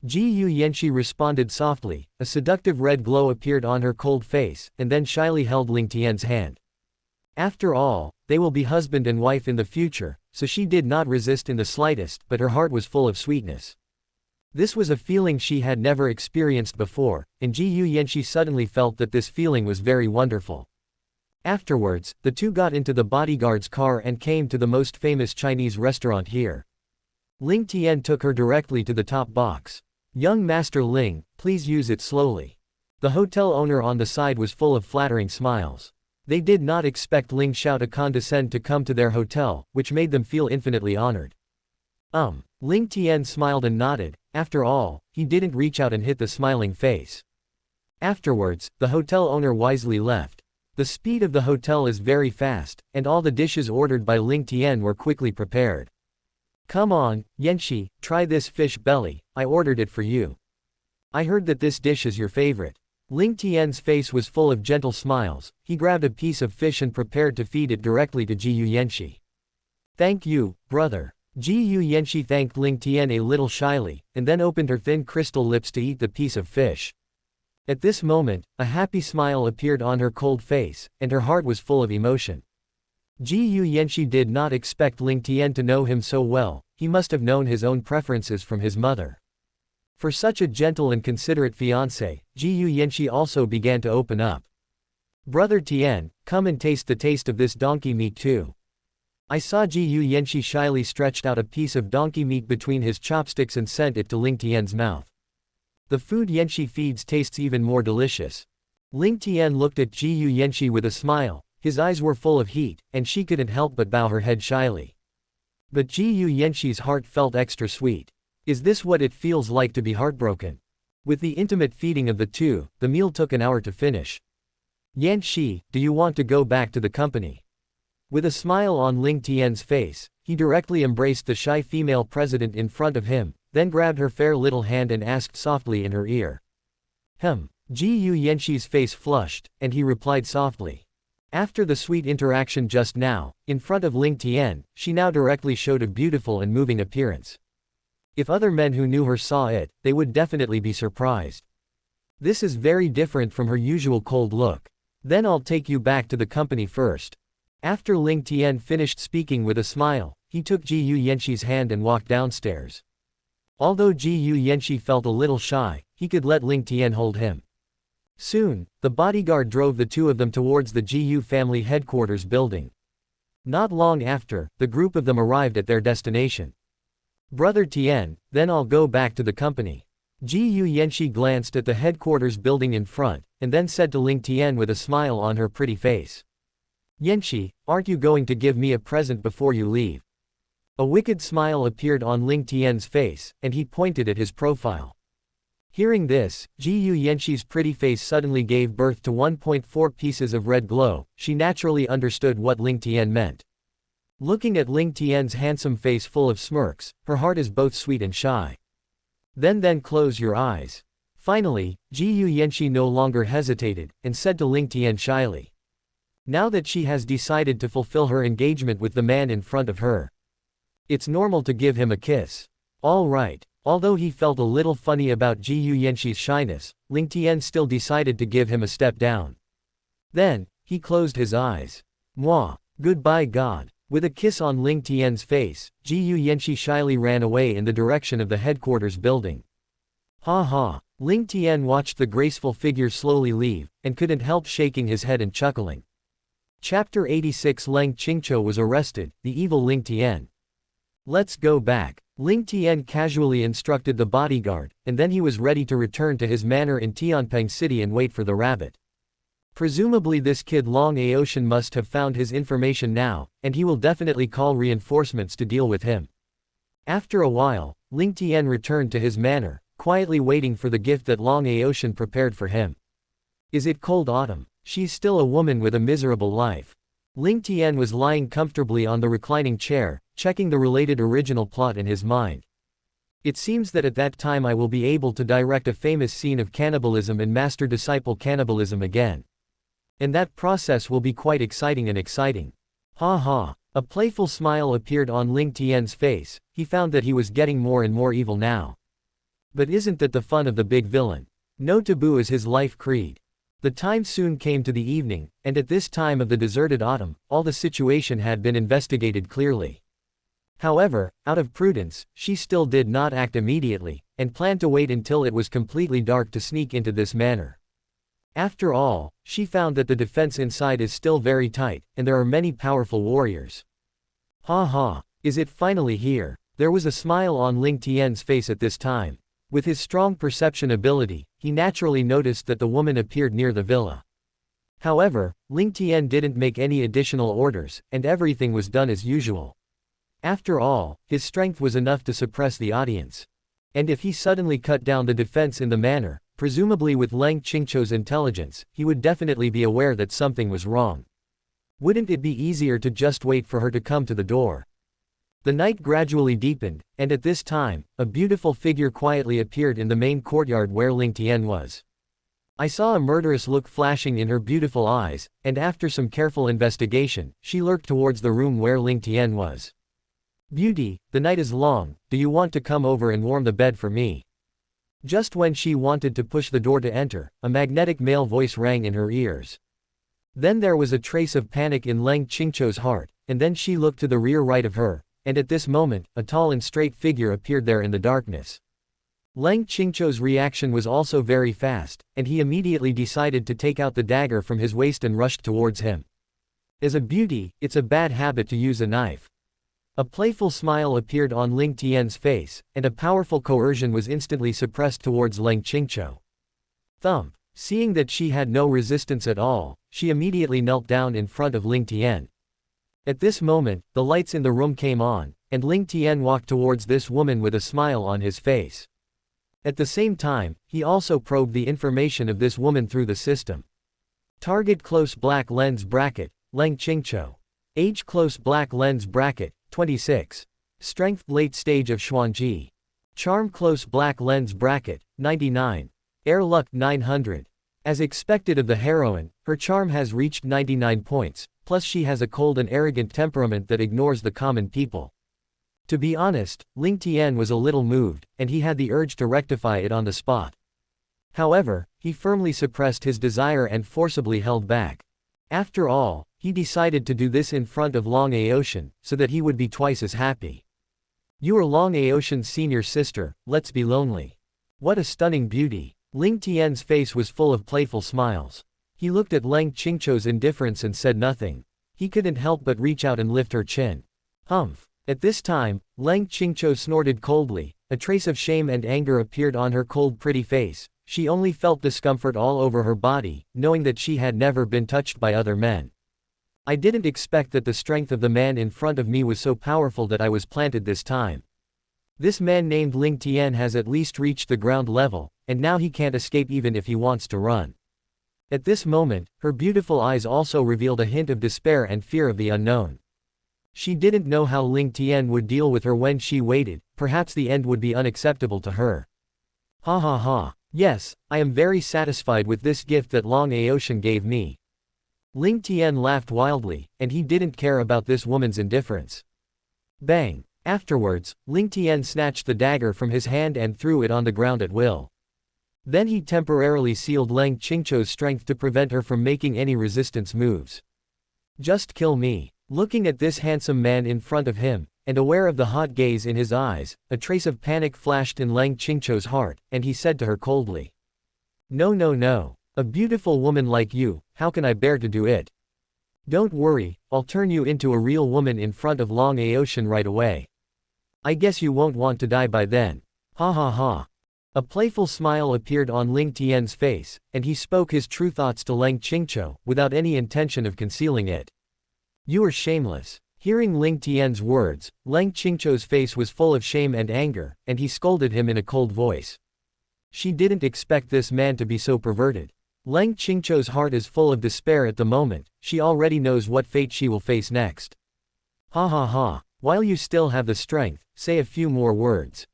Ji Yu Yanxi responded softly, a seductive red glow appeared on her cold face, and then shyly held Ling Tian's hand. After all, they will be husband and wife in the future, so she did not resist in the slightest, but her heart was full of sweetness. This was a feeling she had never experienced before, and Ji Yu Yanxi suddenly felt that this feeling was very wonderful. Afterwards, the two got into the bodyguard's car and came to the most famous Chinese restaurant here. Ling Tian took her directly to the top box. Young Master Ling, please use it slowly. The hotel owner on the side was full of flattering smiles. They did not expect Ling Xiao to condescend to come to their hotel, which made them feel infinitely honored. Ling Tian smiled and nodded, after all, he didn't reach out and hit the smiling face. Afterwards, the hotel owner wisely left. The speed of the hotel is very fast, and all the dishes ordered by Ling Tian were quickly prepared. Come on, Yanxi, try this fish belly, I ordered it for you. I heard that this dish is your favorite. Ling Tian's face was full of gentle smiles, he grabbed a piece of fish and prepared to feed it directly to Ji Yu Yanxi. Thank you, brother. Ji Yu Yanxi thanked Ling Tian a little shyly, and then opened her thin crystal lips to eat the piece of fish. At this moment, a happy smile appeared on her cold face, and her heart was full of emotion. Ji Yu Yanxi did not expect Ling Tian to know him so well, he must have known his own preferences from his mother. For such a gentle and considerate fiancé, Ji Yu Yanxi also began to open up. Brother Tian, come and taste the taste of this donkey meat too. I saw Ji Yu Yanxi shyly stretched out a piece of donkey meat between his chopsticks and sent it to Ling Tian's mouth. The food Yanxi feeds tastes even more delicious. Ling Tian looked at Ji Yu Yanxi with a smile, his eyes were full of heat, and she couldn't help but bow her head shyly. But Ji Yu Yanxi's heart felt extra sweet. Is this what it feels like to be heartbroken? With the intimate feeding of the two, the meal took an hour to finish. Yanxi, do you want to go back to the company? With a smile on Ling Tian's face, he directly embraced the shy female president in front of him, then grabbed her fair little hand and asked softly in her ear. Ji Yu Yanxi's face flushed, and he replied softly. After the sweet interaction just now, in front of Ling Tian, she now directly showed a beautiful and moving appearance. If other men who knew her saw it, they would definitely be surprised. This is very different from her usual cold look. Then I'll take you back to the company first. After Ling Tian finished speaking with a smile, he took Ji Yu Yanxi's hand and walked downstairs. Although Ji Yu Yanxi felt a little shy, he could let Ling Tian hold him. Soon, the bodyguard drove the two of them towards the Ji Yu family headquarters building. Not long after, the group of them arrived at their destination. Brother Tian, then I'll go back to the company. Ji Yu Yanxi glanced at the headquarters building in front, and then said to Ling Tian with a smile on her pretty face. Yanxi, aren't you going to give me a present before you leave? A wicked smile appeared on Ling Tian's face, and he pointed at his profile. Hearing this, Ji Yu Yanxi's pretty face suddenly gave birth to 1.4 pieces of red glow. She naturally understood what Ling Tian meant. Looking at Ling Tian's handsome face full of smirks, her heart is both sweet and shy. Then close your eyes. Finally, Ji Yu Yanxi no longer hesitated, and said to Ling Tian shyly. Now that she has decided to fulfill her engagement with the man in front of her, it's normal to give him a kiss. All right. Although he felt a little funny about Ji Yu Yanxi's shyness, Ling Tian still decided to give him a step down. Then, he closed his eyes. Mwah. Goodbye God. With a kiss on Ling Tian's face, Ji Yu Yanxi shyly ran away in the direction of the headquarters building. Ha ha. Ling Tian watched the graceful figure slowly leave, and couldn't help shaking his head and chuckling. Chapter 86 Leng Qingqiu was arrested, the evil Ling Tian. Let's go back. Ling Tian casually instructed the bodyguard, and then he was ready to return to his manor in Tianpeng City and wait for the rabbit. Presumably this kid Long Aoshan must have found his information now, and he will definitely call reinforcements to deal with him. After a while, Ling Tian returned to his manor, quietly waiting for the gift that Long Aoshan prepared for him. Is it cold autumn? She's still a woman with a miserable life. Ling Tian was lying comfortably on the reclining chair, checking the related original plot in his mind. It seems that at that time I will be able to direct a famous scene of cannibalism and master-disciple cannibalism again. And that process will be quite exciting. Ha ha. A playful smile appeared on Ling Tian's face. He found that he was getting more and more evil now. But isn't that the fun of the big villain? No taboo is his life creed. The time soon came to the evening, and at this time of the deserted autumn, all the situation had been investigated clearly. However, out of prudence, she still did not act immediately, and planned to wait until it was completely dark to sneak into this manor. After all, she found that the defense inside is still very tight, and there are many powerful warriors. Ha ha. Is it finally here? There was a smile on Ling Tian's face at this time. With his strong perception ability, he naturally noticed that the woman appeared near the villa. However, Ling Tian didn't make any additional orders, and everything was done as usual. After all, his strength was enough to suppress the audience. And if he suddenly cut down the defense in the manor, presumably with Leng Qingqiu's intelligence, he would definitely be aware that something was wrong. Wouldn't it be easier to just wait for her to come to the door? The night gradually deepened, and at this time, a beautiful figure quietly appeared in the main courtyard where Ling Tian was. I saw a murderous look flashing in her beautiful eyes, and after some careful investigation, she lurked towards the room where Ling Tian was. Beauty, the night is long, do you want to come over and warm the bed for me? Just when she wanted to push the door to enter, a magnetic male voice rang in her ears. Then there was a trace of panic in Leng Qingqiu's heart, and then she looked to the rear right of her, and at this moment, a tall and straight figure appeared there in the darkness. Leng Qingqiu's reaction was also very fast, and he immediately decided to take out the dagger from his waist and rushed towards him. As a beauty, it's a bad habit to use a knife. A playful smile appeared on Ling Tian's face, and a powerful coercion was instantly suppressed towards Leng Qingqiu. Thump. Seeing that she had no resistance at all, she immediately knelt down in front of Ling Tian. At this moment, the lights in the room came on, and Ling Tian walked towards this woman with a smile on his face. At the same time, he also probed the information of this woman through the system. Target close black lens bracket, Leng Qingqiu. Age close black lens bracket, 26. Strength late stage of Xuanji. Charm close black lens bracket, 99. Air luck 900. As expected of the heroine, her charm has reached 99 points, plus she has a cold and arrogant temperament that ignores the common people. To be honest, Ling Tian was a little moved, and he had the urge to rectify it on the spot. However, he firmly suppressed his desire and forcibly held back. After all, he decided to do this in front of Long Aotian, so that he would be twice as happy. You are Long Aotian's senior sister, let's be lonely. What a stunning beauty. Ling Tian's face was full of playful smiles. He looked at Leng Qingqiu's indifference and said nothing. He couldn't help but reach out and lift her chin. Humph. At this time, Leng Qingqiu snorted coldly. A trace of shame and anger appeared on her cold pretty face. She only felt discomfort all over her body, knowing that she had never been touched by other men. I didn't expect that the strength of the man in front of me was so powerful that I was planted this time. This man named Ling Tian has at least reached the ground level, and now he can't escape even if he wants to run. At this moment, her beautiful eyes also revealed a hint of despair and fear of the unknown. She didn't know how Ling Tian would deal with her when she waited, perhaps the end would be unacceptable to her. Ha ha ha. Yes, I am very satisfied with this gift that Long Aotian gave me. Ling Tian laughed wildly, and he didn't care about this woman's indifference. Bang! Afterwards, Ling Tian snatched the dagger from his hand and threw it on the ground at will. Then he temporarily sealed Leng Qingqiu's strength to prevent her from making any resistance moves. Just kill me. Looking at this handsome man in front of him, and aware of the hot gaze in his eyes, a trace of panic flashed in Leng Qingqiu's heart, and he said to her coldly. No no no. A beautiful woman like you, how can I bear to do it? Don't worry, I'll turn you into a real woman in front of Long Aotian right away. I guess you won't want to die by then. Ha ha ha. A playful smile appeared on Ling Tian's face, and he spoke his true thoughts to Leng Qingqiu, without any intention of concealing it. You are shameless. Hearing Ling Tian's words, Leng Qingqiu's face was full of shame and anger, and he scolded him in a cold voice. She didn't expect this man to be so perverted. Leng Qingqiu's heart is full of despair at the moment, she already knows what fate she will face next. Ha ha ha. While you still have the strength, say a few more words.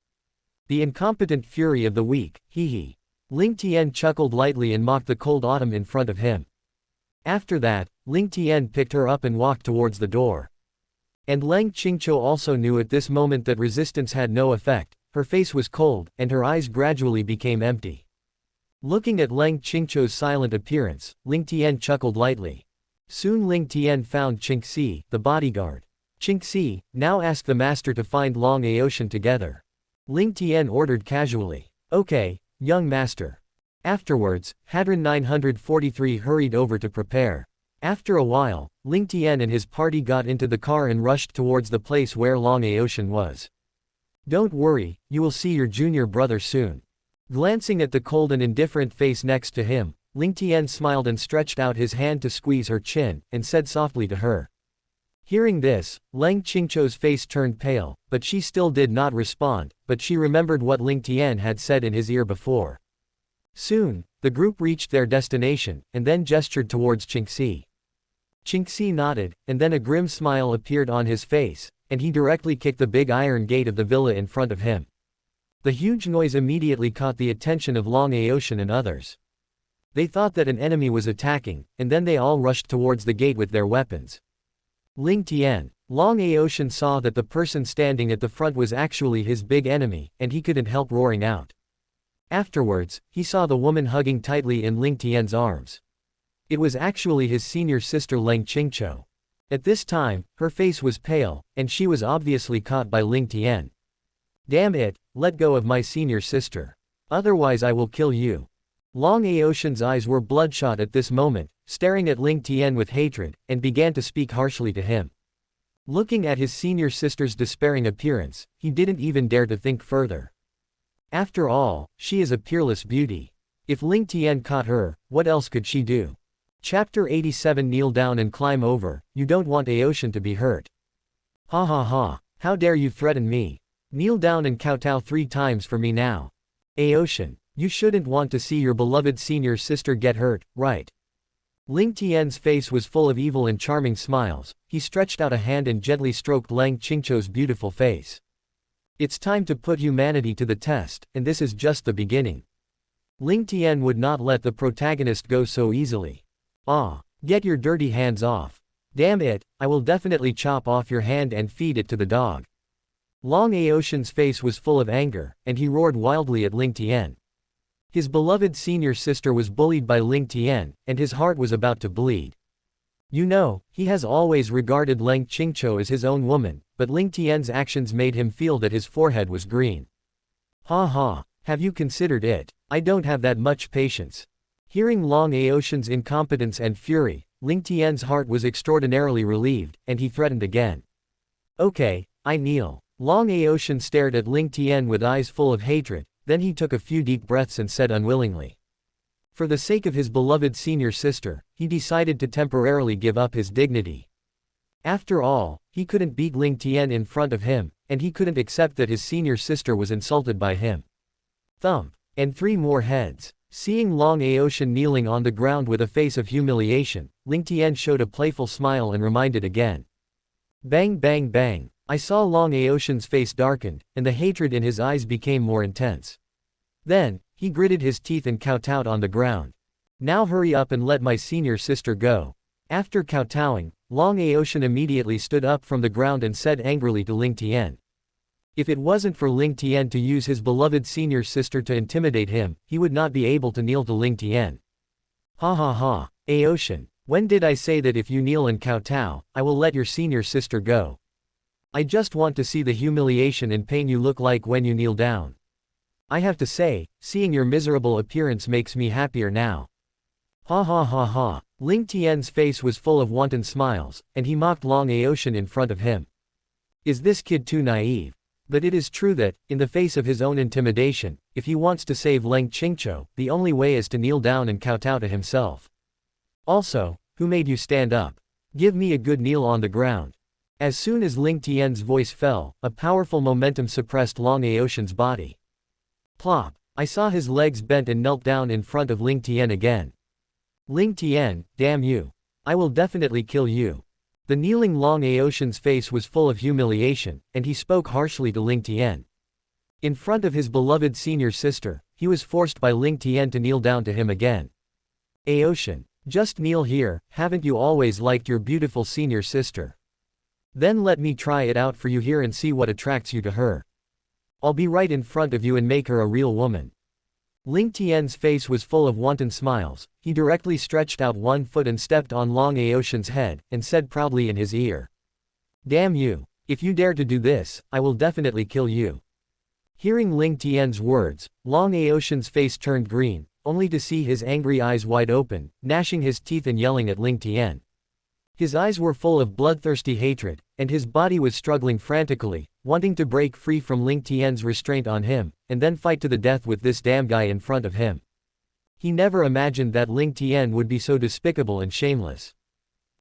The incompetent fury of the weak, hee hee. Ling Tian chuckled lightly and mocked the cold autumn in front of him. After that, Ling Tian picked her up and walked towards the door. And Leng Qingqiu also knew at this moment that resistance had no effect, her face was cold, and her eyes gradually became empty. Looking at Leng Qingqiu's silent appearance, Ling Tian chuckled lightly. Soon Ling Tian found Qingxi, the bodyguard. Qingxi, now ask the master to find Long Aotian together. Ling Tian ordered casually. Okay, young master. Afterwards, Hadron 943 hurried over to prepare. After a while, Ling Tian and his party got into the car and rushed towards the place where Long Aotian was. Don't worry, you will see your junior brother soon. Glancing at the cold and indifferent face next to him, Ling Tian smiled and stretched out his hand to squeeze her chin, and said softly to her. Hearing this, Leng Qingqiu's face turned pale, but she still did not respond, but she remembered what Ling Tian had said in his ear before. Soon, the group reached their destination, and then gestured towards Qingxi. Qingxi nodded, and then a grim smile appeared on his face, and he directly kicked the big iron gate of the villa in front of him. The huge noise immediately caught the attention of Long Aotian and others. They thought that an enemy was attacking, and then they all rushed towards the gate with their weapons. Ling Tian. Long Aotian saw that the person standing at the front was actually his big enemy, and he couldn't help roaring out. Afterwards, he saw the woman hugging tightly in Ling Tian's arms. It was actually his senior sister Leng Qingqiu. At this time, her face was pale, and she was obviously caught by Ling Tian. Damn it, let go of my senior sister. Otherwise I will kill you. Long Aotian's eyes were bloodshot at this moment, staring at Ling Tian with hatred, and began to speak harshly to him. Looking at his senior sister's despairing appearance, he didn't even dare to think further. After all, she is a peerless beauty. If Ling Tian caught her, what else could she do? Chapter 87. Kneel down and climb over, you don't want Aotian to be hurt. Ha ha ha, how dare you threaten me? Kneel down and kowtow 3 times for me now. Aotian, you shouldn't want to see your beloved senior sister get hurt, right? Ling Tian's face was full of evil and charming smiles. He stretched out a hand and gently stroked Leng Qingqiu's beautiful face. It's time to put humanity to the test, and this is just the beginning. Ling Tian would not let the protagonist go so easily. Ah, get your dirty hands off. Damn it, I will definitely chop off your hand and feed it to the dog. Long Aotian's face was full of anger, and he roared wildly at Ling Tian. His beloved senior sister was bullied by Ling Tian, and his heart was about to bleed. You know, he has always regarded Leng Qingqiu as his own woman, but Ling Tian's actions made him feel that his forehead was green. Ha ha, have you considered it? I don't have that much patience. Hearing Long Aotian's incompetence and fury, Ling Tian's heart was extraordinarily relieved, and he threatened again. Okay, I kneel. Long Aotian stared at Ling Tian with eyes full of hatred, then he took a few deep breaths and said unwillingly. For the sake of his beloved senior sister, he decided to temporarily give up his dignity. After all, he couldn't beat Ling Tian in front of him, and he couldn't accept that his senior sister was insulted by him. Thump. And 3 more heads. Seeing Long Aotian kneeling on the ground with a face of humiliation, Ling Tian showed a playful smile and reminded again. Bang bang bang. I saw Long Aotian's face darkened, and the hatred in his eyes became more intense. Then, he gritted his teeth and kowtowed on the ground. Now hurry up and let my senior sister go. After kowtowing, Long Aotian immediately stood up from the ground and said angrily to Ling Tian. If it wasn't for Ling Tian to use his beloved senior sister to intimidate him, he would not be able to kneel to Ling Tian. Ha ha ha, Aotian, when did I say that if you kneel and kowtow, I will let your senior sister go? I just want to see the humiliation and pain you look like when you kneel down. I have to say, seeing your miserable appearance makes me happier now. Ha ha ha ha. Ling Tian's face was full of wanton smiles, and he mocked Long Aotian in front of him. Is this kid too naive? But it is true that, in the face of his own intimidation, if he wants to save Leng Qingqiu, the only way is to kneel down and kowtow to himself. Also, who made you stand up? Give me a good kneel on the ground. As soon as Ling Tian's voice fell, a powerful momentum suppressed Long Aotian's body. Plop! I saw his legs bent and knelt down in front of Ling Tian again. Ling Tian, damn you. I will definitely kill you. The kneeling Long Aotian's face was full of humiliation, and he spoke harshly to Ling Tian. In front of his beloved senior sister, he was forced by Ling Tian to kneel down to him again. Aotian, just kneel here, haven't you always liked your beautiful senior sister? Then let me try it out for you here and see what attracts you to her. I'll be right in front of you and make her a real woman. Ling Tian's face was full of wanton smiles. He directly stretched out one foot and stepped on Long Aotian's head, and said proudly in his ear. Damn you. If you dare to do this, I will definitely kill you. Hearing Ling Tian's words, Long Aotian's face turned green, only to see his angry eyes wide open, gnashing his teeth and yelling at Ling Tian. His eyes were full of bloodthirsty hatred, and his body was struggling frantically, wanting to break free from Ling Tian's restraint on him, and then fight to the death with this damn guy in front of him. He never imagined that Ling Tian would be so despicable and shameless.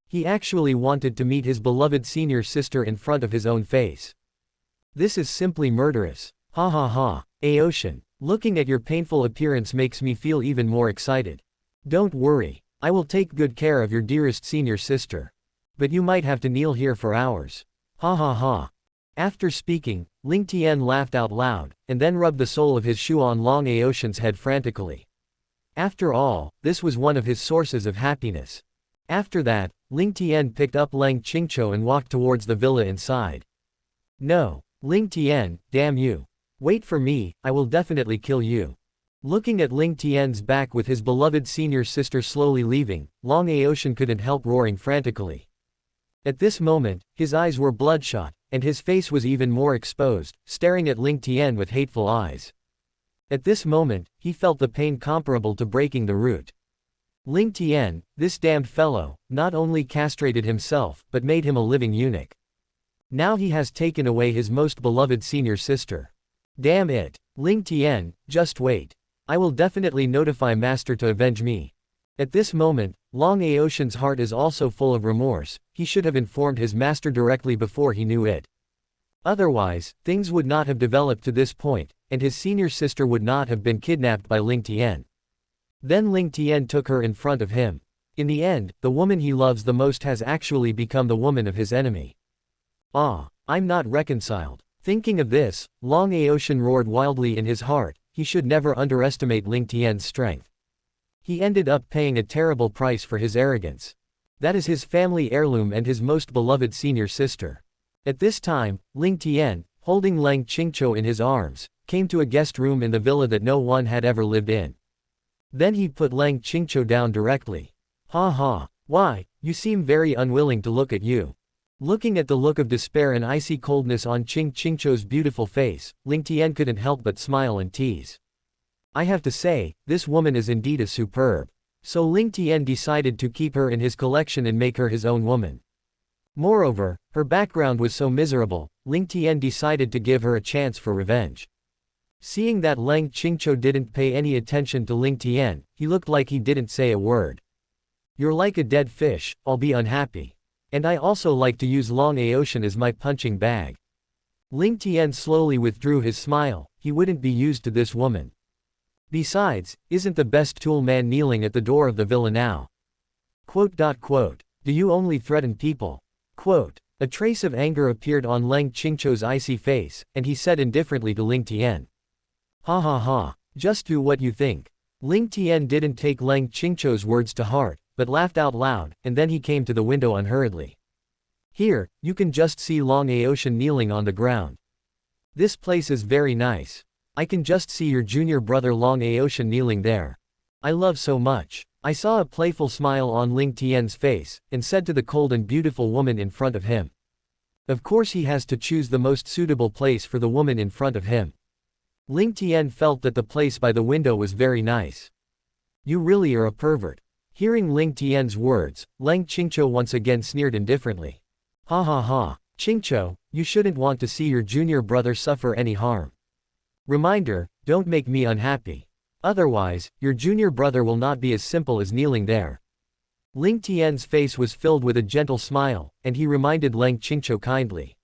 He actually wanted to meet his beloved senior sister in front of his own face. This is simply murderous. Ha ha ha. Aotian, looking at your painful appearance makes me feel even more excited. Don't worry. I will take good care of your dearest senior sister. But you might have to kneel here for hours. Ha ha ha. After speaking, Ling Tian laughed out loud, and then rubbed the sole of his shoe on Long Aotian's head frantically. After all, this was one of his sources of happiness. After that, Ling Tian picked up Leng Qingqiu and walked towards the villa inside. No, Ling Tian, damn you. Wait for me, I will definitely kill you. Looking at Ling Tian's back with his beloved senior sister slowly leaving, Long Aotian couldn't help roaring frantically. At this moment, his eyes were bloodshot, and his face was even more exposed, staring at Ling Tian with hateful eyes. At this moment, he felt the pain comparable to breaking the root. Ling Tian, this damned fellow, not only castrated himself, but made him a living eunuch. Now he has taken away his most beloved senior sister. Damn it. Ling Tian, just wait. I will definitely notify Master to avenge me. At this moment, Long Aotian's heart is also full of remorse. He should have informed his master directly before he knew it. Otherwise, things would not have developed to this point, and his senior sister would not have been kidnapped by Ling Tian. Then Ling Tian took her in front of him. In the end, the woman he loves the most has actually become the woman of his enemy. Ah, I'm not reconciled. Thinking of this, Long Aotian roared wildly in his heart. He should never underestimate Ling Tian's strength. He ended up paying a terrible price for his arrogance. That is his family heirloom and his most beloved senior sister. At this time, Ling Tian, holding Leng Qingqiu in his arms, came to a guest room in the villa that no one had ever lived in. Then he put Ling Qingqiu down directly. Ha ha. Why, you seem very unwilling to look at you. Looking at the look of despair and icy coldness on Qingqiu's beautiful face, Ling Tian couldn't help but smile and tease. I have to say, this woman is indeed a superb. So Ling Tian decided to keep her in his collection and make her his own woman. Moreover, her background was so miserable, Ling Tian decided to give her a chance for revenge. Seeing that Ling Qingqiu didn't pay any attention to Ling Tian, he looked like he didn't say a word. You're like a dead fish, I'll be unhappy. And I also like to use Long Aocean as my punching bag. Ling Tian slowly withdrew his smile, he wouldn't be used to this woman. Besides, isn't the best tool man kneeling at the door of the villa now? Do you only threaten people? A trace of anger appeared on Ling Qingqiu's icy face, and he said indifferently to Ling Tian. Ha ha ha, just do what you think. Ling Tian didn't take Ling Qingqiu's words to heart, but laughed out loud, and then he came to the window unhurriedly. Here, you can just see Long Aocean kneeling on the ground. This place is very nice. I can just see your junior brother Long Aocean kneeling there. I love so much. I saw a playful smile on Ling Tian's face, and said to the cold and beautiful woman in front of him. Of course he has to choose the most suitable place for the woman in front of him. Ling Tian felt that the place by the window was very nice. You really are a pervert. Hearing Ling Tian's words, Ling Qingqiu once again sneered indifferently. Ha ha ha, Qingqiu, you shouldn't want to see your junior brother suffer any harm. Reminder, don't make me unhappy. Otherwise, your junior brother will not be as simple as kneeling there. Ling Tian's face was filled with a gentle smile, and he reminded Ling Qingqiu kindly.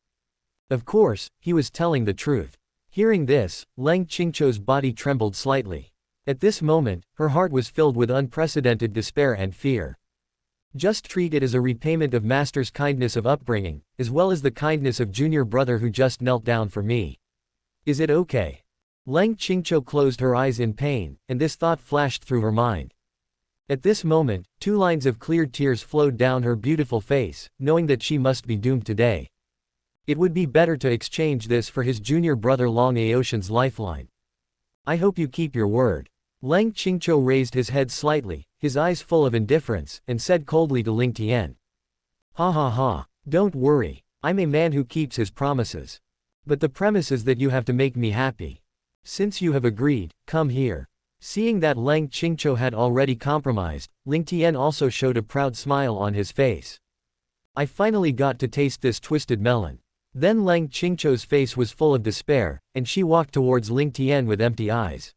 Of course, he was telling the truth. Hearing this, Ling Qingqiu's body trembled slightly. At this moment, her heart was filled with unprecedented despair and fear. Just treat it as a repayment of master's kindness of upbringing, as well as the kindness of junior brother who just knelt down for me. Is it okay? Ling Qingqiu closed her eyes in pain, and this thought flashed through her mind. At this moment, 2 lines of clear tears flowed down her beautiful face, knowing that she must be doomed today. It would be better to exchange this for his junior brother Long Aocean's lifeline. I hope you keep your word. Ling Qingqiu raised his head slightly, his eyes full of indifference, and said coldly to Ling Tian. Ha ha ha, don't worry, I'm a man who keeps his promises. But the premise is that you have to make me happy. Since you have agreed, come here. Seeing that Ling Qingqiu had already compromised, Ling Tian also showed a proud smile on his face. I finally got to taste this twisted melon. Then Ling Qingqiu's face was full of despair, and she walked towards Ling Tian with empty eyes.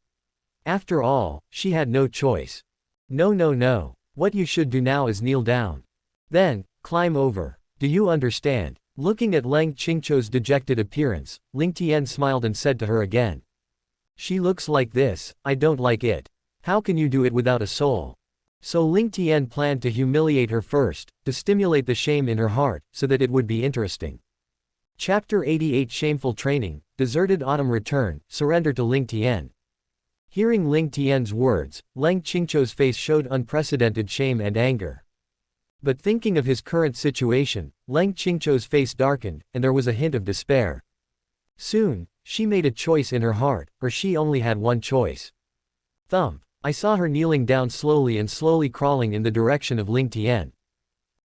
After all, she had no choice. No. What you should do now is kneel down. Then, climb over. Do you understand? Looking at Ling Qingqiu's dejected appearance, Ling Tian smiled and said to her again. She looks like this, I don't like it. How can you do it without a soul? So Ling Tian planned to humiliate her first, to stimulate the shame in her heart, so that it would be interesting. Chapter 88 Shameful Training, Deserted Autumn Return, Surrender to Ling Tian. Hearing Ling Tian's words, Ling Qingqiu's face showed unprecedented shame and anger. But thinking of his current situation, Ling Qingqiu's face darkened, and there was a hint of despair. Soon, she made a choice in her heart, or she only had one choice. Thump. I saw her kneeling down slowly and slowly crawling in the direction of Ling Tian.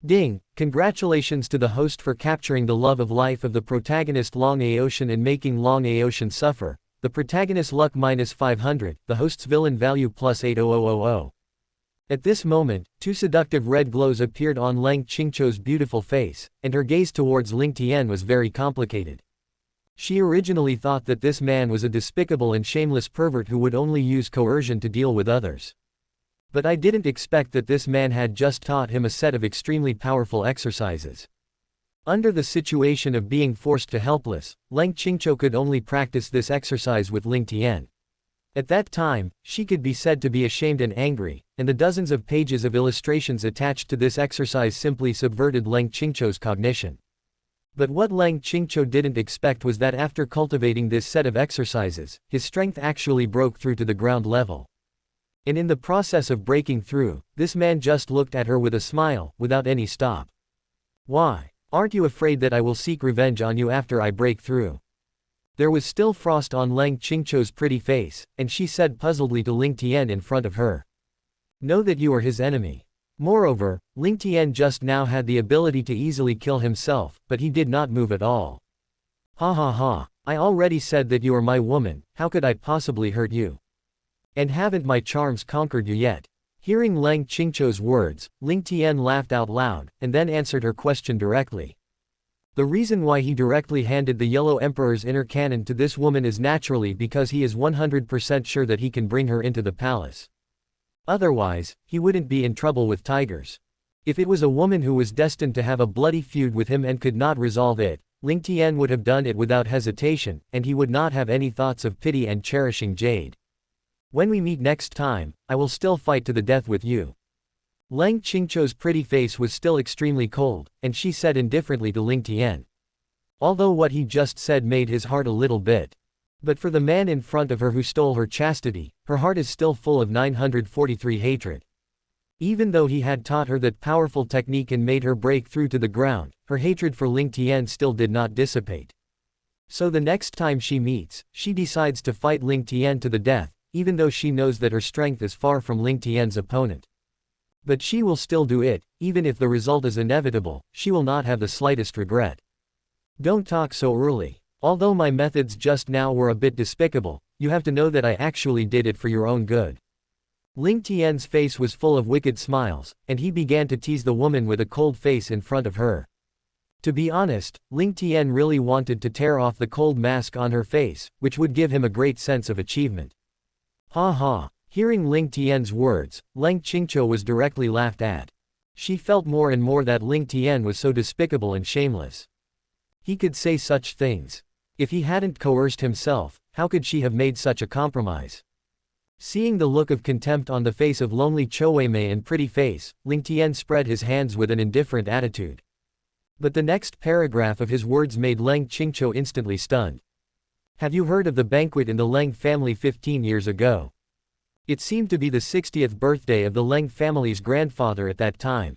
Ding, congratulations to the host for capturing the love of life of the protagonist Long Aocean and making Long Aocean suffer. The protagonist luck -500, the host's villain value +80000. At this moment, 2 seductive red glows appeared on Ling Qingqiu's beautiful face, and her gaze towards Ling Tian was very complicated. She originally thought that this man was a despicable and shameless pervert who would only use coercion to deal with others. But I didn't expect that this man had just taught him a set of extremely powerful exercises. Under the situation of being forced to helpless, Ling Qingqiu could only practice this exercise with Ling Tian. At that time, she could be said to be ashamed and angry, and the dozens of pages of illustrations attached to this exercise simply subverted Ling Qingqiu's cognition. But what Ling Qingqiu didn't expect was that after cultivating this set of exercises, his strength actually broke through to the ground level. And in the process of breaking through, this man just looked at her with a smile, without any stop. Why? Aren't you afraid that I will seek revenge on you after I break through? There was still frost on Ling Qingqiu's pretty face, and she said puzzledly to Ling Tian in front of her. Know that you are his enemy. Moreover, Ling Tian just now had the ability to easily kill himself, but he did not move at all. Ha ha ha, I already said that you are my woman, how could I possibly hurt you? And haven't my charms conquered you yet? Hearing Ling Qingqiu's words, Ling Tian laughed out loud, and then answered her question directly. The reason why he directly handed the Yellow Emperor's inner cannon to this woman is naturally because he is 100% sure that he can bring her into the palace. Otherwise, he wouldn't be in trouble with tigers. If it was a woman who was destined to have a bloody feud with him and could not resolve it, Ling Tian would have done it without hesitation, and he would not have any thoughts of pity and cherishing Jade. When we meet next time, I will still fight to the death with you. Ling Qingqiu's pretty face was still extremely cold, and she said indifferently to Ling Tian. Although what he just said made his heart a little bit. But for the man in front of her who stole her chastity, her heart is still full of 943 hatred. Even though he had taught her that powerful technique and made her break through to the ground, her hatred for Ling Tian still did not dissipate. So the next time she meets, she decides to fight Ling Tian to the death, even though she knows that her strength is far from Ling Tian's opponent. But she will still do it, even if the result is inevitable, she will not have the slightest regret. Don't talk so early. Although my methods just now were a bit despicable, you have to know that I actually did it for your own good. Ling Tian's face was full of wicked smiles, and he began to tease the woman with a cold face in front of her. To be honest, Ling Tian really wanted to tear off the cold mask on her face, which would give him a great sense of achievement. Ha ha. Hearing Ling Tian's words, Ling Qingqiu was directly laughed at. She felt more and more that Ling Tian was so despicable and shameless. He could say such things. If he hadn't coerced himself, how could she have made such a compromise? Seeing the look of contempt on the face of lonely Choueimei and pretty face, Ling Tian spread his hands with an indifferent attitude. But the next paragraph of his words made Ling Qingqiu instantly stunned. Have you heard of the banquet in the Ling family 15 years ago? It seemed to be the 60th birthday of the Ling family's grandfather at that time.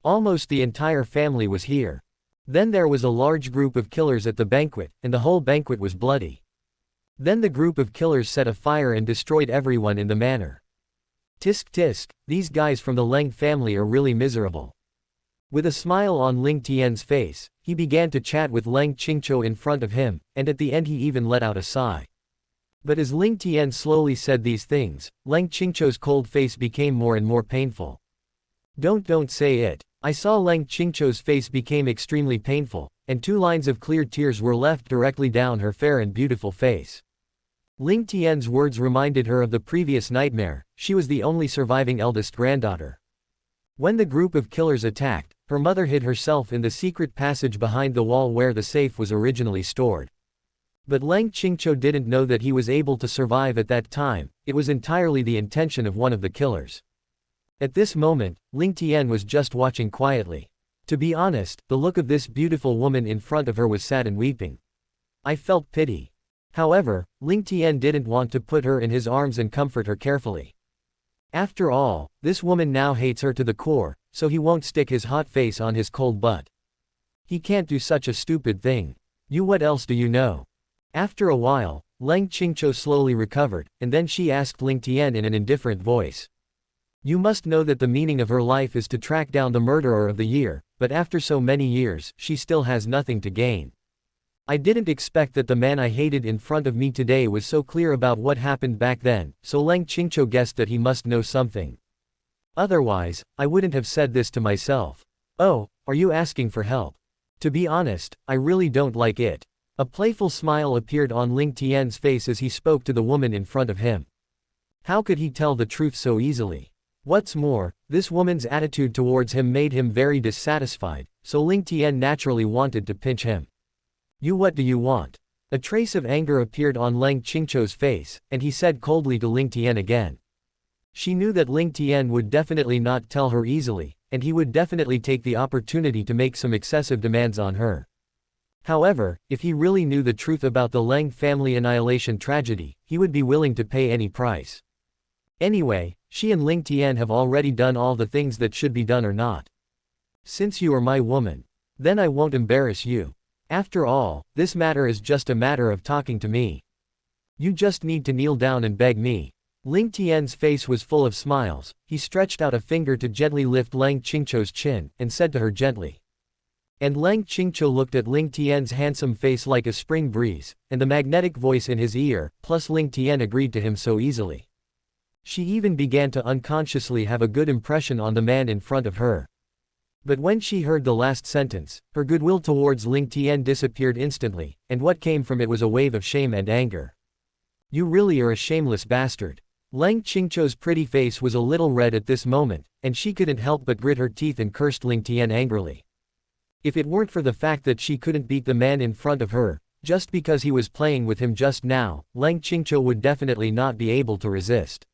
Almost the entire family was here. Then there was a large group of killers at the banquet, and the whole banquet was bloody. Then the group of killers set a fire and destroyed everyone in the manor. Tisk tisk, these guys from the Ling family are really miserable. With a smile on Ling Tian's face, he began to chat with Ling Qingqiu in front of him, and at the end he even let out a sigh. But as Ling Tian slowly said these things, Ling Qingqiu's cold face became more and more painful. Don't say it. I saw Ling Qingqiu's face became extremely painful, and 2 lines of clear tears were left directly down her fair and beautiful face. Ling Tian's words reminded her of the previous nightmare. She was the only surviving eldest granddaughter. When the group of killers attacked, her mother hid herself in the secret passage behind the wall where the safe was originally stored. But Ling Qingqiu didn't know that he was able to survive at that time. It was entirely the intention of one of the killers. At this moment, Ling Tian was just watching quietly. To be honest, the look of this beautiful woman in front of her was sad and weeping. I felt pity. However, Ling Tian didn't want to put her in his arms and comfort her carefully. After all, this woman now hates her to the core, so he won't stick his hot face on his cold butt. He can't do such a stupid thing. What else do you know? After a while, Ling Qingqiu slowly recovered, and then she asked Ling Tian in an indifferent voice. You must know that the meaning of her life is to track down the murderer of the year, but after so many years, she still has nothing to gain. I didn't expect that the man I hated in front of me today was so clear about what happened back then, so Ling Qingqiu guessed that he must know something. Otherwise, I wouldn't have said this to myself. Oh, are you asking for help? To be honest, I really don't like it. A playful smile appeared on Ling Tian's face as he spoke to the woman in front of him. How could he tell the truth so easily? What's more, this woman's attitude towards him made him very dissatisfied, so Ling Tian naturally wanted to pinch him. What do you want? A trace of anger appeared on Ling Qingqiu's face, and he said coldly to Ling Tian again. She knew that Ling Tian would definitely not tell her easily, and he would definitely take the opportunity to make some excessive demands on her. However, if he really knew the truth about the Ling family annihilation tragedy, he would be willing to pay any price. Anyway, she and Ling Tian have already done all the things that should be done or not. Since you are my woman, then I won't embarrass you. After all, this matter is just a matter of talking to me. You just need to kneel down and beg me. Ling Tian's face was full of smiles. He stretched out a finger to gently lift Lang Qingqiu's chin, and said to her gently. And Lang Qingqiu looked at Ling Tian's handsome face like a spring breeze, and the magnetic voice in his ear, plus Ling Tian agreed to him so easily. She even began to unconsciously have a good impression on the man in front of her. But when she heard the last sentence, her goodwill towards Ling Tian disappeared instantly, and what came from it was a wave of shame and anger. You really are a shameless bastard. Lang Qingqiu's pretty face was a little red at this moment, and she couldn't help but grit her teeth and cursed Ling Tian angrily. If it weren't for the fact that she couldn't beat the man in front of her, just because he was playing with him just now, Lang Qingqiu would definitely not be able to resist.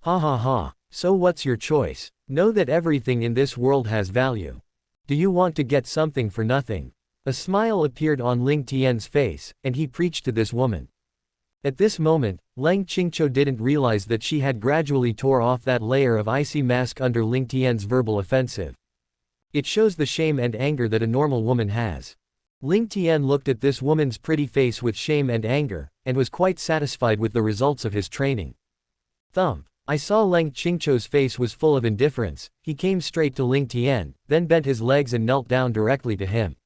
Ha ha ha, so what's your choice? Know that everything in this world has value. Do you want to get something for nothing? A smile appeared on Ling Tian's face, and he preached to this woman. At this moment, Lang Qingqiu didn't realize that she had gradually tore off that layer of icy mask under Ling Tian's verbal offensive. It shows the shame and anger that a normal woman has. Ling Tian looked at this woman's pretty face with shame and anger, and was quite satisfied with the results of his training. Thump. I saw Lang Qingqiu's face was full of indifference. He came straight to Ling Tian, then bent his legs and knelt down directly to him.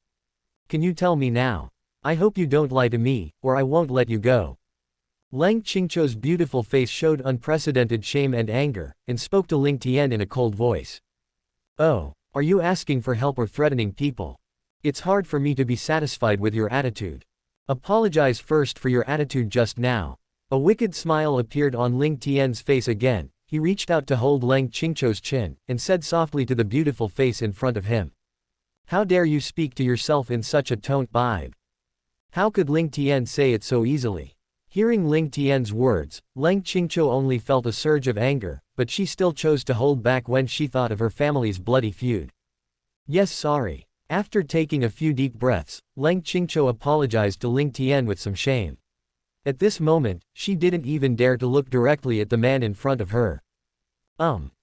Can you tell me now? I hope you don't lie to me, or I won't let you go. Lang Qingqiu's beautiful face showed unprecedented shame and anger, and spoke to Ling Tian in a cold voice. Oh, are you asking for help or threatening people? It's hard for me to be satisfied with your attitude. Apologize first for your attitude just now. A wicked smile appeared on Ling Tian's face again. He reached out to hold Lang Qingqiu's chin, and said softly to the beautiful face in front of him. How dare you speak to yourself in such a tone, Bibe? How could Ling Tian say it so easily? Hearing Ling Tian's words, Lang Qingqiu only felt a surge of anger, but she still chose to hold back when she thought of her family's bloody feud. Yes, sorry. After taking a few deep breaths, Lang Qingqiu apologized to Ling Tian with some shame. At this moment, she didn't even dare to look directly at the man in front of her.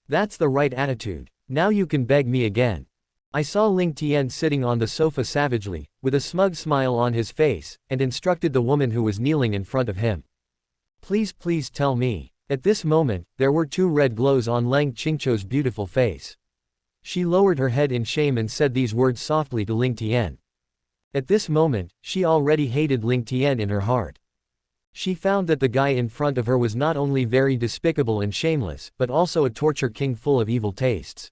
That's the right attitude. Now you can beg me again. I saw Ling Tian sitting on the sofa savagely, with a smug smile on his face, and instructed the woman who was kneeling in front of him. Please tell me. At this moment, there were two red glows on Lang Qingqiu's beautiful face. She lowered her head in shame and said these words softly to Ling Tian. At this moment, she already hated Ling Tian in her heart. She found that the guy in front of her was not only very despicable and shameless, but also a torture king full of evil tastes.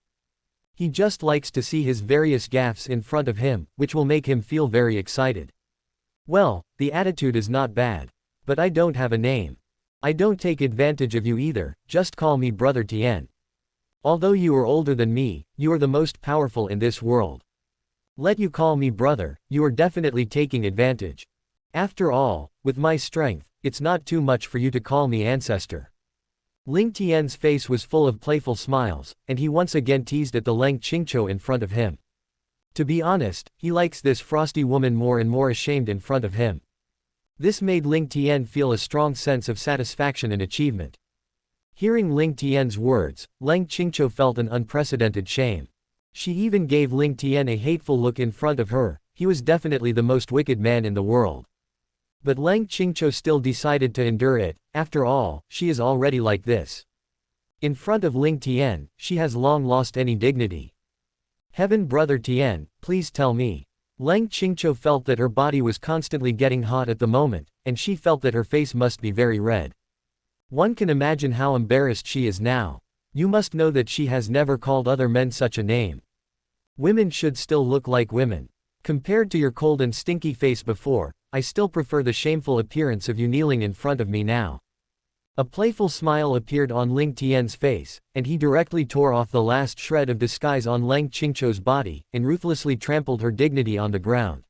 He just likes to see his various gaffes in front of him, which will make him feel very excited. Well, the attitude is not bad. But I don't have a name. I don't take advantage of you either, just call me Brother Tian. Although you are older than me, you are the most powerful in this world. Let you call me brother, you are definitely taking advantage. After all, with my strength, it's not too much for you to call me ancestor. Ling Tian's face was full of playful smiles, and he once again teased at the Lang Qingqiu in front of him. To be honest, he likes this frosty woman more and more ashamed in front of him. This made Ling Tian feel a strong sense of satisfaction and achievement. Hearing Ling Tian's words, Lang Qingqiu felt an unprecedented shame. She even gave Ling Tian a hateful look in front of her. He was definitely the most wicked man in the world. But Lang Qingqiu still decided to endure it. After all, she is already like this. In front of Ling Tian, she has long lost any dignity. Heaven, Brother Tian, please tell me. Lang Qingqiu felt that her body was constantly getting hot at the moment, and she felt that her face must be very red. One can imagine how embarrassed she is now. You must know that she has never called other men such a name. Women should still look like women. Compared to your cold and stinky face before, I still prefer the shameful appearance of you kneeling in front of me now. A playful smile appeared on Ling Tian's face, and he directly tore off the last shred of disguise on Lang Qingqiu's body, and ruthlessly trampled her dignity on the ground.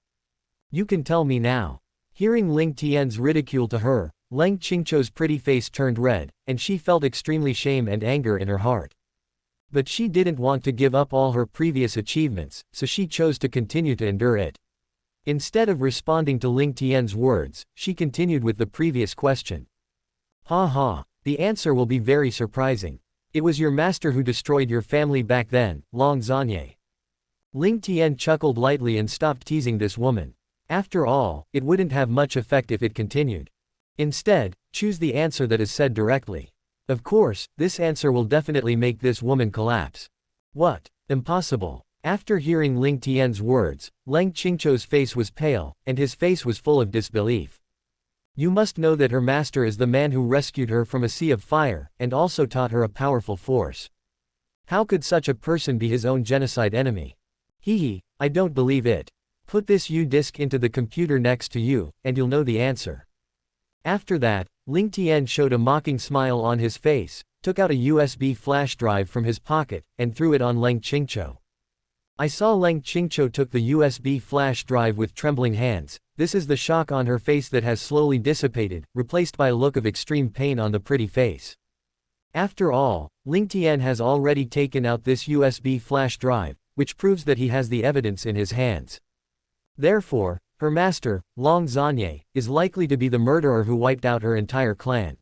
You can tell me now. Hearing Ling Tian's ridicule to her, Lang Qingqiu's pretty face turned red, and she felt extremely shame and anger in her heart. But she didn't want to give up all her previous achievements, so she chose to continue to endure it. Instead of responding to Ling Tian's words, she continued with the previous question. Ha ha, the answer will be very surprising. It was your master who destroyed your family back then, Long Zanye. Ling Tian chuckled lightly and stopped teasing this woman. After all, it wouldn't have much effect if it continued. Instead, choose the answer that is said directly. Of course, this answer will definitely make this woman collapse. What? Impossible. After hearing Ling Tian's words, Leng Qingqiu's face was pale, and his face was full of disbelief. You must know that her master is the man who rescued her from a sea of fire, and also taught her a powerful force. How could such a person be his own genocide enemy? I don't believe it. Put this U-disk into the computer next to you, and you'll know the answer. After that, Ling Tian showed a mocking smile on his face, took out a USB flash drive from his pocket, and threw it on Leng Qingqiu. I saw Leng Qingqiu took the USB flash drive with trembling hands. This is the shock on her face that has slowly dissipated, replaced by a look of extreme pain on the pretty face. After all, Ling Tian has already taken out this USB flash drive, which proves that he has the evidence in his hands. Therefore, her master, Long Zanye, is likely to be the murderer who wiped out her entire clan.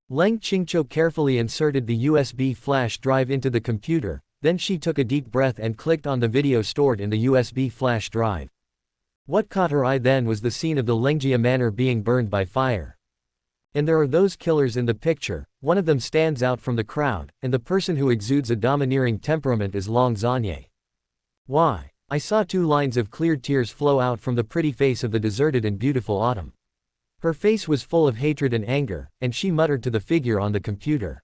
Leng Qingqiu carefully inserted the USB flash drive into the computer, then she took a deep breath and clicked on the video stored in the USB flash drive. What caught her eye then was the scene of the Lengjia manor being burned by fire. And there are those killers in the picture, one of them stands out from the crowd, and the person who exudes a domineering temperament is Long Zanye. Why? I saw 2 lines of clear tears flow out from the pretty face of the deserted and beautiful Autumn. Her face was full of hatred and anger, and she muttered to the figure on the computer.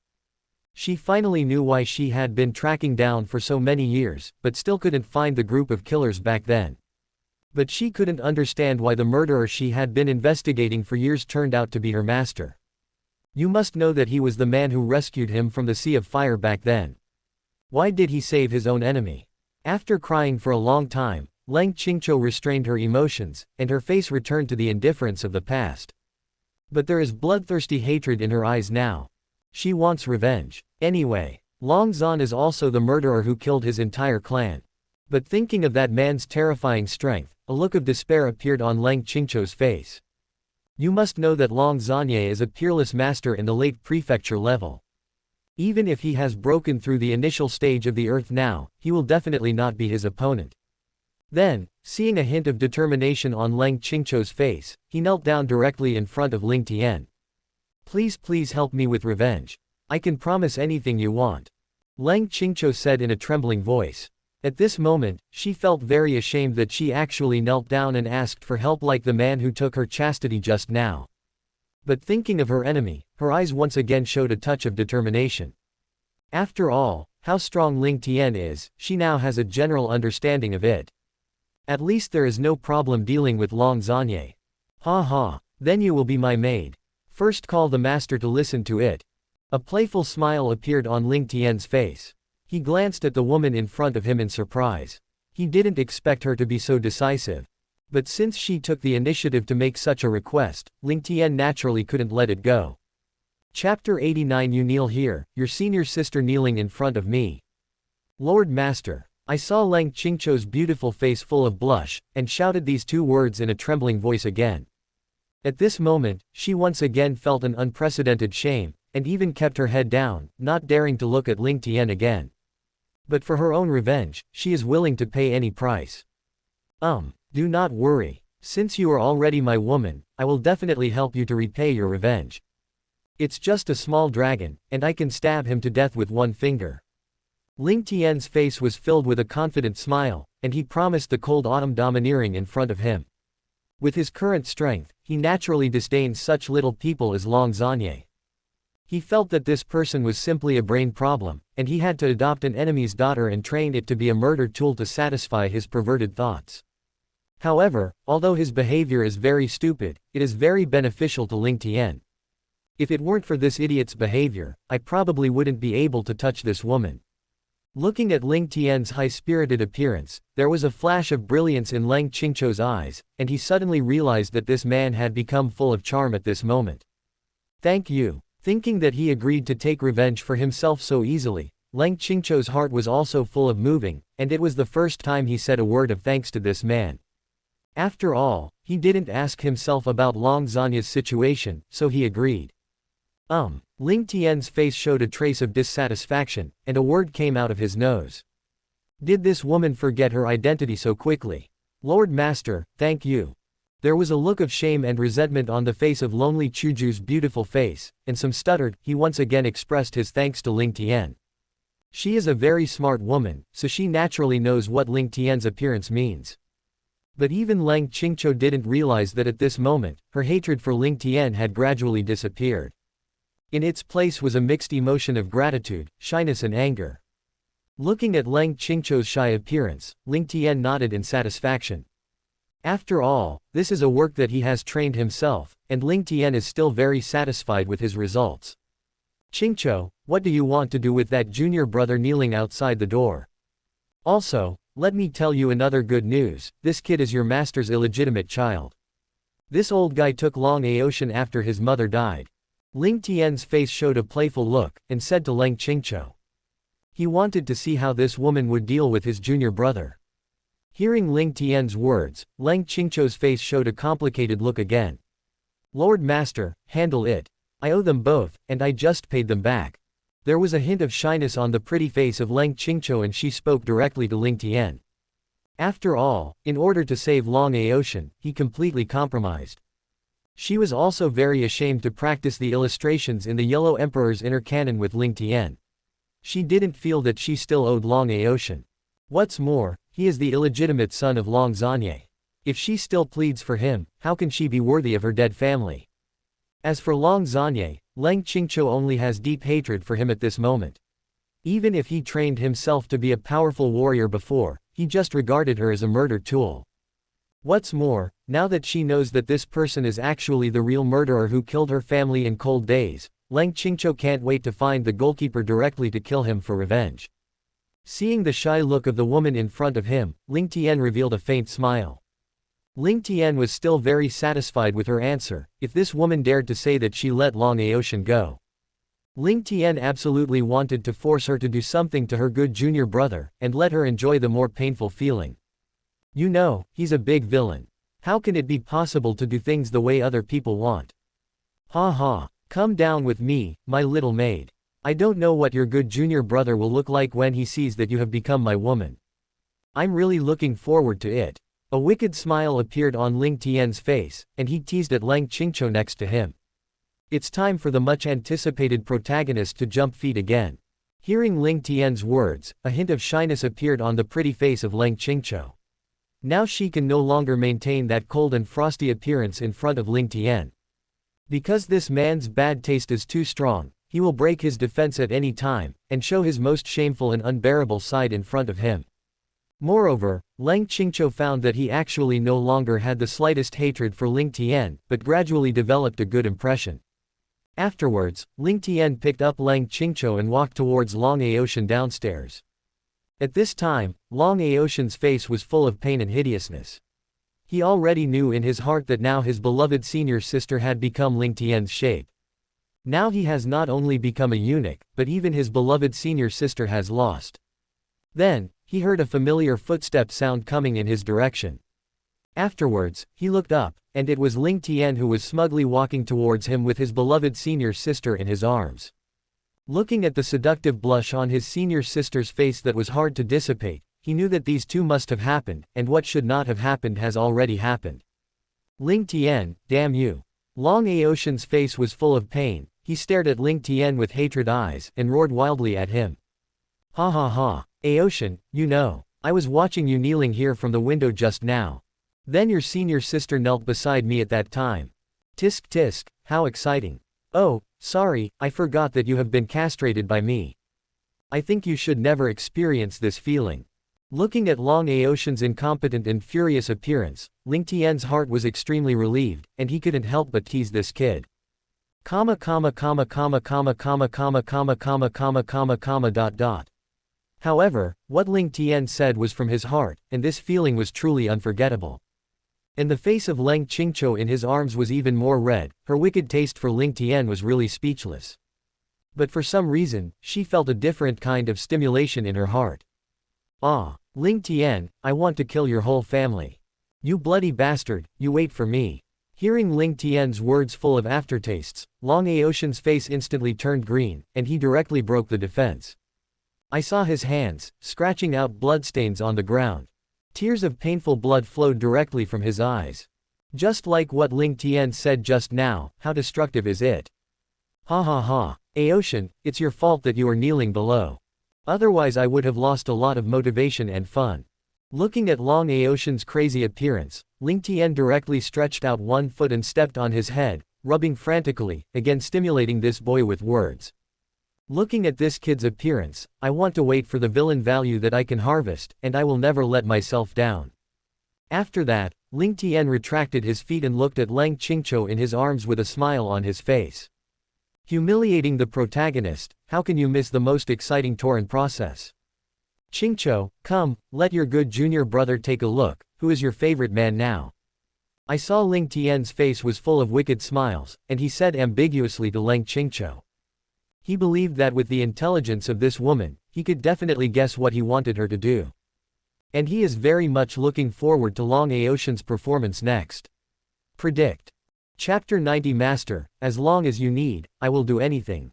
She finally knew why she had been tracking down for so many years, but still couldn't find the group of killers back then. But she couldn't understand why the murderer she had been investigating for years turned out to be her master. You must know that he was the man who rescued him from the sea of fire back then. Why did he save his own enemy? After crying for a long time, Leng Qingqiu restrained her emotions, and her face returned to the indifference of the past. But there is bloodthirsty hatred in her eyes now. She wants revenge. Anyway, Long Zan is also the murderer who killed his entire clan. But thinking of that man's terrifying strength, a look of despair appeared on Leng Qingqiu's face. You must know that Long Zanye is a peerless master in the late prefecture level. Even if he has broken through the initial stage of the earth now, he will definitely not be his opponent. Then, seeing a hint of determination on Leng Qingqiu's face, he knelt down directly in front of Ling Tian. Please help me with revenge. I can promise anything you want. Leng Qingqiu said in a trembling voice. At this moment, she felt very ashamed that she actually knelt down and asked for help like the man who took her chastity just now. But thinking of her enemy, her eyes once again showed a touch of determination. After all, how strong Ling Tian is, she now has a general understanding of it. At least there is no problem dealing with Long Zanye. Then you will be my maid. First call the master to listen to it. A playful smile appeared on Ling Tian's face. He glanced at the woman in front of him in surprise. He didn't expect her to be so decisive. But since she took the initiative to make such a request, Ling Tian naturally couldn't let it go. Chapter 89. You kneel here, your senior sister kneeling in front of me. Lord Master. I saw Leng Qingqiu's beautiful face full of blush, and shouted these 2 words in a trembling voice again. At this moment, she once again felt an unprecedented shame, and even kept her head down, not daring to look at Ling Tian again. But for her own revenge, she is willing to pay any price. Do not worry. Since you are already my woman, I will definitely help you to repay your revenge. It's just a small dragon, and I can stab him to death with 1 finger. Ling Tian's face was filled with a confident smile, and he promised the cold autumn domineering in front of him. With his current strength, he naturally disdains such little people as Long Zanye. He felt that this person was simply a brain problem, and he had to adopt an enemy's daughter and train it to be a murder tool to satisfy his perverted thoughts. However, although his behavior is very stupid, it is very beneficial to Ling Tian. If it weren't for this idiot's behavior, I probably wouldn't be able to touch this woman. Looking at Ling Tian's high-spirited appearance, there was a flash of brilliance in Leng Qingqiu's eyes, and he suddenly realized that this man had become full of charm at this moment. Thank you. Thinking that he agreed to take revenge for himself so easily, Leng Qingqiu's heart was also full of moving, and it was the first time he said a word of thanks to this man. After all, he didn't ask himself about Long Zanya's situation, so he agreed. Ling Tian's face showed a trace of dissatisfaction, and a word came out of his nose. Did this woman forget her identity so quickly? Lord Master, thank you. There was a look of shame and resentment on the face of lonely Chuju's beautiful face, and some stuttered. He once again expressed his thanks to Ling Tian. She is a very smart woman, so she naturally knows what Ling Tian's appearance means. But even Lang Qingqiu didn't realize that at this moment, her hatred for Ling Tian had gradually disappeared. In its place was a mixed emotion of gratitude, shyness and anger. Looking at Lang Qingqiu's shy appearance, Ling Tian nodded in satisfaction. After all, this is a work that he has trained himself, and Ling Tian is still very satisfied with his results. Qingqiu, what do you want to do with that junior brother kneeling outside the door? Also, let me tell you another good news, this kid is your master's illegitimate child. This old guy took Long Aotian after his mother died. Ling Tian's face showed a playful look, and said to Lang Qingqiu. He wanted to see how this woman would deal with his junior brother. Hearing Ling Tian's words, Lang Qingqiu's face showed a complicated look again. Lord Master, handle it. I owe them both, and I just paid them back. There was a hint of shyness on the pretty face of Lang Qingqiu and she spoke directly to Ling Tian. After all, in order to save Long Aotian, he completely compromised. She was also very ashamed to practice the illustrations in the Yellow Emperor's inner canon with Ling Tian. She didn't feel that she still owed Long Aotian. What's more, he is the illegitimate son of Long Zanye. If she still pleads for him, how can she be worthy of her dead family? As for Long Zanye, Lang Qingqiu only has deep hatred for him at this moment. Even if he trained himself to be a powerful warrior before, he just regarded her as a murder tool. What's more, now that she knows that this person is actually the real murderer who killed her family in cold days, Lang Qingqiu can't wait to find the goalkeeper directly to kill him for revenge. Seeing the shy look of the woman in front of him, Ling Tian revealed a faint smile. Ling Tian was still very satisfied with her answer, if this woman dared to say that she let Long Aotian go. Ling Tian absolutely wanted to force her to do something to her good junior brother, and let her enjoy the more painful feeling. You know, he's a big villain. How can it be possible to do things the way other people want? Ha ha, come down with me, my little maid. I don't know what your good junior brother will look like when he sees that you have become my woman. I'm really looking forward to it. A wicked smile appeared on Ling Tian's face, and he teased at Lang Qingqiu next to him. It's time for the much-anticipated protagonist to jump feet again. Hearing Ling Tian's words, a hint of shyness appeared on the pretty face of Lang Qingqiu. Now she can no longer maintain that cold and frosty appearance in front of Ling Tian. Because this man's bad taste is too strong, he will break his defense at any time, and show his most shameful and unbearable side in front of him. Moreover, Lang Qingqiu found that he actually no longer had the slightest hatred for Ling Tian, but gradually developed a good impression. Afterwards, Ling Tian picked up Lang Qingqiu and walked towards Long Aotian downstairs. At this time, Long Aotian's face was full of pain and hideousness. He already knew in his heart that now his beloved senior sister had become Ling Tian's shape. Now he has not only become a eunuch, but even his beloved senior sister has lost. Then, he heard a familiar footstep sound coming in his direction. Afterwards, he looked up, and it was Ling Tian who was smugly walking towards him with his beloved senior sister in his arms. Looking at the seductive blush on his senior sister's face that was hard to dissipate, he knew that these two must have happened, and what should not have happened has already happened. Ling Tian, damn you. Long Aotian's face was full of pain, he stared at Ling Tian with hatred eyes, and roared wildly at him. Ha ha ha. Aotian, you know, I was watching you kneeling here from the window just now. Then your senior sister knelt beside me at that time. Tisk tisk, how exciting. Oh, sorry, I forgot that you have been castrated by me. I think you should never experience this feeling. Looking at Long Aotian's incompetent and furious appearance, Ling Tian's heart was extremely relieved, and he couldn't help but tease this kid. However, what Ling Tian said was from his heart, and this feeling was truly unforgettable. And the face of Lang Qingqiu in his arms was even more red, her wicked taste for Ling Tian was really speechless. But for some reason, she felt a different kind of stimulation in her heart. Ah, Ling Tian, I want to kill your whole family. You bloody bastard, you wait for me. Hearing Ling Tian's words full of aftertastes, Long Aotian's face instantly turned green, and he directly broke the defense. I saw his hands, scratching out bloodstains on the ground. Tears of painful blood flowed directly from his eyes. Just like what Ling Tian said just now, how destructive is it? Ha ha ha. Aoshin, it's your fault that you are kneeling below. Otherwise I would have lost a lot of motivation and fun. Looking at Long Aoshin's crazy appearance, Ling Tian directly stretched out one foot and stepped on his head, rubbing frantically, again stimulating this boy with words. Looking at this kid's appearance, I want to wait for the villain value that I can harvest, and I will never let myself down. After that, Ling Tian retracted his feet and looked at Lang Qingqiu in his arms with a smile on his face. Humiliating the protagonist, how can you miss the most exciting torrent process? Qingqiu, come, let your good junior brother take a look, who is your favorite man now? I saw Ling Tian's face was full of wicked smiles, and he said ambiguously to Lang Qingqiu. He believed that with the intelligence of this woman, he could definitely guess what he wanted her to do. And he is very much looking forward to Long Aoshin's performance next. Predict. Chapter 90 Master, as long as you need, I will do anything.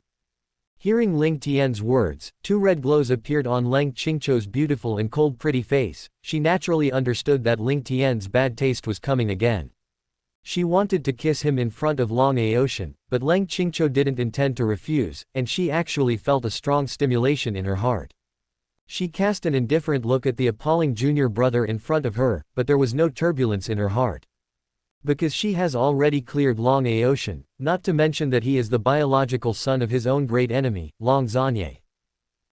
Hearing Ling Tian's words, two red glows appeared on Lang Qingqiu's beautiful and cold pretty face. She naturally understood that Ling Tian's bad taste was coming again. She wanted to kiss him in front of Long Aoshin, but Lang Qingqiu didn't intend to refuse, and she actually felt a strong stimulation in her heart. She cast an indifferent look at the appalling junior brother in front of her, but there was no turbulence in her heart. Because she has already cleared Long Aoshin, not to mention that he is the biological son of his own great enemy, Long Zanye.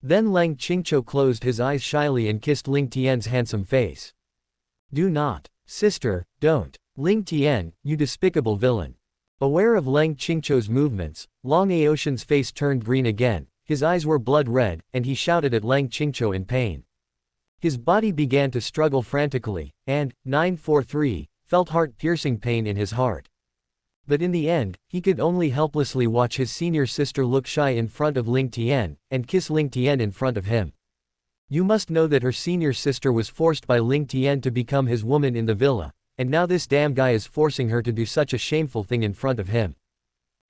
Then Lang Qingqiu closed his eyes shyly and kissed Ling Tian's handsome face. Do not. Sister, don't. Ling Tian, you despicable villain. Aware of Lang Qingqiu's movements, Long Aoshin's face turned green again. His eyes were blood red, and he shouted at Lang Qingqiu in pain. His body began to struggle frantically, and, 943, felt heart-piercing pain in his heart. But in the end, he could only helplessly watch his senior sister look shy in front of Ling Tian, and kiss Ling Tian in front of him. You must know that her senior sister was forced by Ling Tian to become his woman in the villa, and now this damn guy is forcing her to do such a shameful thing in front of him.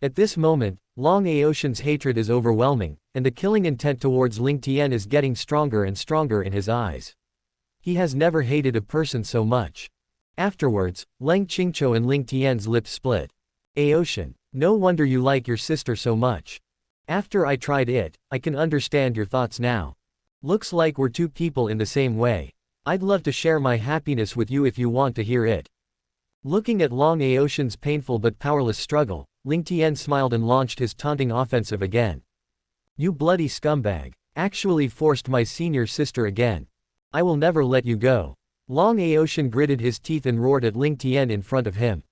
At this moment, Long Aoshin's hatred is overwhelming, and the killing intent towards Ling Tian is getting stronger and stronger in his eyes. He has never hated a person so much. Afterwards, Lang Qingqiu and Ling Tian's lips split. Aoshin, no wonder you like your sister so much. After I tried it, I can understand your thoughts now. Looks like we're two people in the same way. I'd love to share my happiness with you if you want to hear it. Looking at Long Aoshin's painful but powerless struggle, Ling Tian smiled and launched his taunting offensive again. You bloody scumbag, actually forced my senior sister again. I will never let you go. Long Aoshin gritted his teeth and roared at Ling Tian in front of him.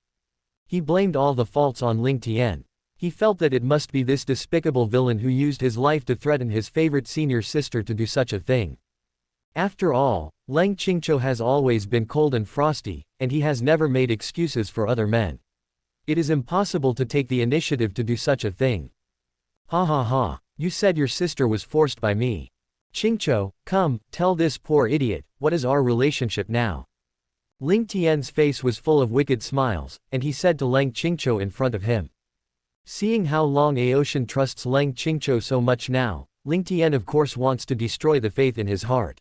He blamed all the faults on Ling Tian. He felt that it must be this despicable villain who used his life to threaten his favorite senior sister to do such a thing. After all, Lang Qingqiu has always been cold and frosty, and he has never made excuses for other men. It is impossible to take the initiative to do such a thing. Ha ha ha, you said your sister was forced by me. Qingqiu, come, tell this poor idiot, what is our relationship now? Ling Tian's face was full of wicked smiles, and he said to Lang Qingqiu in front of him. Seeing how Long Aoshin trusts Lang Qingqiu so much now, Ling Tian of course wants to destroy the faith in his heart.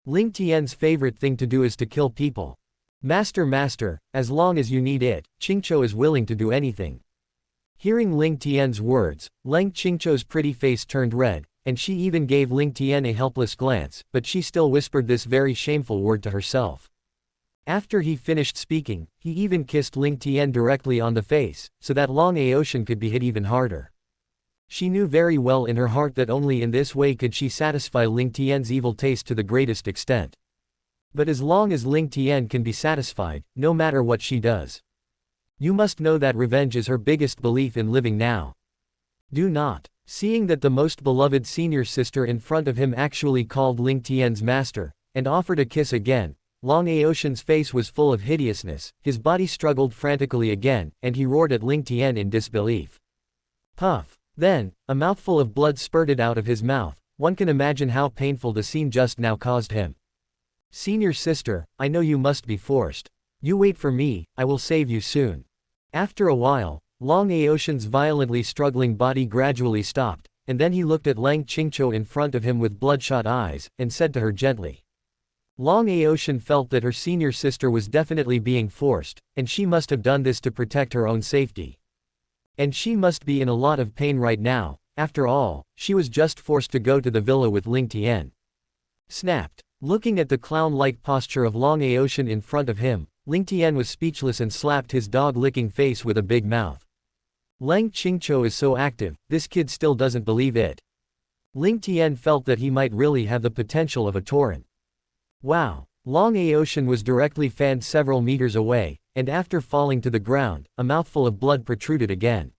Ling Tian's favorite thing to do is to kill people. Master, as long as you need it, Qingqiu is willing to do anything. Hearing Ling Tian's words, Lang Qingqiu's pretty face turned red, and she even gave Ling Tian a helpless glance, but she still whispered this very shameful word to herself. After he finished speaking, he even kissed Ling Tian directly on the face, so that Long Aoshin could be hit even harder. She knew very well in her heart that only in this way could she satisfy Ling Tian's evil taste to the greatest extent. But as long as Ling Tian can be satisfied, no matter what she does. You must know that revenge is her biggest belief in living now. Do not. Seeing that the most beloved senior sister in front of him actually called Ling Tian's master, and offered a kiss again, Long Aoshin's face was full of hideousness, his body struggled frantically again, and he roared at Ling Tian in disbelief. Puff. Then, a mouthful of blood spurted out of his mouth. One can imagine how painful the scene just now caused him. Senior sister, I know you must be forced. You wait for me, I will save you soon. After a while, Long Aoshin's violently struggling body gradually stopped, and then he looked at Lang Qingqiu in front of him with bloodshot eyes, and said to her gently. Long Aotian felt that her senior sister was definitely being forced, and she must have done this to protect her own safety. And she must be in a lot of pain right now. After all, she was just forced to go to the villa with Ling Tian. Snapped. Looking at the clown-like posture of Long Aotian in front of him, Ling Tian was speechless and slapped his dog-licking face with a big mouth. Lang Qingqiu is so active, this kid still doesn't believe it. Ling Tian felt that he might really have the potential of a torrent. Wow! Long Aotian was directly fanned several meters away, and after falling to the ground, a mouthful of blood protruded again.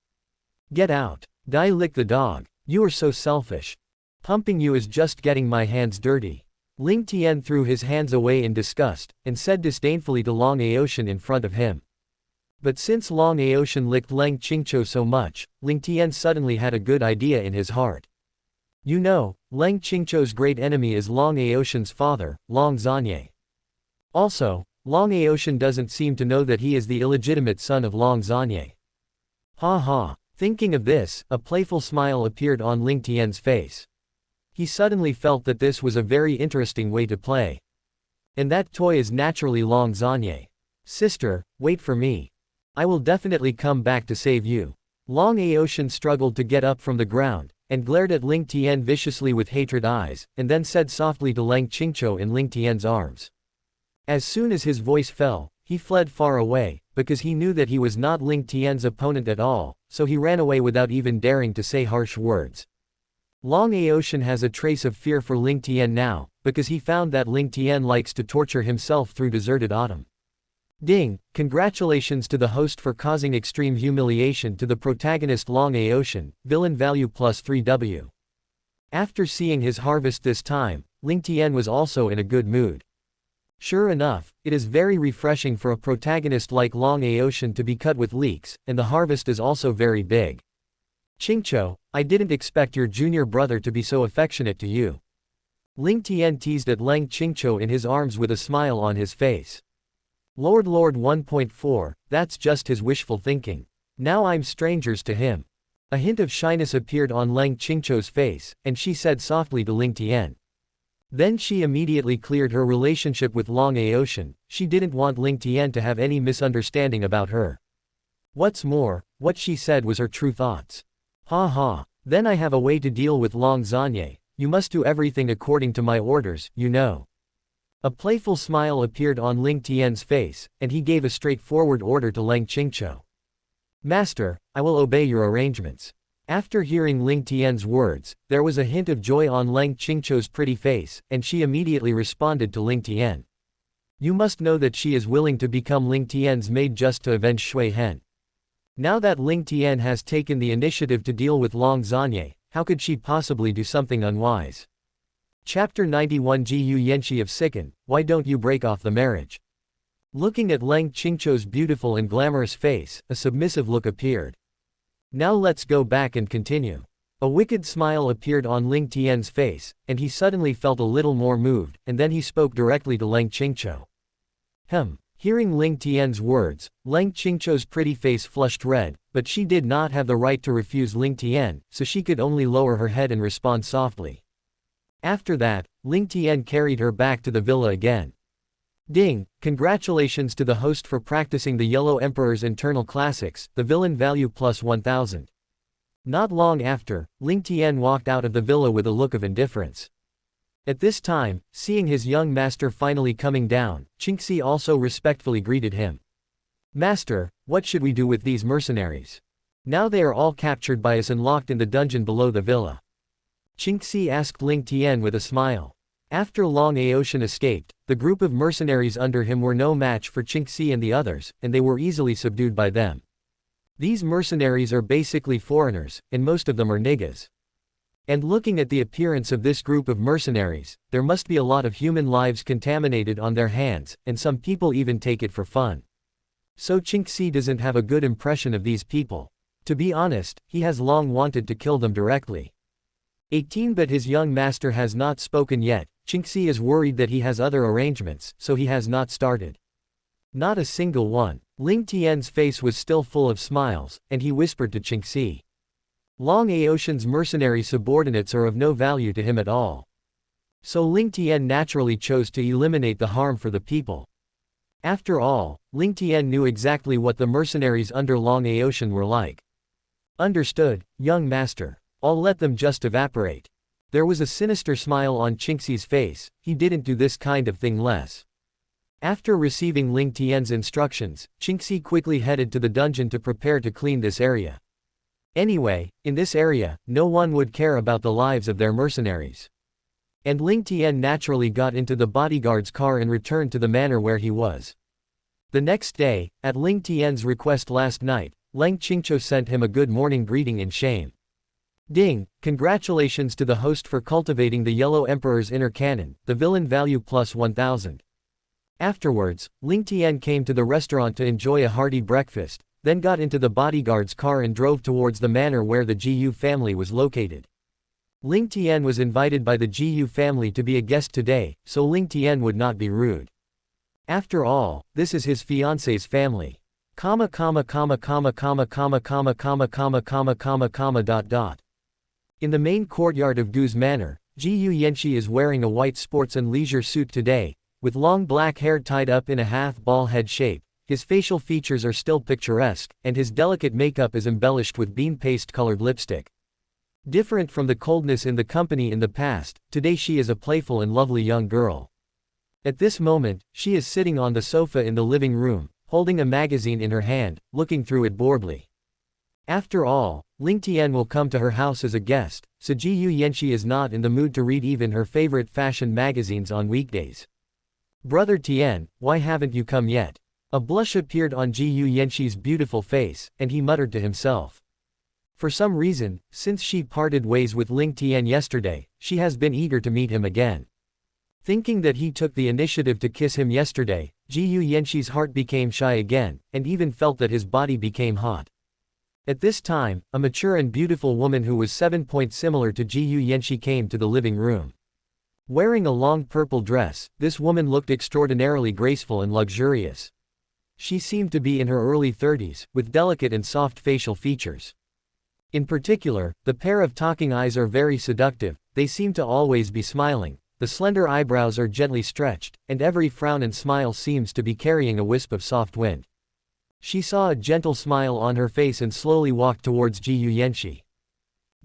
Get out! Dai lick the dog. You are so selfish. Pumping you is just getting my hands dirty. Ling Tian threw his hands away in disgust, and said disdainfully to Long Aotian in front of him. But since Long Aotian licked Lang Qingqiu so much, Ling Tian suddenly had a good idea in his heart. You know, Lang Qingqiu's great enemy is Long Aotian's father, Long Zanye. Also, Long Aotian doesn't seem to know that he is the illegitimate son of Long Zanye. Ha ha. Thinking of this, a playful smile appeared on Ling Tian's face. He suddenly felt that this was a very interesting way to play. And that toy is naturally Long Zanye. Sister, wait for me. I will definitely come back to save you. Long Aotian struggled to get up from the ground, and glared at Ling Tian viciously with hatred eyes, and then said softly to Lang Qingqiu in Ling Tian's arms. As soon as his voice fell, he fled far away, because he knew that he was not Ling Tian's opponent at all, so he ran away without even daring to say harsh words. Long Aotian has a trace of fear for Ling Tian now, because he found that Ling Tian likes to torture himself through deserted autumn. Ding! Congratulations to the host for causing extreme humiliation to the protagonist Long Aotian, villain value +3W. After seeing his harvest this time, Ling Tian was also in a good mood. Sure enough, it is very refreshing for a protagonist like Long Aotian to be cut with leeks, and the harvest is also very big. Qingqiu, I didn't expect your junior brother to be so affectionate to you. Ling Tian teased at Lang Qingqiu in his arms with a smile on his face. Lord 1.4, that's just his wishful thinking. Now I'm strangers to him. A hint of shyness appeared on Lang Qingqiu's face, and she said softly to Ling Tian. Then she immediately cleared her relationship with Long Aotian. She didn't want Ling Tian to have any misunderstanding about her. What's more, what she said was her true thoughts. Ha ha, then I have a way to deal with Long Zanye. You must do everything according to my orders, you know. A playful smile appeared on Ling Tian's face, and he gave a straightforward order to Lang Qingqiu. Master, I will obey your arrangements. After hearing Ling Tian's words, there was a hint of joy on Lang Qingqiu's pretty face, and she immediately responded to Ling Tian. You must know that she is willing to become Ling Tian's maid just to avenge Shui Hen. Now that Ling Tian has taken the initiative to deal with Long Zanye, how could she possibly do something unwise? Chapter 91 Ji Yu Yanxi of Sikan, why don't you break off the marriage? Looking at Lang Qingqiu's beautiful and glamorous face, a submissive look appeared. Now let's go back and continue. A wicked smile appeared on Ling Tian's face, and he suddenly felt a little more moved, and then he spoke directly to Lang Qingqiu. Hearing Ling Tian's words, Lang Qingqiu's pretty face flushed red, but she did not have the right to refuse Ling Tian, so she could only lower her head and respond softly. After that, Ling Tian carried her back to the villa again. Ding! Congratulations to the host for practicing the Yellow Emperor's internal classics, the villain value +1000. Not long after, Ling Tian walked out of the villa with a look of indifference. At this time, seeing his young master finally coming down, Qingxi also respectfully greeted him. Master, what should we do with these mercenaries? Now they are all captured by us and locked in the dungeon below the villa. Qingxi asked Ling Tian with a smile. After Long Aotian escaped, the group of mercenaries under him were no match for Qingxi and the others, and they were easily subdued by them. These mercenaries are basically foreigners, and most of them are niggas. And looking at the appearance of this group of mercenaries, there must be a lot of human lives contaminated on their hands, and some people even take it for fun. So Qingxi doesn't have a good impression of these people. To be honest, he has long wanted to kill them directly. 18 But his young master has not spoken yet. Qingxi is worried that he has other arrangements, so he has not started. Not a single one. Ling Tian's face was still full of smiles, and he whispered to Qingxi. Long Aotian's mercenary subordinates are of no value to him at all. So Ling Tian naturally chose to eliminate the harm for the people. After all, Ling Tian knew exactly what the mercenaries under Long Ocean were like. Understood, young master. I'll let them just evaporate. There was a sinister smile on Qingxi's face. He didn't do this kind of thing less. After receiving Ling Tian's instructions, Qingxi quickly headed to the dungeon to prepare to clean this area. Anyway, in this area, no one would care about the lives of their mercenaries. And Ling Tian naturally got into the bodyguard's car and returned to the manor where he was. The next day, at Ling Tian's request last night, Lang Qingqiu sent him a good morning greeting in shame. Ding, congratulations to the host for cultivating the Yellow Emperor's inner canon, the villain value plus 1000. Afterwards, Ling Tian came to the restaurant to enjoy a hearty breakfast, then got into the bodyguard's car and drove towards the manor where the Jiyu family was located. Ling Tian was invited by the Jiyu family to be a guest today, so Ling Tian would not be rude. After all, this is his fiancé's family. In the main courtyard of Gu's manor, Jiyu Yanxi is wearing a white sports and leisure suit today, with long black hair tied up in a half-ball head shape. His facial features are still picturesque, and his delicate makeup is embellished with bean paste-colored lipstick. Different from the coldness in the company in the past, today she is a playful and lovely young girl. At this moment, she is sitting on the sofa in the living room, holding a magazine in her hand, looking through it boredly. After all, Ling Tian will come to her house as a guest, so Jiyu Yanxi is not in the mood to read even her favorite fashion magazines on weekdays. Brother Tian, why haven't you come yet? A blush appeared on Jiyu Yanxi's beautiful face, and he muttered to himself. For some reason, since she parted ways with Ling Tian yesterday, she has been eager to meet him again. Thinking that he took the initiative to kiss him yesterday, Jiyu Yanxi's heart became shy again, and even felt that his body became hot. At this time, a mature and beautiful woman who was 7 points similar to Jiyu Yanxi came to the living room. Wearing a long purple dress, this woman looked extraordinarily graceful and luxurious. She seemed to be in her early 30s, with delicate and soft facial features. In particular, the pair of talking eyes are very seductive, they seem to always be smiling, the slender eyebrows are gently stretched, and every frown and smile seems to be carrying a wisp of soft wind. She saw a gentle smile on her face and slowly walked towards Jiyu Yanxi.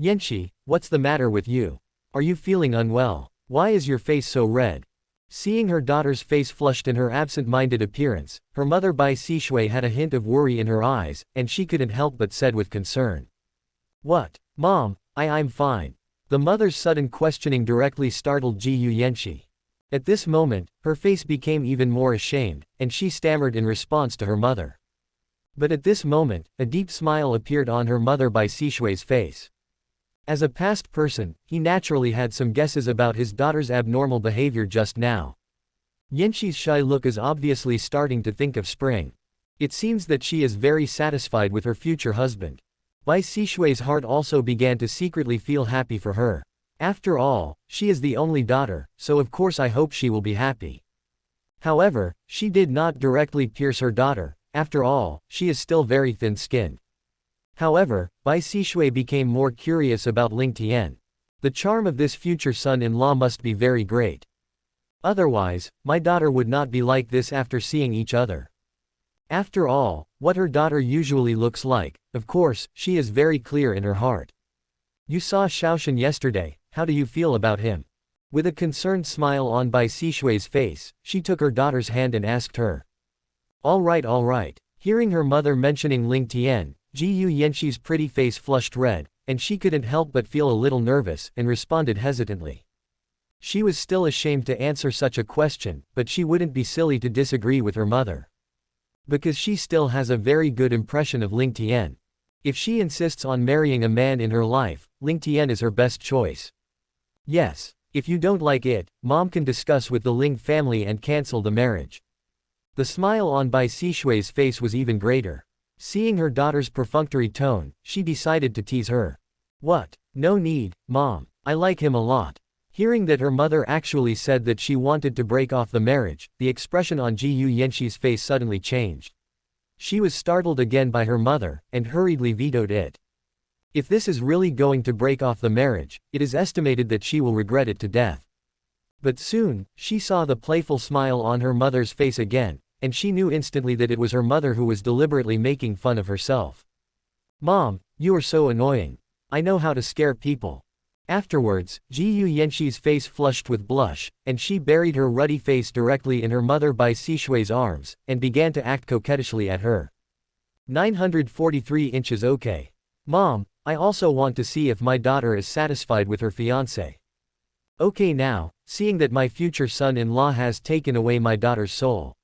Yanxi, what's the matter with you? Are you feeling unwell? Why is your face so red? Seeing her daughter's face flushed in her absent-minded appearance, her mother Bai Sishui had a hint of worry in her eyes, and she couldn't help but said with concern. What? Mom, I'm fine. The mother's sudden questioning directly startled Jiyu Yanxi. At this moment, her face became even more ashamed, and she stammered in response to her mother. But at this moment, a deep smile appeared on her mother Bai Sishui's face. As a past person, he naturally had some guesses about his daughter's abnormal behavior just now. Yanxi's shy look is obviously starting to think of spring. It seems that she is very satisfied with her future husband. Bai Sishui's heart also began to secretly feel happy for her. After all, she is the only daughter, so of course I hope she will be happy. However, she did not directly pierce her daughter, after all, she is still very thin-skinned. However, Bai Sishui became more curious about Ling Tian. The charm of this future son-in-law must be very great. Otherwise, my daughter would not be like this after seeing each other. After all, what her daughter usually looks like, of course, she is very clear in her heart. You saw Shaoshan yesterday, how do you feel about him? With a concerned smile on Bai Sishui's face, she took her daughter's hand and asked her. All right. Hearing her mother mentioning Ling Tian, Jiyu Yanxi's pretty face flushed red, and she couldn't help but feel a little nervous, and responded hesitantly. She was still ashamed to answer such a question, but she wouldn't be silly to disagree with her mother. Because she still has a very good impression of Ling Tian. If she insists on marrying a man in her life, Ling Tian is her best choice. Yes, if you don't like it, Mom can discuss with the Ling family and cancel the marriage. The smile on Bai Sishui's face was even greater. Seeing her daughter's perfunctory tone, she decided to tease her. What? No need, Mom, I like him a lot. Hearing that her mother actually said that she wanted to break off the marriage, the expression on Jiyu Yanxi's face suddenly changed. She was startled again by her mother, and hurriedly vetoed it. If this is really going to break off the marriage, it is estimated that she will regret it to death. But soon, she saw the playful smile on her mother's face again, and she knew instantly that it was her mother who was deliberately making fun of herself. "Mom, you are so annoying. I know how to scare people." Afterwards, Ji Yuyanxi's face flushed with blush, and she buried her ruddy face directly in her mother Bai Sishui's arms, and began to act coquettishly at her. 943 inches. Okay. Mom, I also want to see if my daughter is satisfied with her fiancé. Okay now, seeing that my future son-in-law has taken away my daughter's soul.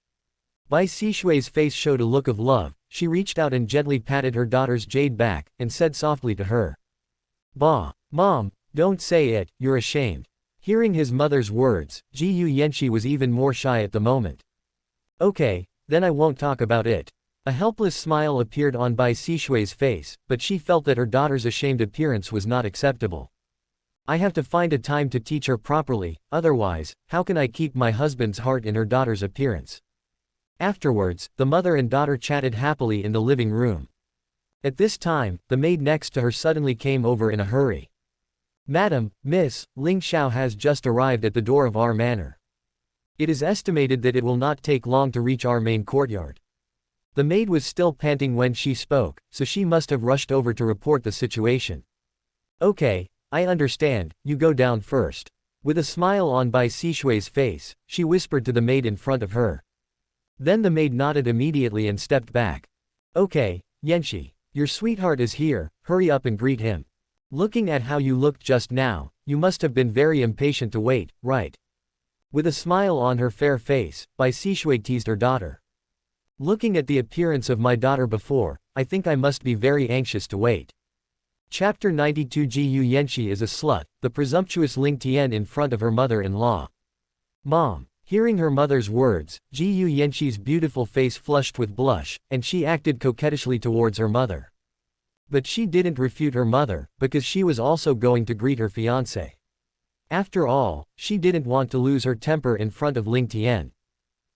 Bai Sishui's face showed a look of love. She reached out and gently patted her daughter's jade back, and said softly to her. "Bah, Mom, don't say it, you're ashamed." Hearing his mother's words, Ji Yuyanxi was even more shy at the moment. "Okay, then I won't talk about it." A helpless smile appeared on Bai Sishui's face, but she felt that her daughter's ashamed appearance was not acceptable. "I have to find a time to teach her properly, otherwise, how can I keep my husband's heart in her daughter's appearance?" Afterwards, the mother and daughter chatted happily in the living room. At this time, the maid next to her suddenly came over in a hurry. "Madam, Miss, Ling Xiao has just arrived at the door of our manor. It is estimated that it will not take long to reach our main courtyard." The maid was still panting when she spoke, so she must have rushed over to report the situation. "Okay, I understand, you go down first." With a smile on Bai Sishui's face, she whispered to the maid in front of her. Then the maid nodded immediately and stepped back. "Okay, Yanxi, your sweetheart is here, hurry up and greet him. Looking at how you looked just now, you must have been very impatient to wait, right?" With a smile on her fair face, Bai Sishui teased her daughter. "Looking at the appearance of my daughter before, I think I must be very anxious to wait." Chapter 92. Ji Yuyanxi is a slut, the presumptuous Ling Tian in front of her mother-in-law. "Mom." Hearing her mother's words, Ji Yuyanxi's beautiful face flushed with blush, and she acted coquettishly towards her mother. But she didn't refute her mother, because she was also going to greet her fiancé. After all, she didn't want to lose her temper in front of Ling Tian.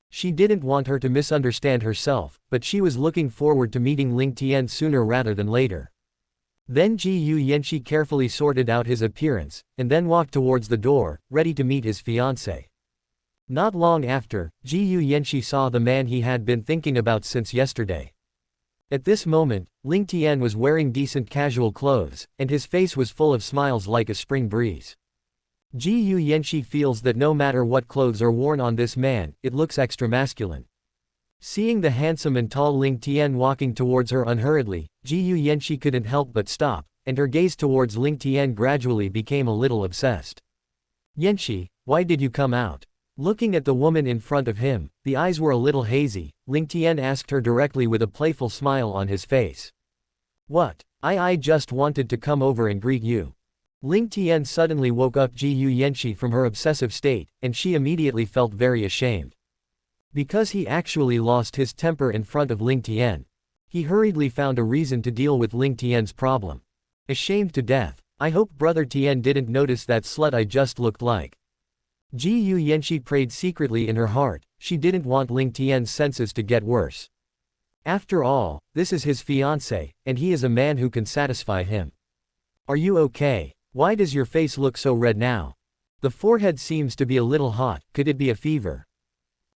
She didn't want her to misunderstand herself, but she was looking forward to meeting Ling Tian sooner rather than later. Then Ji Yuyanxi carefully sorted out his appearance, and then walked towards the door, ready to meet his fiancé. Not long after, Ji Yuyanxi saw the man he had been thinking about since yesterday. At this moment, Ling Tian was wearing decent casual clothes, and his face was full of smiles like a spring breeze. Ji Yuyanxi feels that no matter what clothes are worn on this man, it looks extra masculine. Seeing the handsome and tall Ling Tian walking towards her unhurriedly, Ji Yuyanxi couldn't help but stop, and her gaze towards Ling Tian gradually became a little obsessed. "Yanxi, why did you come out?" Looking at the woman in front of him, the eyes were a little hazy. Ling Tian asked her directly with a playful smile on his face. "What? I just wanted to come over and greet you." Ling Tian suddenly woke up Ji Yuyanxi from her obsessive state, and she immediately felt very ashamed. Because he actually lost his temper in front of Ling Tian. He hurriedly found a reason to deal with Ling Tian's problem. Ashamed to death. "I hope Brother Tian didn't notice that slut I just looked like." Ji Yuyanxi prayed secretly in her heart. She didn't want Ling Tian's senses to get worse. After all, this is his fiancé, and he is a man who can satisfy him. "Are you okay? Why does your face look so red now? The forehead seems to be a little hot, could it be a fever?"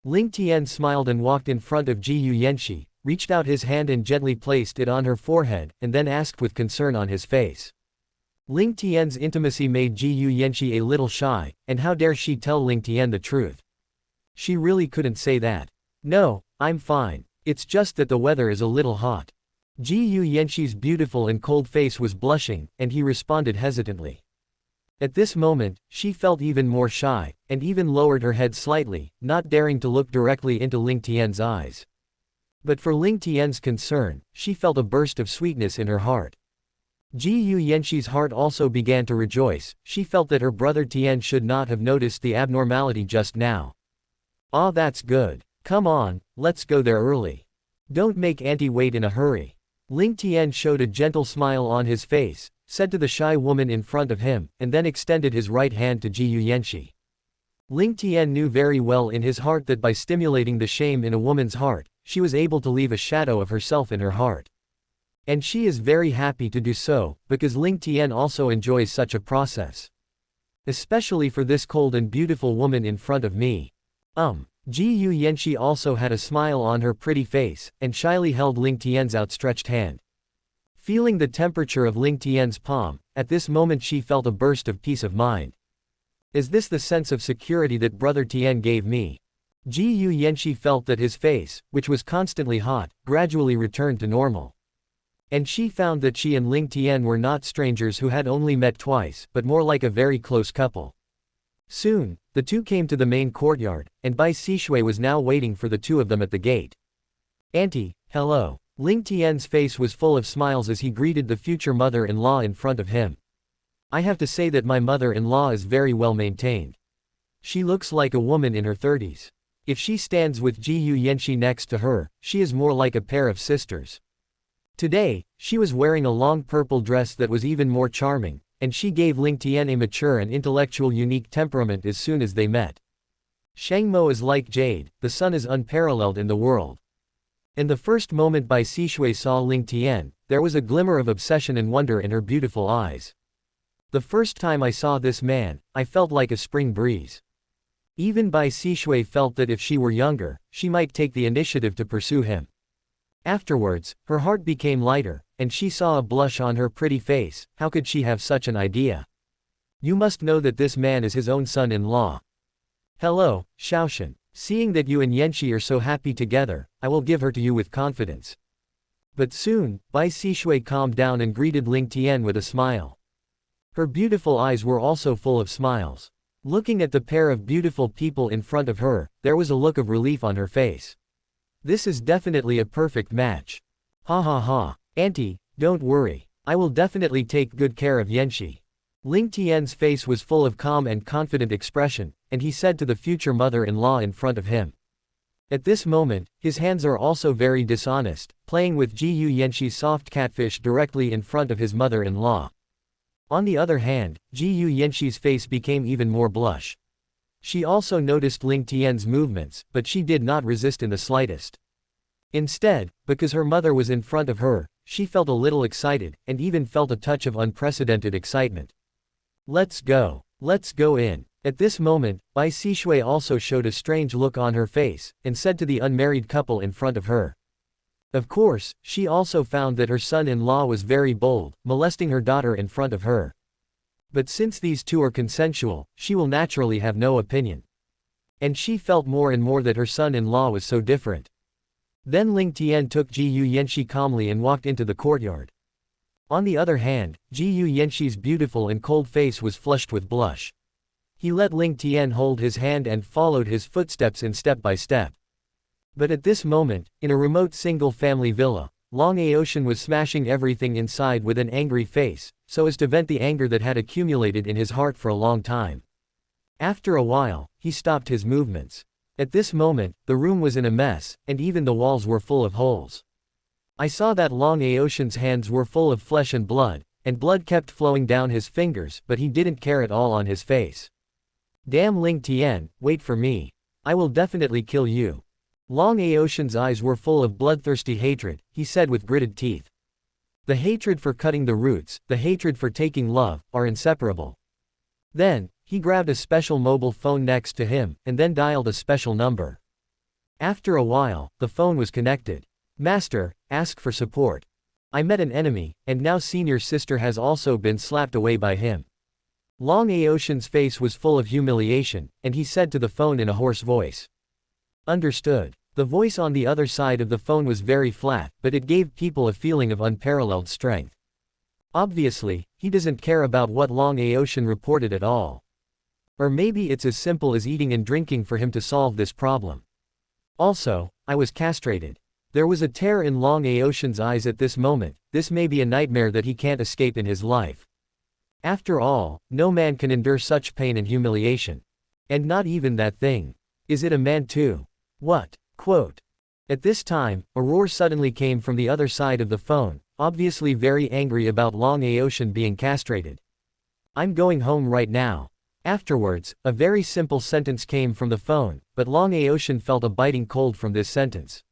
Ling Tian smiled and walked in front of Ji Yuyanxi, reached out his hand and gently placed it on her forehead, and then asked with concern on his face. Ling Tian's intimacy made Ji Yuyanxi a little shy, and how dare she tell Ling Tian the truth? She really couldn't say that. "No, I'm fine. It's just that the weather is a little hot." Ji Yuyanxi's beautiful and cold face was blushing, and he responded hesitantly. At this moment, she felt even more shy, and even lowered her head slightly, not daring to look directly into Ling Tian's eyes. But for Ling Tian's concern, she felt a burst of sweetness in her heart. Ji Yuyanxi's heart also began to rejoice. She felt that her brother Tian should not have noticed the abnormality just now. "Ah, that's good. Come on, let's go there early. Don't make Auntie wait in a hurry." Ling Tian showed a gentle smile on his face, said to the shy woman in front of him, and then extended his right hand to Ji Yuyanxi. Ling Tian knew very well in his heart that by stimulating the shame in a woman's heart, she was able to leave a shadow of herself in her heart. And she is very happy to do so, because Ling Tian also enjoys such a process. Especially for this cold and beautiful woman in front of me. Ji Yuyanshi also had a smile on her pretty face, and shyly held Ling Tian's outstretched hand. Feeling the temperature of Ling Tian's palm, at this moment she felt a burst of peace of mind. Is this the sense of security that Brother Tian gave me? Ji Yuyanshi felt that his face, which was constantly hot, gradually returned to normal. And she found that she and Ling Tian were not strangers who had only met twice, but more like a very close couple. Soon, the two came to the main courtyard, and Bai Sishui was now waiting for the two of them at the gate. Auntie, hello. Ling Tian's face was full of smiles as he greeted the future mother-in-law in front of him. I have to say that my mother-in-law is very well maintained. She looks like a woman in her 30s. If she stands with Ji Yuyanshi next to her, she is more like a pair of sisters. Today, she was wearing a long purple dress that was even more charming, and she gave Ling Tian a mature and intellectual unique temperament as soon as they met. Shangmo is like jade, the sun is unparalleled in the world. In the first moment Bai Sishui saw Ling Tian, there was a glimmer of obsession and wonder in her beautiful eyes. The first time I saw this man, I felt like a spring breeze. Even Bai Sishui felt that if she were younger, she might take the initiative to pursue him. Afterwards, her heart became lighter, and she saw a blush on her pretty face. How could she have such an idea? You must know that this man is his own son-in-law. Hello, Shaoshan. Seeing that you and Yanxi are so happy together, I will give her to you with confidence. But soon, Bai Sishui calmed down and greeted Ling Tian with a smile. Her beautiful eyes were also full of smiles. Looking at the pair of beautiful people in front of her, there was a look of relief on her face. This is definitely a perfect match. Ha ha ha. Auntie, don't worry. I will definitely take good care of Yanxi. Ling Tian's face was full of calm and confident expression, and he said to the future mother-in-law in front of him. At this moment, his hands are also very dishonest, playing with Ji Yuyanshi's soft catfish directly in front of his mother-in-law. On the other hand, Ji Yuyanshi's face became even more blush. She also noticed Ling Tian's movements, but she did not resist in the slightest. Instead, because her mother was in front of her, she felt a little excited, and even felt a touch of unprecedented excitement. Let's go in. At this moment, Bai Sishui also showed a strange look on her face, and said to the unmarried couple in front of her. Of course, she also found that her son-in-law was very bold, molesting her daughter in front of her. But since these two are consensual, she will naturally have no opinion. And she felt more and more that her son-in-law was so different. Then Ling Tian took Ji Yuyanshi calmly and walked into the courtyard. On the other hand, Ji Yuyanshi's beautiful and cold face was flushed with blush. He let Ling Tian hold his hand and followed his footsteps in step by step. But at this moment, in a remote single-family villa, Long Aoshan was smashing everything inside with an angry face, so as to vent the anger that had accumulated in his heart for a long time. After a while, he stopped his movements. At this moment, the room was in a mess, and even the walls were full of holes. I saw that Long Aoshan's hands were full of flesh and blood kept flowing down his fingers, but he didn't care at all on his face. Damn Ling Tian, wait for me. I will definitely kill you. Long Aoshan's eyes were full of bloodthirsty hatred, he said with gritted teeth. The hatred for cutting the roots, the hatred for taking love, are inseparable. Then, he grabbed a special mobile phone next to him, and then dialed a special number. After a while, the phone was connected. Master, ask for support. I met an enemy, and now senior sister has also been slapped away by him. Long Aoshan's face was full of humiliation, and he said to the phone in a hoarse voice. Understood. The voice on the other side of the phone was very flat, but it gave people a feeling of unparalleled strength. Obviously, he doesn't care about what Long Aoshan reported at all. Or maybe it's as simple as eating and drinking for him to solve this problem. Also, I was castrated. There was a tear in Long Aoshan's eyes at this moment. This may be a nightmare that he can't escape in his life. After all, no man can endure such pain and humiliation. And not even that thing. Is it a man too? What? Quote. At this time, a roar suddenly came from the other side of the phone, obviously very angry about Long Aoshan being castrated. I'm going home right now. Afterwards, a very simple sentence came from the phone, but Long Aoshan felt a biting cold from this sentence.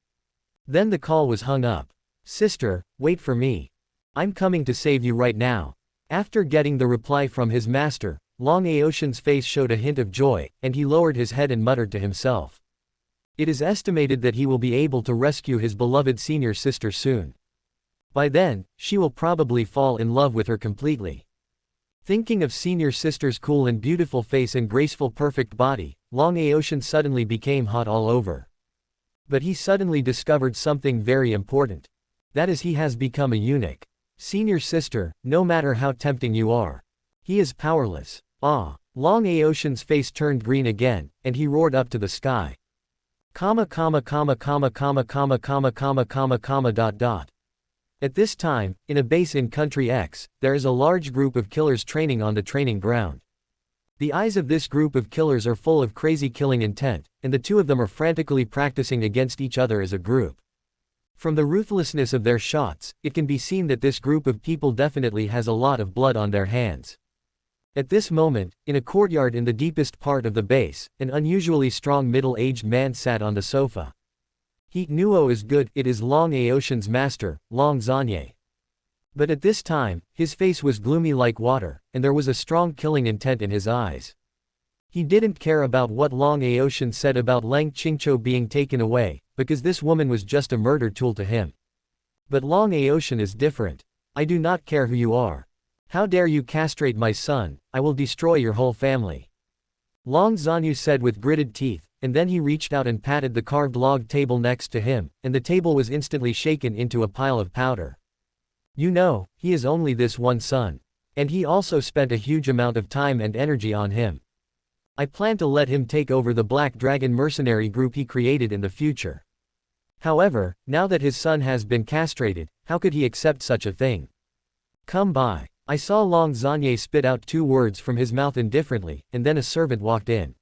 Then the call was hung up. Sister, wait for me. I'm coming to save you right now. After getting the reply from his master, Long Aoshan's face showed a hint of joy, and he lowered his head and muttered to himself. It is estimated that he will be able to rescue his beloved senior sister soon. By then, she will probably fall in love with her completely. Thinking of senior sister's cool and beautiful face and graceful perfect body, Long Aoshan suddenly became hot all over. But he suddenly discovered something very important. That is, he has become a eunuch. Senior sister, no matter how tempting you are. He is powerless. Ah! Long Aoshan's face turned green again, and he roared up to the sky. At this time, in a base in Country X, there is a large group of killers training on the training ground. The eyes of this group of killers are full of crazy killing intent, and the two of them are frantically practicing against each other as a group. From the ruthlessness of their shots, it can be seen that this group of people definitely has a lot of blood on their hands. At this moment, in a courtyard in the deepest part of the base, an unusually strong middle-aged man sat on the sofa. He knew is good, it is Long Aoshan's master, Long Zanye. But at this time, his face was gloomy like water, and there was a strong killing intent in his eyes. He didn't care about what Long Aoshan said about Leng Qingqiu being taken away, because this woman was just a murder tool to him. But Long Aoshan is different. I do not care who you are. How dare you castrate my son, I will destroy your whole family. Long Zanye said with gritted teeth, and then he reached out and patted the carved log table next to him, and the table was instantly shaken into a pile of powder. You know, he is only this one son. And he also spent a huge amount of time and energy on him. I plan to let him take over the Black Dragon mercenary group he created in the future. However, now that his son has been castrated, how could he accept such a thing? Come by. I saw Long Zanye spit out 2 words from his mouth indifferently, and then a servant walked in.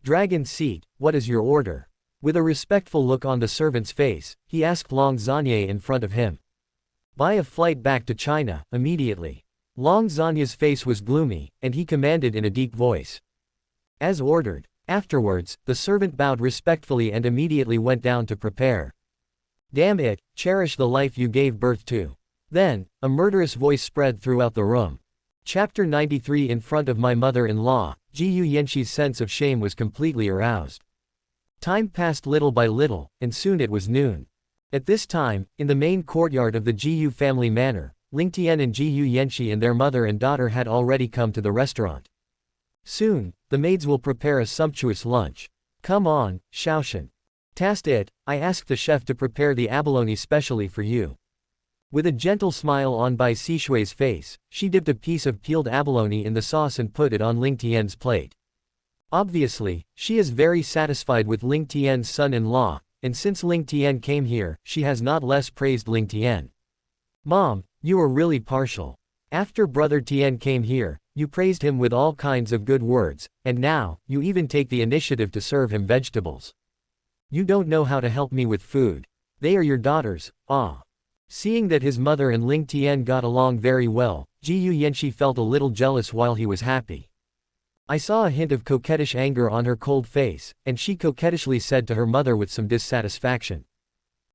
Dragon Seat, what is your order? With a respectful look on the servant's face, he asked Long Zanye in front of him. Buy a flight back to China, immediately. Long Zanye's face was gloomy, and he commanded in a deep voice. As ordered. Afterwards, the servant bowed respectfully and immediately went down to prepare. Damn it, cherish the life you gave birth to. Then, a murderous voice spread throughout the room. Chapter 93. In front of my mother-in-law, Jiyu Yanxi's sense of shame was completely aroused. Time passed little by little, and soon it was noon. At this time, in the main courtyard of the Jiyu family manor, Ling Tian and Jiyu Yanxi and their mother and daughter had already come to the restaurant. Soon, the maids will prepare a sumptuous lunch. Come on, Shaoshan. Taste it, I asked the chef to prepare the abalone specially for you. With a gentle smile on Bai Sishui's face, she dipped a piece of peeled abalone in the sauce and put it on Ling Tian's plate. Obviously, she is very satisfied with Ling Tian's son-in-law, and since Ling Tian came here, she has not less praised Ling Tian. Mom, you are really partial. After brother Tian came here, you praised him with all kinds of good words, and now, you even take the initiative to serve him vegetables. You don't know how to help me with food. They are your daughters, ah. Seeing that his mother and Ling Tian got along very well, Jiyu Yanxi felt a little jealous while he was happy. I saw a hint of coquettish anger on her cold face, and she coquettishly said to her mother with some dissatisfaction.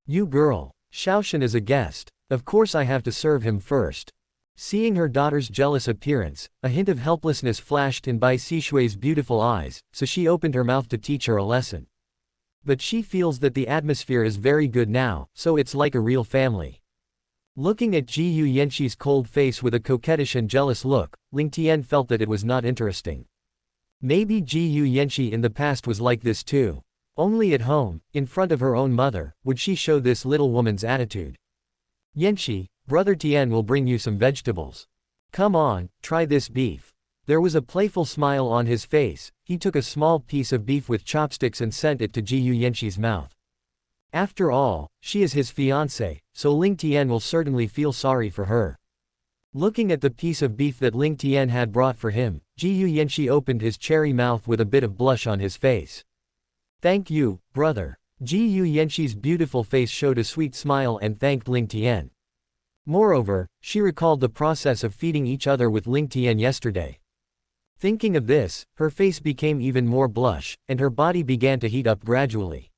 You girl, Shaoshan is a guest. Of course I have to serve him first. Seeing her daughter's jealous appearance, a hint of helplessness flashed in Bai Sishui's beautiful eyes, so she opened her mouth to teach her a lesson. But she feels that the atmosphere is very good now, so it's like a real family. Looking at Jiyu Yanxi's cold face with a coquettish and jealous look, Ling Tian felt that it was not interesting. Maybe Jiyu Yanxi in the past was like this too. Only at home, in front of her own mother, would she show this little woman's attitude. Yanxi, brother Tian will bring you some vegetables. Come on, try this beef. There was a playful smile on his face. He took a small piece of beef with chopsticks and sent it to Jiyu Yanxi's mouth. After all, she is his fiancée, so Ling Tian will certainly feel sorry for her. Looking at the piece of beef that Ling Tian had brought for him, Jiyu Yanxi opened his cherry mouth with a bit of blush on his face. Thank you, brother. Jiyu Yanxi's beautiful face showed a sweet smile and thanked Ling Tian. Moreover, she recalled the process of feeding each other with Ling Tian yesterday. Thinking of this, her face became even more blush, and her body began to heat up gradually.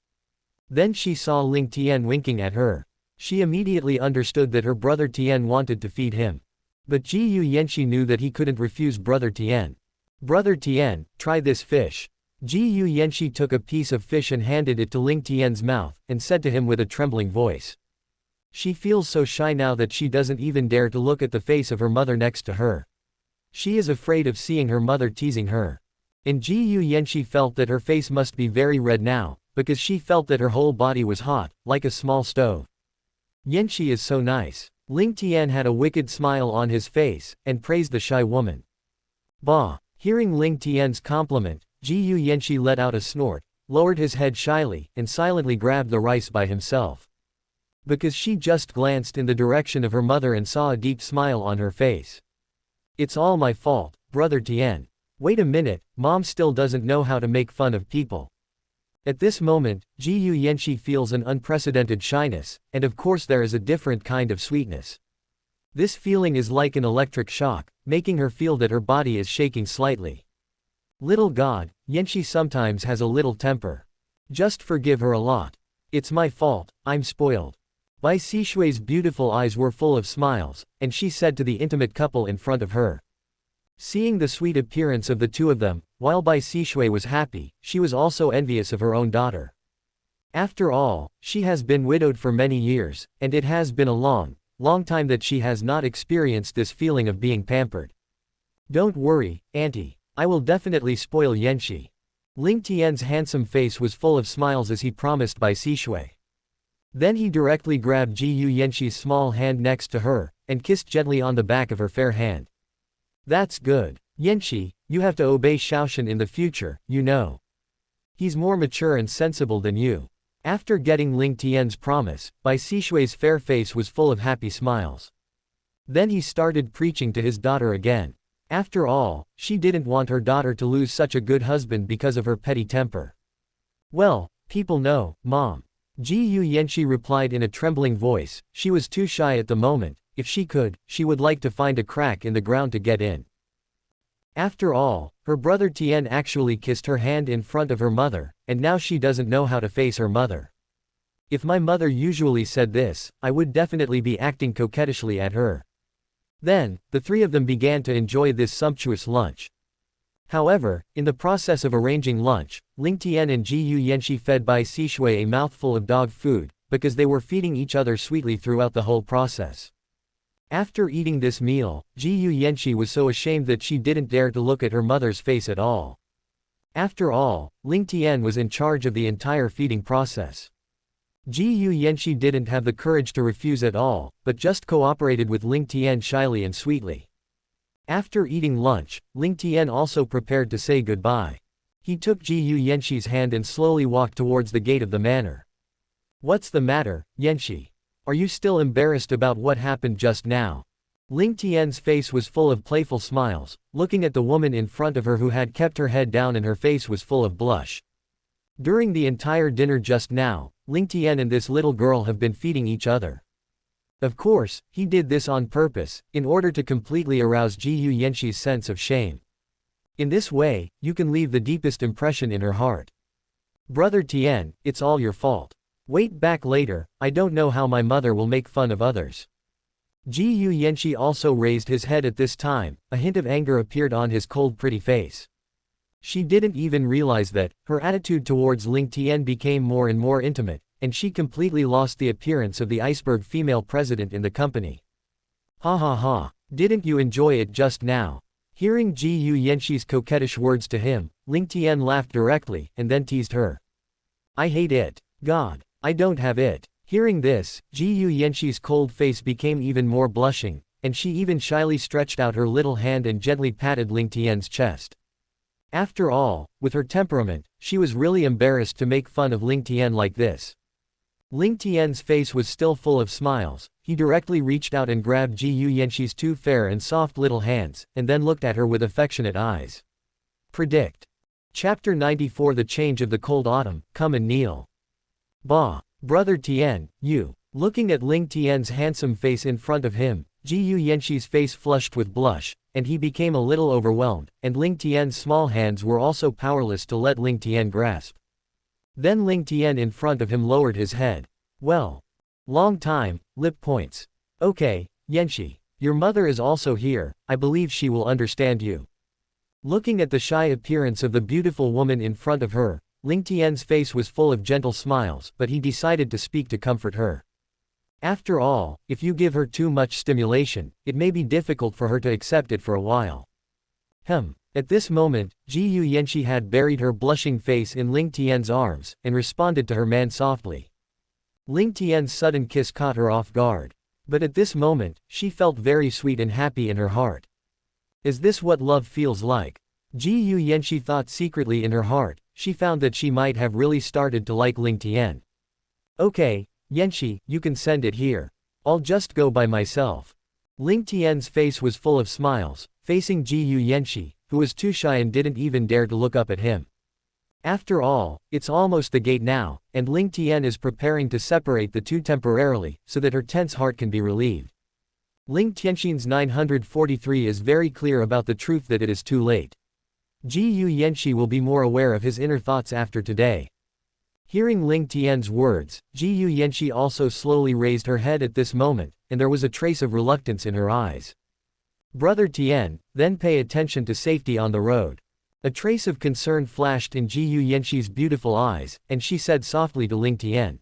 Then she saw Ling Tian winking at her. She immediately understood that her brother Tian wanted to feed him. But Jiyu Yanxi knew that he couldn't refuse brother Tian. Brother Tian, try this fish. Ji Yanxi took a piece of fish and handed it to Ling Tian's mouth, and said to him with a trembling voice. She feels so shy now that she doesn't even dare to look at the face of her mother next to her. She is afraid of seeing her mother teasing her. And Ji Yanxi felt that her face must be very red now, because she felt that her whole body was hot, like a small stove. Yanxi is so nice. Ling Tian had a wicked smile on his face, and praised the shy woman. Bah! Hearing Ling Tian's compliment, Ji Yanxi let out a snort, lowered his head shyly, and silently grabbed the rice by himself. Because she just glanced in the direction of her mother and saw a deep smile on her face. It's all my fault, Brother Tian. Wait a minute, Mom still doesn't know how to make fun of people. At this moment, Ji Yanxi feels an unprecedented shyness, and of course there is a different kind of sweetness. This feeling is like an electric shock, making her feel that her body is shaking slightly. Little God, Yanxi sometimes has a little temper. Just forgive her a lot. It's my fault, I'm spoiled. Bai Sishui's beautiful eyes were full of smiles, and she said to the intimate couple in front of her. Seeing the sweet appearance of the two of them, while Bai Sishui was happy, she was also envious of her own daughter. After all, she has been widowed for many years, and it has been a long time that she has not experienced this feeling of being pampered. Don't worry, Auntie. I will definitely spoil Yanxi. Ling Tian's handsome face was full of smiles as he promised Bai Sishui. Then he directly grabbed Ji Yanxi's small hand next to her, and kissed gently on the back of her fair hand. That's good. Yanxi, you have to obey Shaoshan in the future, you know. He's more mature and sensible than you. After getting Ling Tian's promise, Bai Sishui's fair face was full of happy smiles. Then he started preaching to his daughter again. After all, she didn't want her daughter to lose such a good husband because of her petty temper. Well, people know, Mom. Ji Yanxi replied in a trembling voice. She was too shy at the moment. If she could, she would like to find a crack in the ground to get in. After all, her brother Tian actually kissed her hand in front of her mother, and now she doesn't know how to face her mother. If my mother usually said this, I would definitely be acting coquettishly at her. Then, the three of them began to enjoy this sumptuous lunch. However, in the process of arranging lunch, Ling Tian and Ji Yanxi fed Bai Sishui a mouthful of dog food, because they were feeding each other sweetly throughout the whole process. After eating this meal, Ji Yanxi was so ashamed that she didn't dare to look at her mother's face at all. After all, Ling Tian was in charge of the entire feeding process. Ji Yanxi didn't have the courage to refuse at all, but just cooperated with Ling Tian shyly and sweetly. After eating lunch, Ling Tian also prepared to say goodbye. He took Ji Yanxi's hand and slowly walked towards the gate of the manor. What's the matter, Yanxi? Are you still embarrassed about what happened just now? Ling Tian's face was full of playful smiles, looking at the woman in front of her who had kept her head down and her face was full of blush. During the entire dinner just now, Ling Tian and this little girl have been feeding each other. Of course, he did this on purpose, in order to completely arouse Ji Yanxi's sense of shame. In this way, you can leave the deepest impression in her heart. Brother Tian, it's all your fault. Wait back later, I don't know how my mother will make fun of others. Ji Yanxi also raised his head at this time, a hint of anger appeared on his cold pretty face. She didn't even realize that, her attitude towards Ling Tian became more and more intimate, and she completely lost the appearance of the iceberg female president in the company. Ha ha ha, didn't you enjoy it just now? Hearing Ji Yanxi's coquettish words to him, Ling Tian laughed directly, and then teased her. I hate it. God, I don't have it. Hearing this, Ji Yanxi's cold face became even more blushing, and she even shyly stretched out her little hand and gently patted Ling Tian's chest. After all, with her temperament, she was really embarrassed to make fun of Ling Tian like this. Ling Tian's face was still full of smiles. He directly reached out and grabbed Ji Yanxi's two fair and soft little hands, and then looked at her with affectionate eyes. Predict. Chapter 94 The Change of the Cold Autumn, Come and Kneel. Bah, Brother Tian, you. Looking at Ling Tian's handsome face in front of him, Ji Yanxi's face flushed with blush, and he became a little overwhelmed, and Ling Tian's small hands were also powerless to let Ling Tian grasp. Then Ling Tian in front of him lowered his head. Well. Long time, lip points. Okay, Yanxi. Your mother is also here, I believe she will understand you. Looking at the shy appearance of the beautiful woman in front of her, Ling Tian's face was full of gentle smiles, but he decided to speak to comfort her. After all, if you give her too much stimulation, it may be difficult for her to accept it for a while. At this moment, Ji Yuyanqi had buried her blushing face in Ling Tian's arms, and responded to her man softly. Ling Tian's sudden kiss caught her off guard. But at this moment, she felt very sweet and happy in her heart. Is this what love feels like? Ji Yuyanqi thought secretly in her heart. She found that she might have really started to like Ling Tian. Okay, Yanqi, you can send it here. I'll just go by myself. Ling Tian's face was full of smiles, facing Ji Yuyanqi, who was too shy and didn't even dare to look up at him. After all, it's almost the gate now, and Ling Tian is preparing to separate the two temporarily, so that her tense heart can be relieved. Ling Tianxin's 943 is very clear about the truth that it is too late. Ji Yuyanqi will be more aware of his inner thoughts after today. Hearing Ling Tian's words, Ji Yuyanqi also slowly raised her head at this moment, and there was a trace of reluctance in her eyes. Brother Tian, then pay attention to safety on the road. A trace of concern flashed in Ji Yuyanqi's beautiful eyes, and she said softly to Ling Tian.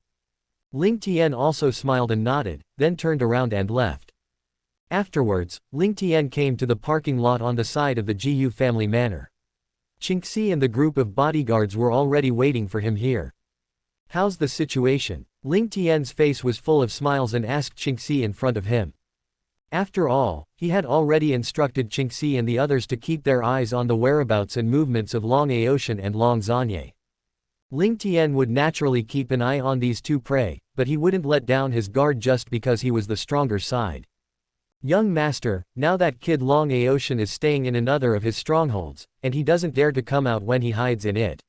Ling Tian also smiled and nodded, then turned around and left. Afterwards, Ling Tian came to the parking lot on the side of the Ji family manor. Qingxi and the group of bodyguards were already waiting for him here. How's the situation? Ling Tian's face was full of smiles and asked Qingxi in front of him. After all, he had already instructed Qingxi and the others to keep their eyes on the whereabouts and movements of Long Aoshan and Long Zanye. Ling Tian would naturally keep an eye on these two prey, but he wouldn't let down his guard just because he was the stronger side. Young master, now that kid Long Aoshan is staying in another of his strongholds, and he doesn't dare to come out when he hides in it.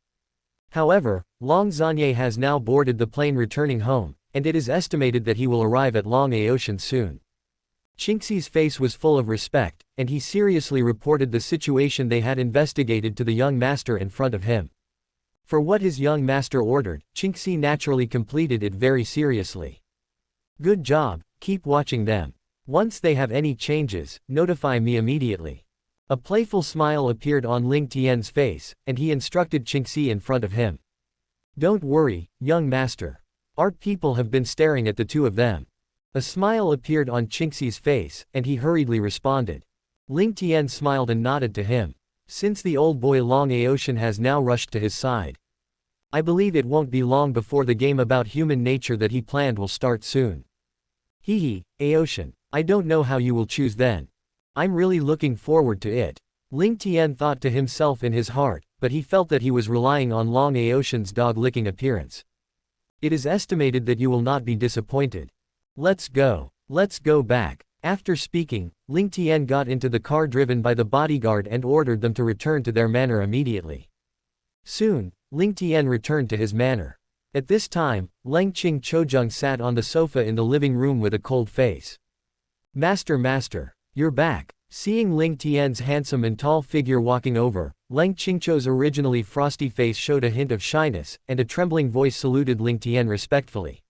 However, Long Zanye has now boarded the plane returning home, and it is estimated that he will arrive at Long Aoshan soon. Qingxi's face was full of respect, and he seriously reported the situation they had investigated to the young master in front of him. For what his young master ordered, Qingxi naturally completed it very seriously. Good job, keep watching them. Once they have any changes, notify me immediately. A playful smile appeared on Ling Tian's face, and he instructed Qingxi in front of him. Don't worry, young master. Our people have been staring at the two of them. A smile appeared on Qingxi's face, and he hurriedly responded. Ling Tian smiled and nodded to him. Since the old boy Long Aoshan has now rushed to his side. I believe it won't be long before the game about human nature that he planned will start soon. Hehe, Aoshan. I don't know how you will choose then. I'm really looking forward to it. Ling Tian thought to himself in his heart, but he felt that he was relying on Long Aoshan's dog-licking appearance. It is estimated that you will not be disappointed. Let's go. Let's go back. After speaking, Ling Tian got into the car driven by the bodyguard and ordered them to return to their manor immediately. Soon, Ling Tian returned to his manor. At this time, Leng Qing Chojung sat on the sofa in the living room with a cold face. Master, you're back. Seeing Ling Tian's handsome and tall figure walking over, Leng Qingcho's originally frosty face showed a hint of shyness, and a trembling voice saluted Ling Tian respectfully.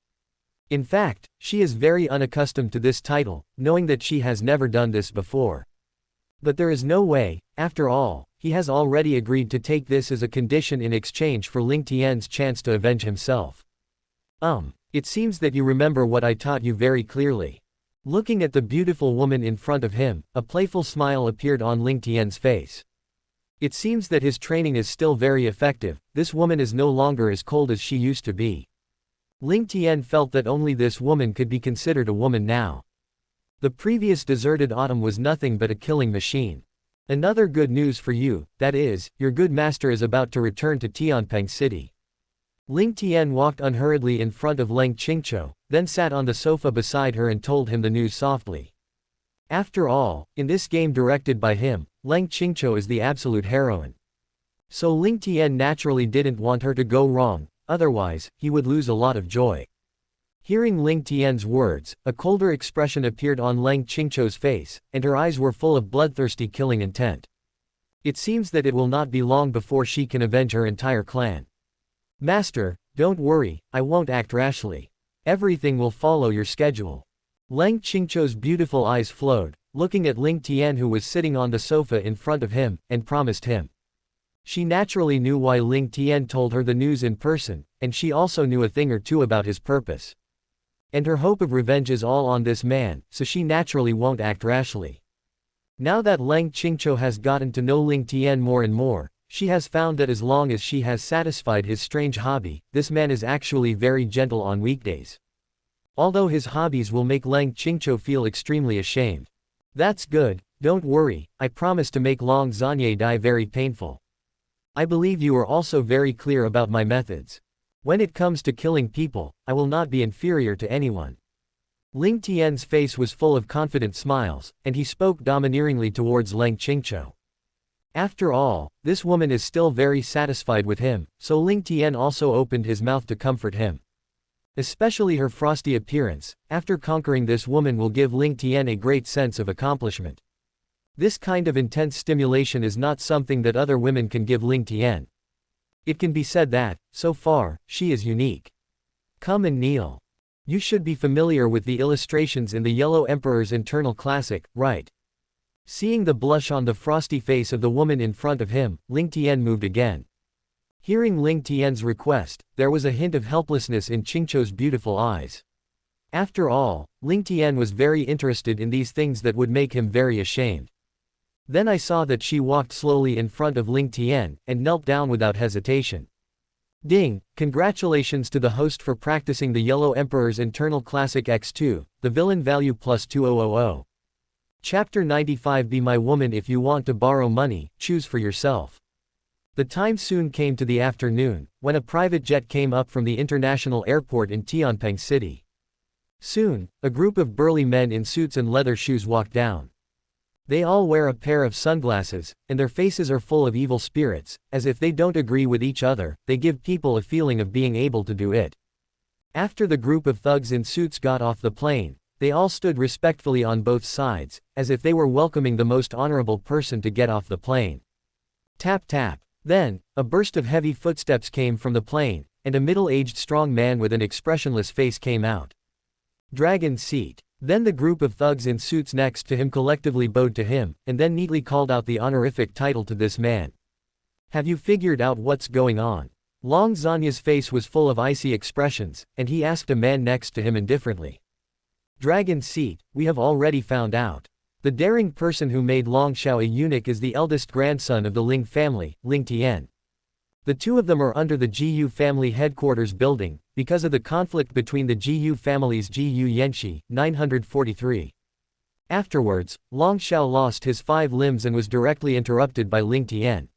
In fact, she is very unaccustomed to this title, knowing that she has never done this before. But there is no way, after all, he has already agreed to take this as a condition in exchange for Ling Tian's chance to avenge himself. It seems that you remember what I taught you very clearly. Looking at the beautiful woman in front of him, a playful smile appeared on Ling Tian's face. It seems that his training is still very effective. This woman is no longer as cold as she used to be. Ling Tian felt that only this woman could be considered a woman now. The previous deserted autumn was nothing but a killing machine. Another good news for you, that is, your good master is about to return to Tianpeng City. Ling Tian walked unhurriedly in front of Leng Qingcho, then sat on the sofa beside her and told him the news softly. After all, in this game directed by him, Leng Qingcho is the absolute heroine. So Ling Tian naturally didn't want her to go wrong, otherwise, he would lose a lot of joy. Hearing Ling Tian's words, a colder expression appeared on Leng Qingcho's face, and her eyes were full of bloodthirsty killing intent. It seems that it will not be long before she can avenge her entire clan. Master, don't worry, I won't act rashly. Everything will follow your schedule. Leng Qingcho's beautiful eyes flowed, looking at Ling Tian who was sitting on the sofa in front of him, and promised him. She naturally knew why Ling Tian told her the news in person, and she also knew a thing or two about his purpose. And her hope of revenge is all on this man, so she naturally won't act rashly. Now that Leng Qingqiu has gotten to know Ling Tian more and more, she has found that as long as she has satisfied his strange hobby, this man is actually very gentle on weekdays. Although his hobbies will make Leng Qingqiu feel extremely ashamed. That's good, don't worry, I promise to make Long Zanye die very painful. I believe you are also very clear about my methods. When it comes to killing people, I will not be inferior to anyone. Ling Tian's face was full of confident smiles, and he spoke domineeringly towards Leng Qingqiu. After all, this woman is still very satisfied with him, so Ling Tian also opened his mouth to comfort him. Especially her frosty appearance, after conquering this woman will give Ling Tian a great sense of accomplishment. This kind of intense stimulation is not something that other women can give Ling Tian. It can be said that, so far, she is unique. Come and kneel. You should be familiar with the illustrations in the Yellow Emperor's internal classic, right? Seeing the blush on the frosty face of the woman in front of him, Ling Tian moved again. Hearing Ling Tian's request, there was a hint of helplessness in Qingqiu's beautiful eyes. After all, Ling Tian was very interested in these things that would make him very ashamed. Then I saw that she walked slowly in front of Ling Tian, and knelt down without hesitation. Ding, congratulations to the host for practicing the Yellow Emperor's internal classic X2, the villain value plus 2000. Chapter 95. Be my woman. If you want to borrow money, choose for yourself. The time soon came to the afternoon, when a private jet came up from the international airport in Tianping City. Soon, a group of burly men in suits and leather shoes walked down. They all wear a pair of sunglasses, and their faces are full of evil spirits, as if they don't agree with each other, they give people a feeling of being able to do it. After the group of thugs in suits got off the plane, they all stood respectfully on both sides, as if they were welcoming the most honorable person to get off the plane. Tap tap. Then, a burst of heavy footsteps came from the plane, and a middle-aged strong man with an expressionless face came out. Dragon seat. Then the group of thugs in suits next to him collectively bowed to him, and then neatly called out the honorific title to this man. Have you figured out what's going on? Long Zanya's face was full of icy expressions, and he asked a man next to him indifferently. Dragon seat, we have already found out. The daring person who made Long Xiao a eunuch is the eldest grandson of the Ling family, Ling Tian. The two of them are under the Jiyu family headquarters building, because of the conflict between the Jiyu families. Jiyu Yanxi, 943. Afterwards, Long Xiao lost his 5 limbs and was directly interrupted by Ling Tian.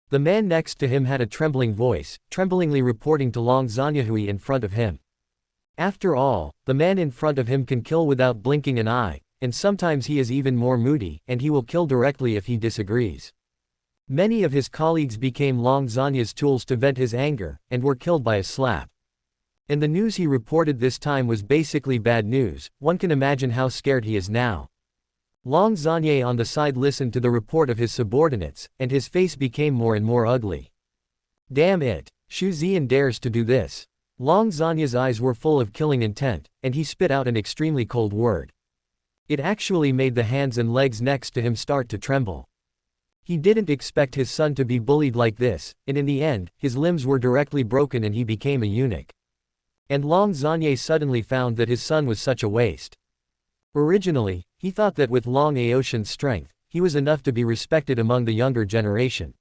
The man next to him had a trembling voice, tremblingly reporting to Long Zanyahui in front of him. After all, the man in front of him can kill without blinking an eye, and sometimes he is even more moody, and he will kill directly if he disagrees. Many of his colleagues became Long Zanya's tools to vent his anger, and were killed by a slap. And the news he reported this time was basically bad news. One can imagine how scared he is now. Long Zanye on the side listened to the report of his subordinates, and his face became more and more ugly. Damn it! Xu Ziyan dares to do this. Long Zanya's eyes were full of killing intent, and he spit out an extremely cold word. It actually made the hands and legs next to him start to tremble. He didn't expect his son to be bullied like this, and in the end, his limbs were directly broken and he became a eunuch. And Long Zanye suddenly found that his son was such a waste. Originally, he thought that with Long Aoshan's strength, he was enough to be respected among the younger generation.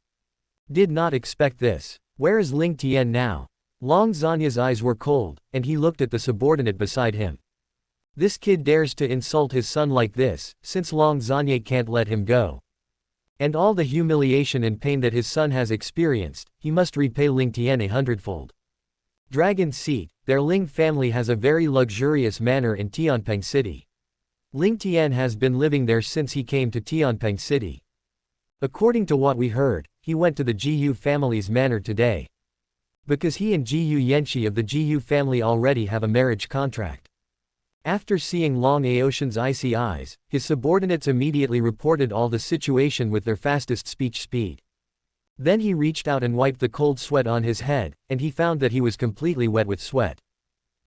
Did not expect this. Where is Ling Tian now? Long Zanya's eyes were cold, and he looked at the subordinate beside him. This kid dares to insult his son like this, since Long Zanye can't let him go. And all the humiliation and pain that his son has experienced, he must repay Ling Tian 100-fold. Dragon seat, their Ling family has a very luxurious manor in Tianping City. Ling Tian has been living there since he came to Tianping City. According to what we heard, he went to the Jiyu family's manor today. Because he and Jiyu Yanxi of the Jiyu family already have a marriage contract. After seeing Long Aoshan's icy eyes, his subordinates immediately reported all the situation with their fastest speech speed. Then he reached out and wiped the cold sweat on his head, and he found that he was completely wet with sweat.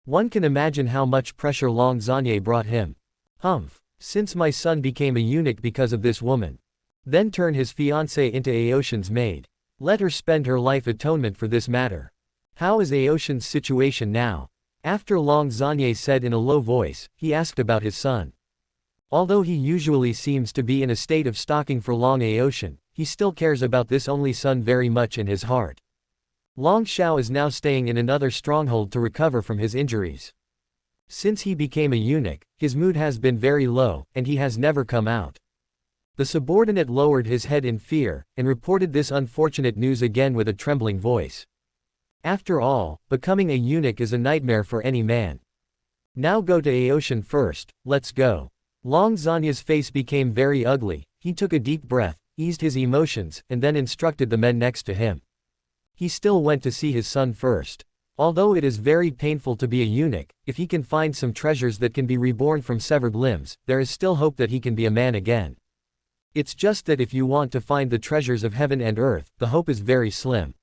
One can imagine how much pressure Long Zanye brought him. Humph. Since my son became a eunuch because of this woman. Then turn his fiancée into Aoshan's maid. Let her spend her life atonement for this matter. How is Aoshan's situation now? After Long Zanye said in a low voice, he asked about his son. Although he usually seems to be in a state of stalking for Long Aoshan, he still cares about this only son very much in his heart. Long Xiao is now staying in another stronghold to recover from his injuries. Since he became a eunuch, his mood has been very low, and he has never come out. The subordinate lowered his head in fear, and reported this unfortunate news again with a trembling voice. After all, becoming a eunuch is a nightmare for any man. Now go to Aoshan first, let's go. Long Zanya's face became very ugly, he took a deep breath, eased his emotions, and then instructed the men next to him. He still went to see his son first. Although it is very painful to be a eunuch, if he can find some treasures that can be reborn from severed limbs, there is still hope that he can be a man again. It's just that if you want to find the treasures of heaven and earth, the hope is very slim.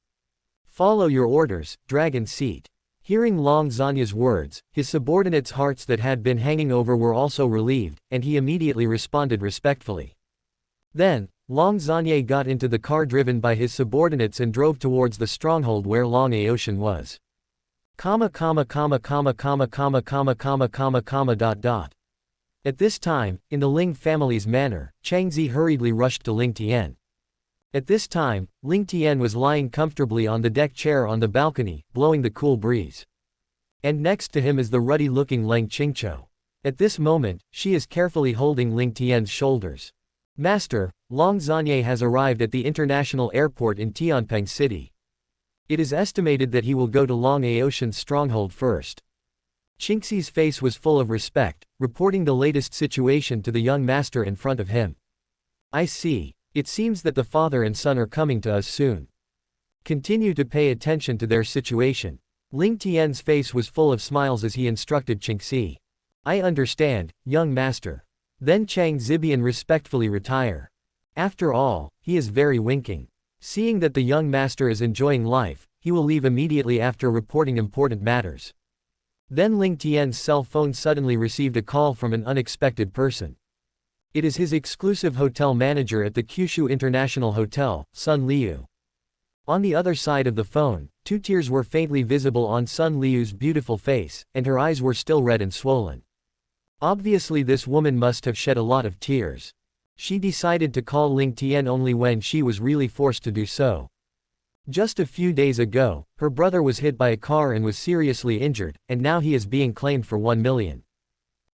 Follow your orders, dragon seat. Hearing Long Zanya's words, his subordinates' hearts that had been hanging over were also relieved, and he immediately responded respectfully. Then, Long Zanye got into the car driven by his subordinates and drove towards the stronghold where Long Aoshan was. At this time, in the Ling family's manor, Changzi hurriedly rushed to Ling Tian. At this time, Ling Tian was lying comfortably on the deck chair on the balcony, blowing the cool breeze. And next to him is the ruddy-looking Leng Qingqiu. At this moment, she is carefully holding Ling Tian's shoulders. Master, Long Zanye has arrived at the international airport in Tianpeng City. It is estimated that he will go to Long Aoshan's stronghold first. Qingxi's face was full of respect, reporting the latest situation to the young master in front of him. I see. It seems that the father and son are coming to us soon. Continue to pay attention to their situation. Ling Tian's face was full of smiles as he instructed Qingxi. I understand, young master. Then Chang Zibian respectfully retire. After all, he is very winking. Seeing that the young master is enjoying life, he will leave immediately after reporting important matters. Then Ling Tian's cell phone suddenly received a call from an unexpected person. It is his exclusive hotel manager at the Kyushu International Hotel, Sun Liu. On the other side of the phone, 2 tears were faintly visible on Sun Liu's beautiful face, and her eyes were still red and swollen. Obviously this woman must have shed a lot of tears. She decided to call Ling Tian only when she was really forced to do so. Just a few days ago, her brother was hit by a car and was seriously injured, and now he is being claimed for 1 million.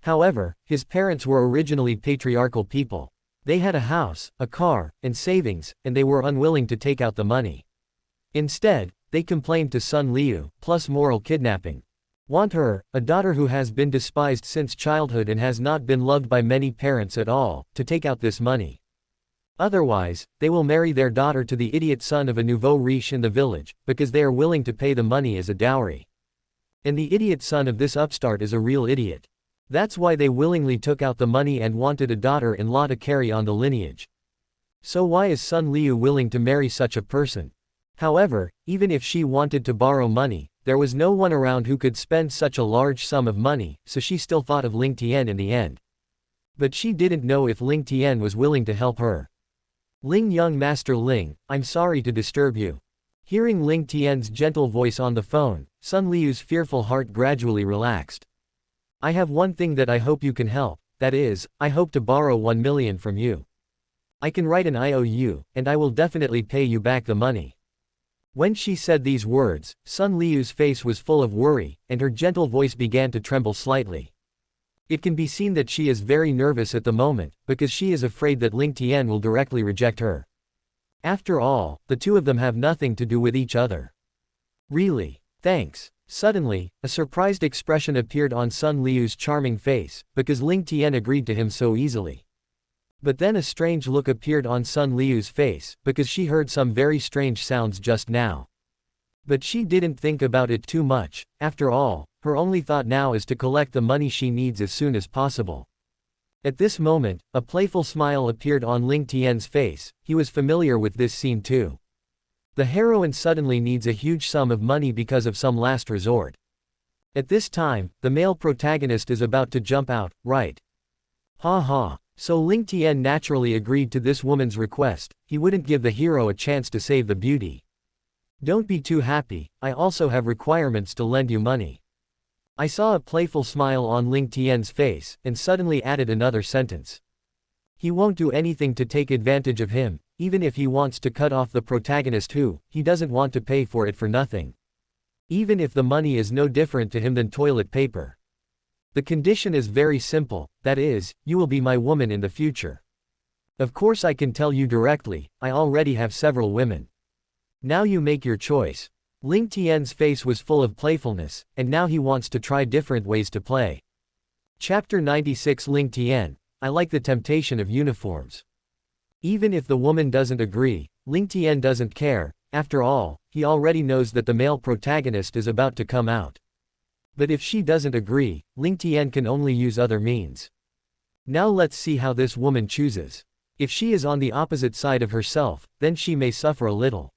However, his parents were originally patriarchal people. They had a house, a car, and savings, and they were unwilling to take out the money. Instead, they complained to Sun Liu, plus moral kidnapping. Want her, a daughter who has been despised since childhood and has not been loved by many parents at all, to take out this money. Otherwise, they will marry their daughter to the idiot son of a nouveau riche in the village, because they are willing to pay the money as a dowry. And the idiot son of this upstart is a real idiot. That's why they willingly took out the money and wanted a daughter-in-law to carry on the lineage. So why is Sun Liu willing to marry such a person? However, even if she wanted to borrow money, there was no one around who could spend such a large sum of money, so she still thought of Ling Tian in the end. But she didn't know if Ling Tian was willing to help her. Ling, young master Ling, I'm sorry to disturb you. Hearing Ling Tian's gentle voice on the phone, Sun Liu's fearful heart gradually relaxed. I have one thing that I hope you can help, that is, I hope to borrow 1 million from you. I can write an IOU, and I will definitely pay you back the money. When she said these words, Sun Liu's face was full of worry, and her gentle voice began to tremble slightly. It can be seen that she is very nervous at the moment, because she is afraid that Ling Tian will directly reject her. After all, the two of them have nothing to do with each other. Really? Thanks. Suddenly, a surprised expression appeared on Sun Liu's charming face, because Ling Tian agreed to him so easily. But then a strange look appeared on Sun Liu's face, because she heard some very strange sounds just now. But she didn't think about it too much. After all, her only thought now is to collect the money she needs as soon as possible. At this moment, a playful smile appeared on Ling Tian's face. He was familiar with this scene too. The heroine suddenly needs a huge sum of money because of some last resort. At this time, the male protagonist is about to jump out, right? Ha ha. So Ling Tian naturally agreed to this woman's request. He wouldn't give the hero a chance to save the beauty. Don't be too happy, I also have requirements to lend you money. I saw a playful smile on Ling Tian's face, and suddenly added another sentence. He won't do anything to take advantage of him, even if he wants to cut off the protagonist who, he doesn't want to pay for it for nothing. Even if the money is no different to him than toilet paper. The condition is very simple, that is, you will be my woman in the future. Of course I can tell you directly, I already have several women. Now you make your choice. Ling Tian's face was full of playfulness, and now he wants to try different ways to play. Chapter 96 Ling Tian, I like the temptation of uniforms. Even if the woman doesn't agree, Ling Tian doesn't care, after all, he already knows that the male protagonist is about to come out. But if she doesn't agree, Ling Tian can only use other means. Now let's see how this woman chooses. If she is on the opposite side of herself, then she may suffer a little.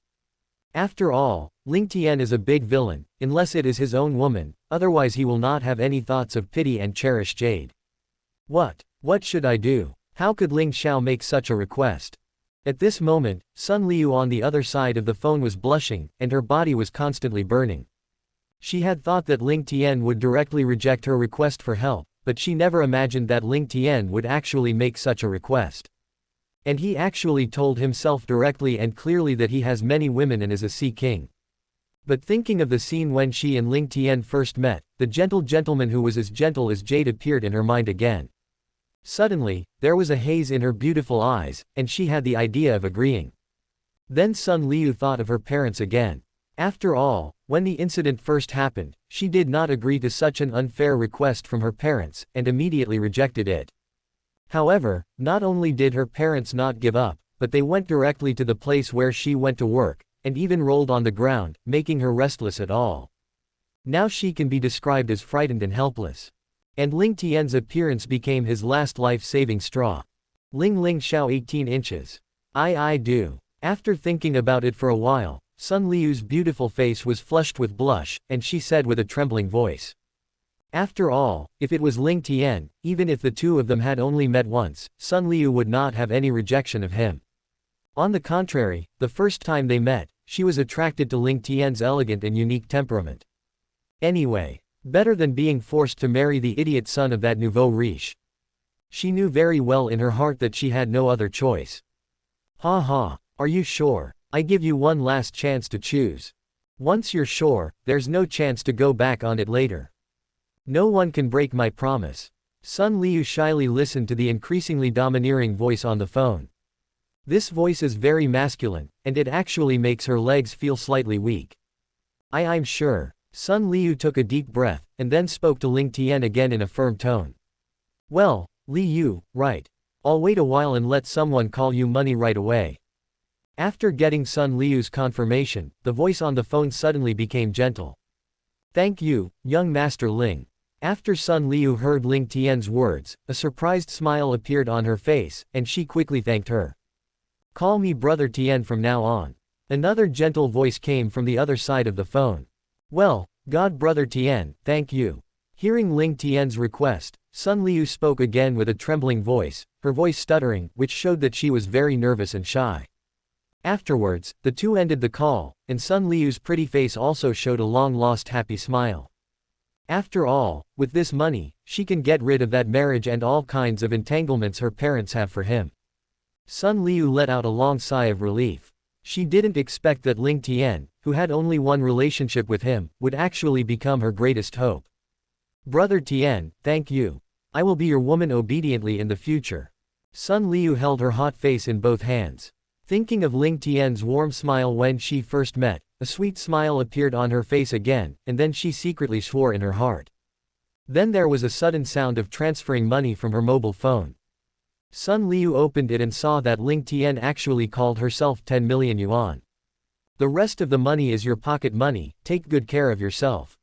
After all, Ling Tian is a big villain, unless it is his own woman, otherwise he will not have any thoughts of pity and cherish Jade. What should I do? How could Ling Xiao make such a request? At this moment, Sun Liu on the other side of the phone was blushing, and her body was constantly burning. She had thought that Ling Tian would directly reject her request for help, but she never imagined that Ling Tian would actually make such a request. And he actually told himself directly and clearly that he has many women and is a sea king. But thinking of the scene when she and Ling Tian first met, the gentle gentleman who was as gentle as Jade appeared in her mind again. Suddenly, there was a haze in her beautiful eyes, and she had the idea of agreeing. Then Sun Liu thought of her parents again. After all, when the incident first happened, she did not agree to such an unfair request from her parents, and immediately rejected it. However, not only did her parents not give up, but they went directly to the place where she went to work, and even rolled on the ground, making her restless at all. Now she can be described as frightened and helpless. And Ling Tian's appearance became his last life-saving straw. Ling Xiao 18 inches. I do. After thinking about it for a while, Sun Liu's beautiful face was flushed with blush, and she said with a trembling voice. After all, if it was Ling Tian, even if the two of them had only met once, Sun Liu would not have any rejection of him. On the contrary, the first time they met, she was attracted to Ling Tian's elegant and unique temperament. Anyway, better than being forced to marry the idiot son of that nouveau riche. She knew very well in her heart that she had no other choice. Ha ha, are you sure? I give you one last chance to choose. Once you're sure, there's no chance to go back on it later. No one can break my promise. Sun Liu shyly listened to the increasingly domineering voice on the phone. This voice is very masculine, and it actually makes her legs feel slightly weak. I'm sure. Sun Liu took a deep breath, and then spoke to Ling Tian again in a firm tone. Well, Liu, right. I'll wait a while and let someone call you money right away. After getting Sun Liu's confirmation, the voice on the phone suddenly became gentle. Thank you, young Master Ling. After Sun Liu heard Ling Tian's words, a surprised smile appeared on her face, and she quickly thanked her. Call me Brother Tian from now on. Another gentle voice came from the other side of the phone. Well, God Brother Tian, thank you. Hearing Ling Tian's request, Sun Liu spoke again with a trembling voice, her voice stuttering, which showed that she was very nervous and shy. Afterwards, the two ended the call, and Sun Liu's pretty face also showed a long-lost happy smile. After all, with this money, she can get rid of that marriage and all kinds of entanglements her parents have for him. Sun Liu let out a long sigh of relief. She didn't expect that Ling Tian, who had only one relationship with him, would actually become her greatest hope. Brother Tian, thank you. I will be your woman obediently in the future. Sun Liu held her hot face in both hands. Thinking of Ling Tian's warm smile when she first met, a sweet smile appeared on her face again, and then she secretly swore in her heart. Then there was a sudden sound of transferring money from her mobile phone. Sun Liu opened it and saw that Ling Tian actually called herself 10 million yuan. The rest of the money is your pocket money, take good care of yourself.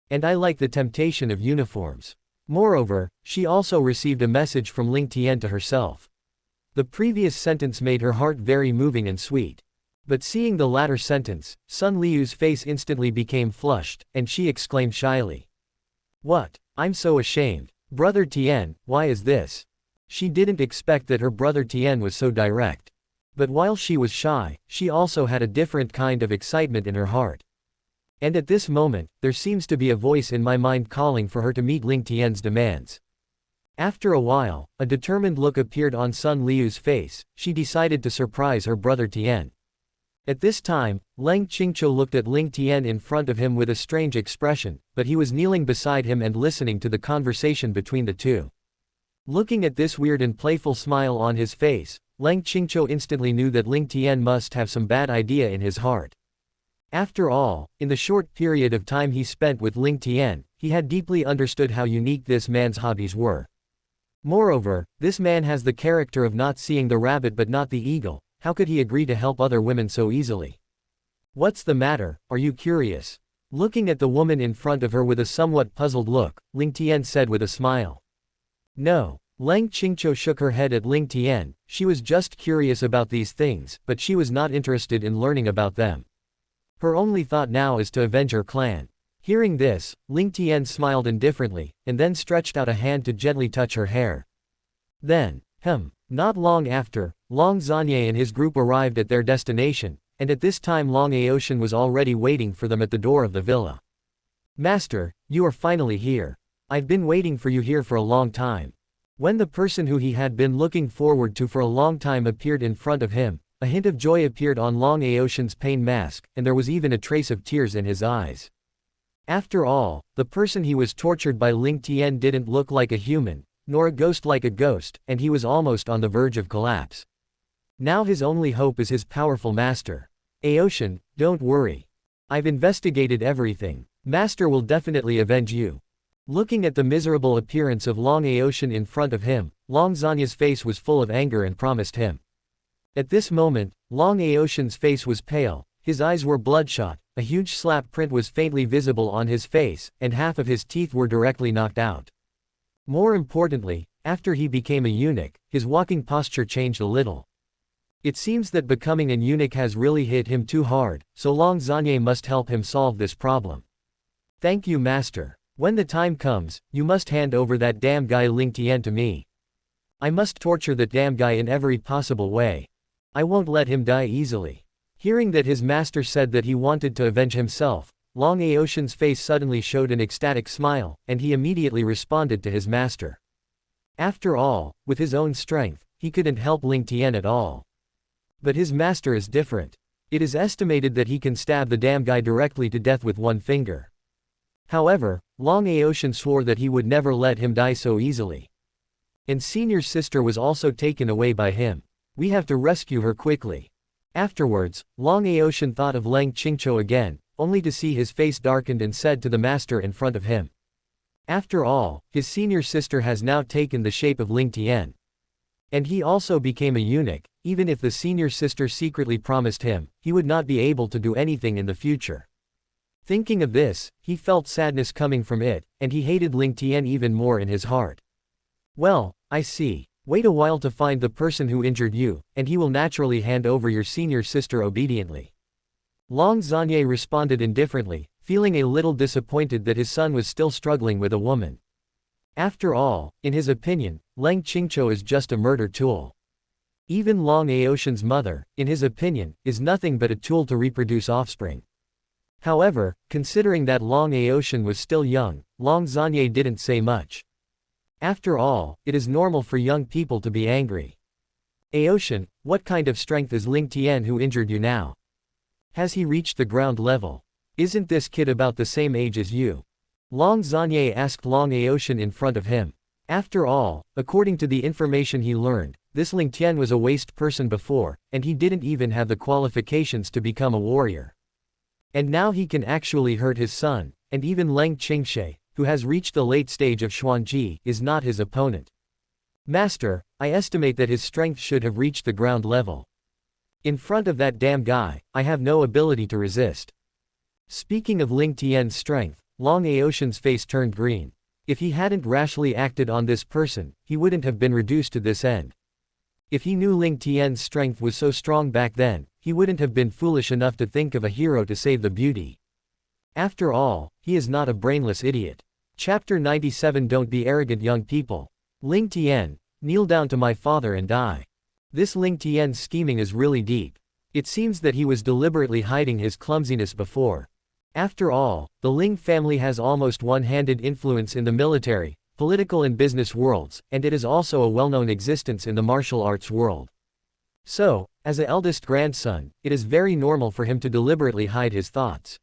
And I like the temptation of uniforms. Moreover, she also received a message from Ling Tian to herself. The previous sentence made her heart very moving and sweet. But seeing the latter sentence, Sun Liu's face instantly became flushed, and she exclaimed shyly. What? I'm so ashamed. Brother Tian, why is this? She didn't expect that her brother Tian was so direct. But while she was shy, she also had a different kind of excitement in her heart. And at this moment, there seems to be a voice in my mind calling for her to meet Ling Tian's demands. After a while, a determined look appeared on Sun Liu's face. She decided to surprise her brother Tian. At this time, Lang Qingqiu looked at Ling Tian in front of him with a strange expression, but he was kneeling beside him and listening to the conversation between the two. Looking at this weird and playful smile on his face, Lang Qingqiu instantly knew that Ling Tian must have some bad idea in his heart. After all, in the short period of time he spent with Ling Tian, he had deeply understood how unique this man's hobbies were. Moreover, this man has the character of not seeing the rabbit but not the eagle. How could he agree to help other women so easily? What's the matter, are you curious? Looking at the woman in front of her with a somewhat puzzled look, Ling Tian said with a smile. No. Lang Qingqiu shook her head at Ling Tian. She was just curious about these things, but she was not interested in learning about them. Her only thought now is to avenge her clan. Hearing this, Ling Tian smiled indifferently, and then stretched out a hand to gently touch her hair. Then, not long after, Long Zanye and his group arrived at their destination, and at this time Long Aoshan was already waiting for them at the door of the villa. Master, you are finally here. I've been waiting for you here for a long time. When the person who he had been looking forward to for a long time appeared in front of him, a hint of joy appeared on Long Aoshan's pain mask, and there was even a trace of tears in his eyes. After all, the person he was tortured by Ling Tian didn't look like a human, nor a ghost like a ghost, and he was almost on the verge of collapse. Now his only hope is his powerful master. Aoshan, don't worry. I've investigated everything. Master will definitely avenge you. Looking at the miserable appearance of Long Aoshan in front of him, Long Zanya's face was full of anger and promised him. At this moment, Long Aoshan's face was pale, his eyes were bloodshot, a huge slap print was faintly visible on his face, and half of his teeth were directly knocked out. More importantly, after he became a eunuch, his walking posture changed a little. It seems that becoming an eunuch has really hit him too hard, so Long Zanye must help him solve this problem. Thank you, master. When the time comes, you must hand over that damn guy Ling Tian to me. I must torture that damn guy in every possible way. I won't let him die easily. Hearing that his master said that he wanted to avenge himself, Long Aoshan's face suddenly showed an ecstatic smile, and he immediately responded to his master. After all, with his own strength, he couldn't help Ling Tian at all. But his master is different. It is estimated that he can stab the damn guy directly to death with one finger. However, Long Aoshan swore that he would never let him die so easily. And senior sister was also taken away by him. We have to rescue her quickly. Afterwards, Long Aoshan thought of Lang Qingqiu again, only to see his face darkened and said to the master in front of him. After all, his senior sister has now taken the shape of Ling Tian. And he also became a eunuch. Even if the senior sister secretly promised him, he would not be able to do anything in the future. Thinking of this, he felt sadness coming from it, and he hated Ling Tian even more in his heart. Well, I see. Wait a while to find the person who injured you, and he will naturally hand over your senior sister obediently. Long Zanye responded indifferently, feeling a little disappointed that his son was still struggling with a woman. After all, in his opinion, Lang Qingqiu is just a murder tool. Even Long Aoshan's mother, in his opinion, is nothing but a tool to reproduce offspring. However, considering that Long Aoshan was still young, Long Zanye didn't say much. After all, it is normal for young people to be angry. Aoshan, what kind of strength is Ling Tian who injured you now? Has he reached the ground level? Isn't this kid about the same age as you? Long Zanye asked Long Aoshan in front of him. After all, according to the information he learned, this Ling Tian was a waste person before, and he didn't even have the qualifications to become a warrior. And now he can actually hurt his son, and even Lang Qingxie, who has reached the late stage of Xuanji, is not his opponent. Master, I estimate that his strength should have reached the ground level. In front of that damn guy, I have no ability to resist. Speaking of Ling Tian's strength, Long Aoshan's face turned green. If he hadn't rashly acted on this person, he wouldn't have been reduced to this end. If he knew Ling Tian's strength was so strong back then, he wouldn't have been foolish enough to think of a hero to save the beauty. After all, he is not a brainless idiot. Chapter 97 Don't be arrogant young people. Ling Tian, Kneel down to my father and die. This Ling Tian's scheming is really deep. It seems that he was deliberately hiding his clumsiness before. After all, the Ling family has almost one-handed influence in the military, political and business worlds, and it is also a well-known existence in the martial arts world. So, as an eldest grandson, it is very normal for him to deliberately hide his thoughts.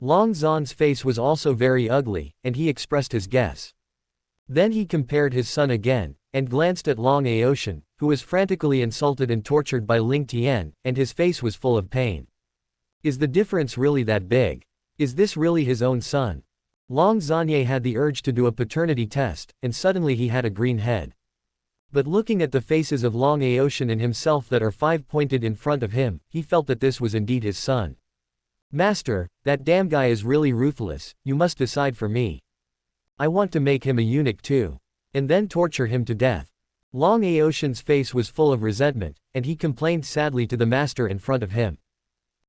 Long Zan's face was also very ugly, and he expressed his guess. Then he compared his son again, and glanced at Long Aoshan, who was frantically insulted and tortured by Ling Tian, and his face was full of pain. Is the difference really that big? Is this really his own son? Long Zanye had the urge to do a paternity test, and suddenly he had a green head. But looking at the faces of Long Aoshan and himself that are five-pointed in front of him, he felt that this was indeed his son. Master, that damn guy is really ruthless, you must decide for me. I want to make him a eunuch too. And then torture him to death. Long Aoshan's face was full of resentment, and he complained sadly to the master in front of him.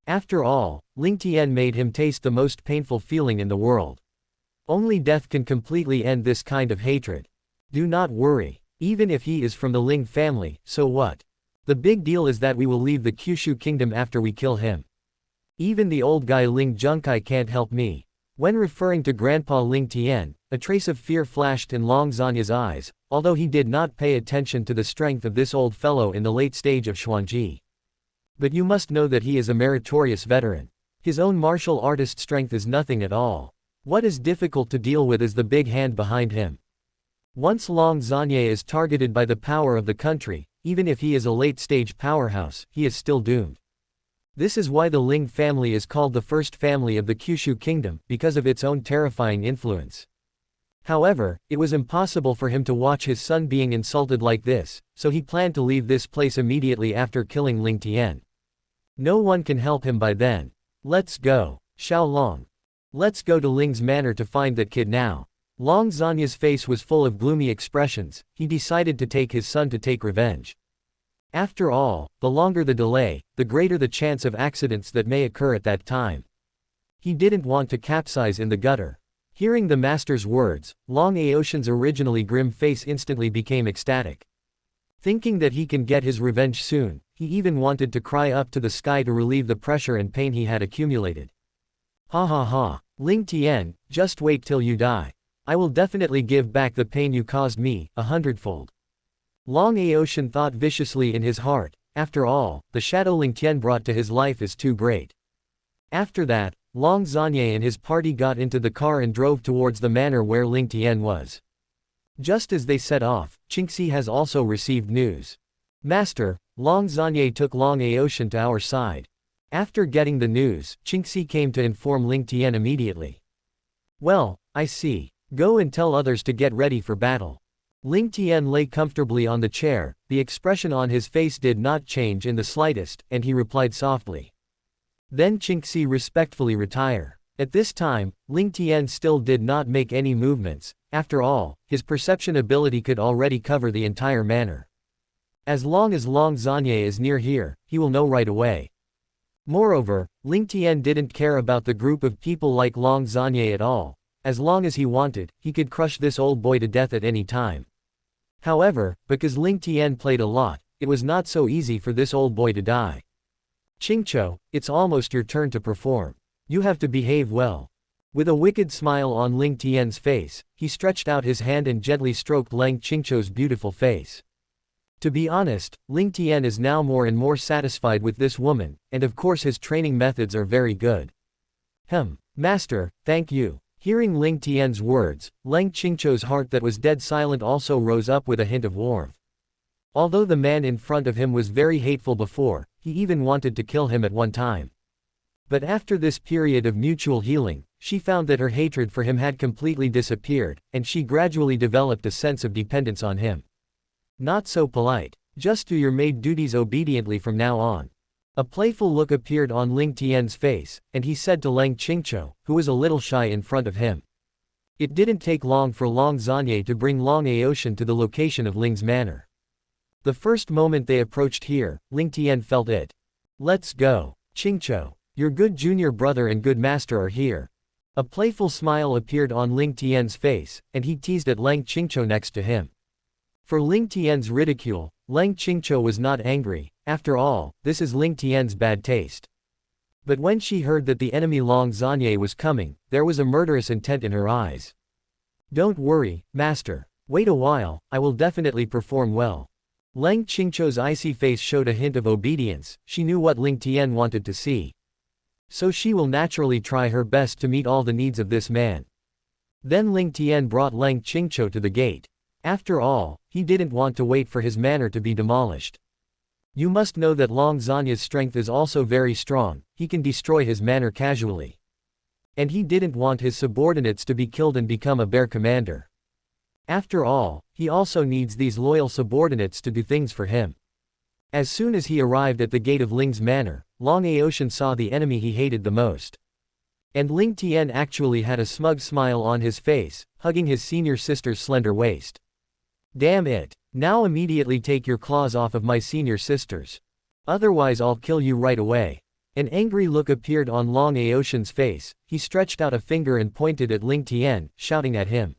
After all, Ling Tian made him taste the most painful feeling in the world. Only death can completely end this kind of hatred. Do not worry. Even if he is from the Ling family, so what? The big deal is that we will leave the Kyushu kingdom after we kill him. Even the old guy Ling Junkai can't help me. When referring to Grandpa Ling Tian, a trace of fear flashed in Long Zanya's eyes, although he did not pay attention to the strength of this old fellow in the late stage of Xuanji. But you must know that he is a meritorious veteran. His own martial artist strength is nothing at all. What is difficult to deal with is the big hand behind him. Once Long Zanye is targeted by the power of the country, even if he is a late-stage powerhouse, he is still doomed. This is why the Ling family is called the first family of the Kyushu kingdom, because of its own terrifying influence. However, it was impossible for him to watch his son being insulted like this, so he planned to leave this place immediately after killing Ling Tian. No one can help him by then. Let's go. Xiao Long. Let's go to Ling's manor to find that kid now. Long Zanya's face was full of gloomy expressions. He decided to take his son to take revenge. After all, the longer the delay, the greater the chance of accidents that may occur at that time. He didn't want to capsize in the gutter. Hearing the master's words, Long Aoshan's originally grim face instantly became ecstatic. Thinking that he can get his revenge soon, he even wanted to cry up to the sky to relieve the pressure and pain he had accumulated. Ha ha ha, Ling Tian, just wait till you die. I will definitely give back the pain you caused me, 100-fold. Long Aoshan thought viciously in his heart. After all, the shadow Ling Tian brought to his life is too great. After that, Long Zanye and his party got into the car and drove towards the manor where Ling Tian was. Just as they set off, Qingxi has also received news. Master, Long Zanye took Long Aoshan to our side. After getting the news, Qingxi came to inform Ling Tian immediately. Well, I see. Go and tell others to get ready for battle. Ling Tian lay comfortably on the chair, the expression on his face did not change in the slightest, and he replied softly. Then Qingxi respectfully retire. At this time, Ling Tian still did not make any movements. After all, his perception ability could already cover the entire manor. As long as Long Zanye is near here, he will know right away. Moreover, Ling Tian didn't care about the group of people like Long Zanye at all. As long as he wanted, he could crush this old boy to death at any time. However, because Ling Tian played a lot, it was not so easy for this old boy to die. Qingqiu, it's almost your turn to perform. You have to behave well. With a wicked smile on Ling Tian's face, he stretched out his hand and gently stroked Lang Qingqiu's beautiful face. To be honest, Ling Tian is now more and more satisfied with this woman, and of course his training methods are very good. Master, thank you. Hearing Ling Tian's words, Lang Qingqiu's heart that was dead silent also rose up with a hint of warmth. Although the man in front of him was very hateful before, he even wanted to kill him at one time. But after this period of mutual healing, she found that her hatred for him had completely disappeared, and she gradually developed a sense of dependence on him. Not so polite. Just do your maid duties obediently from now on. A playful look appeared on Ling Tian's face, and he said to Lang Qingqiu, who was a little shy in front of him. It didn't take long for Long Zanye to bring Long Aoshan to the location of Ling's manor. The first moment they approached here, Ling Tian felt it. Let's go. Qingqiu, your good junior brother and good master are here. A playful smile appeared on Ling Tian's face, and he teased at Lang Qingqiu next to him. For Ling Tian's ridicule, Leng Qingqiu was not angry. After all, this is Ling Tian's bad taste. But when she heard that the enemy Long Zanye was coming, there was a murderous intent in her eyes. Don't worry, master. Wait a while, I will definitely perform well. Leng Qingqiu's icy face showed a hint of obedience. She knew what Ling Tian wanted to see. So she will naturally try her best to meet all the needs of this man. Then Ling Tian brought Leng Qingqiu to the gate. After all, he didn't want to wait for his manor to be demolished. You must know that Long Zanya's strength is also very strong. He can destroy his manor casually. And he didn't want his subordinates to be killed and become a bear commander. After all, he also needs these loyal subordinates to do things for him. As soon as he arrived at the gate of Ling's manor, Long Aoshan saw the enemy he hated the most. And Ling Tian actually had a smug smile on his face, hugging his senior sister's slender waist. Damn it! Now immediately take your claws off of my senior sisters. Otherwise I'll kill you right away. An angry look appeared on Long Aoshan's face. He stretched out a finger and pointed at Ling Tian, shouting at him.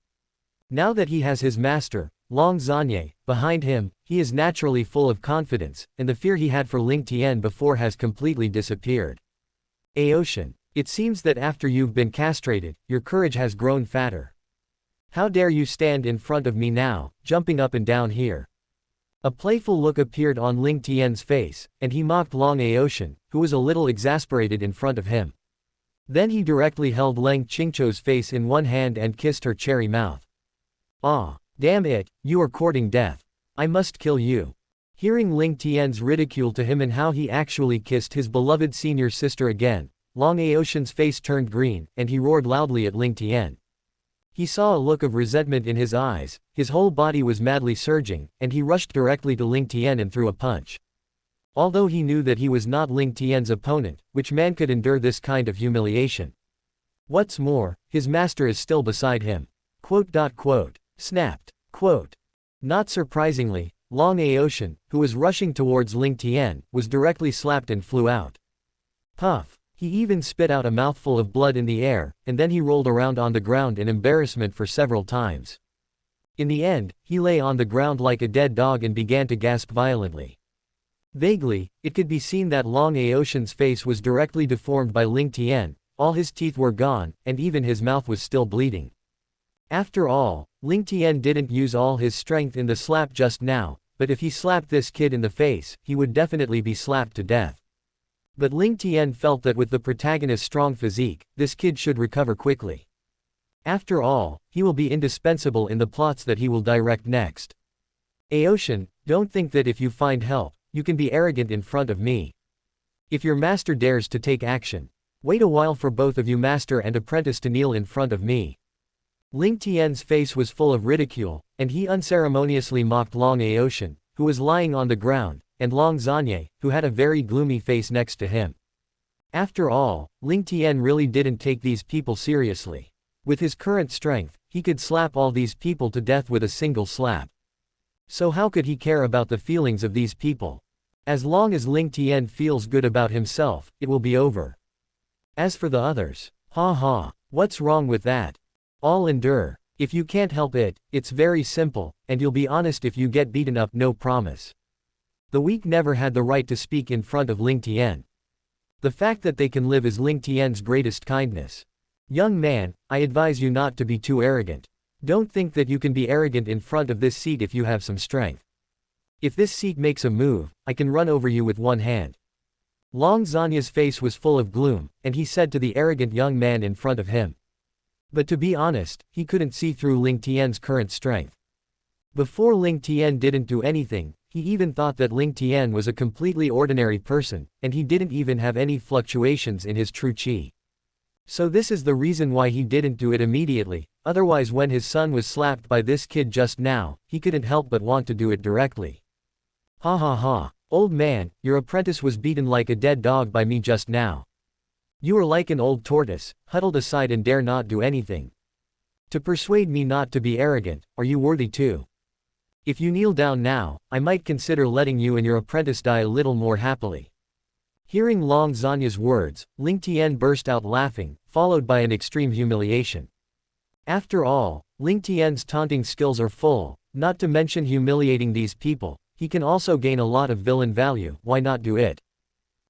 Now that he has his master, Long Zanye, behind him, he is naturally full of confidence, and the fear he had for Ling Tian before has completely disappeared. Aoshan, it seems that after you've been castrated, your courage has grown fatter. How dare you stand in front of me now, jumping up and down here? A playful look appeared on Ling Tian's face, and he mocked Long Aoshan, who was a little exasperated in front of him. Then he directly held Leng Qingqiu's face in one hand and kissed her cherry mouth. Ah, damn it, you are courting death. I must kill you. Hearing Ling Tian's ridicule to him and how he actually kissed his beloved senior sister again, Long Aoshan's face turned green, and he roared loudly at Ling Tian. He saw a look of resentment in his eyes, his whole body was madly surging, and he rushed directly to Ling Tian and threw a punch. Although he knew that he was not Ling Tian's opponent, which man could endure this kind of humiliation? What's more, his master is still beside him. Snapped. Not surprisingly, Long Aoshan, who was rushing towards Ling Tian, was directly slapped and flew out. Puff. He even spit out a mouthful of blood in the air, and then he rolled around on the ground in embarrassment for several times. In the end, he lay on the ground like a dead dog and began to gasp violently. Vaguely, it could be seen that Long Aoshan's face was directly deformed by Ling Tian, all his teeth were gone, and even his mouth was still bleeding. After all, Ling Tian didn't use all his strength in the slap just now, but if he slapped this kid in the face, he would definitely be slapped to death. But Ling Tian felt that with the protagonist's strong physique, this kid should recover quickly. After all, he will be indispensable in the plots that he will direct next. Aoshan, don't think that if you find help, you can be arrogant in front of me. If your master dares to take action, wait a while for both of you master and apprentice to kneel in front of me. Ling Tian's face was full of ridicule, and he unceremoniously mocked Long Aoshan, who was lying on the ground, and Long Zanye, who had a very gloomy face next to him. After all, Ling Tian really didn't take these people seriously. With his current strength, he could slap all these people to death with a single slap. So how could he care about the feelings of these people? As long as Ling Tian feels good about himself, it will be over. As for the others, what's wrong with that? I'll endure. If you can't help it, it's very simple, and you'll be honest if you get beaten up, no promise. The weak never had the right to speak in front of Ling Tian. The fact that they can live is Ling Tian's greatest kindness. Young man, I advise you not to be too arrogant. Don't think that you can be arrogant in front of this seat if you have some strength. If this seat makes a move, I can run over you with one hand. Long Zanya's face was full of gloom, and he said to the arrogant young man in front of him. But to be honest, he couldn't see through Ling Tian's current strength. Before Ling Tian didn't do anything, he even thought that Ling Tian was a completely ordinary person, and he didn't even have any fluctuations in his true qi. So this is the reason why he didn't do it immediately, otherwise when his son was slapped by this kid just now, he couldn't help but want to do it directly. Old man, your apprentice was beaten like a dead dog by me just now. You are like an old tortoise, huddled aside and dare not do anything. To persuade me not to be arrogant, are you worthy too? If you kneel down now, I might consider letting you and your apprentice die a little more happily. Hearing Long Zanya's words, Ling Tian burst out laughing, followed by an extreme humiliation. After all, Ling Tian's taunting skills are full, Not to mention humiliating these people, he can also gain a lot of villain value, why not do it?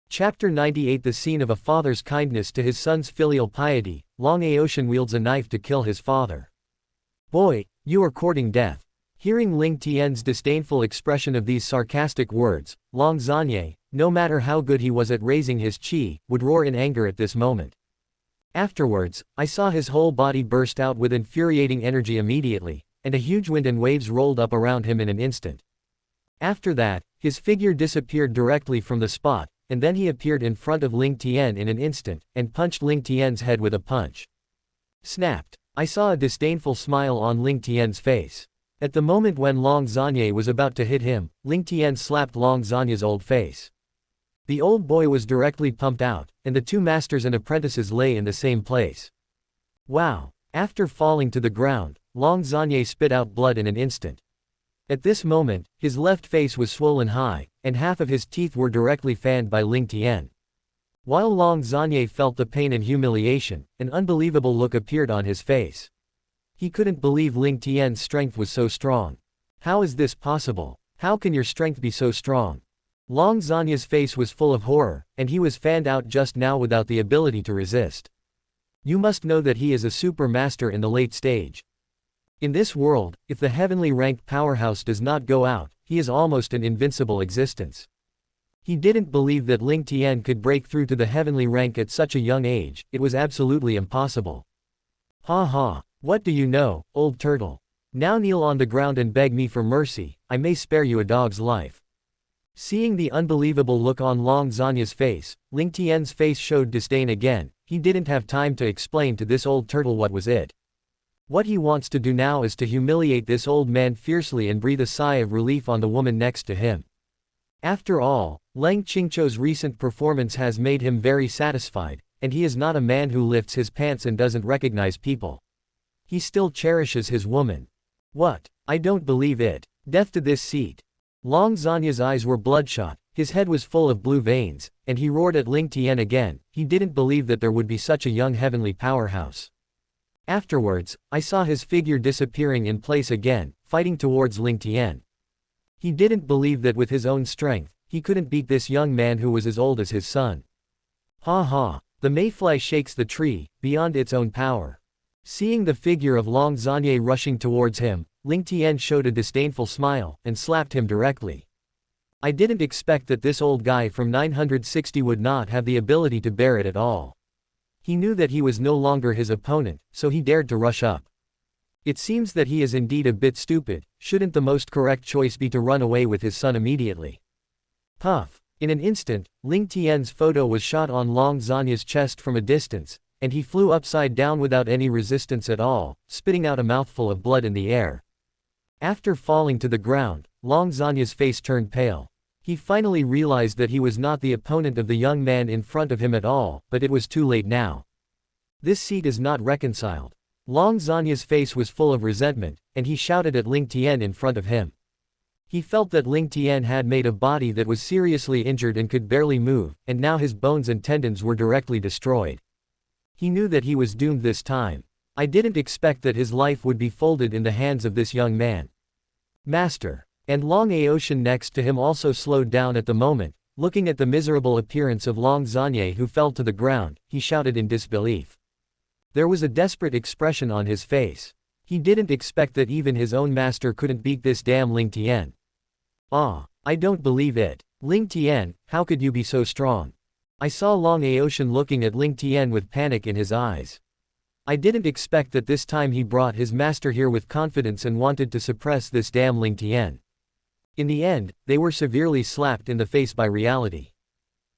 Chapter 98 The scene of a father's kindness to his son's filial piety. Long Aoshan wields a knife to kill his father. Boy, you are courting death. Hearing Ling Tian's disdainful expression of these sarcastic words, Long Zanye, no matter how good he was at raising his qi, would roar in anger at this moment. Afterwards, I saw his whole body burst out with infuriating energy immediately, and a huge wind and waves rolled up around him in an instant. After that, his figure disappeared directly from the spot, and then he appeared in front of Ling Tian in an instant, and punched Ling Tian's head with a punch. Snapped. I saw a disdainful smile on Ling Tian's face. At the moment when Long Zanye was about to hit him, Ling Tian slapped Long Zanye's old face. The old boy was directly pumped out, and the two masters and apprentices lay in the same place. Wow! After falling to the ground, Long Zanye spit out blood in an instant. At this moment, his left face was swollen high, and half of his teeth were directly fanned by Ling Tian. While Long Zanye felt the pain and humiliation, an unbelievable look appeared on his face. He couldn't believe Ling Tian's strength was so strong. How is this possible? How can your strength be so strong? Long Zanye's face was full of horror, and he was fanned out just now without the ability to resist. You must know that he is a super master in the late stage. In this world, if the heavenly ranked powerhouse does not go out, he is almost an invincible existence. He didn't believe that Ling Tian could break through to the heavenly rank at such a young age, it was absolutely impossible. Ha ha, what do you know, old turtle? Now kneel on the ground and beg me for mercy, I may spare you a dog's life. Seeing the unbelievable look on Long Zanye's face, Ling Tian's face showed disdain again. He didn't have time to explain to this old turtle what was it. What he wants to do now is to humiliate this old man fiercely and breathe a sigh of relief on the woman next to him. After all, Leng Qingqiu's recent performance has made him very satisfied, and he is not a man who lifts his pants and doesn't recognize people. He still cherishes his woman. What? I don't believe it. Death to this seat. Long Zanye's eyes were bloodshot, his head was full of blue veins, and he roared at Ling Tian again. He didn't believe that there would be such a young heavenly powerhouse. Afterwards, I saw his figure disappearing in place again, fighting towards Ling Tian. He didn't believe that with his own strength, he couldn't beat this young man who was as old as his son. Ha ha, the mayfly shakes the tree, beyond its own power. Seeing the figure of Long Zanye rushing towards him, Ling Tian showed a disdainful smile, and slapped him directly. I didn't expect that this old guy from 960 would not have the ability to bear it at all. He knew that he was no longer his opponent, so he dared to rush up. It seems that he is indeed a bit stupid. Shouldn't the most correct choice be to run away with his son immediately? Puff. In an instant, Ling Tian's photo was shot on Long Zanye's chest from a distance, and he flew upside down without any resistance at all, spitting out a mouthful of blood in the air. After falling to the ground, Long Zanye's face turned pale. He finally realized that he was not the opponent of the young man in front of him at all, but it was too late now. This seat is not reconciled. Long Zanye's face was full of resentment, and he shouted at Ling Tian in front of him. He felt that Ling Tian had made a body that was seriously injured and could barely move, and now his bones and tendons were directly destroyed. He knew that he was doomed this time. I didn't expect that his life would be folded in the hands of this young man. Master. And Long Aoshan next to him also slowed down at the moment. Looking at the miserable appearance of Long Zanye who fell to the ground, he shouted in disbelief. There was a desperate expression on his face. He didn't expect that even his own master couldn't beat this damn Ling Tian. Ah, I don't believe it. Ling Tian, how could you be so strong? I saw Long Aoshan looking at Ling Tian with panic in his eyes. I didn't expect that this time he brought his master here with confidence and wanted to suppress this damn Ling Tian. In the end, they were severely slapped in the face by reality.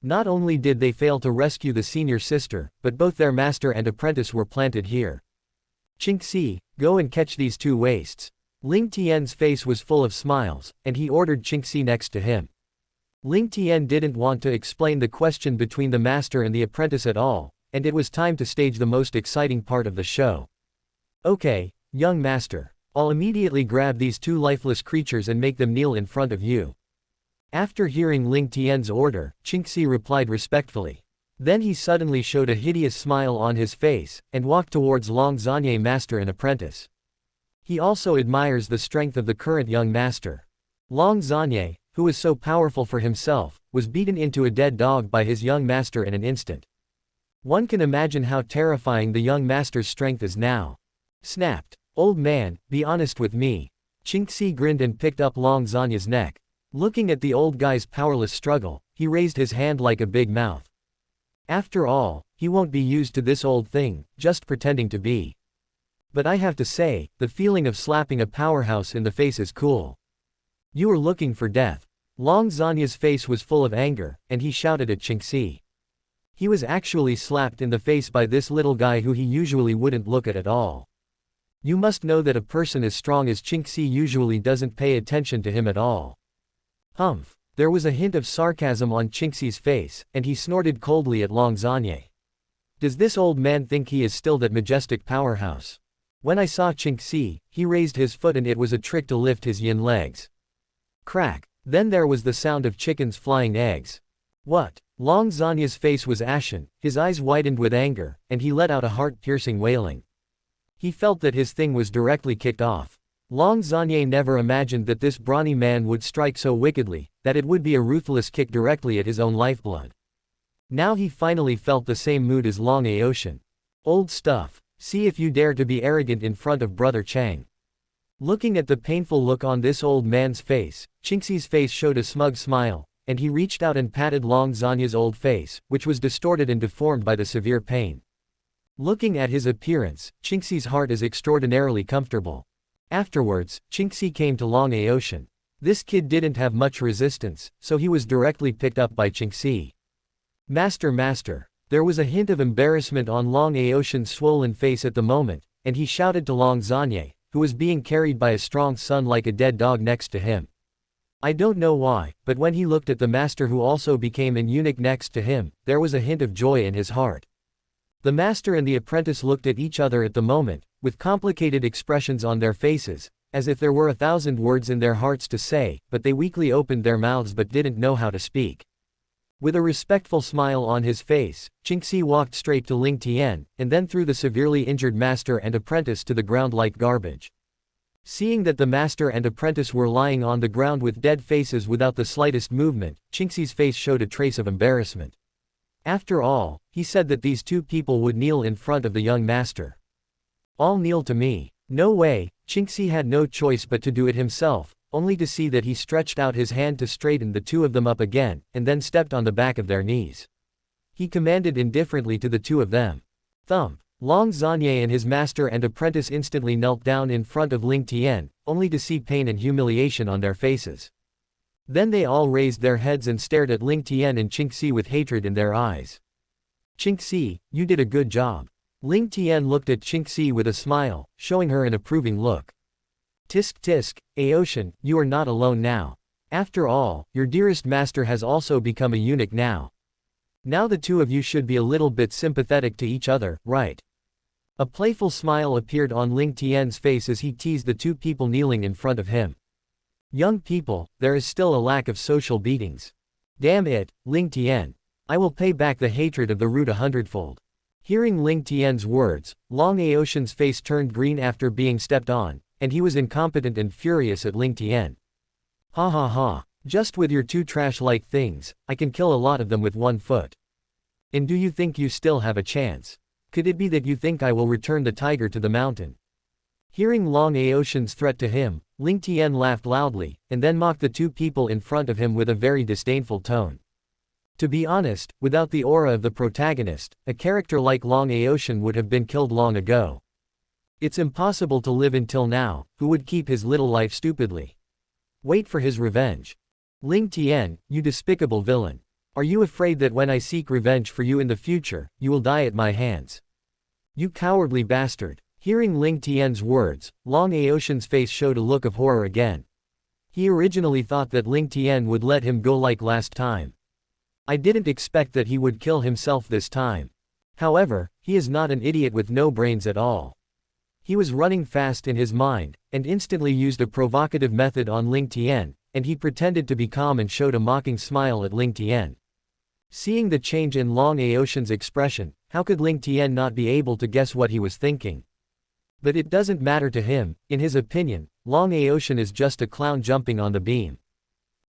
Not only did they fail to rescue the senior sister, but both their master and apprentice were planted here. Qingxi, go and catch these two wastes. Ling Tian's face was full of smiles, and he ordered Qingxi next to him. Ling Tian didn't want to explain the question between the master and the apprentice at all, and it was time to stage the most exciting part of the show. Okay, young master. I'll immediately grab these two lifeless creatures and make them kneel in front of you. After hearing Ling Tian's order, Qingxi replied respectfully. Then he suddenly showed a hideous smile on his face, and walked towards Long Zanye master and apprentice. He also admires the strength of the current young master. Long Zanye, who was so powerful for himself, was beaten into a dead dog by his young master in an instant. One can imagine how terrifying the young master's strength is now. Snapped. Old man, be honest with me. Qingxi grinned and picked up Long Zanye's neck. Looking at the old guy's powerless struggle, he raised his hand like a big mouth. After all, he won't be used to this old thing, just pretending to be. But I have to say, the feeling of slapping a powerhouse in the face is cool. You were looking for death. Long Zanye's face was full of anger, and he shouted at Qingxi. He was actually slapped in the face by this little guy who he usually wouldn't look at all. You must know that a person as strong as Qingxi usually doesn't pay attention to him at all. Humph. There was a hint of sarcasm on Qingxi's face, and he snorted coldly at Long Zanye. Does this old man think he is still that majestic powerhouse? When I saw Qingxi, he raised his foot and it was a trick to lift his yin legs. Crack. Then there was the sound of chickens flying eggs. What? Long Zanye's face was ashen, his eyes widened with anger, and he let out a heart-piercing wailing. He felt that his thing was directly kicked off. Long Zanye never imagined that this brawny man would strike so wickedly, that it would be a ruthless kick directly at his own lifeblood. Now he finally felt the same mood as Long Aotian. Old stuff. See if you dare to be arrogant in front of Brother Chang. Looking at the painful look on this old man's face, Qingxi's face showed a smug smile, and he reached out and patted Long Zanye's old face, which was distorted and deformed by the severe pain. Looking at his appearance, Qingxi's heart is extraordinarily comfortable. Afterwards, Qingxi came to Long Aotian. This kid didn't have much resistance, so he was directly picked up by Qingxi. Master. There was a hint of embarrassment on Long Aotian's swollen face at the moment, and he shouted to Long Zanye, who was being carried by a strong son like a dead dog next to him. I don't know why, but when he looked at the master who also became an eunuch next to him, there was a hint of joy in his heart. The master and the apprentice looked at each other at the moment, with complicated expressions on their faces, as if there were 1,000 words in their hearts to say, but they weakly opened their mouths but didn't know how to speak. With a respectful smile on his face, Qingxi walked straight to Ling Tian, and then threw the severely injured master and apprentice to the ground like garbage. Seeing that the master and apprentice were lying on the ground with dead faces without the slightest movement, Qingxi's face showed a trace of embarrassment. After all, he said that these two people would kneel in front of the young master. All kneel to me. No way. Qingxi had no choice but to do it himself, only to see that he stretched out his hand to straighten the two of them up again, and then stepped on the back of their knees. He commanded indifferently to the two of them. Thump. Long Zanye and his master and apprentice instantly knelt down in front of Ling Tian, only to see pain and humiliation on their faces. Then they all raised their heads and stared at Ling Tian and Qingxi with hatred in their eyes. Qingxi, you did a good job. Ling Tian looked at Qingxi with a smile, showing her an approving look. Tisk, Aotian, you are not alone now. After all, your dearest master has also become a eunuch now. Now the two of you should be a little bit sympathetic to each other, right? A playful smile appeared on Ling Tian's face as he teased the two people kneeling in front of him. Young people, there is still a lack of social beatings. Damn it, Ling Tian. I will pay back the hatred of the root 100-fold. Hearing Ling Tian's words, Long Aotian's face turned green after being stepped on, and he was incompetent and furious at Ling Tian. Ha. Just with your two trash-like things, I can kill a lot of them with 1 foot. And do you think you still have a chance? Could it be that you think I will return the tiger to the mountain? Hearing Long Aotian's threat to him, Ling Tian laughed loudly, and then mocked the two people in front of him with a very disdainful tone. To be honest, without the aura of the protagonist, a character like Long Aotian would have been killed long ago. It's impossible to live until now. Who would keep his little life stupidly? Wait for his revenge. Ling Tian, you despicable villain. Are you afraid that when I seek revenge for you in the future, you will die at my hands? You cowardly bastard. Hearing Ling Tian's words, Long Aotian's face showed a look of horror again. He originally thought that Ling Tian would let him go like last time. I didn't expect that he would kill himself this time. However, he is not an idiot with no brains at all. He was running fast in his mind, and instantly used a provocative method on Ling Tian, and he pretended to be calm and showed a mocking smile at Ling Tian. Seeing the change in Long Aotian's expression, how could Ling Tian not be able to guess what he was thinking? But it doesn't matter to him. In his opinion, Long Aotian is just a clown jumping on the beam.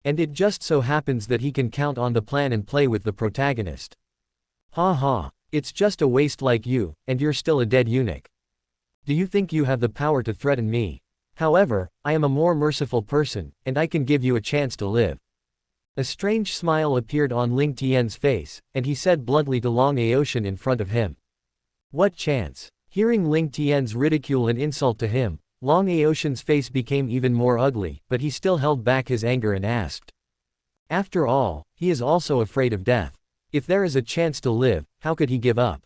And it just so happens that he can count on the plan and play with the protagonist. Ha ha, it's just a waste like you, and you're still a dead eunuch. Do you think you have the power to threaten me? However, I am a more merciful person, and I can give you a chance to live. A strange smile appeared on Ling Tian's face, and he said bluntly to Long Aotian in front of him. What chance? Hearing Ling Tian's ridicule and insult to him, Long Aotian's face became even more ugly, but he still held back his anger and asked. After all, he is also afraid of death. If there is a chance to live, how could he give up?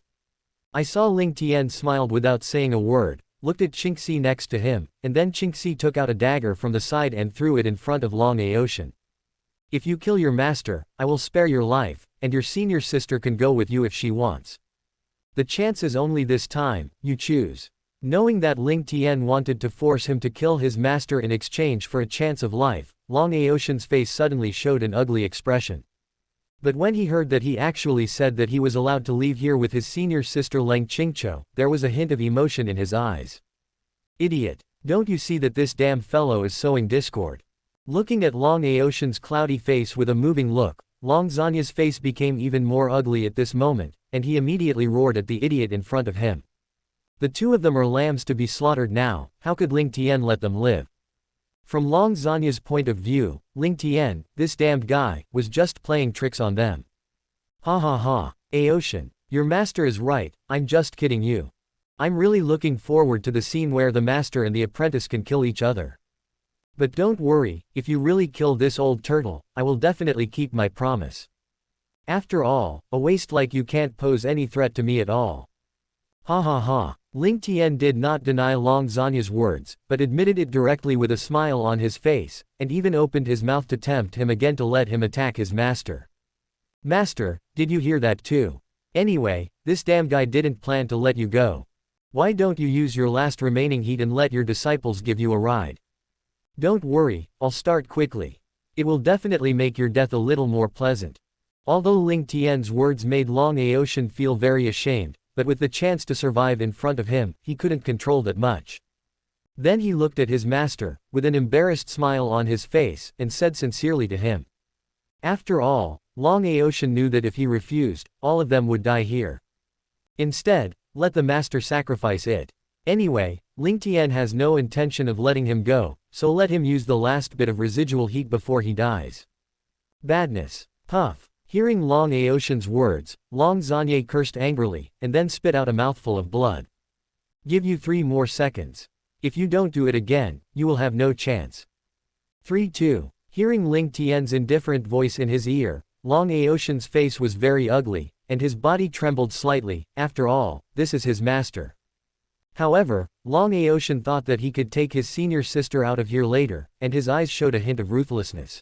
I saw Ling Tian smiled without saying a word, looked at Qingxi next to him, and then Qingxi took out a dagger from the side and threw it in front of Long Aotian. If you kill your master, I will spare your life, and your senior sister can go with you if she wants. The chance is only this time, you choose. Knowing that Ling Tian wanted to force him to kill his master in exchange for a chance of life, Long Aotian's face suddenly showed an ugly expression. But when he heard that he actually said that he was allowed to leave here with his senior sister Leng Qingqiu, there was a hint of emotion in his eyes. Idiot! Don't you see that this damn fellow is sowing discord? Looking at Long Aotian's cloudy face with a moving look, Long Zanya's face became even more ugly at this moment, and he immediately roared at the idiot in front of him. The two of them are lambs to be slaughtered now, how could Ling Tian let them live? From Long Zanya's point of view, Ling Tian, this damned guy, was just playing tricks on them. Ha ha ha, Aotian, your master is right, I'm just kidding you. I'm really looking forward to the scene where the master and the apprentice can kill each other. But don't worry, if you really kill this old turtle, I will definitely keep my promise. After all, a waste like you can't pose any threat to me at all. Ha ha ha. Ling Tian did not deny Long Zanya's words, but admitted it directly with a smile on his face, and even opened his mouth to tempt him again to let him attack his master. Master, did you hear that too? Anyway, this damn guy didn't plan to let you go. Why don't you use your last remaining heat and let your disciples give you a ride? Don't worry, I'll start quickly. It will definitely make your death a little more pleasant. Although Ling Tian's words made Long Aotian feel very ashamed, but with the chance to survive in front of him, he couldn't control that much. Then he looked at his master, with an embarrassed smile on his face, and said sincerely to him. After all, Long Aotian knew that if he refused, all of them would die here. Instead, let the master sacrifice it. Anyway, Ling Tian has no intention of letting him go, so let him use the last bit of residual heat before he dies. Badness. Puff. Hearing Long Aotian's words, Long Zanya cursed angrily, and then spit out a mouthful of blood. Give you 3 more seconds. If you don't do it again, you will have no chance. 3-2. Hearing Ling Tian's indifferent voice in his ear, Long Aotian's face was very ugly, and his body trembled slightly. After all, this is his master. However, Long Aotian thought that he could take his senior sister out of here later, and his eyes showed a hint of ruthlessness.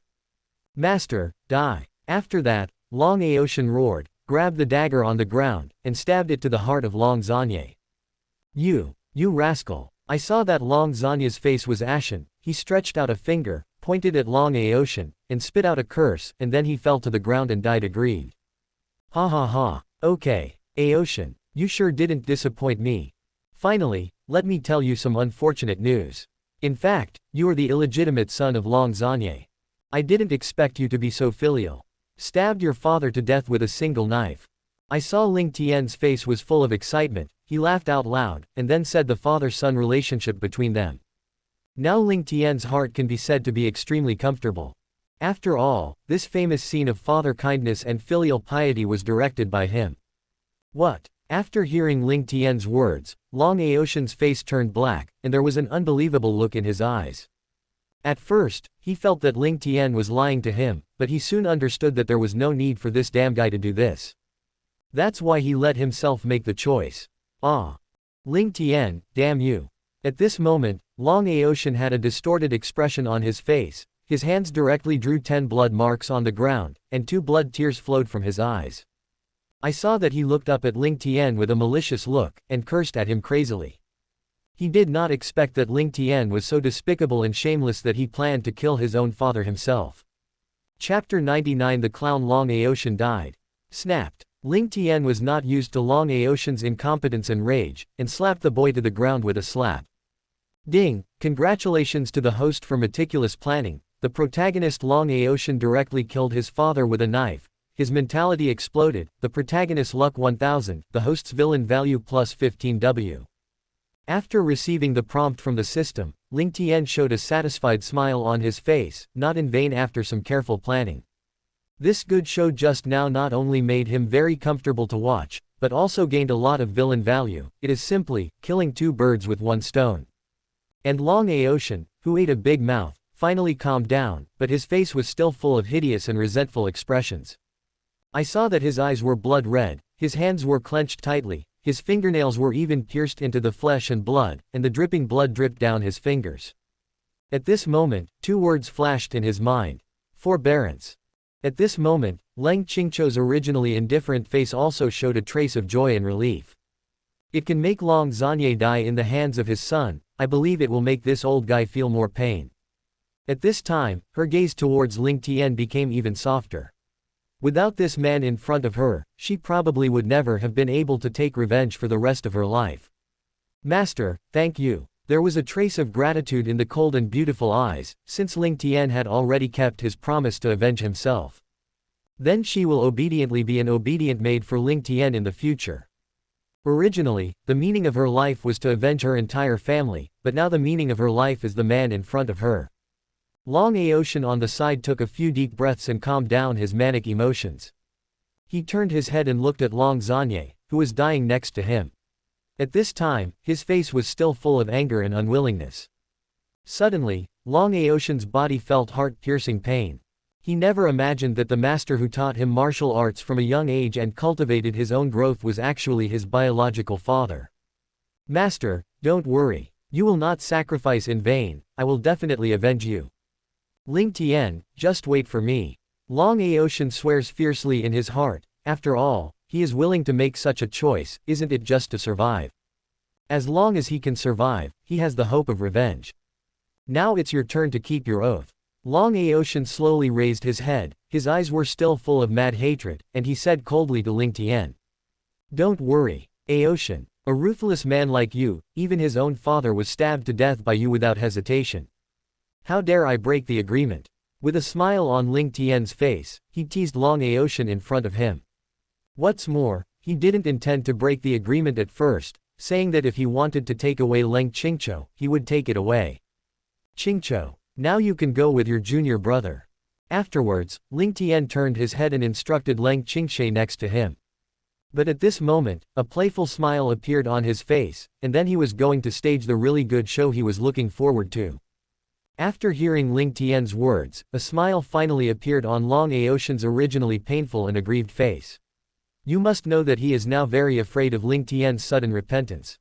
Master, die. After that, Long Aotian roared, grabbed the dagger on the ground, and stabbed it to the heart of Long Zanya. You rascal. I saw that Long Zanya's face was ashen. He stretched out a finger, pointed at Long Aotian, and spit out a curse, and then he fell to the ground and died aggrieved. Ha ha ha. Okay, Aotian, you sure didn't disappoint me. Finally, let me tell you some unfortunate news. In fact, you are the illegitimate son of Long Zanya. I didn't expect you to be so filial. Stabbed your father to death with a single knife. I saw Ling Tian's face was full of excitement, he laughed out loud, and then said the father-son relationship between them. Now Ling Tian's heart can be said to be extremely comfortable. After all, this famous scene of father kindness and filial piety was directed by him. What? After hearing Ling Tian's words, Long Aotian's face turned black, and there was an unbelievable look in his eyes. At first, he felt that Ling Tian was lying to him, but he soon understood that there was no need for this damn guy to do this. That's why he let himself make the choice. Ah. Ling Tian, damn you. At this moment, Long Aotian had a distorted expression on his face, his hands directly drew 10 blood marks on the ground, and 2 blood tears flowed from his eyes. I saw that he looked up at Ling Tian with a malicious look, and cursed at him crazily. He did not expect that Ling Tian was so despicable and shameless that he planned to kill his own father himself. Chapter 99 The clown Long Aotian died. Snapped. Ling Tian was not used to Long Aotian's incompetence and rage, and slapped the boy to the ground with a slap. Ding! Congratulations to the host for meticulous planning. The protagonist Long Aotian directly killed his father with a knife. His mentality exploded. The protagonist luck 1000, the host's villain value plus 15W. After receiving the prompt from the system, Ling Tian showed a satisfied smile on his face, not in vain after some careful planning. This good show just now not only made him very comfortable to watch, but also gained a lot of villain value. It is simply killing two birds with one stone. And Long Aotian, who ate a big mouth, finally calmed down, but his face was still full of hideous and resentful expressions. I saw that his eyes were blood red, his hands were clenched tightly, his fingernails were even pierced into the flesh and blood, and the dripping blood dripped down his fingers. At this moment, two words flashed in his mind. Forbearance. At this moment, Leng Qingqiu's originally indifferent face also showed a trace of joy and relief. It can make Long Zanye die in the hands of his son. I believe it will make this old guy feel more pain. At this time, her gaze towards Ling Tian became even softer. Without this man in front of her, she probably would never have been able to take revenge for the rest of her life. Master, thank you. There was a trace of gratitude in the cold and beautiful eyes, since Ling Tian had already kept his promise to avenge himself. Then she will obediently be an obedient maid for Ling Tian in the future. Originally, the meaning of her life was to avenge her entire family, but now the meaning of her life is the man in front of her. Long Aotian on the side took a few deep breaths and calmed down his manic emotions. He turned his head and looked at Long Zanye, who was dying next to him. At this time, his face was still full of anger and unwillingness. Suddenly, Long Aotian's body felt heart-piercing pain. He never imagined that the master who taught him martial arts from a young age and cultivated his own growth was actually his biological father. Master, don't worry. You will not sacrifice in vain. I will definitely avenge you. Ling Tian, just wait for me. Long Aotian swears fiercely in his heart. After all, he is willing to make such a choice, isn't it, just to survive? As long as he can survive, he has the hope of revenge. Now it's your turn to keep your oath. Long Aotian slowly raised his head, his eyes were still full of mad hatred, and he said coldly to Ling Tian. Don't worry, Aotian. A ruthless man like you, even his own father was stabbed to death by you without hesitation. How dare I break the agreement? With a smile on Ling Tian's face, he teased Long Aotian in front of him. What's more, he didn't intend to break the agreement at first, saying that if he wanted to take away Leng Qingqiu, he would take it away. Qingqiu, now you can go with your junior brother. Afterwards, Ling Tian turned his head and instructed Leng Qingqiu next to him. But at this moment, a playful smile appeared on his face, and then he was going to stage the really good show he was looking forward to. After hearing Ling Tian's words, a smile finally appeared on Long Aotian's originally painful and aggrieved face. You must know that he is now very afraid of Ling Tian's sudden repentance.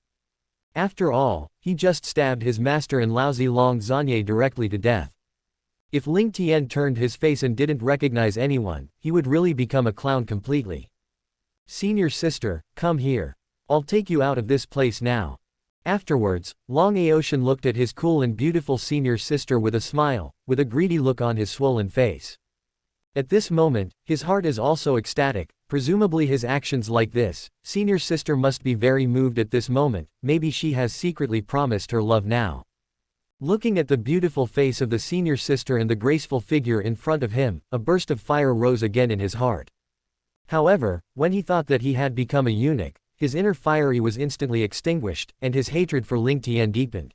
After all, he just stabbed his master and lousy Long Zanye directly to death. If Ling Tian turned his face and didn't recognize anyone, he would really become a clown completely. Senior sister, come here. I'll take you out of this place now. Afterwards, Long Aotian looked at his cool and beautiful senior sister with a smile, with a greedy look on his swollen face. At this moment, his heart is also ecstatic, presumably his actions like this. Senior sister must be very moved at this moment, maybe she has secretly promised her love now. Looking at the beautiful face of the senior sister and the graceful figure in front of him, a burst of fire rose again in his heart. However, when he thought that he had become a eunuch, his inner fire was instantly extinguished, and his hatred for Ling Tian deepened.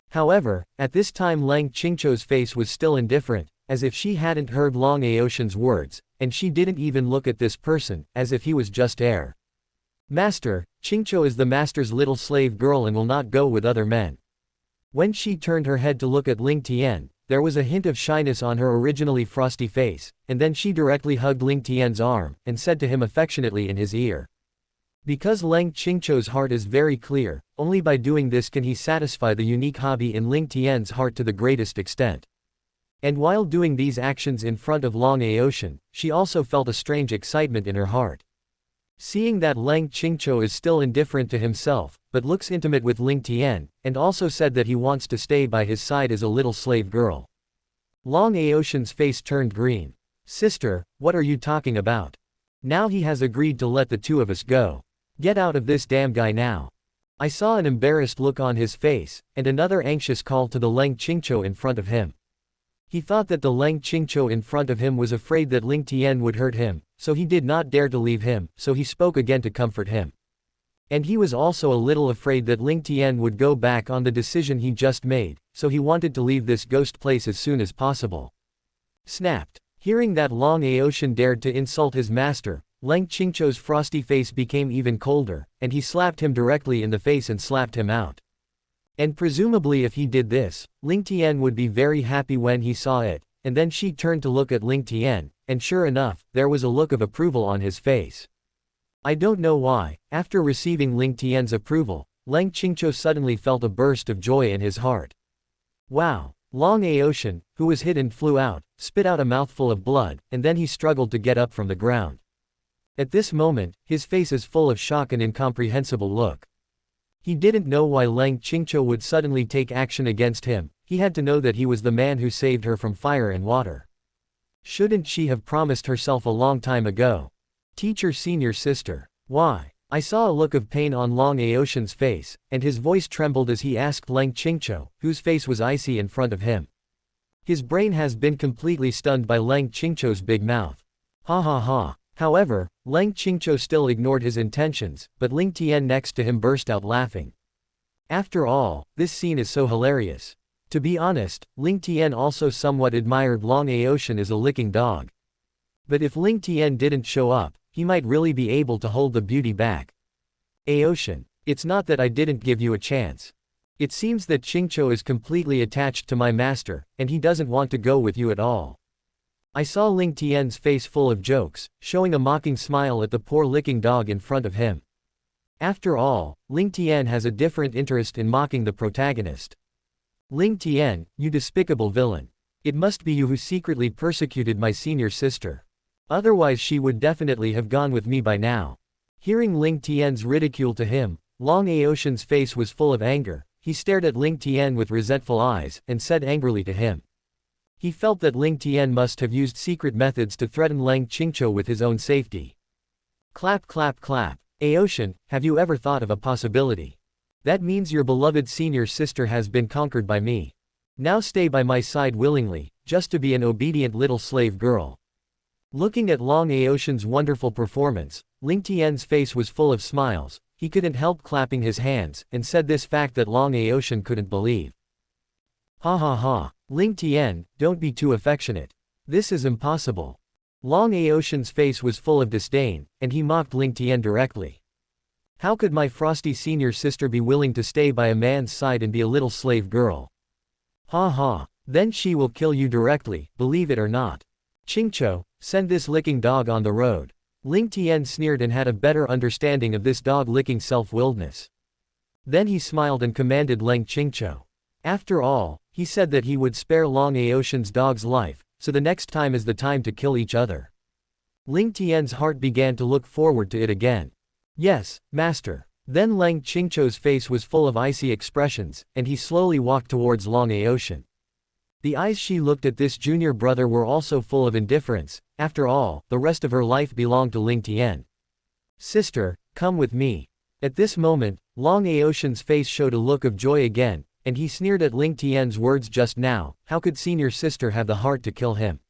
However, at this time Leng Qingqiu's face was still indifferent, as if she hadn't heard Long Aotian's words, and she didn't even look at this person, as if he was just air. Master, Qingqiu is the master's little slave girl and will not go with other men. When she turned her head to look at Ling Tian, there was a hint of shyness on her originally frosty face, and then she directly hugged Ling Tian's arm, and said to him affectionately in his ear. Because Leng Qingqiu's heart is very clear, only by doing this can he satisfy the unique hobby in Ling Tian's heart to the greatest extent. And while doing these actions in front of Long Aotian, she also felt a strange excitement in her heart. Seeing that Leng Qingqiu is still indifferent to himself, but looks intimate with Ling Tian, and also said that he wants to stay by his side as a little slave girl. Long Aotian's face turned green. Sister, what are you talking about? Now he has agreed to let the two of us go. Get out of this damn guy now. I saw an embarrassed look on his face, and another anxious call to the Leng Qingqiu in front of him. He thought that the Leng Qingqiu in front of him was afraid that Ling Tian would hurt him, so he did not dare to leave him, so he spoke again to comfort him. And he was also a little afraid that Ling Tian would go back on the decision he just made, so he wanted to leave this ghost place as soon as possible. Snapped. Hearing that Long Aoshan dared to insult his master, Leng Qingqiu's frosty face became even colder, and he slapped him directly in the face and slapped him out. And presumably if he did this, Ling Tian would be very happy when he saw it, and then she turned to look at Ling Tian, and sure enough, there was a look of approval on his face. I don't know why, after receiving Ling Tian's approval, Leng Qingqiu suddenly felt a burst of joy in his heart. Wow! Long Aoshan, who was hit and flew out, spit out a mouthful of blood, and then he struggled to get up from the ground. At this moment, his face is full of shock and incomprehensible look. He didn't know why Leng Qingqiu would suddenly take action against him. He had to know that he was the man who saved her from fire and water. Shouldn't she have promised herself a long time ago? Teacher senior sister. Why? I saw a look of pain on Long Aoshan's face, and his voice trembled as he asked Leng Qingqiu, whose face was icy in front of him. His brain has been completely stunned by Leng Qingqiu's big mouth. Ha ha ha. However, Leng Qingqiu still ignored his intentions, but Ling Tian next to him burst out laughing. After all, this scene is so hilarious. To be honest, Ling Tian also somewhat admired Long Aoshan as a licking dog. But if Ling Tian didn't show up, he might really be able to hold the beauty back. Aoshan, it's not that I didn't give you a chance. It seems that Qingqiu is completely attached to my master, and he doesn't want to go with you at all. I saw Ling Tian's face full of jokes, showing a mocking smile at the poor licking dog in front of him. After all, Ling Tian has a different interest in mocking the protagonist. Ling Tian, you despicable villain. It must be you who secretly persecuted my senior sister. Otherwise she would definitely have gone with me by now. Hearing Ling Tian's ridicule to him, Long Aoshan's face was full of anger. He stared at Ling Tian with resentful eyes, and said angrily to him. He felt that Ling Tian must have used secret methods to threaten Leng Qingqiu with his own safety. Clap clap clap. Aoshan, have you ever thought of a possibility? That means your beloved senior sister has been conquered by me. Now stay by my side willingly, just to be an obedient little slave girl. Looking at Long Aoshan's wonderful performance, Ling Tian's face was full of smiles. He couldn't help clapping his hands, and said this fact that Long Aoshan couldn't believe. Ha ha ha. Ling Tian, don't be too affectionate. This is impossible. Long Aoshan's face was full of disdain, and he mocked Ling Tian directly. How could my frosty senior sister be willing to stay by a man's side and be a little slave girl? Ha ha. Then she will kill you directly, believe it or not. Qingqiu, send this licking dog on the road. Ling Tian sneered and had a better understanding of this dog-licking self-willedness. Then he smiled and commanded Leng Qingqiu. After all, he said that he would spare Long Aoshan's dog's life, so the next time is the time to kill each other. Ling Tian's heart began to look forward to it again. Yes, master. Then Leng Qingqiu's face was full of icy expressions, and he slowly walked towards Long Aoshan. The eyes she looked at this junior brother were also full of indifference. After all, the rest of her life belonged to Ling Tian. Sister, come with me. At this moment, Long Aoshan's face showed a look of joy again, and he sneered at Ling Tian's words just now. How could senior sister have the heart to kill him?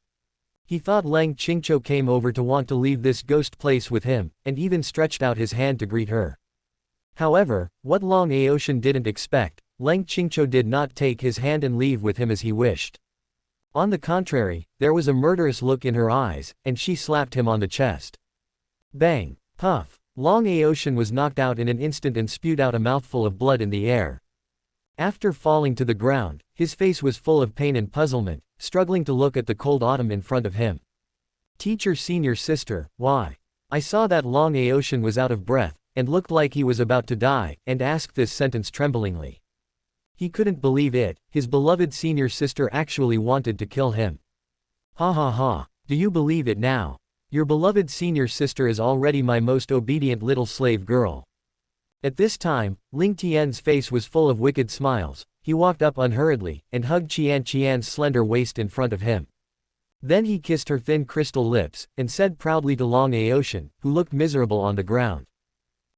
He thought Leng Qingqiu came over to want to leave this ghost place with him, and even stretched out his hand to greet her. However, what Long Aoshan didn't expect, Leng Qingqiu did not take his hand and leave with him as he wished. On the contrary, there was a murderous look in her eyes, and she slapped him on the chest. Bang! Puff! Long Aoshan was knocked out in an instant and spewed out a mouthful of blood in the air. After falling to the ground, his face was full of pain and puzzlement, struggling to look at the cold autumn in front of him. Teacher senior sister, why? I saw that Long Aoshan was out of breath, and looked like he was about to die, and asked this sentence tremblingly. He couldn't believe it, his beloved senior sister actually wanted to kill him. Ha ha ha, do you believe it now? Your beloved senior sister is already my most obedient little slave girl. At this time, Ling Tian's face was full of wicked smiles. He walked up unhurriedly, and hugged Qian's slender waist in front of him. Then he kissed her thin crystal lips, and said proudly to Long Aotian, who looked miserable on the ground.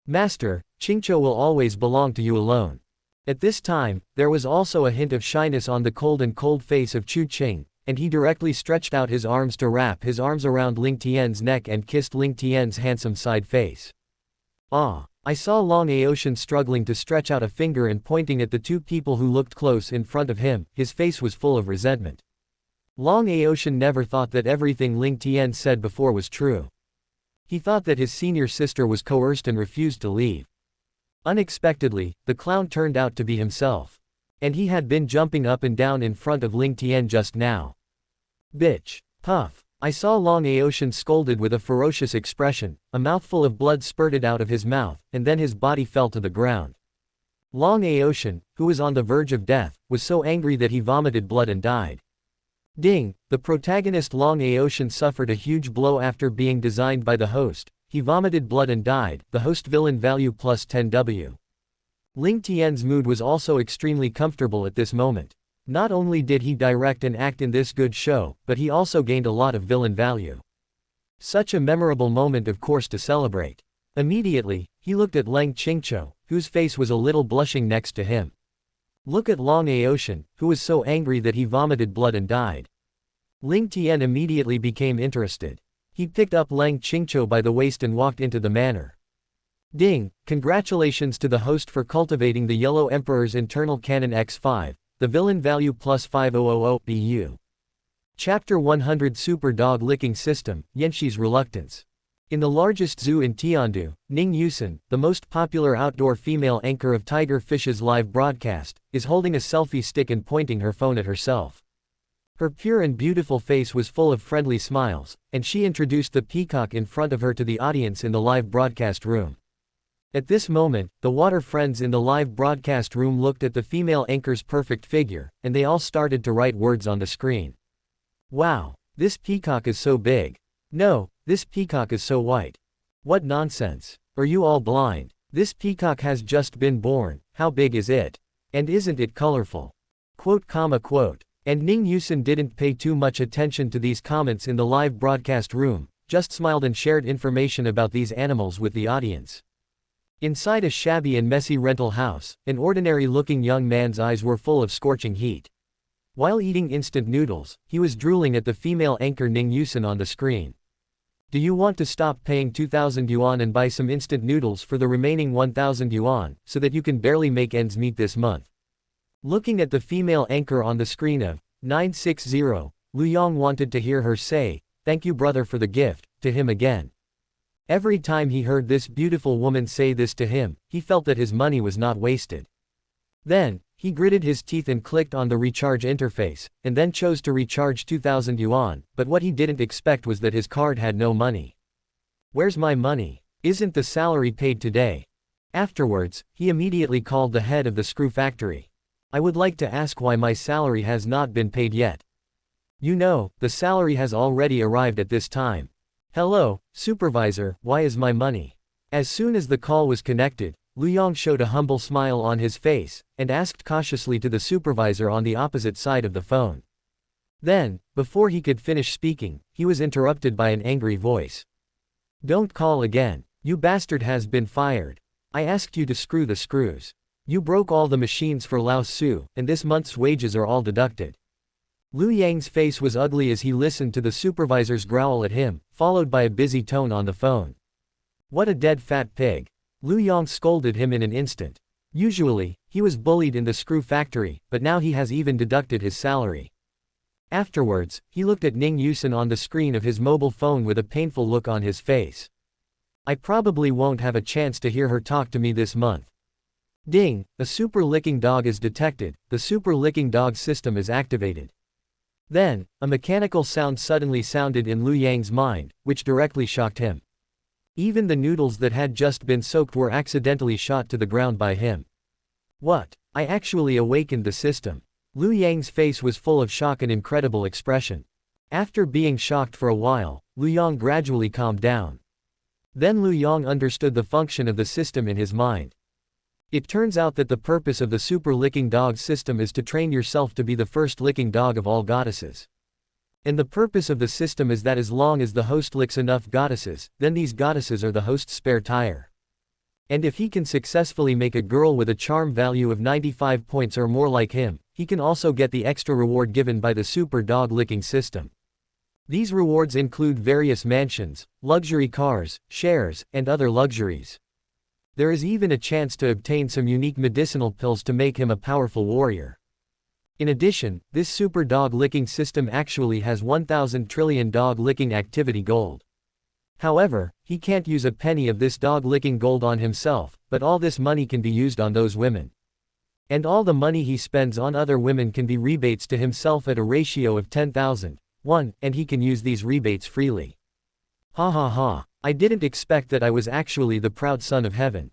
Master, Qingqiu will always belong to you alone. At this time, there was also a hint of shyness on the cold face of Chu Qing, and he directly stretched out his arms to wrap his arms around Ling Tian's neck and kissed Ling Tian's handsome side face. Ah! I saw Long Aotian struggling to stretch out a finger and pointing at the two people who looked close in front of him. His face was full of resentment. Long Aotian never thought that everything Ling Tian said before was true. He thought that his senior sister was coerced and refused to leave. Unexpectedly, the clown turned out to be himself. And he had been jumping up and down in front of Ling Tian just now. Bitch. Puff. I saw Long Aotian scolded with a ferocious expression, a mouthful of blood spurted out of his mouth, and then his body fell to the ground. Long Aotian, who was on the verge of death, was so angry that he vomited blood and died. Ding! The protagonist Long Aotian suffered a huge blow after being designed by the host. He vomited blood and died. The host villain value plus 10W. Ling Tian's mood was also extremely comfortable at this moment. Not only did he direct and act in this good show, but he also gained a lot of villain value. Such a memorable moment, of course, to celebrate. Immediately, he looked at Leng Qingqiu, whose face was a little blushing next to him. Look at Long Aotian, who was so angry that he vomited blood and died. Ling Tian immediately became interested. He picked up Leng Qingqiu by the waist and walked into the manor. Ding! Congratulations to the host for cultivating the Yellow Emperor's internal canon X5. The villain value plus 5000 BU. Chapter 100 Super Dog Licking System, Yanxi's Reluctance. In the largest zoo in Tiandu, Ning Yusen, the most popular outdoor female anchor of Tiger Fish's live broadcast, is holding a selfie stick and pointing her phone at herself. Her pure and beautiful face was full of friendly smiles, and she introduced the peacock in front of her to the audience in the live broadcast room. At this moment, the water friends in the live broadcast room looked at the female anchor's perfect figure, and they all started to write words on the screen. Wow! This peacock is so big. No, this peacock is so white. What nonsense. Are you all blind? This peacock has just been born, how big is it? And isn't it colorful? Quote. And Ning Yusen didn't pay too much attention to these comments in the live broadcast room, just smiled and shared information about these animals with the audience. Inside a shabby and messy rental house, an ordinary-looking young man's eyes were full of scorching heat. While eating instant noodles, he was drooling at the female anchor Ning Yusen on the screen. Do you want to stop paying 2,000 yuan and buy some instant noodles for the remaining 1,000 yuan, so that you can barely make ends meet this month? Looking at the female anchor on the screen of 960, Lu Yong wanted to hear her say, "Thank you brother for the gift," to him again. Every time he heard this beautiful woman say this to him, he felt that his money was not wasted. Then, he gritted his teeth and clicked on the recharge interface, and then chose to recharge 2,000 yuan, but what he didn't expect was that his card had no money. Where's my money? Isn't the salary paid today? Afterwards, he immediately called the head of the screw factory. I would like to ask why my salary has not been paid yet. You know, the salary has already arrived at this time. Hello, supervisor, why is my money? As soon as the call was connected, Lu Yong showed a humble smile on his face, and asked cautiously to the supervisor on the opposite side of the phone. Then, before he could finish speaking, he was interrupted by an angry voice. Don't call again, you bastard has been fired. I asked you to screw the screws. You broke all the machines for Lao Su, and this month's wages are all deducted. Lu Yang's face was ugly as he listened to the supervisor's growl at him, followed by a busy tone on the phone. What a dead fat pig. Lu Yong scolded him in an instant. Usually, he was bullied in the screw factory, but now he has even deducted his salary. Afterwards, he looked at Ning Yusen on the screen of his mobile phone with a painful look on his face. I probably won't have a chance to hear her talk to me this month. Ding, a super licking dog is detected, the super licking dog system is activated. Then, a mechanical sound suddenly sounded in Lu Yang's mind, which directly shocked him. Even the noodles that had just been soaked were accidentally shot to the ground by him. What? I actually awakened the system. Lu Yang's face was full of shock and incredible expression. After being shocked for a while, Lu Yong gradually calmed down. Then Lu Yong understood the function of the system in his mind. It turns out that the purpose of the super licking dog system is to train yourself to be the first licking dog of all goddesses. And the purpose of the system is that as long as the host licks enough goddesses, then these goddesses are the host's spare tire. And if he can successfully make a girl with a charm value of 95 points or more like him, he can also get the extra reward given by the super dog licking system. These rewards include various mansions, luxury cars, shares, and other luxuries. There is even a chance to obtain some unique medicinal pills to make him a powerful warrior. In addition, this super dog licking system actually has 1,000 trillion dog licking activity gold. However, he can't use a penny of this dog licking gold on himself, but all this money can be used on those women. And all the money he spends on other women can be rebates to himself at a ratio of 10,000:1, and he can use these rebates freely. Ha ha ha, I didn't expect that I was actually the proud son of heaven.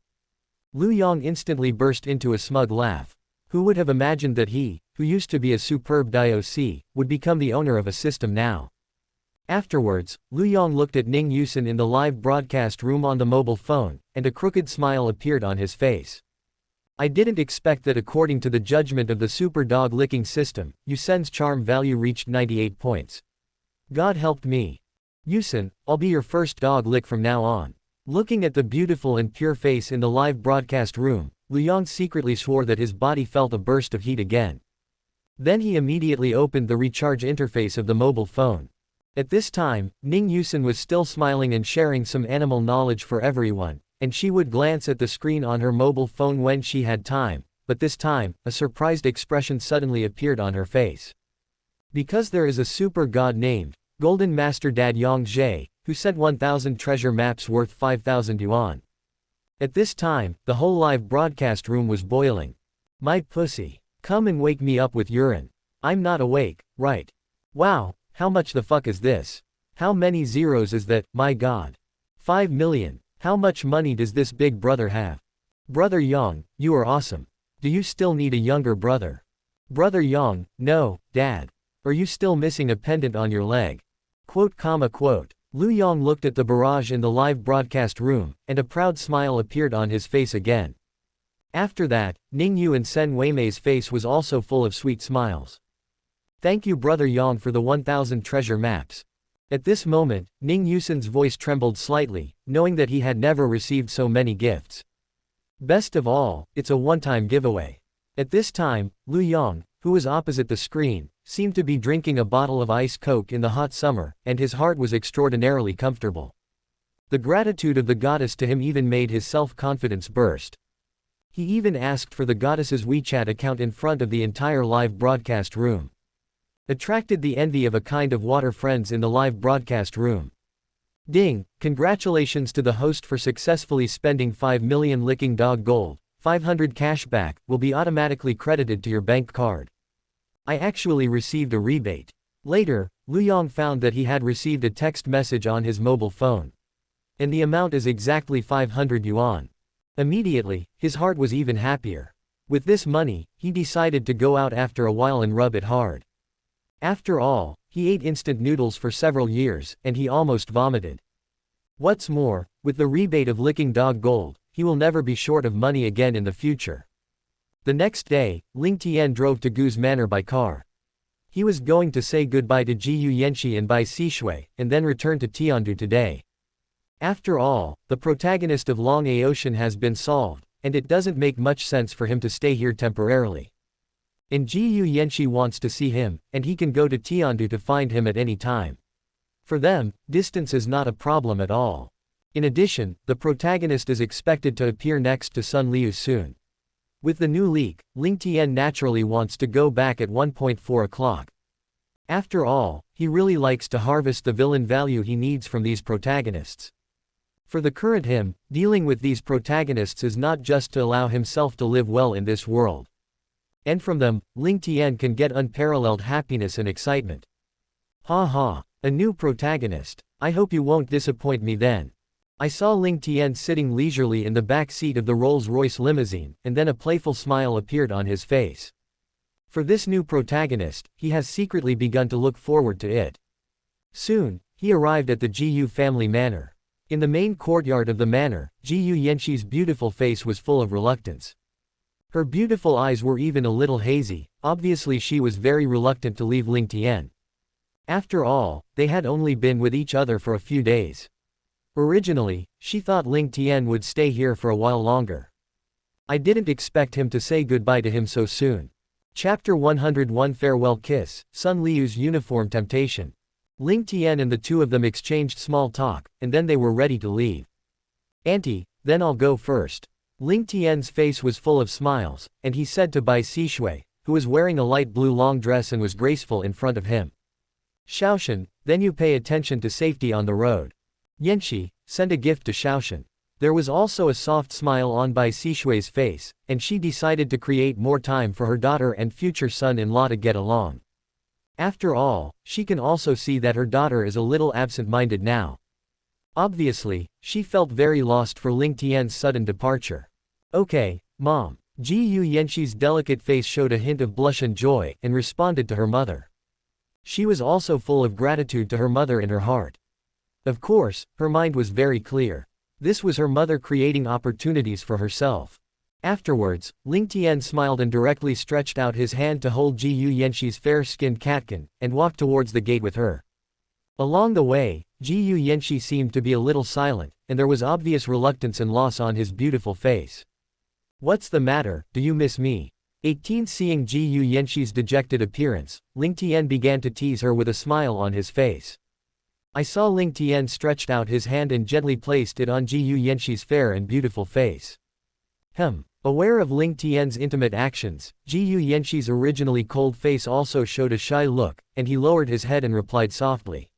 Lu Yong instantly burst into a smug laugh. Who would have imagined that he, who used to be a superb DOC, would become the owner of a system now? Afterwards, Lu Yong looked at Ning Yusen in the live broadcast room on the mobile phone, and a crooked smile appeared on his face. I didn't expect that according to the judgment of the super dog licking system, Yusen's charm value reached 98 points. God helped me. Yusen, I'll be your first dog lick from now on. Looking at the beautiful and pure face in the live broadcast room, Lu Yong secretly swore that his body felt a burst of heat again. Then he immediately opened the recharge interface of the mobile phone. At this time, Ning Yusen was still smiling and sharing some animal knowledge for everyone, and she would glance at the screen on her mobile phone when she had time, but this time, a surprised expression suddenly appeared on her face. Because there is a super god named Golden Master Dad Yang Jie, who sent 1,000 treasure maps worth 5,000 yuan. At this time, the whole live broadcast room was boiling. My pussy. Come and wake me up with urine. I'm not awake, right? Wow. How much the fuck is this? How many zeros is that, my god? 5 million. How much money does this big brother have? Brother Yang, you are awesome. Do you still need a younger brother? Brother Yang, no, dad. Are you still missing a pendant on your leg? Quote. Lu Yong looked at the barrage in the live broadcast room, and a proud smile appeared on his face again. After that, Ning Yu and Sen Weimei's face was also full of sweet smiles. Thank you Brother Yang for the 1,000 treasure maps. At this moment, Ning Yusen's voice trembled slightly, knowing that he had never received so many gifts. Best of all, it's a one-time giveaway. At this time, Lu Yong, who was opposite the screen, seemed to be drinking a bottle of ice coke in the hot summer, and his heart was extraordinarily comfortable. The gratitude of the goddess to him even made his self-confidence burst. He even asked for the goddess's WeChat account in front of the entire live broadcast room. Attracted the envy of a kind of water friends in the live broadcast room. Ding, congratulations to the host for successfully spending 5 million licking dog gold, 500 cashback, will be automatically credited to your bank card. I actually received a rebate. Later, Lu Yong found that he had received a text message on his mobile phone. And the amount is exactly 500 yuan. Immediately, his heart was even happier. With this money, he decided to go out after a while and rub it hard. After all, he ate instant noodles for several years, and he almost vomited. What's more, with the rebate of licking dog gold, he will never be short of money again in the future. The next day, Ling Tian drove to Gu's manor by car. He was going to say goodbye to Jiyu Yanxi and Bai Sishui, and then return to Tiandu today. After all, the protagonist of Long Ocean has been solved, and it doesn't make much sense for him to stay here temporarily. And Jiyu Yanxi wants to see him, and he can go to Tiandu to find him at any time. For them, distance is not a problem at all. In addition, the protagonist is expected to appear next to Sun Liu soon. With the new leak, Ling Tian naturally wants to go back at 1.4 o'clock. After all, he really likes to harvest the villain value he needs from these protagonists. For the current him, dealing with these protagonists is not just to allow himself to live well in this world. And from them, Ling Tian can get unparalleled happiness and excitement. Ha ha, a new protagonist. I hope you won't disappoint me then. I saw Ling Tian sitting leisurely in the back seat of the Rolls-Royce limousine, and then a playful smile appeared on his face. For this new protagonist, he has secretly begun to look forward to it. Soon, he arrived at the Jiyu family manor. In the main courtyard of the manor, Jiyu Yanxi's beautiful face was full of reluctance. Her beautiful eyes were even a little hazy, obviously she was very reluctant to leave Ling Tian. After all, they had only been with each other for a few days. Originally, she thought Ling Tian would stay here for a while longer. I didn't expect him to say goodbye to him so soon. Chapter 101 Farewell Kiss, Sun Liu's Uniform Temptation. Ling Tian and the two of them exchanged small talk, and then they were ready to leave. Auntie, then I'll go first. Ling Tian's face was full of smiles, and he said to Bai Sishui, who was wearing a light blue long dress and was graceful in front of him. Shaoshan, then you pay attention to safety on the road. Yanxi, send a gift to Shaoshan. There was also a soft smile on Bai Sishui's face, and she decided to create more time for her daughter and future son-in-law to get along. After all, she can also see that her daughter is a little absent-minded now. Obviously, she felt very lost for Ling Tian's sudden departure. Okay, Mom. Ji Yanxi's delicate face showed a hint of blush and joy, and responded to her mother. She was also full of gratitude to her mother in her heart. Of course, her mind was very clear. This was her mother creating opportunities for herself. Afterwards, Ling Tian smiled and directly stretched out his hand to hold Ji Yanxi's fair-skinned catkin, and walked towards the gate with her. Along the way, Ji Yanxi seemed to be a little silent, and there was obvious reluctance and loss on his beautiful face. What's the matter, do you miss me? 18 Seeing Ji Yanxi's dejected appearance, Ling Tian began to tease her with a smile on his face. I saw Ling Tian stretched out his hand and gently placed it on Ji Yanxi's fair and beautiful face. Aware of Ling Tian's intimate actions, Ji Yanxi's originally cold face also showed a shy look, and he lowered his head and replied softly.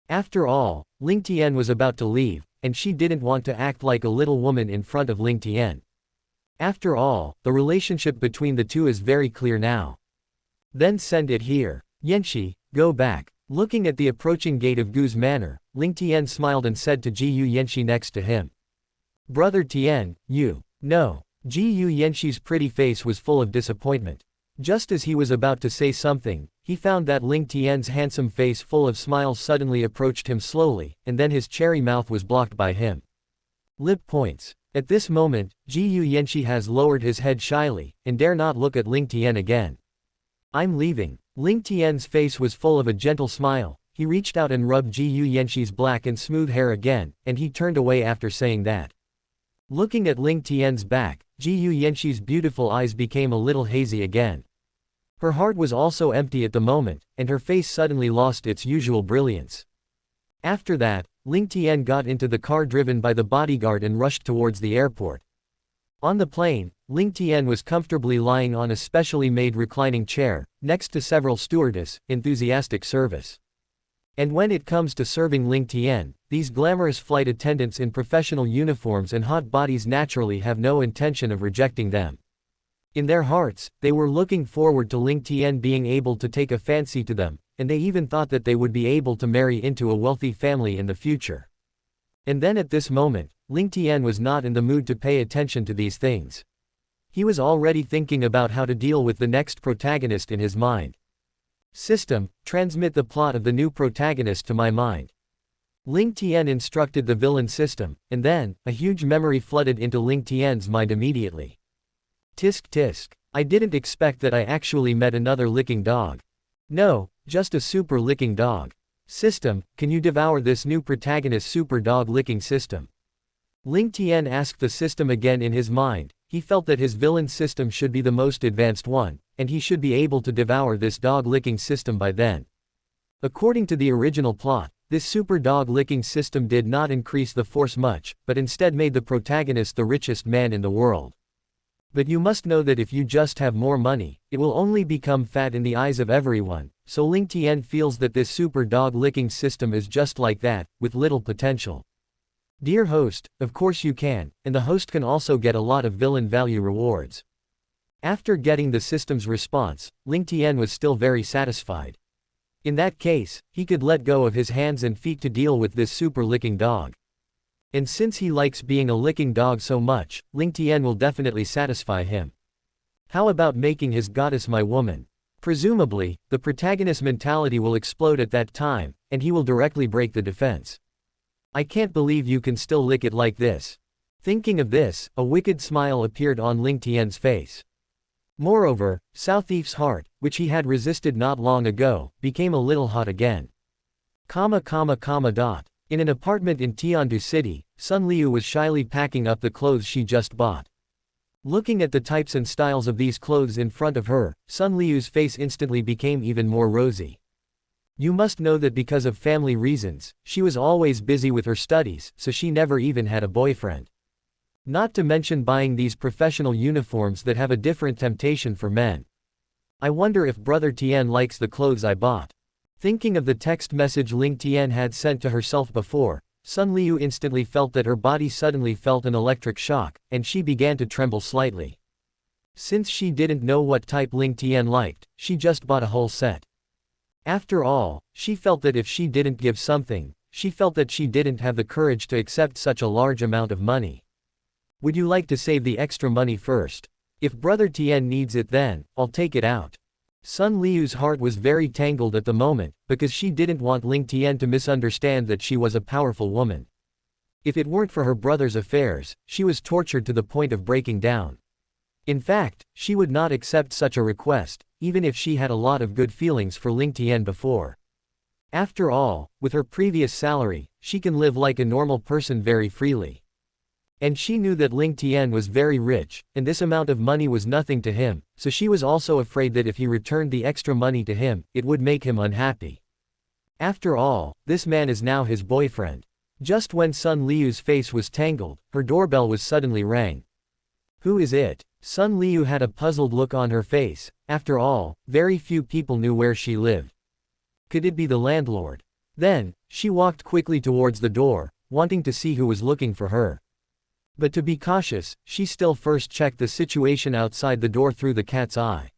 After all, Ling Tian was about to leave, and she didn't want to act like a little woman in front of Ling Tian. After all, the relationship between the two is very clear now. Then send it here. Yanxi, go back. Looking at the approaching gate of Gu's manor, Ling Tian smiled and said to Ji Yanxi next to him. Brother Tian, you. No. Ji Yanxi's pretty face was full of disappointment. Just as he was about to say something, he found that Ling Tian's handsome face full of smiles suddenly approached him slowly, and then his cherry mouth was blocked by him. Lip points. At this moment, Ji Yanxi has lowered his head shyly, and dare not look at Ling Tian again. I'm leaving. Ling Tian's face was full of a gentle smile. He reached out and rubbed Ji Yanxi's black and smooth hair again, and he turned away after saying that. Looking at Ling Tian's back, Ji Yanxi's beautiful eyes became a little hazy again. Her heart was also empty at the moment, and her face suddenly lost its usual brilliance. After that, Ling Tian got into the car driven by the bodyguard and rushed towards the airport. On the plane, Ling Tian was comfortably lying on a specially made reclining chair, next to several stewardess, enthusiastic service. And when it comes to serving Ling Tian, these glamorous flight attendants in professional uniforms and hot bodies naturally have no intention of rejecting them. In their hearts, they were looking forward to Ling Tian being able to take a fancy to them, and they even thought that they would be able to marry into a wealthy family in the future. And then at this moment, Ling Tian was not in the mood to pay attention to these things. He was already thinking about how to deal with the next protagonist in his mind. System, transmit the plot of the new protagonist to my mind. Ling Tian instructed the villain system, and then, a huge memory flooded into Ling Tian's mind immediately. Tisk tisk. I didn't expect that I actually met another licking dog. No, just a super licking dog. System, can you devour this new protagonist super dog licking system? Ling Tian asked the system again in his mind. He felt that his villain system should be the most advanced one, and he should be able to devour this dog licking system by then. According to the original plot, this super dog licking system did not increase the force much, but instead made the protagonist the richest man in the world. But you must know that if you just have more money, it will only become fat in the eyes of everyone, so Ling Tian feels that this super dog licking system is just like that, with little potential. Dear host, of course you can, and the host can also get a lot of villain value rewards. After getting the system's response, Ling Tian was still very satisfied. In that case, he could let go of his hands and feet to deal with this super licking dog. And since he likes being a licking dog so much, Ling Tian will definitely satisfy him. How about making his goddess my woman? Presumably, the protagonist's mentality will explode at that time, and he will directly break the defense. I can't believe you can still lick it like this. Thinking of this, a wicked smile appeared on Ling Tian's face. Moreover, Cao Thief's heart, which he had resisted not long ago, became a little hot again. In an apartment in Tiandu City, Sun Liu was shyly packing up the clothes she just bought. Looking at the types and styles of these clothes in front of her, Sun Liu's face instantly became even more rosy. You must know that because of family reasons, she was always busy with her studies, so she never even had a boyfriend. Not to mention buying these professional uniforms that have a different temptation for men. I wonder if Brother Tian likes the clothes I bought. Thinking of the text message Ling Tian had sent to herself before, Sun Liu instantly felt that her body suddenly felt an electric shock, and she began to tremble slightly. Since she didn't know what type Ling Tian liked, she just bought a whole set. After all, she felt that if she didn't give something, she felt that she didn't have the courage to accept such a large amount of money. Would you like to save the extra money first? If Brother Tian needs it then, I'll take it out. Sun Liu's heart was very tangled at the moment, because she didn't want Ling Tian to misunderstand that she was a powerful woman. If it weren't for her brother's affairs, she was tortured to the point of breaking down. In fact, she would not accept such a request, even if she had a lot of good feelings for Ling Tian before. After all, with her previous salary, she can live like a normal person very freely. And she knew that Ling Tian was very rich, and this amount of money was nothing to him, so she was also afraid that if he returned the extra money to him, it would make him unhappy. After all, this man is now his boyfriend. Just when Sun Liu's face was tangled, her doorbell was suddenly rang. Who is it? Sun Liu had a puzzled look on her face. After all, very few people knew where she lived. Could it be the landlord? Then, she walked quickly towards the door, wanting to see who was looking for her. But to be cautious, she still first checked the situation outside the door through the cat's eye.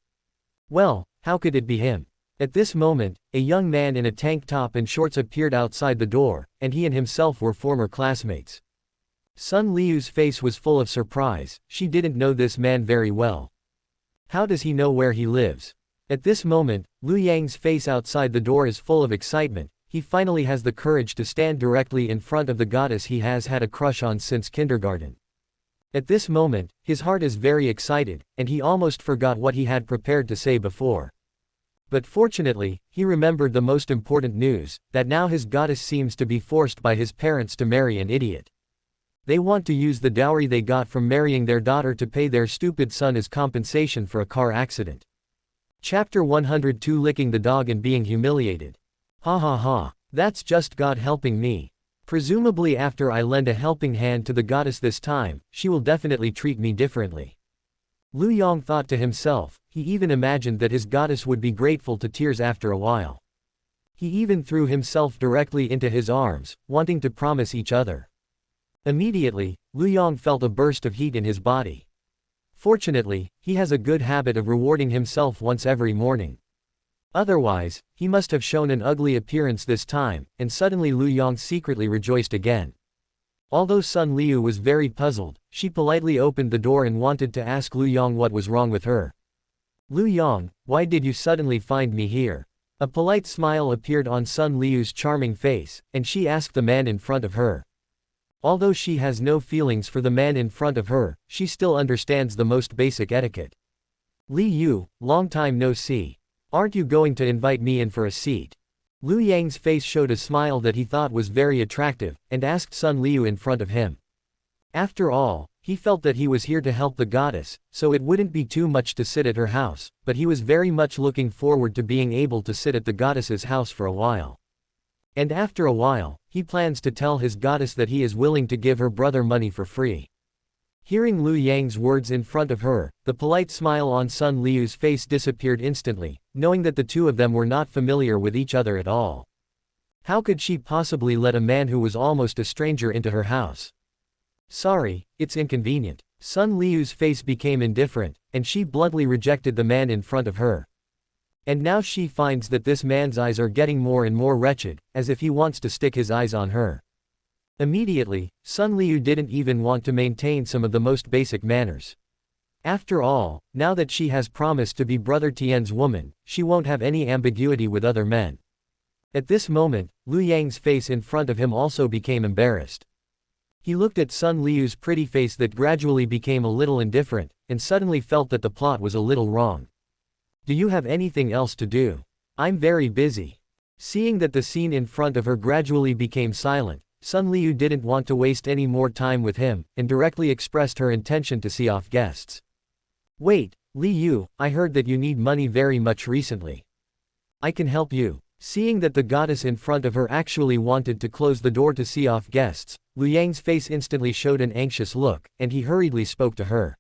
Well, how could it be him? At this moment, a young man in a tank top and shorts appeared outside the door, and he and himself were former classmates. Sun Liu's face was full of surprise. She didn't know this man very well. How does he know where he lives? At this moment, Lu Yang's face outside the door is full of excitement. He finally has the courage to stand directly in front of the goddess he has had a crush on since kindergarten. At this moment, his heart is very excited, and he almost forgot what he had prepared to say before. But fortunately, he remembered the most important news, that now his goddess seems to be forced by his parents to marry an idiot. They want to use the dowry they got from marrying their daughter to pay their stupid son as compensation for a car accident. Chapter 102 Licking the dog and being humiliated. Ha ha ha, that's just God helping me. Presumably after I lend a helping hand to the goddess this time, she will definitely treat me differently. Lu Yong thought to himself. He even imagined that his goddess would be grateful to tears after a while. He even threw himself directly into his arms, wanting to promise each other. Immediately, Lu Yong felt a burst of heat in his body. Fortunately, he has a good habit of rewarding himself once every morning. Otherwise, he must have shown an ugly appearance this time, and suddenly Lu Yong secretly rejoiced again. Although Sun Liu was very puzzled, she politely opened the door and wanted to ask Lu Yong what was wrong with her. Lu Yong, why did you suddenly find me here? A polite smile appeared on Sun Liu's charming face, and she asked the man in front of her. Although she has no feelings for the man in front of her, she still understands the most basic etiquette. Li Yu, long time no see. Aren't you going to invite me in for a seat? Lu Yang's face showed a smile that he thought was very attractive, and asked Sun Liu in front of him. After all, he felt that he was here to help the goddess, so it wouldn't be too much to sit at her house, but he was very much looking forward to being able to sit at the goddess's house for a while. And after a while, he plans to tell his goddess that he is willing to give her brother money for free. Hearing Lu Yang's words in front of her, the polite smile on Sun Liu's face disappeared instantly, knowing that the two of them were not familiar with each other at all. How could she possibly let a man who was almost a stranger into her house? Sorry, it's inconvenient. Sun Liu's face became indifferent, and she bluntly rejected the man in front of her. And now she finds that this man's eyes are getting more and more wretched, as if he wants to stick his eyes on her. Immediately, Sun Liu didn't even want to maintain some of the most basic manners. After all, now that she has promised to be Brother Tian's woman, she won't have any ambiguity with other men. At this moment, Lu Yang's face in front of him also became embarrassed. He looked at Sun Liu's pretty face that gradually became a little indifferent, and suddenly felt that the plot was a little wrong. Do you have anything else to do? I'm very busy. Seeing that the scene in front of her gradually became silent, Sun Liu didn't want to waste any more time with him, and directly expressed her intention to see off guests. Wait, Liu, I heard that you need money very much recently. I can help you. Seeing that the goddess in front of her actually wanted to close the door to see off guests, Liu Yang's face instantly showed an anxious look, and he hurriedly spoke to her.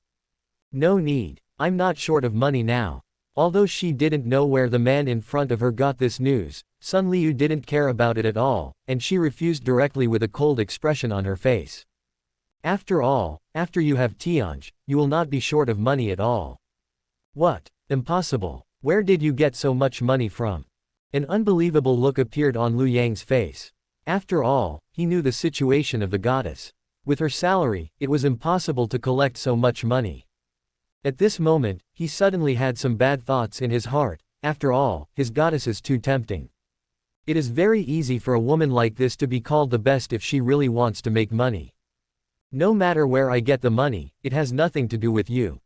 No need. I'm not short of money now. Although she didn't know where the man in front of her got this news, Sun Liu didn't care about it at all, and she refused directly with a cold expression on her face. After all, after you have Tianj, you will not be short of money at all. What? Impossible. Where did you get so much money from? An unbelievable look appeared on Liu Yang's face. After all, he knew the situation of the goddess. With her salary, it was impossible to collect so much money. At this moment, he suddenly had some bad thoughts in his heart. After all, his goddess is too tempting. It is very easy for a woman like this to be called the best if she really wants to make money. No matter where I get the money, it has nothing to do with you.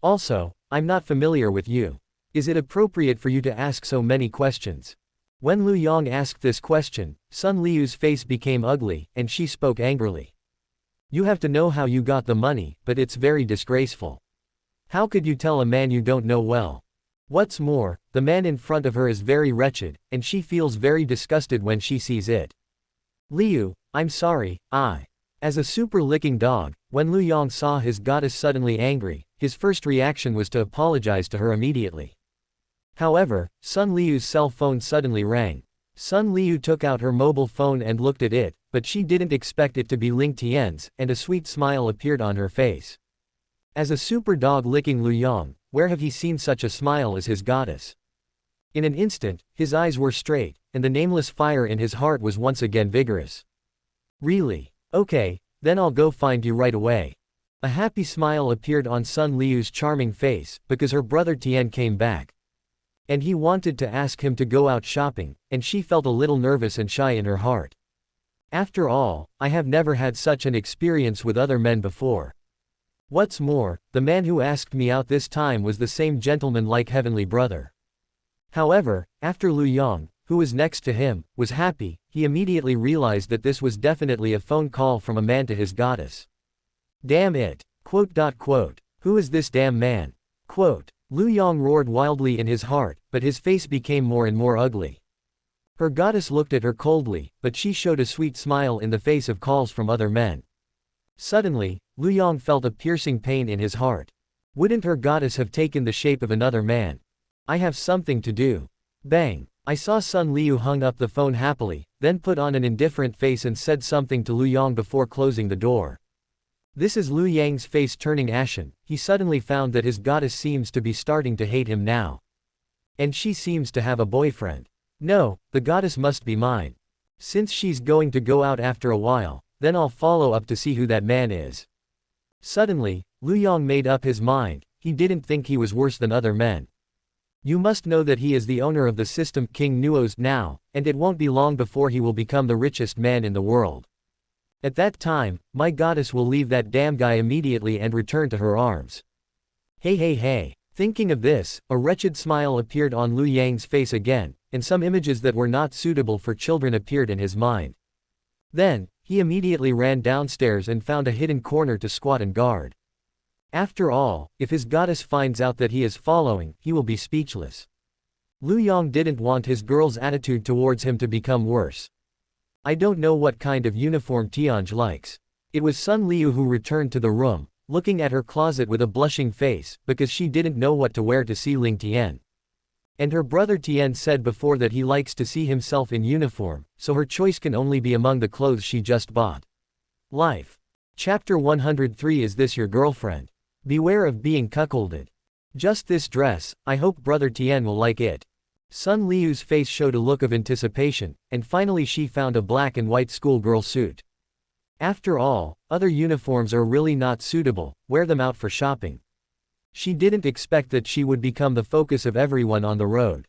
Also, I'm not familiar with you. Is it appropriate for you to ask so many questions? When Liu Yang asked this question, Sun Liu's face became ugly, and she spoke angrily. You have to know how you got the money, but it's very disgraceful. How could you tell a man you don't know well? What's more, the man in front of her is very wretched, and she feels very disgusted when she sees it. Liu, I'm sorry, As a super-licking dog, when Liu Yang saw his goddess suddenly angry, his first reaction was to apologize to her immediately. However, Sun Liu's cell phone suddenly rang. Sun Liu took out her mobile phone and looked at it, but she didn't expect it to be Ling Tian's, and a sweet smile appeared on her face. As a super dog licking Liu Yang, where have he seen such a smile as his goddess? In an instant, his eyes were straight, and the nameless fire in his heart was once again vigorous. Really? Okay, then I'll go find you right away. A happy smile appeared on Sun Liu's charming face, because her brother Tian came back. And he wanted to ask him to go out shopping, and she felt a little nervous and shy in her heart. After all, I have never had such an experience with other men before. What's more, the man who asked me out this time was the same gentleman like heavenly brother. However, after Liu Yang, who was next to him, was happy, he immediately realized that this was definitely a phone call from a man to his goddess. Damn it. Who is this damn man? Liu Yang roared wildly in his heart, but his face became more and more ugly. Her goddess looked at her coldly, but she showed a sweet smile in the face of calls from other men. Suddenly, Liu Yang felt a piercing pain in his heart. Wouldn't her goddess have taken the shape of another man? I have something to do. Bang! I saw Sun Liu hung up the phone happily, then put on an indifferent face and said something to Liu Yang before closing the door. This is Liu Yang's face turning ashen. He suddenly found that his goddess seems to be starting to hate him now. And she seems to have a boyfriend. No, the goddess must be mine. Since she's going to go out after a while, then I'll follow up to see who that man is. Suddenly, Liu Yang made up his mind. He didn't think he was worse than other men. You must know that he is the owner of the system King Nuo's now, and it won't be long before he will become the richest man in the world. At that time, my goddess will leave that damn guy immediately and return to her arms. Hey. Thinking of this, a wretched smile appeared on Liu Yang's face again, and some images that were not suitable for children appeared in his mind. Then, he immediately ran downstairs and found a hidden corner to squat and guard. After all, if his goddess finds out that he is following, he will be speechless. Liu Yang didn't want his girl's attitude towards him to become worse. I don't know what kind of uniform Tianj likes. It was Sun Liu who returned to the room, looking at her closet with a blushing face, because she didn't know what to wear to see Ling Tian. And her brother Tian said before that he likes to see himself in uniform, so her choice can only be among the clothes she just bought. Life. Chapter 103. Is this your girlfriend? Beware of being cuckolded. Just this dress, I hope brother Tian will like it. Sun Liu's face showed a look of anticipation, and finally she found a black and white schoolgirl suit. After all, other uniforms are really not suitable, wear them out for shopping. She didn't expect that she would become the focus of everyone on the road.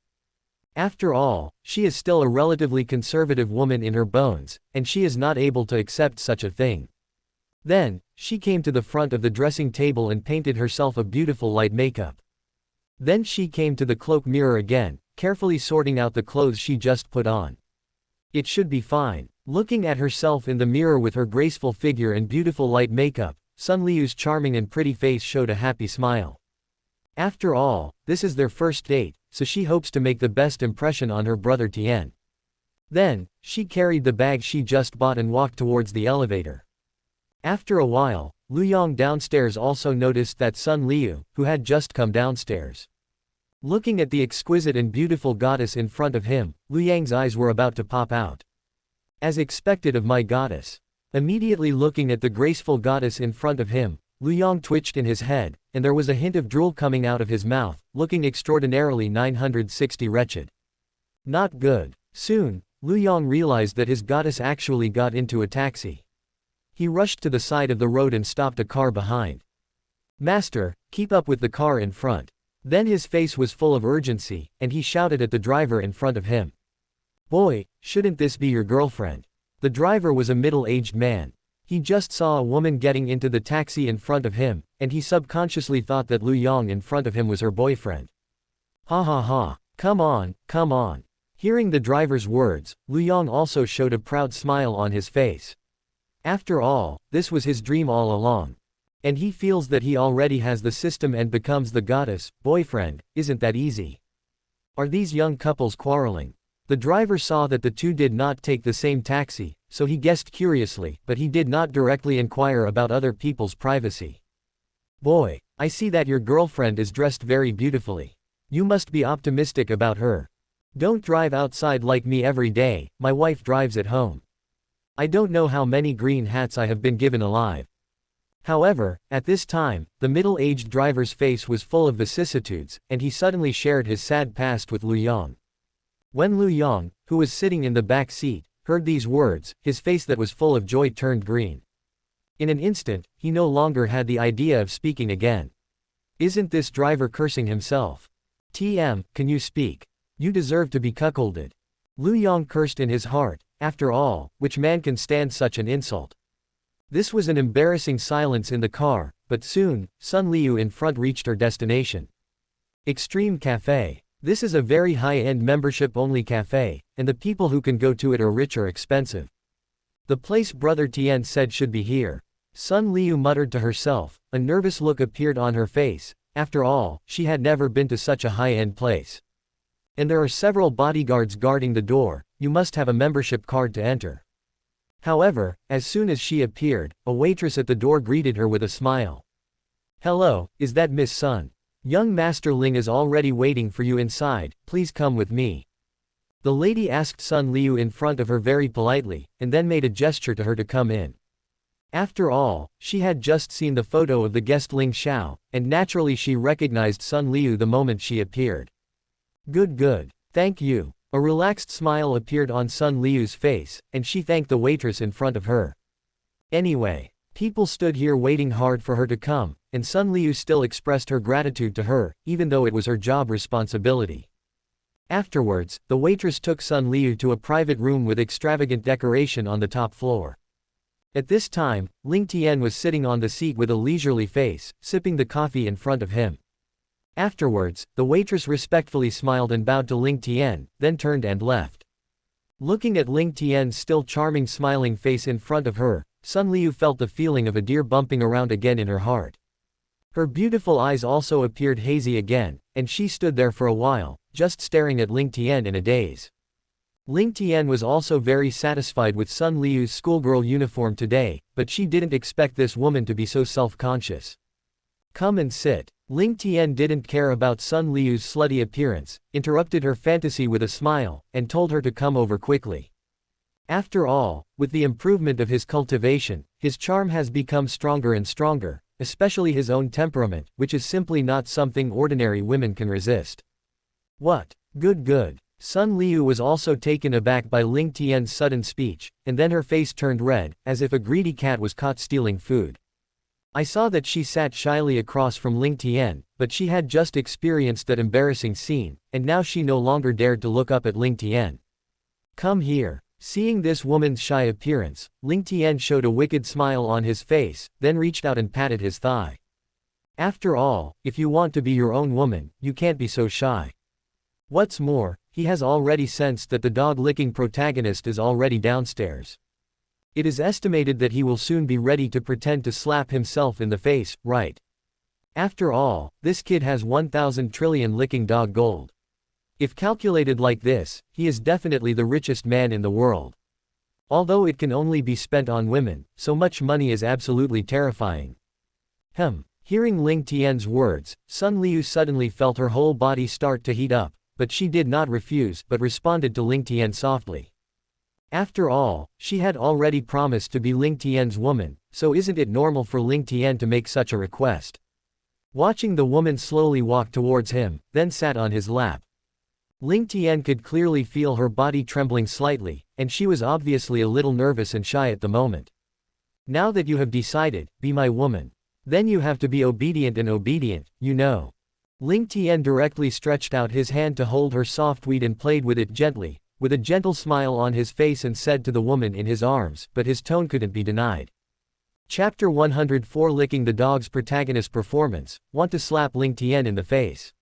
After all, she is still a relatively conservative woman in her bones, and she is not able to accept such a thing. Then, she came to the front of the dressing table and painted herself a beautiful light makeup. Then she came to the cloak mirror again, carefully sorting out the clothes she just put on. It should be fine. Looking at herself in the mirror with her graceful figure and beautiful light makeup, Sun Liu's charming and pretty face showed a happy smile. After all, this is their first date, so she hopes to make the best impression on her brother Tian. Then, she carried the bag she just bought and walked towards the elevator. After a while, Luoyang downstairs also noticed that Sun Liu, who had just come downstairs. Looking at the exquisite and beautiful goddess in front of him, Luoyang's eyes were about to pop out. As expected of my goddess. Immediately looking at the graceful goddess in front of him, Luoyang twitched in his head, and there was a hint of drool coming out of his mouth, looking extraordinarily 960 wretched. Not good. Soon, Luoyang realized that his goddess actually got into a taxi. He rushed to the side of the road and stopped a car behind. Master, keep up with the car in front. Then his face was full of urgency, and he shouted at the driver in front of him. Boy, shouldn't this be your girlfriend? The driver was a middle-aged man. He just saw a woman getting into the taxi in front of him, and he subconsciously thought that Luoyang in front of him was her boyfriend. Ha ha ha, come on, come on. Hearing the driver's words, Luoyang also showed a proud smile on his face. After all, this was his dream all along. And he feels that he already has the system and becomes the goddess. Boyfriend, isn't that easy? Are these young couples quarreling? The driver saw that the two did not take the same taxi, so he guessed curiously, but he did not directly inquire about other people's privacy. Boy, I see that your girlfriend is dressed very beautifully. You must be optimistic about her. Don't drive outside like me every day, my wife drives at home. I don't know how many green hats I have been given alive. However, at this time, the middle-aged driver's face was full of vicissitudes, and he suddenly shared his sad past with Luoyang. When Luoyang, who was sitting in the back seat, heard these words, his face that was full of joy turned green. In an instant, he no longer had the idea of speaking again. Isn't this driver cursing himself? TM, can you speak? You deserve to be cuckolded. Luoyang cursed in his heart. After all, which man can stand such an insult? This was an embarrassing silence in the car, but soon, Sun Liu in front reached her destination. Extreme Cafe. This is a very high-end membership-only cafe, and the people who can go to it are rich or expensive. The place Brother Tian said should be here. Sun Liu muttered to herself, a nervous look appeared on her face. After all, she had never been to such a high-end place. And there are several bodyguards guarding the door, you must have a membership card to enter. However, as soon as she appeared, a waitress at the door greeted her with a smile. Hello, is that Miss Sun? Young Master Ling is already waiting for you inside, please come with me. The lady asked Sun Liu in front of her very politely, and then made a gesture to her to come in. After all, she had just seen the photo of the guest Ling Xiao, and naturally she recognized Sun Liu the moment she appeared. Good, thank you. A relaxed smile appeared on Sun Liu's face, and she thanked the waitress in front of her. Anyway, people stood here waiting hard for her to come, and Sun Liu still expressed her gratitude to her, even though it was her job responsibility. Afterwards, the waitress took Sun Liu to a private room with extravagant decoration on the top floor. At this time, Ling Tian was sitting on the seat with a leisurely face, sipping the coffee in front of him. Afterwards, the waitress respectfully smiled and bowed to Ling Tian, then turned and left. Looking at Ling Tian's still charming smiling face in front of her, Sun Liu felt the feeling of a deer bumping around again in her heart. Her beautiful eyes also appeared hazy again, and she stood there for a while, just staring at Ling Tian in a daze. Ling Tian was also very satisfied with Sun Liu's schoolgirl uniform today, but she didn't expect this woman to be so self-conscious. Come and sit. Ling Tian didn't care about Sun Liu's slutty appearance, interrupted her fantasy with a smile, and told her to come over quickly. After all, with the improvement of his cultivation, his charm has become stronger and stronger, especially his own temperament, which is simply not something ordinary women can resist. What? Good. Sun Liu was also taken aback by Ling Tian's sudden speech, and then her face turned red, as if a greedy cat was caught stealing food. I saw that she sat shyly across from Ling Tian, but she had just experienced that embarrassing scene, and now she no longer dared to look up at Ling Tian. Come here. Seeing this woman's shy appearance, Ling Tian showed a wicked smile on his face, then reached out and patted his thigh. After all, if you want to be your own woman, you can't be so shy. What's more, he has already sensed that the dog-licking protagonist is already downstairs. It is estimated that he will soon be ready to pretend to slap himself in the face, right? After all, this kid has 1,000 trillion licking dog gold. If calculated like this, he is definitely the richest man in the world. Although it can only be spent on women, so much money is absolutely terrifying. Hearing Ling Tian's words, Sun Liu suddenly felt her whole body start to heat up, but she did not refuse but responded to Ling Tian softly. After all, she had already promised to be Ling Tian's woman, so isn't it normal for Ling Tian to make such a request? Watching the woman slowly walk towards him, then sat on his lap. Ling Tian could clearly feel her body trembling slightly, and she was obviously a little nervous and shy at the moment. Now that you have decided, be my woman. Then you have to be obedient and obedient, you know. Ling Tian directly stretched out his hand to hold her soft weed and played with it gently, with a gentle smile on his face and said to the woman in his arms, but his tone couldn't be denied. Chapter 104 Licking the Dog's protagonist performance, want to slap Ling Tian in the face.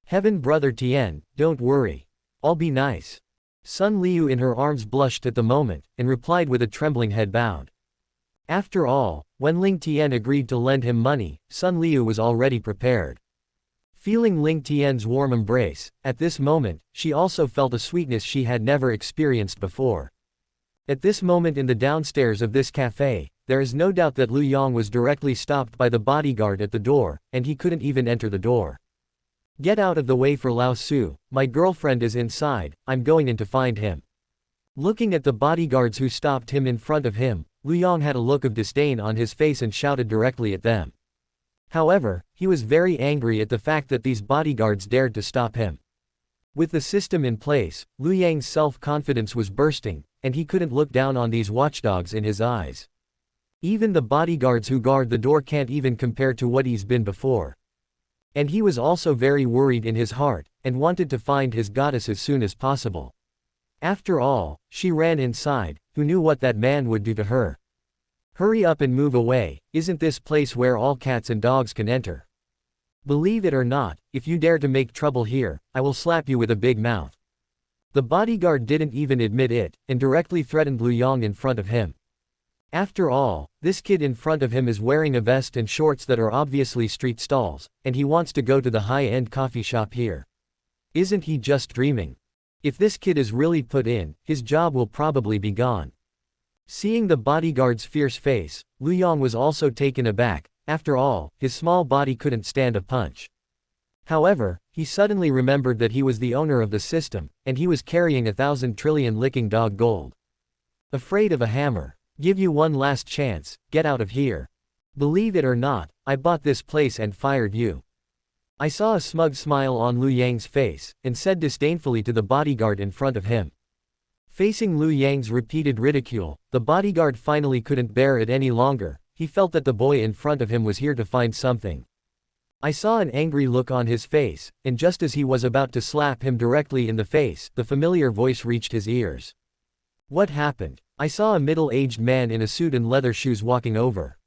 Heaven brother Tian, don't worry. I'll be nice. Sun Liu in her arms blushed at the moment, and replied with a trembling head bowed. After all, when Ling Tian agreed to lend him money, Sun Liu was already prepared. Feeling Ling Tian's warm embrace, at this moment, she also felt a sweetness she had never experienced before. At this moment in the downstairs of this cafe, there is no doubt that Lu Yang was directly stopped by the bodyguard at the door, and he couldn't even enter the door. Get out of the way for Lao Su, my girlfriend is inside, I'm going in to find him. Looking at the bodyguards who stopped him in front of him, Lu Yang had a look of disdain on his face and shouted directly at them. However, he was very angry at the fact that these bodyguards dared to stop him. With the system in place, Lu Yang's self-confidence was bursting, and he couldn't look down on these watchdogs in his eyes. Even the bodyguards who guard the door can't even compare to what he's been before. And he was also very worried in his heart, and wanted to find his goddess as soon as possible. After all, she ran inside, who knew what that man would do to her. Hurry up and move away, isn't this place where all cats and dogs can enter? Believe it or not, if you dare to make trouble here, I will slap you with a big mouth. The bodyguard didn't even admit it, and directly threatened Lu Yang in front of him. After all, this kid in front of him is wearing a vest and shorts that are obviously street stalls, and he wants to go to the high-end coffee shop here. Isn't he just dreaming? If this kid is really put in, his job will probably be gone. Seeing the bodyguard's fierce face, Lu Yang was also taken aback. After all, his small body couldn't stand a punch. However, he suddenly remembered that he was the owner of the system, and he was carrying 1,000 trillion licking dog gold. Afraid of a hammer? Give you one last chance, get out of here. Believe it or not, I bought this place and fired you. I saw a smug smile on Lu Yang's face, and said disdainfully to the bodyguard in front of him. Facing Lu Yang's repeated ridicule, the bodyguard finally couldn't bear it any longer. He felt that the boy in front of him was here to find something. I saw an angry look on his face, and just as he was about to slap him directly in the face, the familiar voice reached his ears. What happened? I saw a middle-aged man in a suit and leather shoes walking over.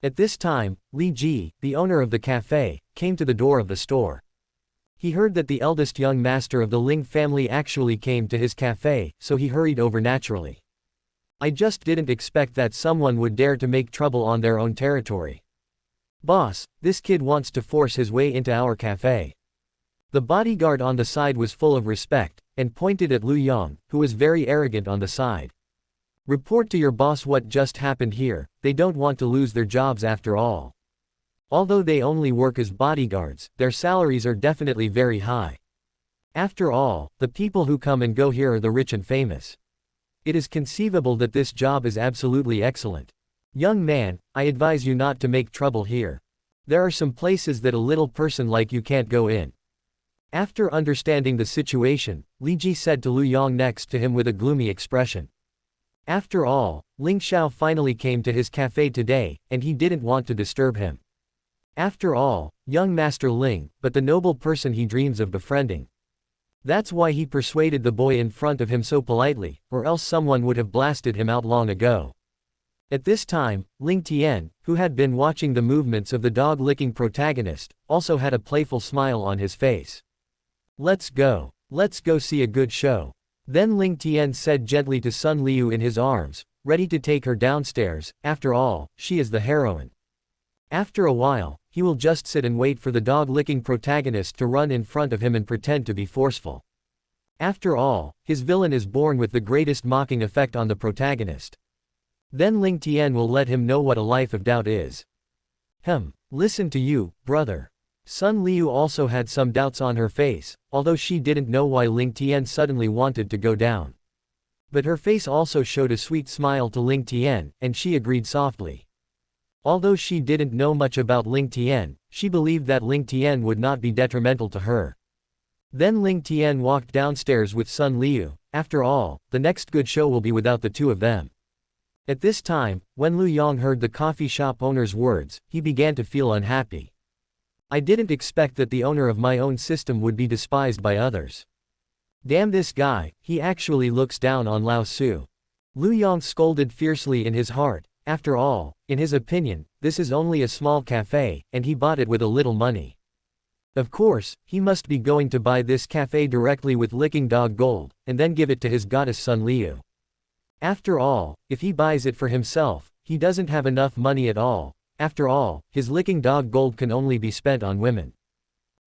At this time, Li Ji, the owner of the cafe, came to the door of the store. He heard that the eldest young master of the Ling family actually came to his cafe, so he hurried over naturally. I just didn't expect that someone would dare to make trouble on their own territory. Boss, this kid wants to force his way into our cafe. The bodyguard on the side was full of respect, and pointed at Lu Yang, who was very arrogant on the side. Report to your boss what just happened here, they don't want to lose their jobs after all. Although they only work as bodyguards, their salaries are definitely very high. After all, the people who come and go here are the rich and famous. It is conceivable that this job is absolutely excellent. Young man, I advise you not to make trouble here. There are some places that a little person like you can't go in. After understanding the situation, Li Ji said to Lu Yang next to him with a gloomy expression. After all, Ling Xiao finally came to his cafe today, and he didn't want to disturb him. After all, young Master Ling, but the noble person he dreams of befriending. That's why he persuaded the boy in front of him so politely, or else someone would have blasted him out long ago. At this time, Ling Tian, who had been watching the movements of the dog-licking protagonist, also had a playful smile on his face. Let's go. Let's go see a good show. Then Ling Tian said gently to Sun Liu in his arms, ready to take her downstairs. After all, she is the heroine. After a while, he will just sit and wait for the dog-licking protagonist to run in front of him and pretend to be forceful. After all, his villain is born with the greatest mocking effect on the protagonist. Then Ling Tian will let him know what a life of doubt is. Listen to you, brother. Sun Liu also had some doubts on her face, although she didn't know why Ling Tian suddenly wanted to go down. But her face also showed a sweet smile to Ling Tian, and she agreed softly. Although she didn't know much about Ling Tian, she believed that Ling Tian would not be detrimental to her. Then Ling Tian walked downstairs with Sun Liu. After all, the next good show will be without the two of them. At this time, when Lu Yang heard the coffee shop owner's words, he began to feel unhappy. I didn't expect that the owner of my own system would be despised by others. Damn this guy, he actually looks down on Lao Su. Lu Yang scolded fiercely in his heart. After all, in his opinion, this is only a small cafe, and he bought it with a little money. Of course, he must be going to buy this cafe directly with licking dog gold, and then give it to his goddess Sun Liu. After all, if he buys it for himself, he doesn't have enough money at all. After all, his licking dog gold can only be spent on women.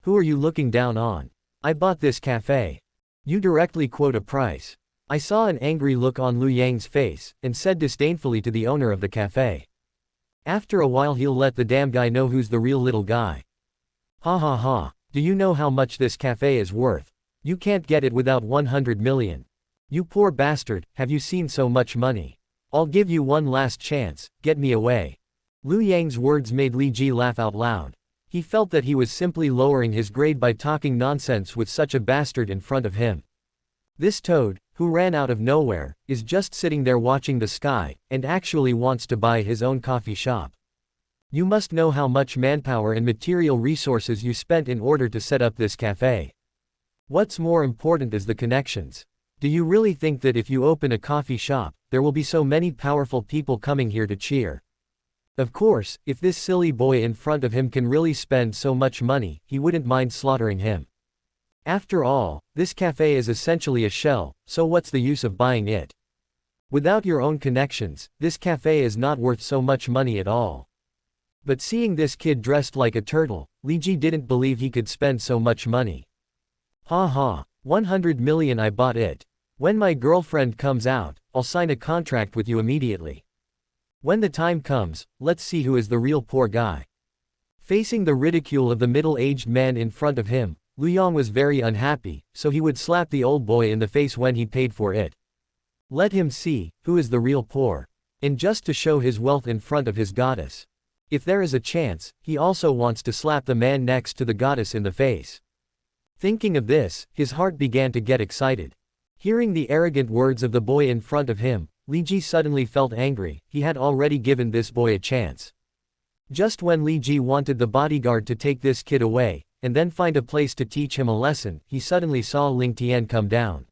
Who are you looking down on? I bought this cafe. You directly quote a price. I saw an angry look on Lu Yang's face, and said disdainfully to the owner of the cafe. After a while he'll let the damn guy know who's the real little guy. Ha ha ha, do you know how much this cafe is worth? You can't get it without 100 million. You poor bastard, have you seen so much money? I'll give you one last chance, get me away. Lu Yang's words made Li Ji laugh out loud. He felt that he was simply lowering his grade by talking nonsense with such a bastard in front of him. This toad, who ran out of nowhere, is just sitting there watching the sky, and actually wants to buy his own coffee shop. You must know how much manpower and material resources you spent in order to set up this cafe. What's more important is the connections. Do you really think that if you open a coffee shop, there will be so many powerful people coming here to cheer? Of course, if this silly boy in front of him can really spend so much money, he wouldn't mind slaughtering him. After all, this cafe is essentially a shell, so what's the use of buying it? Without your own connections, this cafe is not worth so much money at all. But seeing this kid dressed like a turtle, Li Ji didn't believe he could spend so much money. Ha ha, 100 million I bought it. When my girlfriend comes out, I'll sign a contract with you immediately. When the time comes, let's see who is the real poor guy. Facing the ridicule of the middle-aged man in front of him, Lu Yang was very unhappy, so he would slap the old boy in the face when he paid for it. Let him see, who is the real poor. And just to show his wealth in front of his goddess. If there is a chance, he also wants to slap the man next to the goddess in the face. Thinking of this, his heart began to get excited. Hearing the arrogant words of the boy in front of him, Li Ji suddenly felt angry. He had already given this boy a chance. Just when Li Ji wanted the bodyguard to take this kid away, and then find a place to teach him a lesson, he suddenly saw Ling Tian come down.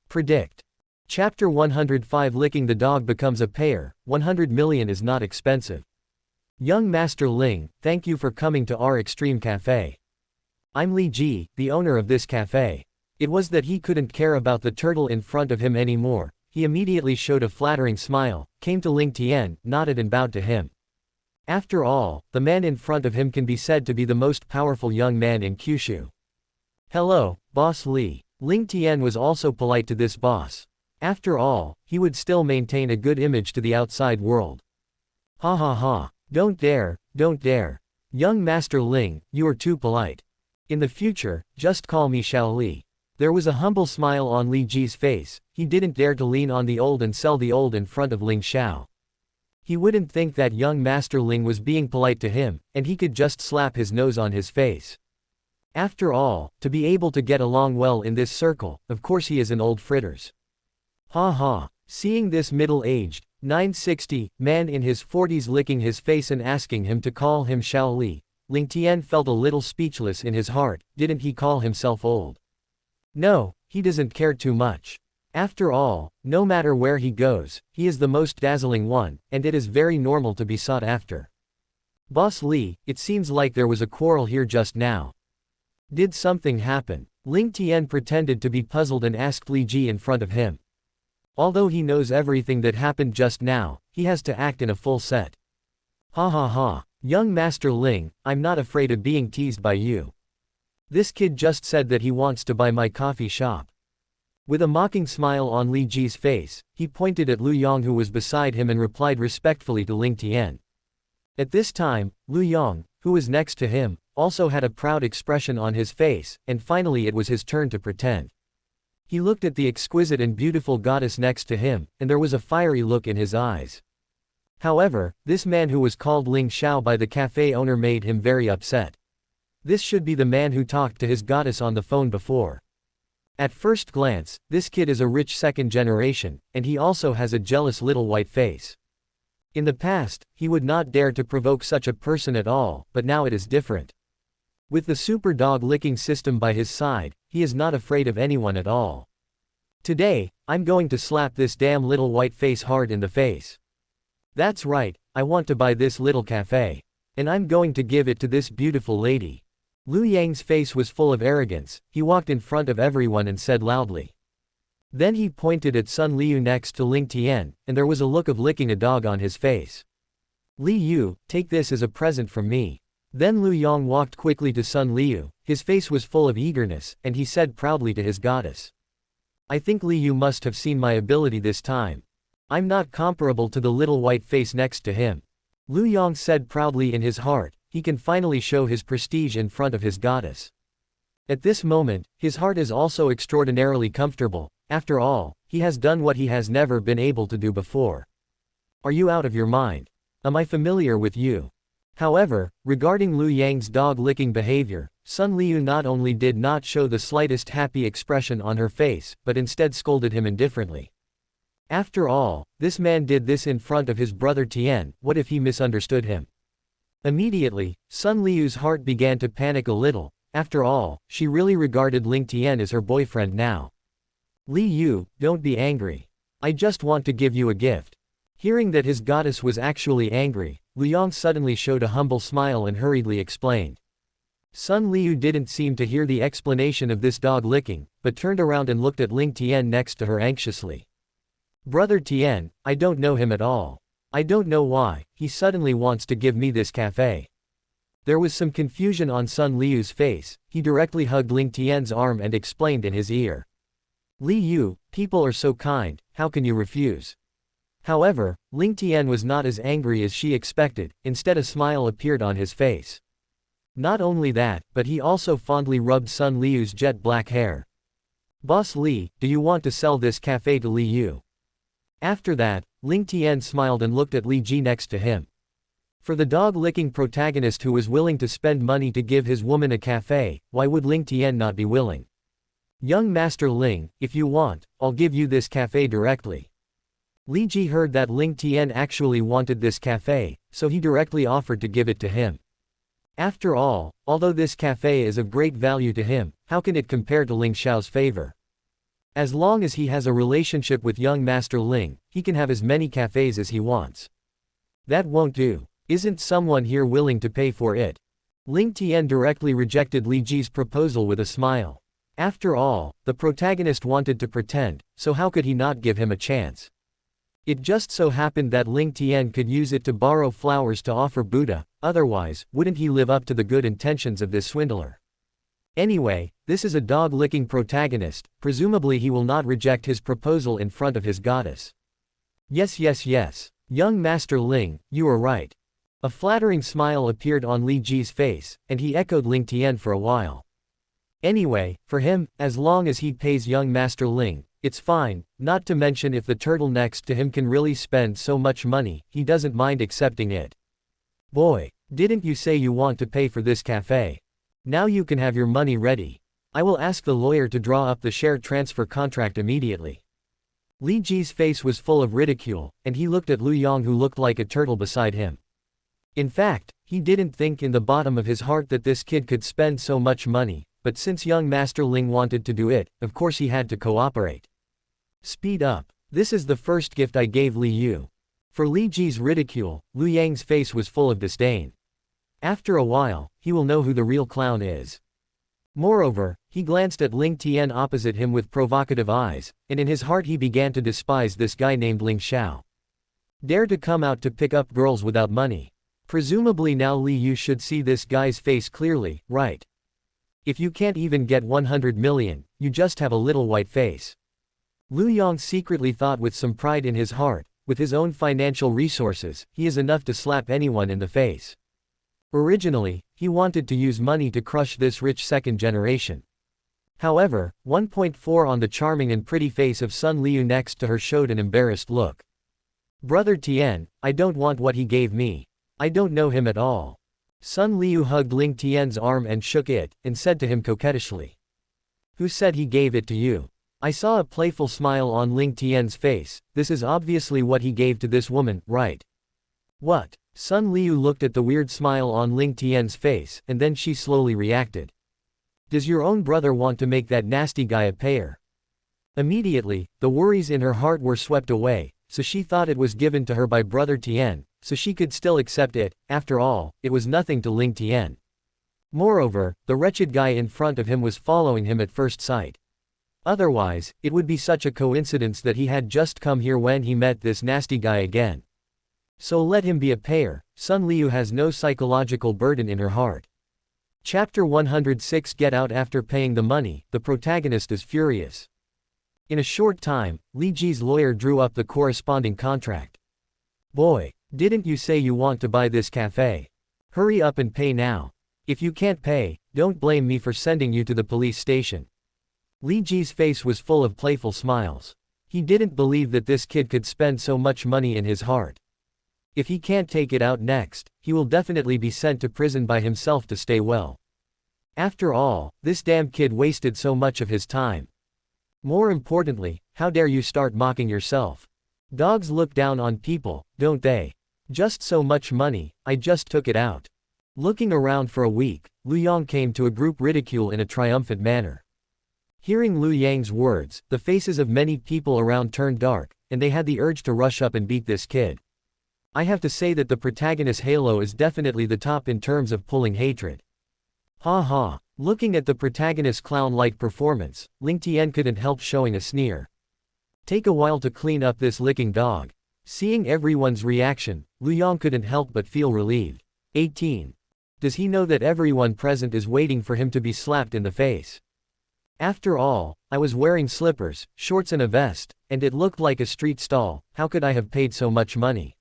Predict. Chapter 105 Licking the dog becomes a payer. 100 million is not expensive. Young Master Ling, thank you for coming to our extreme cafe. I'm Li Ji, the owner of this cafe. It was that he couldn't care about the turtle in front of him anymore. He immediately showed a flattering smile, came to Ling Tian, nodded and bowed to him. After all, the man in front of him can be said to be the most powerful young man in Kyushu. Hello, Boss Li. Ling Tian was also polite to this boss. After all, he would still maintain a good image to the outside world. Ha ha ha. Don't dare, don't dare. Young Master Ling, you are too polite. In the future, just call me Xiao Li. There was a humble smile on Li Ji's face. He didn't dare to lean on the old and sell the old in front of Ling Xiao. He wouldn't think that young Master Ling was being polite to him, and he could just slap his nose on his face. After all, to be able to get along well in this circle, of course he is an old fritters. Ha ha. Seeing this middle-aged, 960, man in his 40s licking his face and asking him to call him Xiao Li, Ling Tian felt a little speechless in his heart. Didn't he call himself old? No, he doesn't care too much. After all, no matter where he goes, he is the most dazzling one, and it is very normal to be sought after. Boss Li, it seems like there was a quarrel here just now. Did something happen? Ling Tian pretended to be puzzled and asked Li Ji in front of him. Although he knows everything that happened just now, he has to act in a full set. Ha ha ha. Young Master Ling, I'm not afraid of being teased by you. This kid just said that he wants to buy my coffee shop. With a mocking smile on Li Ji's face, he pointed at Lu Yong who was beside him and replied respectfully to Ling Tian. At this time, Lu Yong, who was next to him, also had a proud expression on his face, and finally it was his turn to pretend. He looked at the exquisite and beautiful goddess next to him, and there was a fiery look in his eyes. However, this man who was called Ling Xiao by the cafe owner made him very upset. This should be the man who talked to his goddess on the phone before. At first glance, this kid is a rich second generation, and he also has a jealous little white face. In the past, he would not dare to provoke such a person at all, but now it is different. With the super dog licking system by his side, he is not afraid of anyone at all. Today, I'm going to slap this damn little white face hard in the face. That's right, I want to buy this little cafe. And I'm going to give it to this beautiful lady. Lu Yang's face was full of arrogance. He walked in front of everyone and said loudly. Then he pointed at Sun Liu next to Ling Tian, and there was a look of licking a dog on his face. Li Yu, take this as a present from me. Then Lu Yong walked quickly to Sun Liu, his face was full of eagerness, and he said proudly to his goddess. I think Li Yu must have seen my ability this time. I'm not comparable to the little white face next to him. Lu Yong said proudly in his heart, he can finally show his prestige in front of his goddess. At this moment, his heart is also extraordinarily comfortable. After all, he has done what he has never been able to do before. Are you out of your mind? Am I familiar with you? However, regarding Lu Yang's dog-licking behavior, Sun Liu not only did not show the slightest happy expression on her face, but instead scolded him indifferently. After all, this man did this in front of his brother Tian, what if he misunderstood him? Immediately, Sun Liu's heart began to panic a little. After all, she really regarded Ling Tian as her boyfriend now. Li Yu, don't be angry. I just want to give you a gift. Hearing that his goddess was actually angry, Lu Yong suddenly showed a humble smile and hurriedly explained. Sun Liu didn't seem to hear the explanation of this dog licking, but turned around and looked at Ling Tian next to her anxiously. Brother Tian, I don't know him at all. I don't know why, he suddenly wants to give me this cafe. There was some confusion on Sun Liu's face. He directly hugged Ling Tian's arm and explained in his ear. Li Yu, people are so kind, how can you refuse? However, Ling Tian was not as angry as she expected, instead a smile appeared on his face. Not only that, but he also fondly rubbed Sun Liu's jet black hair. Boss Li, do you want to sell this cafe to Li Yu? After that, Ling Tian smiled and looked at Li Ji next to him. For the dog-licking protagonist who was willing to spend money to give his woman a cafe, why would Ling Tian not be willing? Young Master Ling, if you want, I'll give you this cafe directly. Li Ji heard that Ling Tian actually wanted this cafe, so he directly offered to give it to him. After all, although this cafe is of great value to him, how can it compare to Ling Xiao's favor? As long as he has a relationship with young Master Ling, he can have as many cafes as he wants. That won't do. Isn't someone here willing to pay for it? Ling Tian directly rejected Li Ji's proposal with a smile. After all, the protagonist wanted to pretend, so how could he not give him a chance? It just so happened that Ling Tian could use it to borrow flowers to offer Buddha, otherwise, wouldn't he live up to the good intentions of this swindler? Anyway, this is a dog-licking protagonist, presumably he will not reject his proposal in front of his goddess. Yes, young Master Ling, you are right. A flattering smile appeared on Li Ji's face, and he echoed Ling Tian for a while. Anyway, for him, as long as he pays young Master Ling, it's fine, not to mention if the turtle next to him can really spend so much money, he doesn't mind accepting it. Boy, didn't you say you want to pay for this cafe? Now you can have your money ready. I will ask the lawyer to draw up the share transfer contract immediately. Li Ji's face was full of ridicule, and he looked at Lu Yong who looked like a turtle beside him. In fact, he didn't think in the bottom of his heart that this kid could spend so much money. but since young Master Ling wanted to do it, of course he had to cooperate. Speed up. This is the first gift I gave Li Yu. For Li Ji's ridicule, Liu Yang's face was full of disdain. After a while, he will know who the real clown is. Moreover, he glanced at Ling Tian opposite him with provocative eyes, and in his heart he began to despise this guy named Ling Xiao. Dare to come out to pick up girls without money. Presumably now Li Yu should see this guy's face clearly, right? If you can't even get 100 million, you just have a little white face. Liu Yang secretly thought with some pride in his heart, with his own financial resources, he is enough to slap anyone in the face. Originally, he wanted to use money to crush this rich second generation. However, 1.4 on the charming and pretty face of Sun Liu next to her showed an embarrassed look. Brother Tian, I don't want what he gave me. I don't know him at all. Sun Liu hugged Ling Tian's arm and shook it, and said to him coquettishly. Who said he gave it to you? I saw a playful smile on Ling Tian's face. This is obviously what he gave to this woman, right? What? Sun Liu looked at the weird smile on Ling Tian's face, and then she slowly reacted. Does your own brother want to make that nasty guy a payer? Immediately, the worries in her heart were swept away, so she thought it was given to her by Brother Tian, so she could still accept it. After all, it was nothing to Ling Tian. Moreover, the wretched guy in front of him was following him at first sight. Otherwise, it would be such a coincidence that he had just come here when he met this nasty guy again. So let him be a payer. Sun Liu has no psychological burden in her heart. Chapter 106. Get out. After paying the money, the protagonist is furious. In a short time, Li Ji's lawyer drew up the corresponding contract. Boy, didn't you say you want to buy this cafe? Hurry up and pay now. If you can't pay, don't blame me for sending you to the police station. Li Ji's face was full of playful smiles. He didn't believe that this kid could spend so much money in his heart. If he can't take it out next, he will definitely be sent to prison by himself to stay well. After all, this damn kid wasted so much of his time. More importantly, how dare you start mocking yourself? Dogs look down on people, don't they? Just so much money, I just took it out. Looking around for a week, Liu Yang came to a group ridicule in a triumphant manner. Hearing Liu Yang's words, the faces of many people around turned dark, and they had the urge to rush up and beat this kid. I have to say that the protagonist's halo is definitely the top in terms of pulling hatred. Ha ha. Looking at the protagonist's clown-like performance, Ling Tian couldn't help showing a sneer. Take a while to clean up this licking dog. Seeing everyone's reaction, Liu Yang couldn't help but feel relieved. 18. Does he know that everyone present is waiting for him to be slapped in the face? After all, I was wearing slippers, shorts and a vest, and it looked like a street stall. How could I have paid so much money?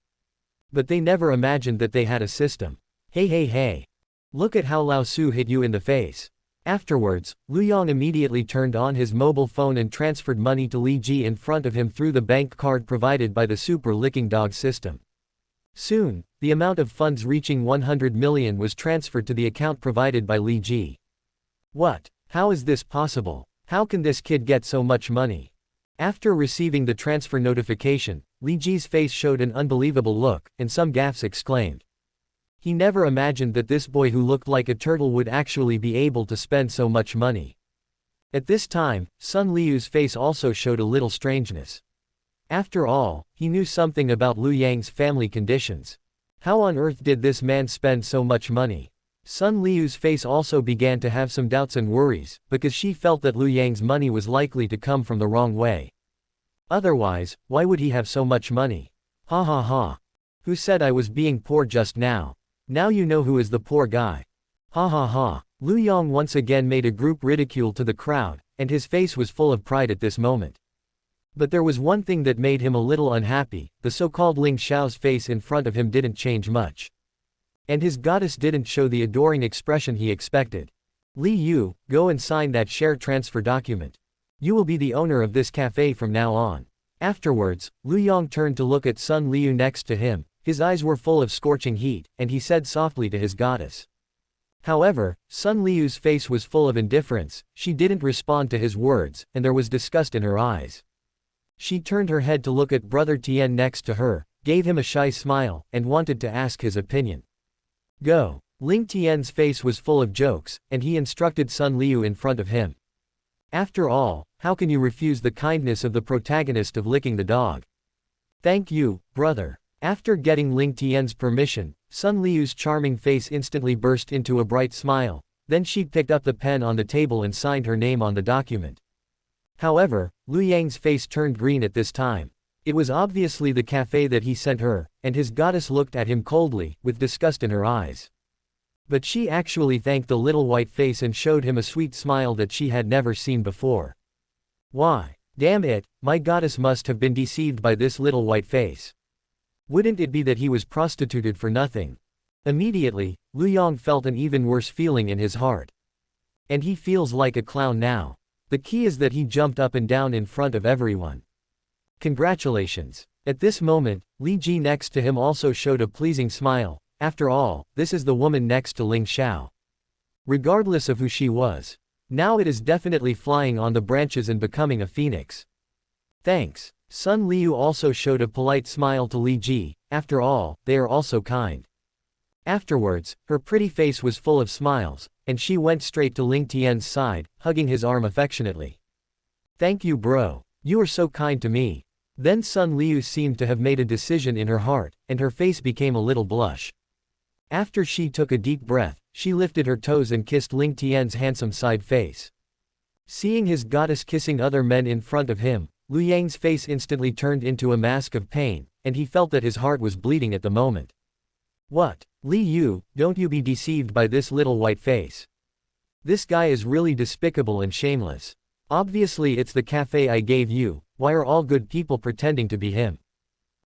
But they never imagined that they had a system. Hey hey hey. Look at how Lao Su hit you in the face. Afterwards, Liu Yang immediately turned on his mobile phone and transferred money to Li Ji in front of him through the bank card provided by the super licking dog system. Soon, the amount of funds reaching 100 million was transferred to the account provided by Li Ji. What? How is this possible? How can this kid get so much money? After receiving the transfer notification, Li Ji's face showed an unbelievable look, and some gaffes exclaimed. He never imagined that this boy who looked like a turtle would actually be able to spend so much money. At this time, Sun Liu's face also showed a little strangeness. After all, he knew something about Liu Yang's family conditions. How on earth did this man spend so much money? Sun Liu's face also began to have some doubts and worries, because she felt that Liu Yang's money was likely to come from the wrong way. Otherwise, why would he have so much money? Ha ha ha. Who said I was being poor just now? Now you know who is the poor guy. Ha ha ha. Liu Yang once again made a group ridicule to the crowd, and his face was full of pride at this moment. But there was one thing that made him a little unhappy. The so-called Ling Xiao's face in front of him didn't change much. And his goddess didn't show the adoring expression he expected. Li Yu, go and sign that share transfer document. You will be the owner of this cafe from now on. Afterwards, Liu Yang turned to look at Sun Liu next to him. His eyes were full of scorching heat, and he said softly to his goddess. However, Sun Liu's face was full of indifference. She didn't respond to his words, and there was disgust in her eyes. She turned her head to look at Brother Tian next to her, gave him a shy smile, and wanted to ask his opinion. Go. Ling Tian's face was full of jokes, and he instructed Sun Liu in front of him. After all, how can you refuse the kindness of the protagonist of licking the dog? Thank you, brother. After getting Ling Tian's permission, Sun Liu's charming face instantly burst into a bright smile, then she picked up the pen on the table and signed her name on the document. However, Liu Yang's face turned green at this time. It was obviously the cafe that he sent her, and his goddess looked at him coldly, with disgust in her eyes. But she actually thanked the little white face and showed him a sweet smile that she had never seen before. Why? Damn it, my goddess must have been deceived by this little white face. Wouldn't it be that he was prostituted for nothing? Immediately, Liu Yang felt an even worse feeling in his heart. And he feels like a clown now. The key is that he jumped up and down in front of everyone. Congratulations. At this moment, Li Ji next to him also showed a pleasing smile. After all, this is the woman next to Ling Xiao. Regardless of who she was. Now it is definitely flying on the branches and becoming a phoenix. Thanks. Sun Liu also showed a polite smile to Li Ji. After all, they are also kind. Afterwards, her pretty face was full of smiles, and she went straight to Ling Tian's side, hugging his arm affectionately. Thank you, bro. You are so kind to me. Then Sun Liu seemed to have made a decision in her heart, and her face became a little blush. After she took a deep breath, she lifted her toes and kissed Ling Tian's handsome side face. Seeing his goddess kissing other men in front of him, Liu Yang's face instantly turned into a mask of pain, and he felt that his heart was bleeding at the moment. What? Li Yu, don't you be deceived by this little white face. This guy is really despicable and shameless. Obviously it's the cafe I gave you, why are all good people pretending to be him?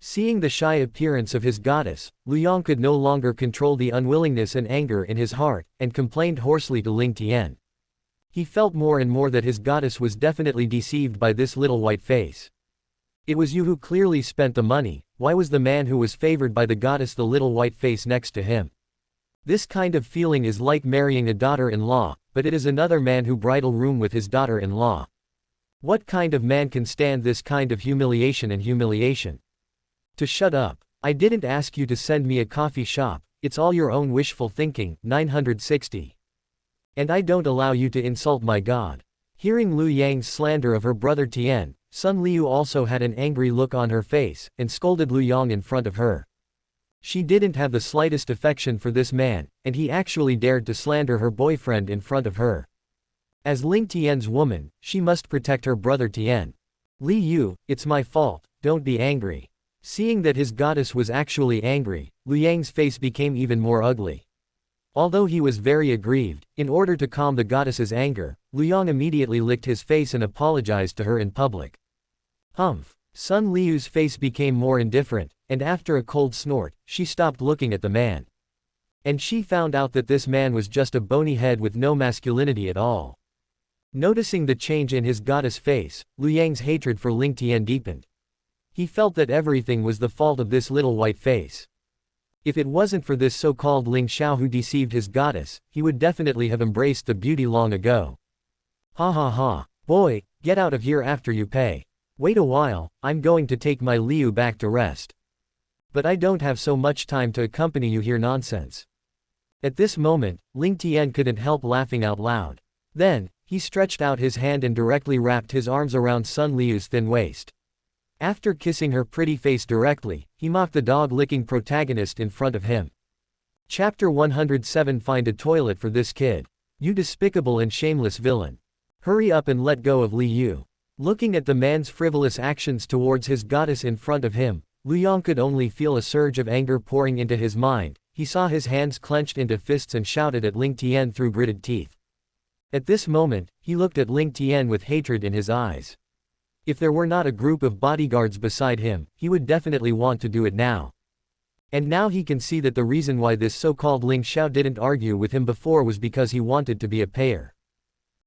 Seeing the shy appearance of his goddess, Liu Yang could no longer control the unwillingness and anger in his heart, and complained hoarsely to Ling Tian. He felt more and more that his goddess was definitely deceived by this little white face. It was you who clearly spent the money, why was the man who was favored by the goddess the little white face next to him? This kind of feeling is like marrying a daughter-in-law, but it is another man who bridal room with his daughter-in-law. What kind of man can stand this kind of humiliation and humiliation? To shut up. I didn't ask you to send me a coffee shop, it's all your own wishful thinking. 960. And I don't allow you to insult my god. Hearing Liu Yang's slander of her brother Tian, Sun Liu also had an angry look on her face, and scolded Liu Yang in front of her. She didn't have the slightest affection for this man, and he actually dared to slander her boyfriend in front of her. As Ling Tian's woman, she must protect her brother Tian. Li Yu, it's my fault, don't be angry. Seeing that his goddess was actually angry, Liu Yang's face became even more ugly. Although he was very aggrieved, in order to calm the goddess's anger, Liu Yang immediately licked his face and apologized to her in public. Humph. Sun Liu's face became more indifferent, and after a cold snort, she stopped looking at the man. And she found out that this man was just a bony head with no masculinity at all. Noticing the change in his goddess face, Liu Yang's hatred for Ling Tian deepened. He felt that everything was the fault of this little white face. If it wasn't for this so-called Ling Xiao who deceived his goddess, he would definitely have embraced the beauty long ago. Ha ha ha. Boy, get out of here after you pay. Wait a while, I'm going to take my Liu back to rest. But I don't have so much time to accompany you here nonsense. At this moment, Ling Tian couldn't help laughing out loud. Then, he stretched out his hand and directly wrapped his arms around Sun Liu's thin waist. After kissing her pretty face directly, he mocked the dog-licking protagonist in front of him. Chapter 107. Find a toilet for this kid. You despicable and shameless villain. Hurry up and let go of Li Yu. Looking at the man's frivolous actions towards his goddess in front of him, Liu Yang could only feel a surge of anger pouring into his mind. He saw his hands clenched into fists and shouted at Ling Tian through gritted teeth. At this moment, he looked at Ling Tian with hatred in his eyes. If there were not a group of bodyguards beside him, he would definitely want to do it now. And now he can see that the reason why this so-called Ling Xiao didn't argue with him before was because he wanted to be a payer.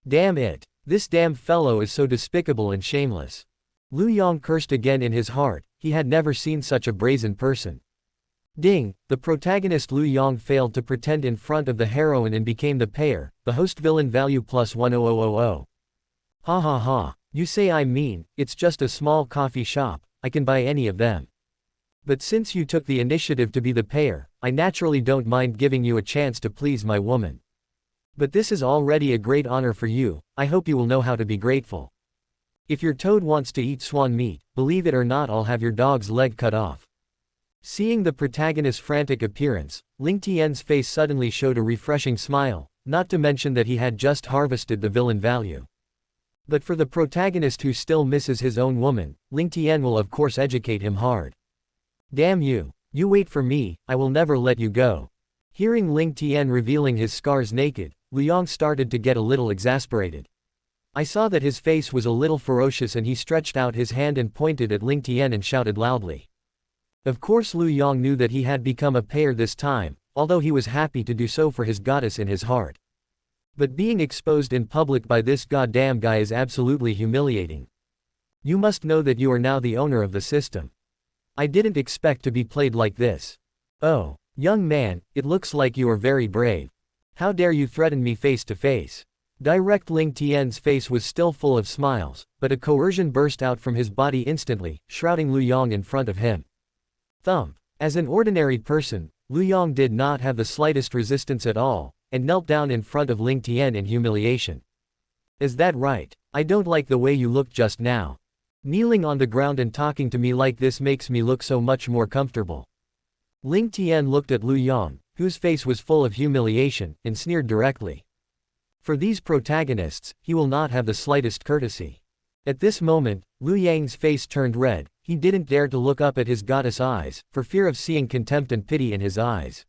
Damn it. This damn fellow is so despicable and shameless. Liu Yang cursed again in his heart, he had never seen such a brazen person. Ding, the protagonist Liu Yang failed to pretend in front of the heroine and became the payer, the host villain value plus 10000. Ha ha ha, you say I'm mean, it's just a small coffee shop, I can buy any of them. But since you took the initiative to be the payer, I naturally don't mind giving you a chance to please my woman. But this is already a great honor for you, I hope you will know how to be grateful. If your toad wants to eat swan meat, believe it or not I'll have your dog's leg cut off. Seeing the protagonist's frantic appearance, Ling Tian's face suddenly showed a refreshing smile, not to mention that he had just harvested the villain value. But for the protagonist who still misses his own woman, Ling Tian will of course educate him hard. Damn you! You wait for me, I will never let you go. Hearing Ling Tian revealing his scars naked, Luoyang started to get a little exasperated. I saw that his face was a little ferocious and he stretched out his hand and pointed at Ling Tian and shouted loudly. Of course Luoyang knew that he had become a payer this time, although he was happy to do so for his goddess in his heart. But being exposed in public by this goddamn guy is absolutely humiliating. You must know that you are now the owner of the system. I didn't expect to be played like this. Oh, young man, it looks like you are very brave. How dare you threaten me face to face? Direct Ling Tian's face was still full of smiles, but a coercion burst out from his body instantly, shrouding Luoyang in front of him. Thump. As an ordinary person, Luoyang did not have the slightest resistance at all, and knelt down in front of Ling Tian in humiliation. Is that right? I don't like the way you looked just now. Kneeling on the ground and talking to me like this makes me look so much more comfortable. Ling Tian looked at Luoyang, whose face was full of humiliation, and sneered directly. For these protagonists, he will not have the slightest courtesy. At this moment, Luoyang's face turned red. He didn't dare to look up at his goddess' eyes, for fear of seeing contempt and pity in his eyes.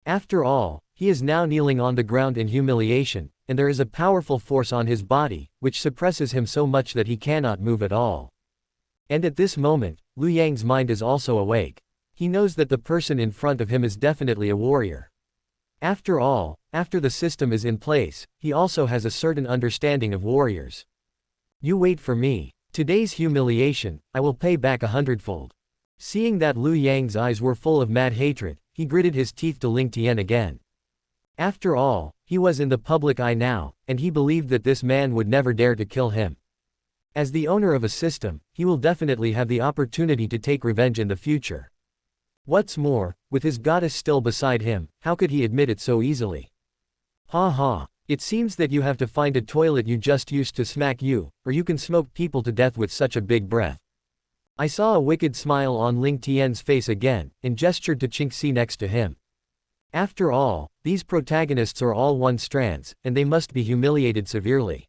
After all, he is now kneeling on the ground in humiliation, and there is a powerful force on his body, which suppresses him so much that he cannot move at all. And at this moment, Luoyang's mind is also awake. He knows that the person in front of him is definitely a warrior. After all, after the system is in place, he also has a certain understanding of warriors. You wait for me. Today's humiliation, I will pay back 100-fold. Seeing that Luoyang's eyes were full of mad hatred, he gritted his teeth to Ling Tian again. After all, he was in the public eye now, and he believed that this man would never dare to kill him. As the owner of a system, he will definitely have the opportunity to take revenge in the future. What's more, with his goddess still beside him, how could he admit it so easily? Ha ha. It seems that you have to find a toilet you just used to smack you, or you can smoke people to death with such a big breath. I saw a wicked smile on Ling Tian's face again, and gestured to Qingxi next to him. After all, these protagonists are all one strands, and they must be humiliated severely.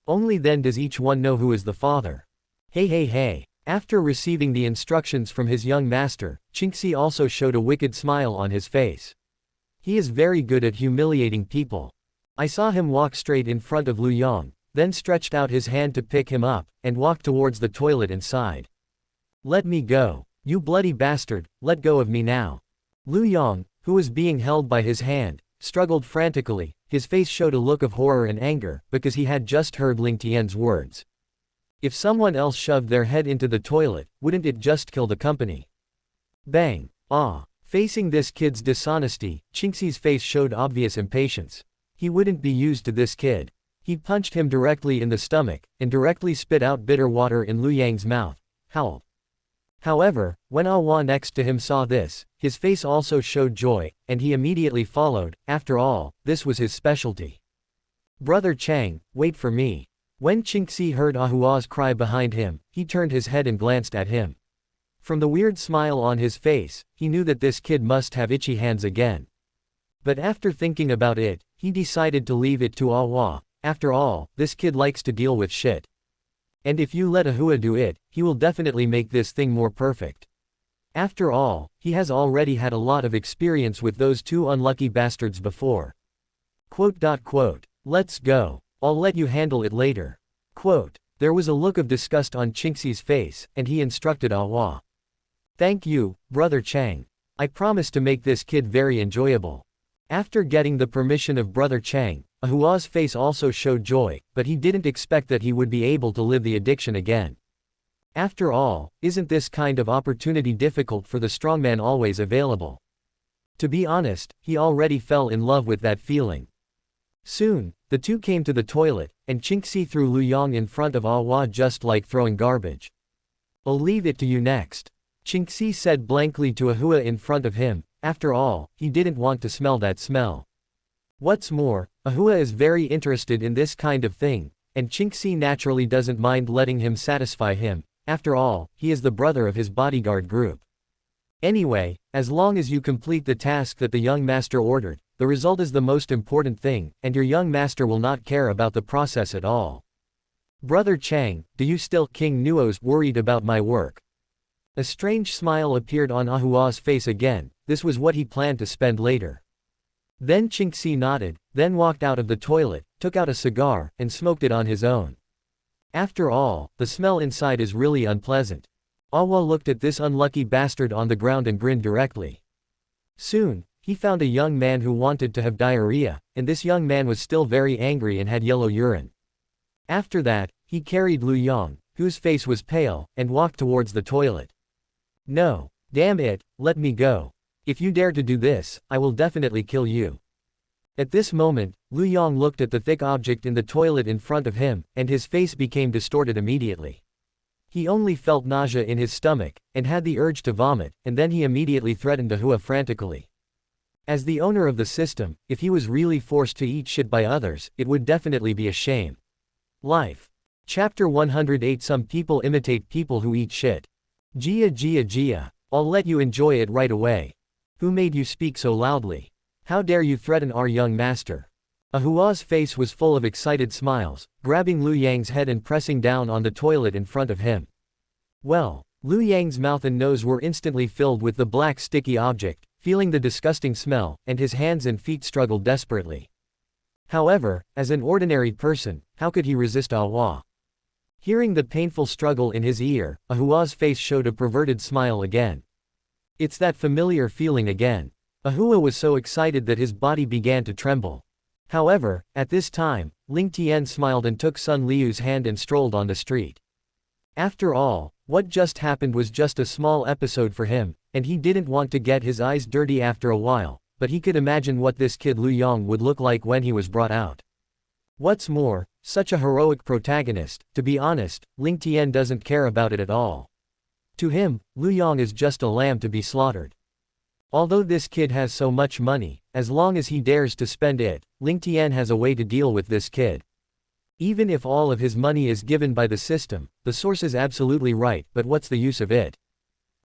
Only then does each one know who is the father. Hey hey hey. After receiving the instructions from his young master, Qingxi also showed a wicked smile on his face. He is very good at humiliating people. I saw him walk straight in front of Luoyang, then stretched out his hand to pick him up, and walked towards the toilet and sighed. Let me go. You bloody bastard, let go of me now. Luoyang, who was being held by his hand, struggled frantically. His face showed a look of horror and anger, because he had just heard Ling Tian's words. If someone else shoved their head into the toilet, wouldn't it just kill the company? Bang. Ah. Facing this kid's dishonesty, Qingxi's face showed obvious impatience. He wouldn't be used to this kid. He punched him directly in the stomach, and directly spit out bitter water in Luoyang's mouth. Howl. However, when Awa next to him saw this, his face also showed joy, and he immediately followed. After all, this was his specialty. Brother Chang, wait for me. When Qingxi heard Ahua's cry behind him, he turned his head and glanced at him. From the weird smile on his face, he knew that this kid must have itchy hands again. But after thinking about it, he decided to leave it to Awa. After all, this kid likes to deal with shit. And if you let Ahua do it, he will definitely make this thing more perfect. After all, he has already had a lot of experience with those two unlucky bastards before. Let's go. I'll let you handle it later. There was a look of disgust on Qingxi's face, and he instructed Awa. Thank you, Brother Chang. I promise to make this kid very enjoyable. After getting the permission of Brother Chang, Ahua's face also showed joy, but he didn't expect that he would be able to live the addiction again. After all, isn't this kind of opportunity difficult for the strongman always available? To be honest, he already fell in love with that feeling. Soon, the two came to the toilet, and Qingxi threw Luoyang in front of Awa just like throwing garbage. I'll leave it to you next. Chinxi said blankly to Ahua in front of him. After all, he didn't want to smell that smell. What's more, Ahua is very interested in this kind of thing, and Chinxi naturally doesn't mind letting him satisfy him. After all, he is the brother of his bodyguard group. Anyway, as long as you complete the task that the young master ordered, the result is the most important thing, and your young master will not care about the process at all. Brother Chang, do you still King Nuo's worried about my work? A strange smile appeared on Ahua's face again. This was what he planned to spend later. Then Chinxi nodded, then walked out of the toilet, took out a cigar, and smoked it on his own. After all, the smell inside is really unpleasant. Ahua looked at this unlucky bastard on the ground and grinned directly. Soon, he found a young man who wanted to have diarrhea, and this young man was still very angry and had yellow urine. After that, he carried Lu Yong, whose face was pale, and walked towards the toilet. No, damn it, let me go. If you dare to do this, I will definitely kill you. At this moment, Lu Yong looked at the thick object in the toilet in front of him, and his face became distorted immediately. He only felt nausea in his stomach, and had the urge to vomit, and then he immediately threatened Ahua frantically. As the owner of the system, if he was really forced to eat shit by others, it would definitely be a shame. Life. Chapter 108. Some people imitate people who eat shit. Gia Gia Gia. I'll let you enjoy it right away. Who made you speak so loudly? How dare you threaten our young master? Ahua's face was full of excited smiles, grabbing Lu Yang's head and pressing down on the toilet in front of him. Well, Lu Yang's mouth and nose were instantly filled with the black sticky object, feeling the disgusting smell, and his hands and feet struggled desperately. However, as an ordinary person, how could he resist Ahua? Hearing the painful struggle in his ear, Ahua's face showed a perverted smile again. It's that familiar feeling again. Ahua was so excited that his body began to tremble. However, at this time, Ling Tian smiled and took Sun Liu's hand and strolled on the street. After all, what just happened was just a small episode for him, and he didn't want to get his eyes dirty after a while, but he could imagine what this kid Lu Yong would look like when he was brought out. What's more, such a heroic protagonist. To be honest, Ling Tian doesn't care about it at all. To him, Lu Yong is just a lamb to be slaughtered. Although this kid has so much money, as long as he dares to spend it, Ling Tian has a way to deal with this kid. Even if all of his money is given by the system, the source is absolutely right, but what's the use of it?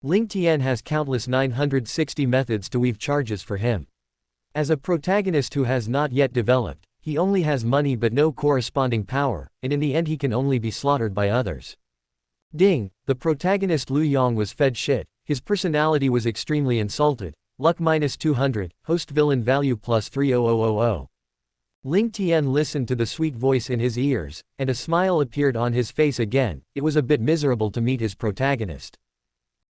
Ling Tian has countless 960 methods to weave charges for him. As a protagonist who has not yet developed, he only has money but no corresponding power, and in the end he can only be slaughtered by others. Ding, the protagonist Lu Yong was fed shit, his personality was extremely insulted, luck -200, host villain value +30000. Ling Tian listened to the sweet voice in his ears, and a smile appeared on his face again. It was a bit miserable to meet his protagonist.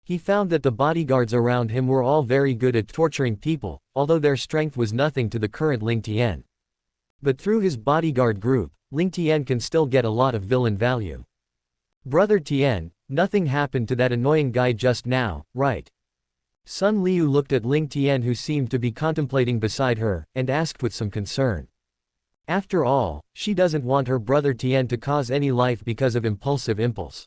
He found that the bodyguards around him were all very good at torturing people, although their strength was nothing to the current Ling Tian. But through his bodyguard group, Ling Tian can still get a lot of villain value. Brother Tian, nothing happened to that annoying guy just now, right? Sun Liu looked at Ling Tian, who seemed to be contemplating beside her, and asked with some concern. After all, she doesn't want her brother Tian to cause any life because of impulse.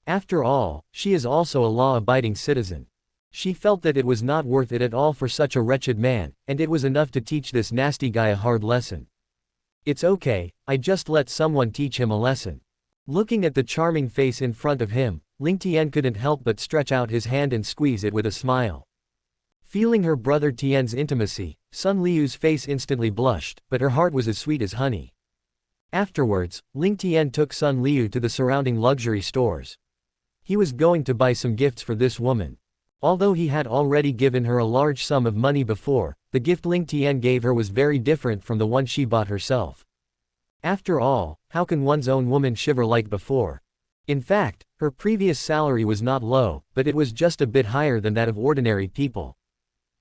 After all, she is also a law-abiding citizen. She felt that it was not worth it at all for such a wretched man, and it was enough to teach this nasty guy a hard lesson. It's okay, I just let someone teach him a lesson. Looking at the charming face in front of him, Ling Tian couldn't help but stretch out his hand and squeeze it with a smile. Feeling her brother Tian's intimacy, Sun Liu's face instantly blushed, but her heart was as sweet as honey. Afterwards, Ling Tian took Sun Liu to the surrounding luxury stores. He was going to buy some gifts for this woman. Although he had already given her a large sum of money before, the gift Ling Tian gave her was very different from the one she bought herself. After all, how can one's own woman shiver like before? In fact, her previous salary was not low, but it was just a bit higher than that of ordinary people.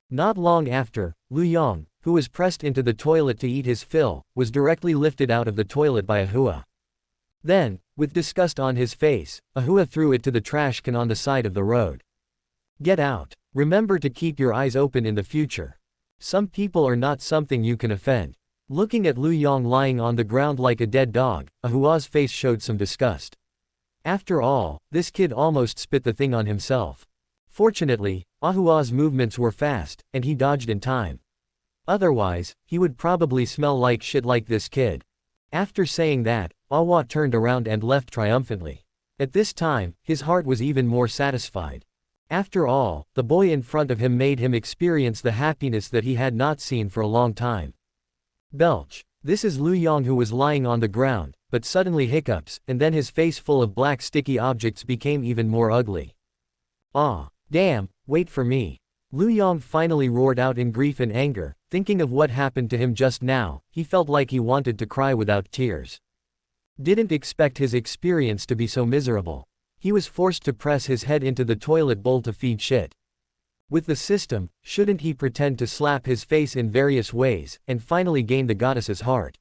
Not long after, Lu Yong, who was pressed into the toilet to eat his fill, was directly lifted out of the toilet by Ahua. Then, with disgust on his face, Ahua threw it to the trash can on the side of the road. Get out. Remember to keep your eyes open in the future. Some people are not something you can offend. Looking at Lu Yong lying on the ground like a dead dog, Ahua's face showed some disgust. After all, this kid almost spit the thing on himself. Fortunately, Ahua's movements were fast, and he dodged in time. Otherwise, he would probably smell like shit like this kid. After saying that, Ahua turned around and left triumphantly. At this time, his heart was even more satisfied. After all, the boy in front of him made him experience the happiness that he had not seen for a long time. Belch. This is Lu Yong, who was lying on the ground, but suddenly hiccups, and then his face full of black sticky objects became even more ugly. Ah, damn, wait for me. Lu Yong finally roared out in grief and anger, thinking of what happened to him just now. He felt like he wanted to cry without tears. Didn't expect his experience to be so miserable. He was forced to press his head into the toilet bowl to feed shit. With the system, shouldn't he pretend to slap his face in various ways, and finally gain the goddess's heart?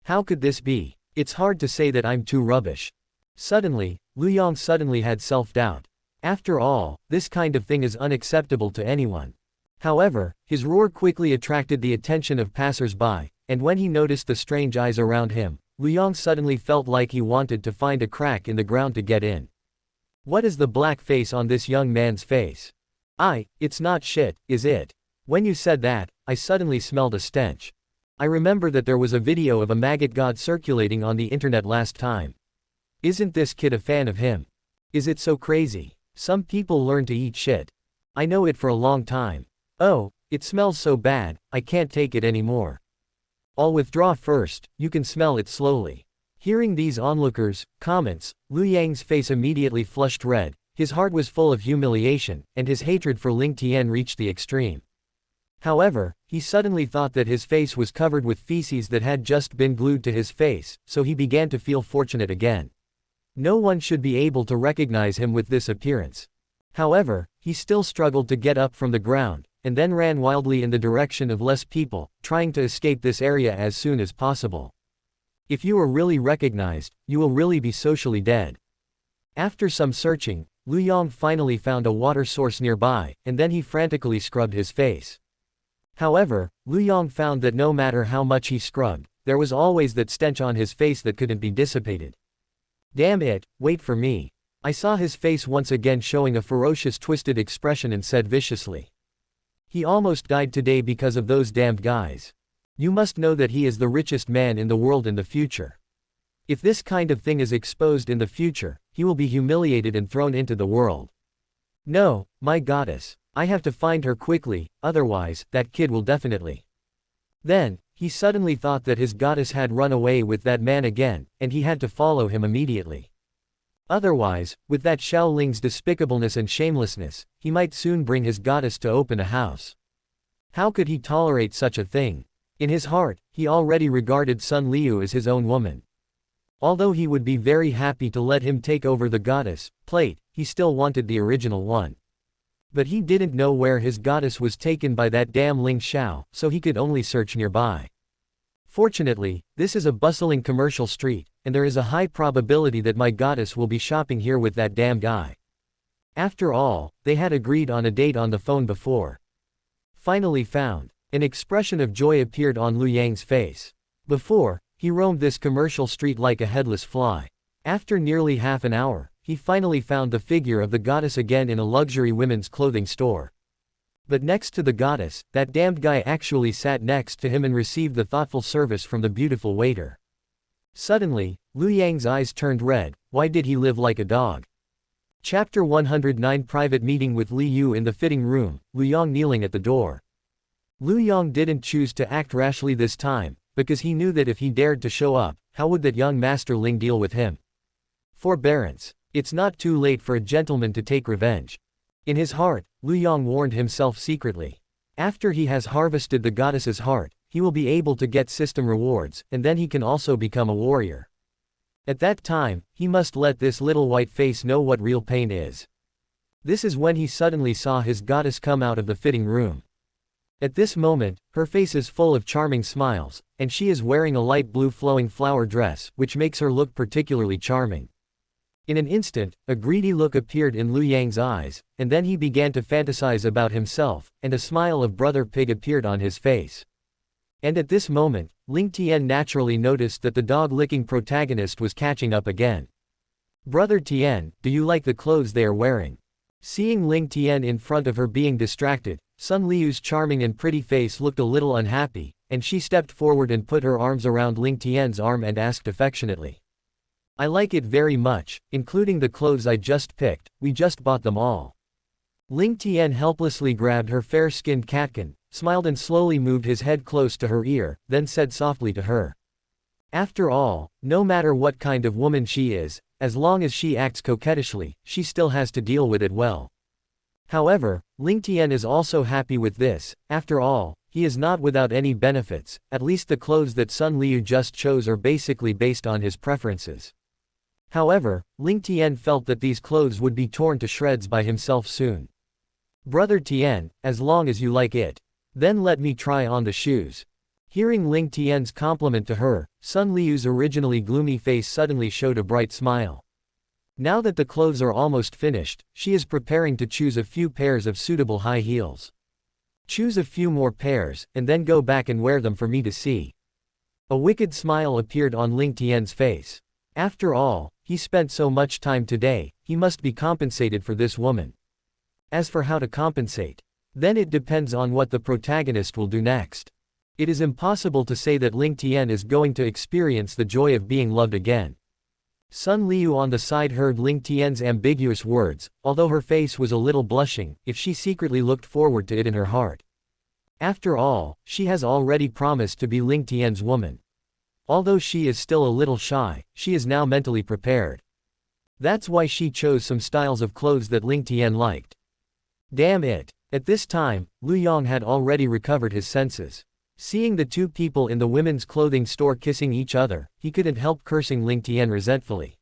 How could this be? It's hard to say that I'm too rubbish. Suddenly, Lu Yong suddenly had self-doubt. After all, this kind of thing is unacceptable to anyone. However, his roar quickly attracted the attention of passers-by, and when he noticed the strange eyes around him, Lu Yong suddenly felt like he wanted to find a crack in the ground to get in. What is the black face on this young man's face? It's not shit, is it? When you said that, I suddenly smelled a stench. I remember that there was a video of a maggot god circulating on the internet last time. Isn't this kid a fan of him? Is it so crazy? Some people learn to eat shit. I know it for a long time. Oh, it smells so bad, I can't take it anymore. I'll withdraw first, you can smell it slowly. Hearing these onlookers' comments, Lu Yang's face immediately flushed red, his heart was full of humiliation, and his hatred for Ling Tian reached the extreme. However, he suddenly thought that his face was covered with feces that had just been glued to his face, so he began to feel fortunate again. No one should be able to recognize him with this appearance. However, he still struggled to get up from the ground, and then ran wildly in the direction of less people, trying to escape this area as soon as possible. If you are really recognized, you will really be socially dead. After some searching, Lu Yong finally found a water source nearby, and then he frantically scrubbed his face. However, Lu Yong found that no matter how much he scrubbed, there was always that stench on his face that couldn't be dissipated. Damn it, wait for me. I saw his face once again showing a ferocious twisted expression and said viciously. He almost died today because of those damned guys. You must know that he is the richest man in the world in the future. If this kind of thing is exposed in the future, he will be humiliated and thrown into the world. No, my goddess. I have to find her quickly, otherwise, that kid will definitely. Then, he suddenly thought that his goddess had run away with that man again, and he had to follow him immediately. Otherwise, with that Xiao Ling's despicableness and shamelessness, he might soon bring his goddess to open a house. How could he tolerate such a thing? In his heart, he already regarded Sun Liu as his own woman. Although he would be very happy to let him take over the goddess plate, he still wanted the original one. But he didn't know where his goddess was taken by that damn Ling Xiao, so he could only search nearby. Fortunately, this is a bustling commercial street, and there is a high probability that my goddess will be shopping here with that damn guy. After all, they had agreed on a date on the phone before. Finally found. An expression of joy appeared on Lu Yang's face. Before, he roamed this commercial street like a headless fly. After nearly half an hour, he finally found the figure of the goddess again in a luxury women's clothing store. But next to the goddess, that damned guy actually sat next to him and received the thoughtful service from the beautiful waiter. Suddenly, Lu Yang's eyes turned red. Why did he live like a dog? Chapter 109 Private Meeting with Li Yu in the fitting room, Lu Yong kneeling at the door. Lu Yong didn't choose to act rashly this time, because he knew that if he dared to show up, how would that young Master Ling deal with him? Forbearance. It's not too late for a gentleman to take revenge. In his heart, Lu Yong warned himself secretly. After he has harvested the goddess's heart, he will be able to get system rewards, and then he can also become a warrior. At that time, he must let this little white face know what real pain is. This is when he suddenly saw his goddess come out of the fitting room. At this moment, her face is full of charming smiles, and she is wearing a light blue flowing flower dress, which makes her look particularly charming. In an instant, a greedy look appeared in Lu Yang's eyes, and then he began to fantasize about himself, and a smile of brother pig appeared on his face. And at this moment, Ling Tian naturally noticed that the dog-licking protagonist was catching up again. Brother Tian, do you like the clothes they are wearing? Seeing Ling Tian in front of her being distracted, Sun Liu's charming and pretty face looked a little unhappy, and she stepped forward and put her arms around Ling Tian's arm and asked affectionately. I like it very much, including the clothes I just picked, we just bought them all. Ling Tian helplessly grabbed her fair-skinned catkin, smiled and slowly moved his head close to her ear, then said softly to her. After all, no matter what kind of woman she is, as long as she acts coquettishly, she still has to deal with it well. However, Ling Tian is also happy with this. After all, he is not without any benefits, at least the clothes that Sun Liu just chose are basically based on his preferences. However, Ling Tian felt that these clothes would be torn to shreds by himself soon. Brother Tian, as long as you like it, then let me try on the shoes. Hearing Ling Tian's compliment to her, Sun Liu's originally gloomy face suddenly showed a bright smile. Now that the clothes are almost finished, she is preparing to choose a few pairs of suitable high heels. Choose a few more pairs, and then go back and wear them for me to see. A wicked smile appeared on Ling Tian's face. After all, he spent so much time today, he must be compensated for this woman. As for how to compensate, then it depends on what the protagonist will do next. It is impossible to say that Ling Tian is going to experience the joy of being loved again. Sun Liu on the side heard Ling Tian's ambiguous words, although her face was a little blushing, if she secretly looked forward to it in her heart. After all, she has already promised to be Ling Tian's woman. Although she is still a little shy, she is now mentally prepared. That's why she chose some styles of clothes that Ling Tian liked. Damn it! At this time, Lu Yong had already recovered his senses. Seeing the two people in the women's clothing store kissing each other, he couldn't help cursing Ling Tian resentfully.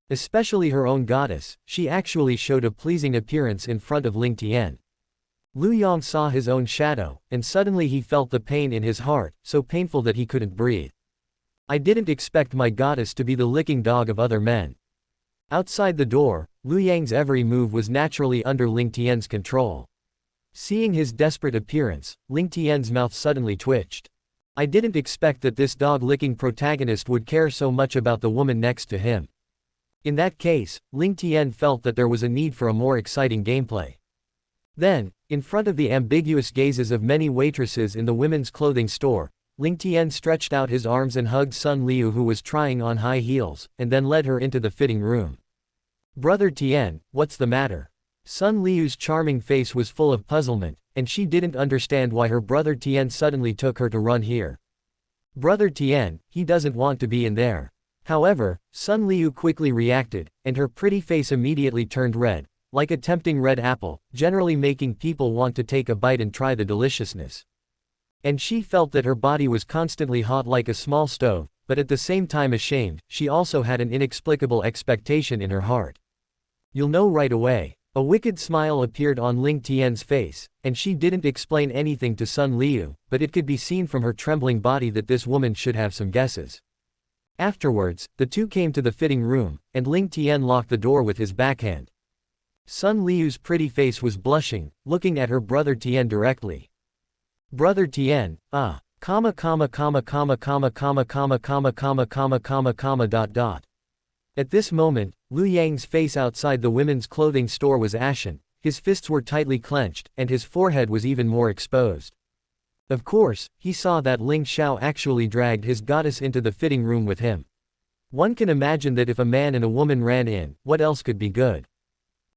Especially her own goddess, she actually showed a pleasing appearance in front of Ling Tian. Lu Yong saw his own shadow, and suddenly he felt the pain in his heart, so painful that he couldn't breathe. I didn't expect my goddess to be the licking dog of other men. Outside the door, Lu Yang's every move was naturally under Ling Tian's control. Seeing his desperate appearance, Ling Tian's mouth suddenly twitched. I didn't expect that this dog-licking protagonist would care so much about the woman next to him. In that case, Ling Tian felt that there was a need for a more exciting gameplay. Then, in front of the ambiguous gazes of many waitresses in the women's clothing store, Ling Tian stretched out his arms and hugged Sun Liu, who was trying on high heels, and then led her into the fitting room. Brother Tian, what's the matter? Sun Liu's charming face was full of puzzlement, and she didn't understand why her brother Tian suddenly took her to run here. Brother Tian, he doesn't want to be in there. However, Sun Liu quickly reacted, and her pretty face immediately turned red, like a tempting red apple, generally making people want to take a bite and try the deliciousness. And she felt that her body was constantly hot like a small stove, but at the same time ashamed. She also had an inexplicable expectation in her heart. You'll know right away. A wicked smile appeared on Ling Tian's face, and she didn't explain anything to Sun Liu, but it could be seen from her trembling body that this woman should have some guesses. Afterwards, the two came to the fitting room, and Ling Tian locked the door with his backhand. Sun Liu's pretty face was blushing, looking at her brother Tian directly. Brother Tian, At this moment, Lu Yang's face outside the women's clothing store was ashen, his fists were tightly clenched, and his forehead was even more exposed. Of course, he saw that Ling Xiao actually dragged his goddess into the fitting room with him. One can imagine that if a man and a woman ran in, what else could be good?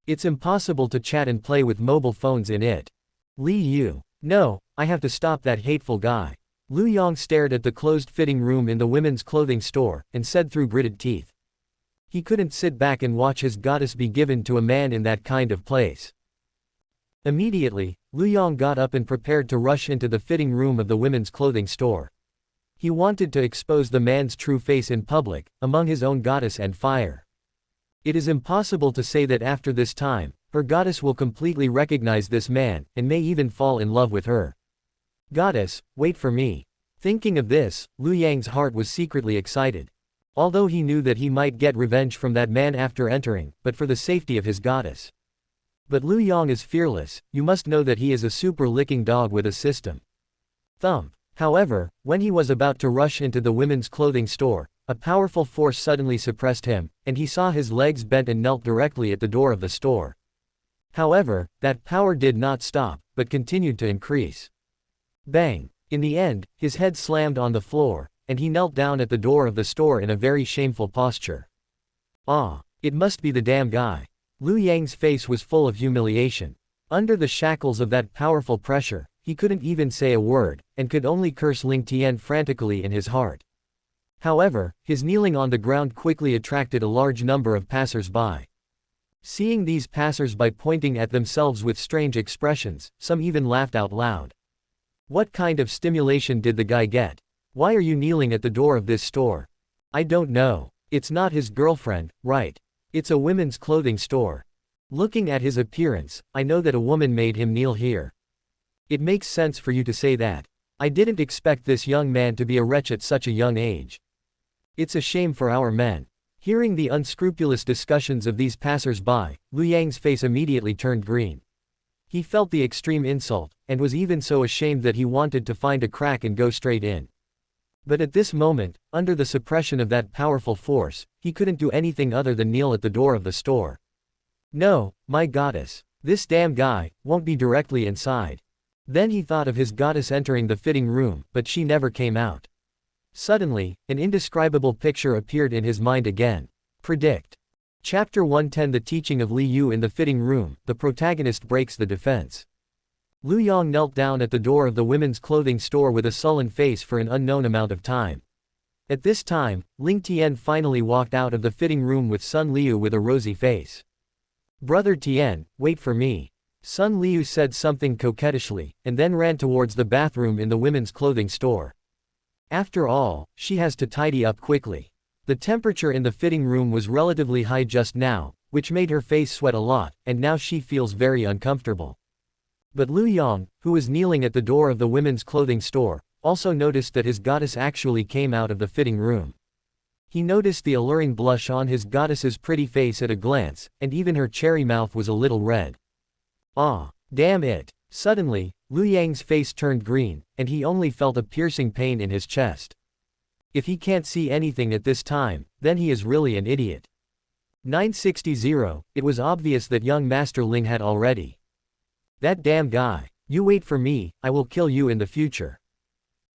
It's impossible to chat and play with mobile phones in it. Li Yu. No, I have to stop that hateful guy. Lu Yong stared at the closed fitting room in the women's clothing store, and said through gritted teeth. He couldn't sit back and watch his goddess be given to a man in that kind of place. Immediately, Lu Yong got up and prepared to rush into the fitting room of the women's clothing store. He wanted to expose the man's true face in public, among his own goddess and fire. It is impossible to say that after this time, her goddess will completely recognize this man, and may even fall in love with her. Goddess, wait for me. Thinking of this, Lu Yang's heart was secretly excited. Although he knew that he might get revenge from that man after entering, but for the safety of his goddess. But Lu Yong is fearless, you must know that he is a super licking dog with a system. Thump. However, when he was about to rush into the women's clothing store, a powerful force suddenly suppressed him, and he saw his legs bent and knelt directly at the door of the store. However, that power did not stop, but continued to increase. Bang! In the end, his head slammed on the floor, and he knelt down at the door of the store in a very shameful posture. Ah, it must be the damn guy. Liu Yang's face was full of humiliation. Under the shackles of that powerful pressure, he couldn't even say a word, and could only curse Ling Tian frantically in his heart. However, his kneeling on the ground quickly attracted a large number of passers-by. Seeing these passers-by pointing at themselves with strange expressions, some even laughed out loud. What kind of stimulation did the guy get? Why are you kneeling at the door of this store? I don't know. It's not his girlfriend, right? It's a women's clothing store. Looking at his appearance, I know that a woman made him kneel here. It makes sense for you to say that. I didn't expect this young man to be a wretch at such a young age. It's a shame for our men. Hearing the unscrupulous discussions of these passers-by, Liu Yang's face immediately turned green. He felt the extreme insult, and was even so ashamed that he wanted to find a crack and go straight in. But at this moment, under the suppression of that powerful force, he couldn't do anything other than kneel at the door of the store. No, my goddess. This damn guy won't be directly inside. Then he thought of his goddess entering the fitting room, but she never came out. Suddenly, an indescribable picture appeared in his mind again. Predict. Chapter 110 The Teaching of Li Yu in the fitting room, the protagonist breaks the defense. Liu Yang knelt down at the door of the women's clothing store with a sullen face for an unknown amount of time. At this time, Ling Tian finally walked out of the fitting room with Sun Liu with a rosy face. Brother Tian, wait for me. Sun Liu said something coquettishly, and then ran towards the bathroom in the women's clothing store. After all, she has to tidy up quickly. The temperature in the fitting room was relatively high just now, which made her face sweat a lot, and now she feels very uncomfortable. But Liu Yang, who was kneeling at the door of the women's clothing store, also noticed that his goddess actually came out of the fitting room. He noticed the alluring blush on his goddess's pretty face at a glance, and even her cherry mouth was a little red. Ah, damn it! Suddenly, Liu Yang's face turned green, and he only felt a piercing pain in his chest. If he can't see anything at this time, then he is really an idiot. 960. It was obvious that young Master Ling had already. That damn guy. You wait for me, I will kill you in the future.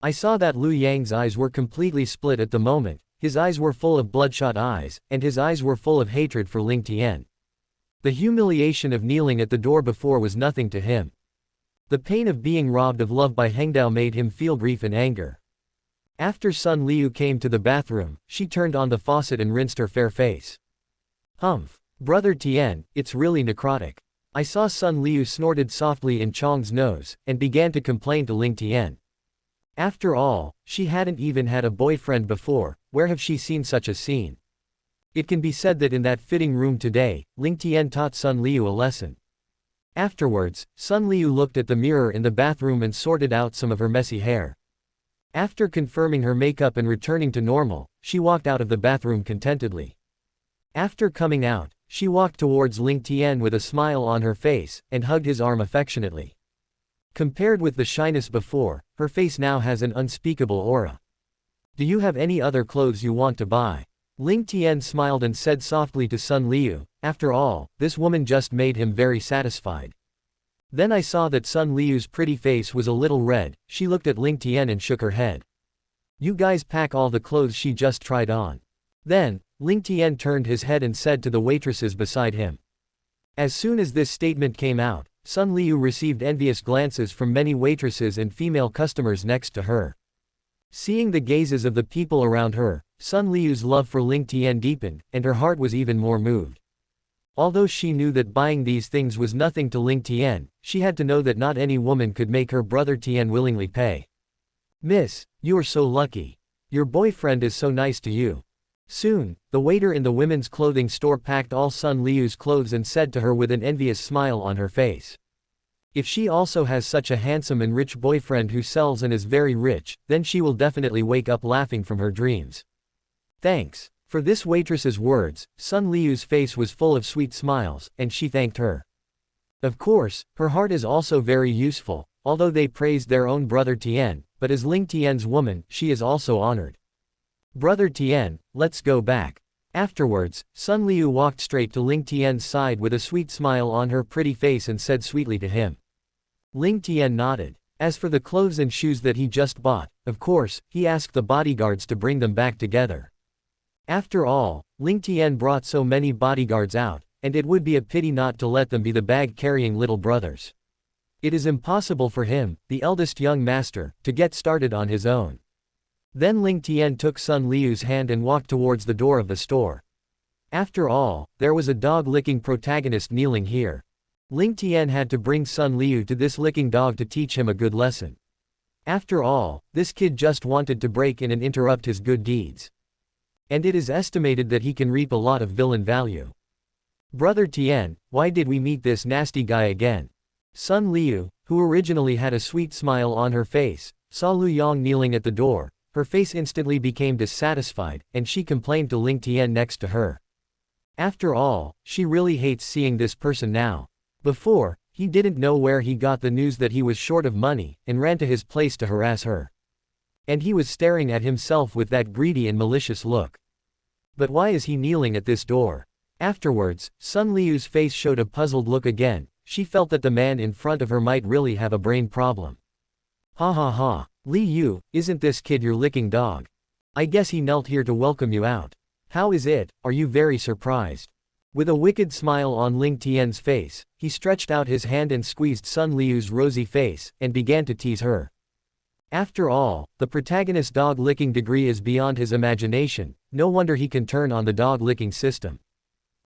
I saw that Liu Yang's eyes were completely split at the moment, his eyes were full of bloodshot eyes, and his eyes were full of hatred for Ling Tian. The humiliation of kneeling at the door before was nothing to him. The pain of being robbed of love by Hengdao made him feel grief and anger. After Sun Liu came to the bathroom, she turned on the faucet and rinsed her fair face. Humph. Brother Tian, it's really necrotic. I saw Sun Liu snorted softly in Chong's nose, and began to complain to Ling Tian. After all, she hadn't even had a boyfriend before, where have she seen such a scene? It can be said that in that fitting room today, Ling Tian taught Sun Liu a lesson. Afterwards, Sun Liu looked at the mirror in the bathroom and sorted out some of her messy hair. After confirming her makeup and returning to normal, she walked out of the bathroom contentedly. After coming out, she walked towards Ling Tian with a smile on her face, and hugged his arm affectionately. Compared with the shyness before, her face now has an unspeakable aura. Do you have any other clothes you want to buy? Ling Tian smiled and said softly to Sun Liu, after all, this woman just made him very satisfied. Then I saw that Sun Liu's pretty face was a little red, she looked at Ling Tian and shook her head. You guys pack all the clothes she just tried on. Then, Ling Tian turned his head and said to the waitresses beside him. As soon as this statement came out, Sun Liu received envious glances from many waitresses and female customers next to her. Seeing the gazes of the people around her, Sun Liu's love for Ling Tian deepened, and her heart was even more moved. Although she knew that buying these things was nothing to Ling Tian, she had to know that not any woman could make her brother Tian willingly pay. Miss, you are so lucky. Your boyfriend is so nice to you. Soon, the waiter in the women's clothing store packed all Sun Liu's clothes and said to her with an envious smile on her face. If she also has such a handsome and rich boyfriend who sells and is very rich, then she will definitely wake up laughing from her dreams. Thanks. For this waitress's words, Sun Liu's face was full of sweet smiles, and she thanked her. Of course, her heart is also very useful, although they praised their own brother Tian, but as Ling Tian's woman, she is also honored. Brother Tian, let's go back. Afterwards, Sun Liu walked straight to Ling Tian's side with a sweet smile on her pretty face and said sweetly to him. Ling Tian nodded. As for the clothes and shoes that he just bought, of course, he asked the bodyguards to bring them back together. After all, Ling Tian brought so many bodyguards out, and it would be a pity not to let them be the bag-carrying little brothers. It is impossible for him, the eldest young master, to get started on his own. Then Ling Tian took Sun Liu's hand and walked towards the door of the store. After all, there was a dog-licking protagonist kneeling here. Ling Tian had to bring Sun Liu to this licking dog to teach him a good lesson. After all, this kid just wanted to break in and interrupt his good deeds. And it is estimated that he can reap a lot of villain value. Brother Tian, why did we meet this nasty guy again? Sun Liu, who originally had a sweet smile on her face, saw Lu Yang kneeling at the door. Her face instantly became dissatisfied, and she complained to Ling Tian next to her. After all, she really hates seeing this person now. Before, he didn't know where he got the news that he was short of money, and ran to his place to harass her. And he was staring at himself with that greedy and malicious look. But why is he kneeling at this door? Afterwards, Sun Liu's face showed a puzzled look again. She felt that the man in front of her might really have a brain problem. Ha ha ha. Li Yu, isn't this kid your licking dog? I guess he knelt here to welcome you out. How is it, are you very surprised? With a wicked smile on Ling Tian's face, he stretched out his hand and squeezed Sun Liu's rosy face, and began to tease her. After all, the protagonist's dog-licking degree is beyond his imagination, no wonder he can turn on the dog-licking system.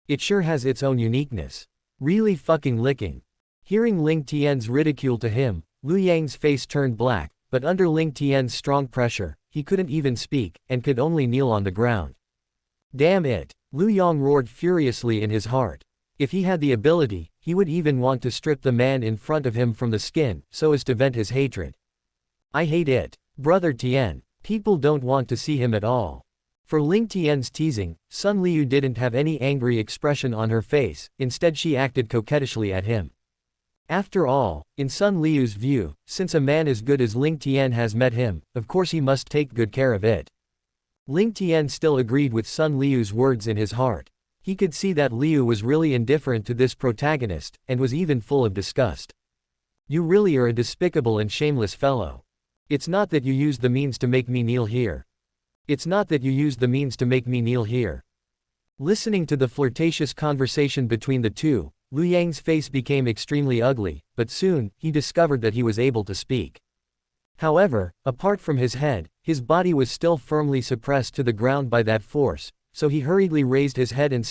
It sure has its own uniqueness. Really fucking licking. Hearing Ling Tian's ridicule to him, Lu Yang's face turned black, but under Ling Tian's strong pressure, he couldn't even speak, and could only kneel on the ground. Damn it! Lu Yang roared furiously in his heart. If he had the ability, he would even want to strip the man in front of him from the skin, so as to vent his hatred. I hate it. Brother Tian. People don't want to see him at all. For Ling Tian's teasing, Sun Liu didn't have any angry expression on her face, instead she acted coquettishly at him. After all, in Sun Liu's view, since a man as good as Ling Tian has met him, of course he must take good care of it. Ling Tian still agreed with Sun Liu's words in his heart. He could see that Liu was really indifferent to this protagonist, and was even full of disgust. You really are a despicable and shameless fellow. It's not that you used the means to make me kneel here. It's not that you used the means to make me kneel here. Listening to the flirtatious conversation between the two, Lu Yang's face became extremely ugly, but soon, he discovered that he was able to speak. However, apart from his head, his body was still firmly suppressed to the ground by that force, so he hurriedly raised his head and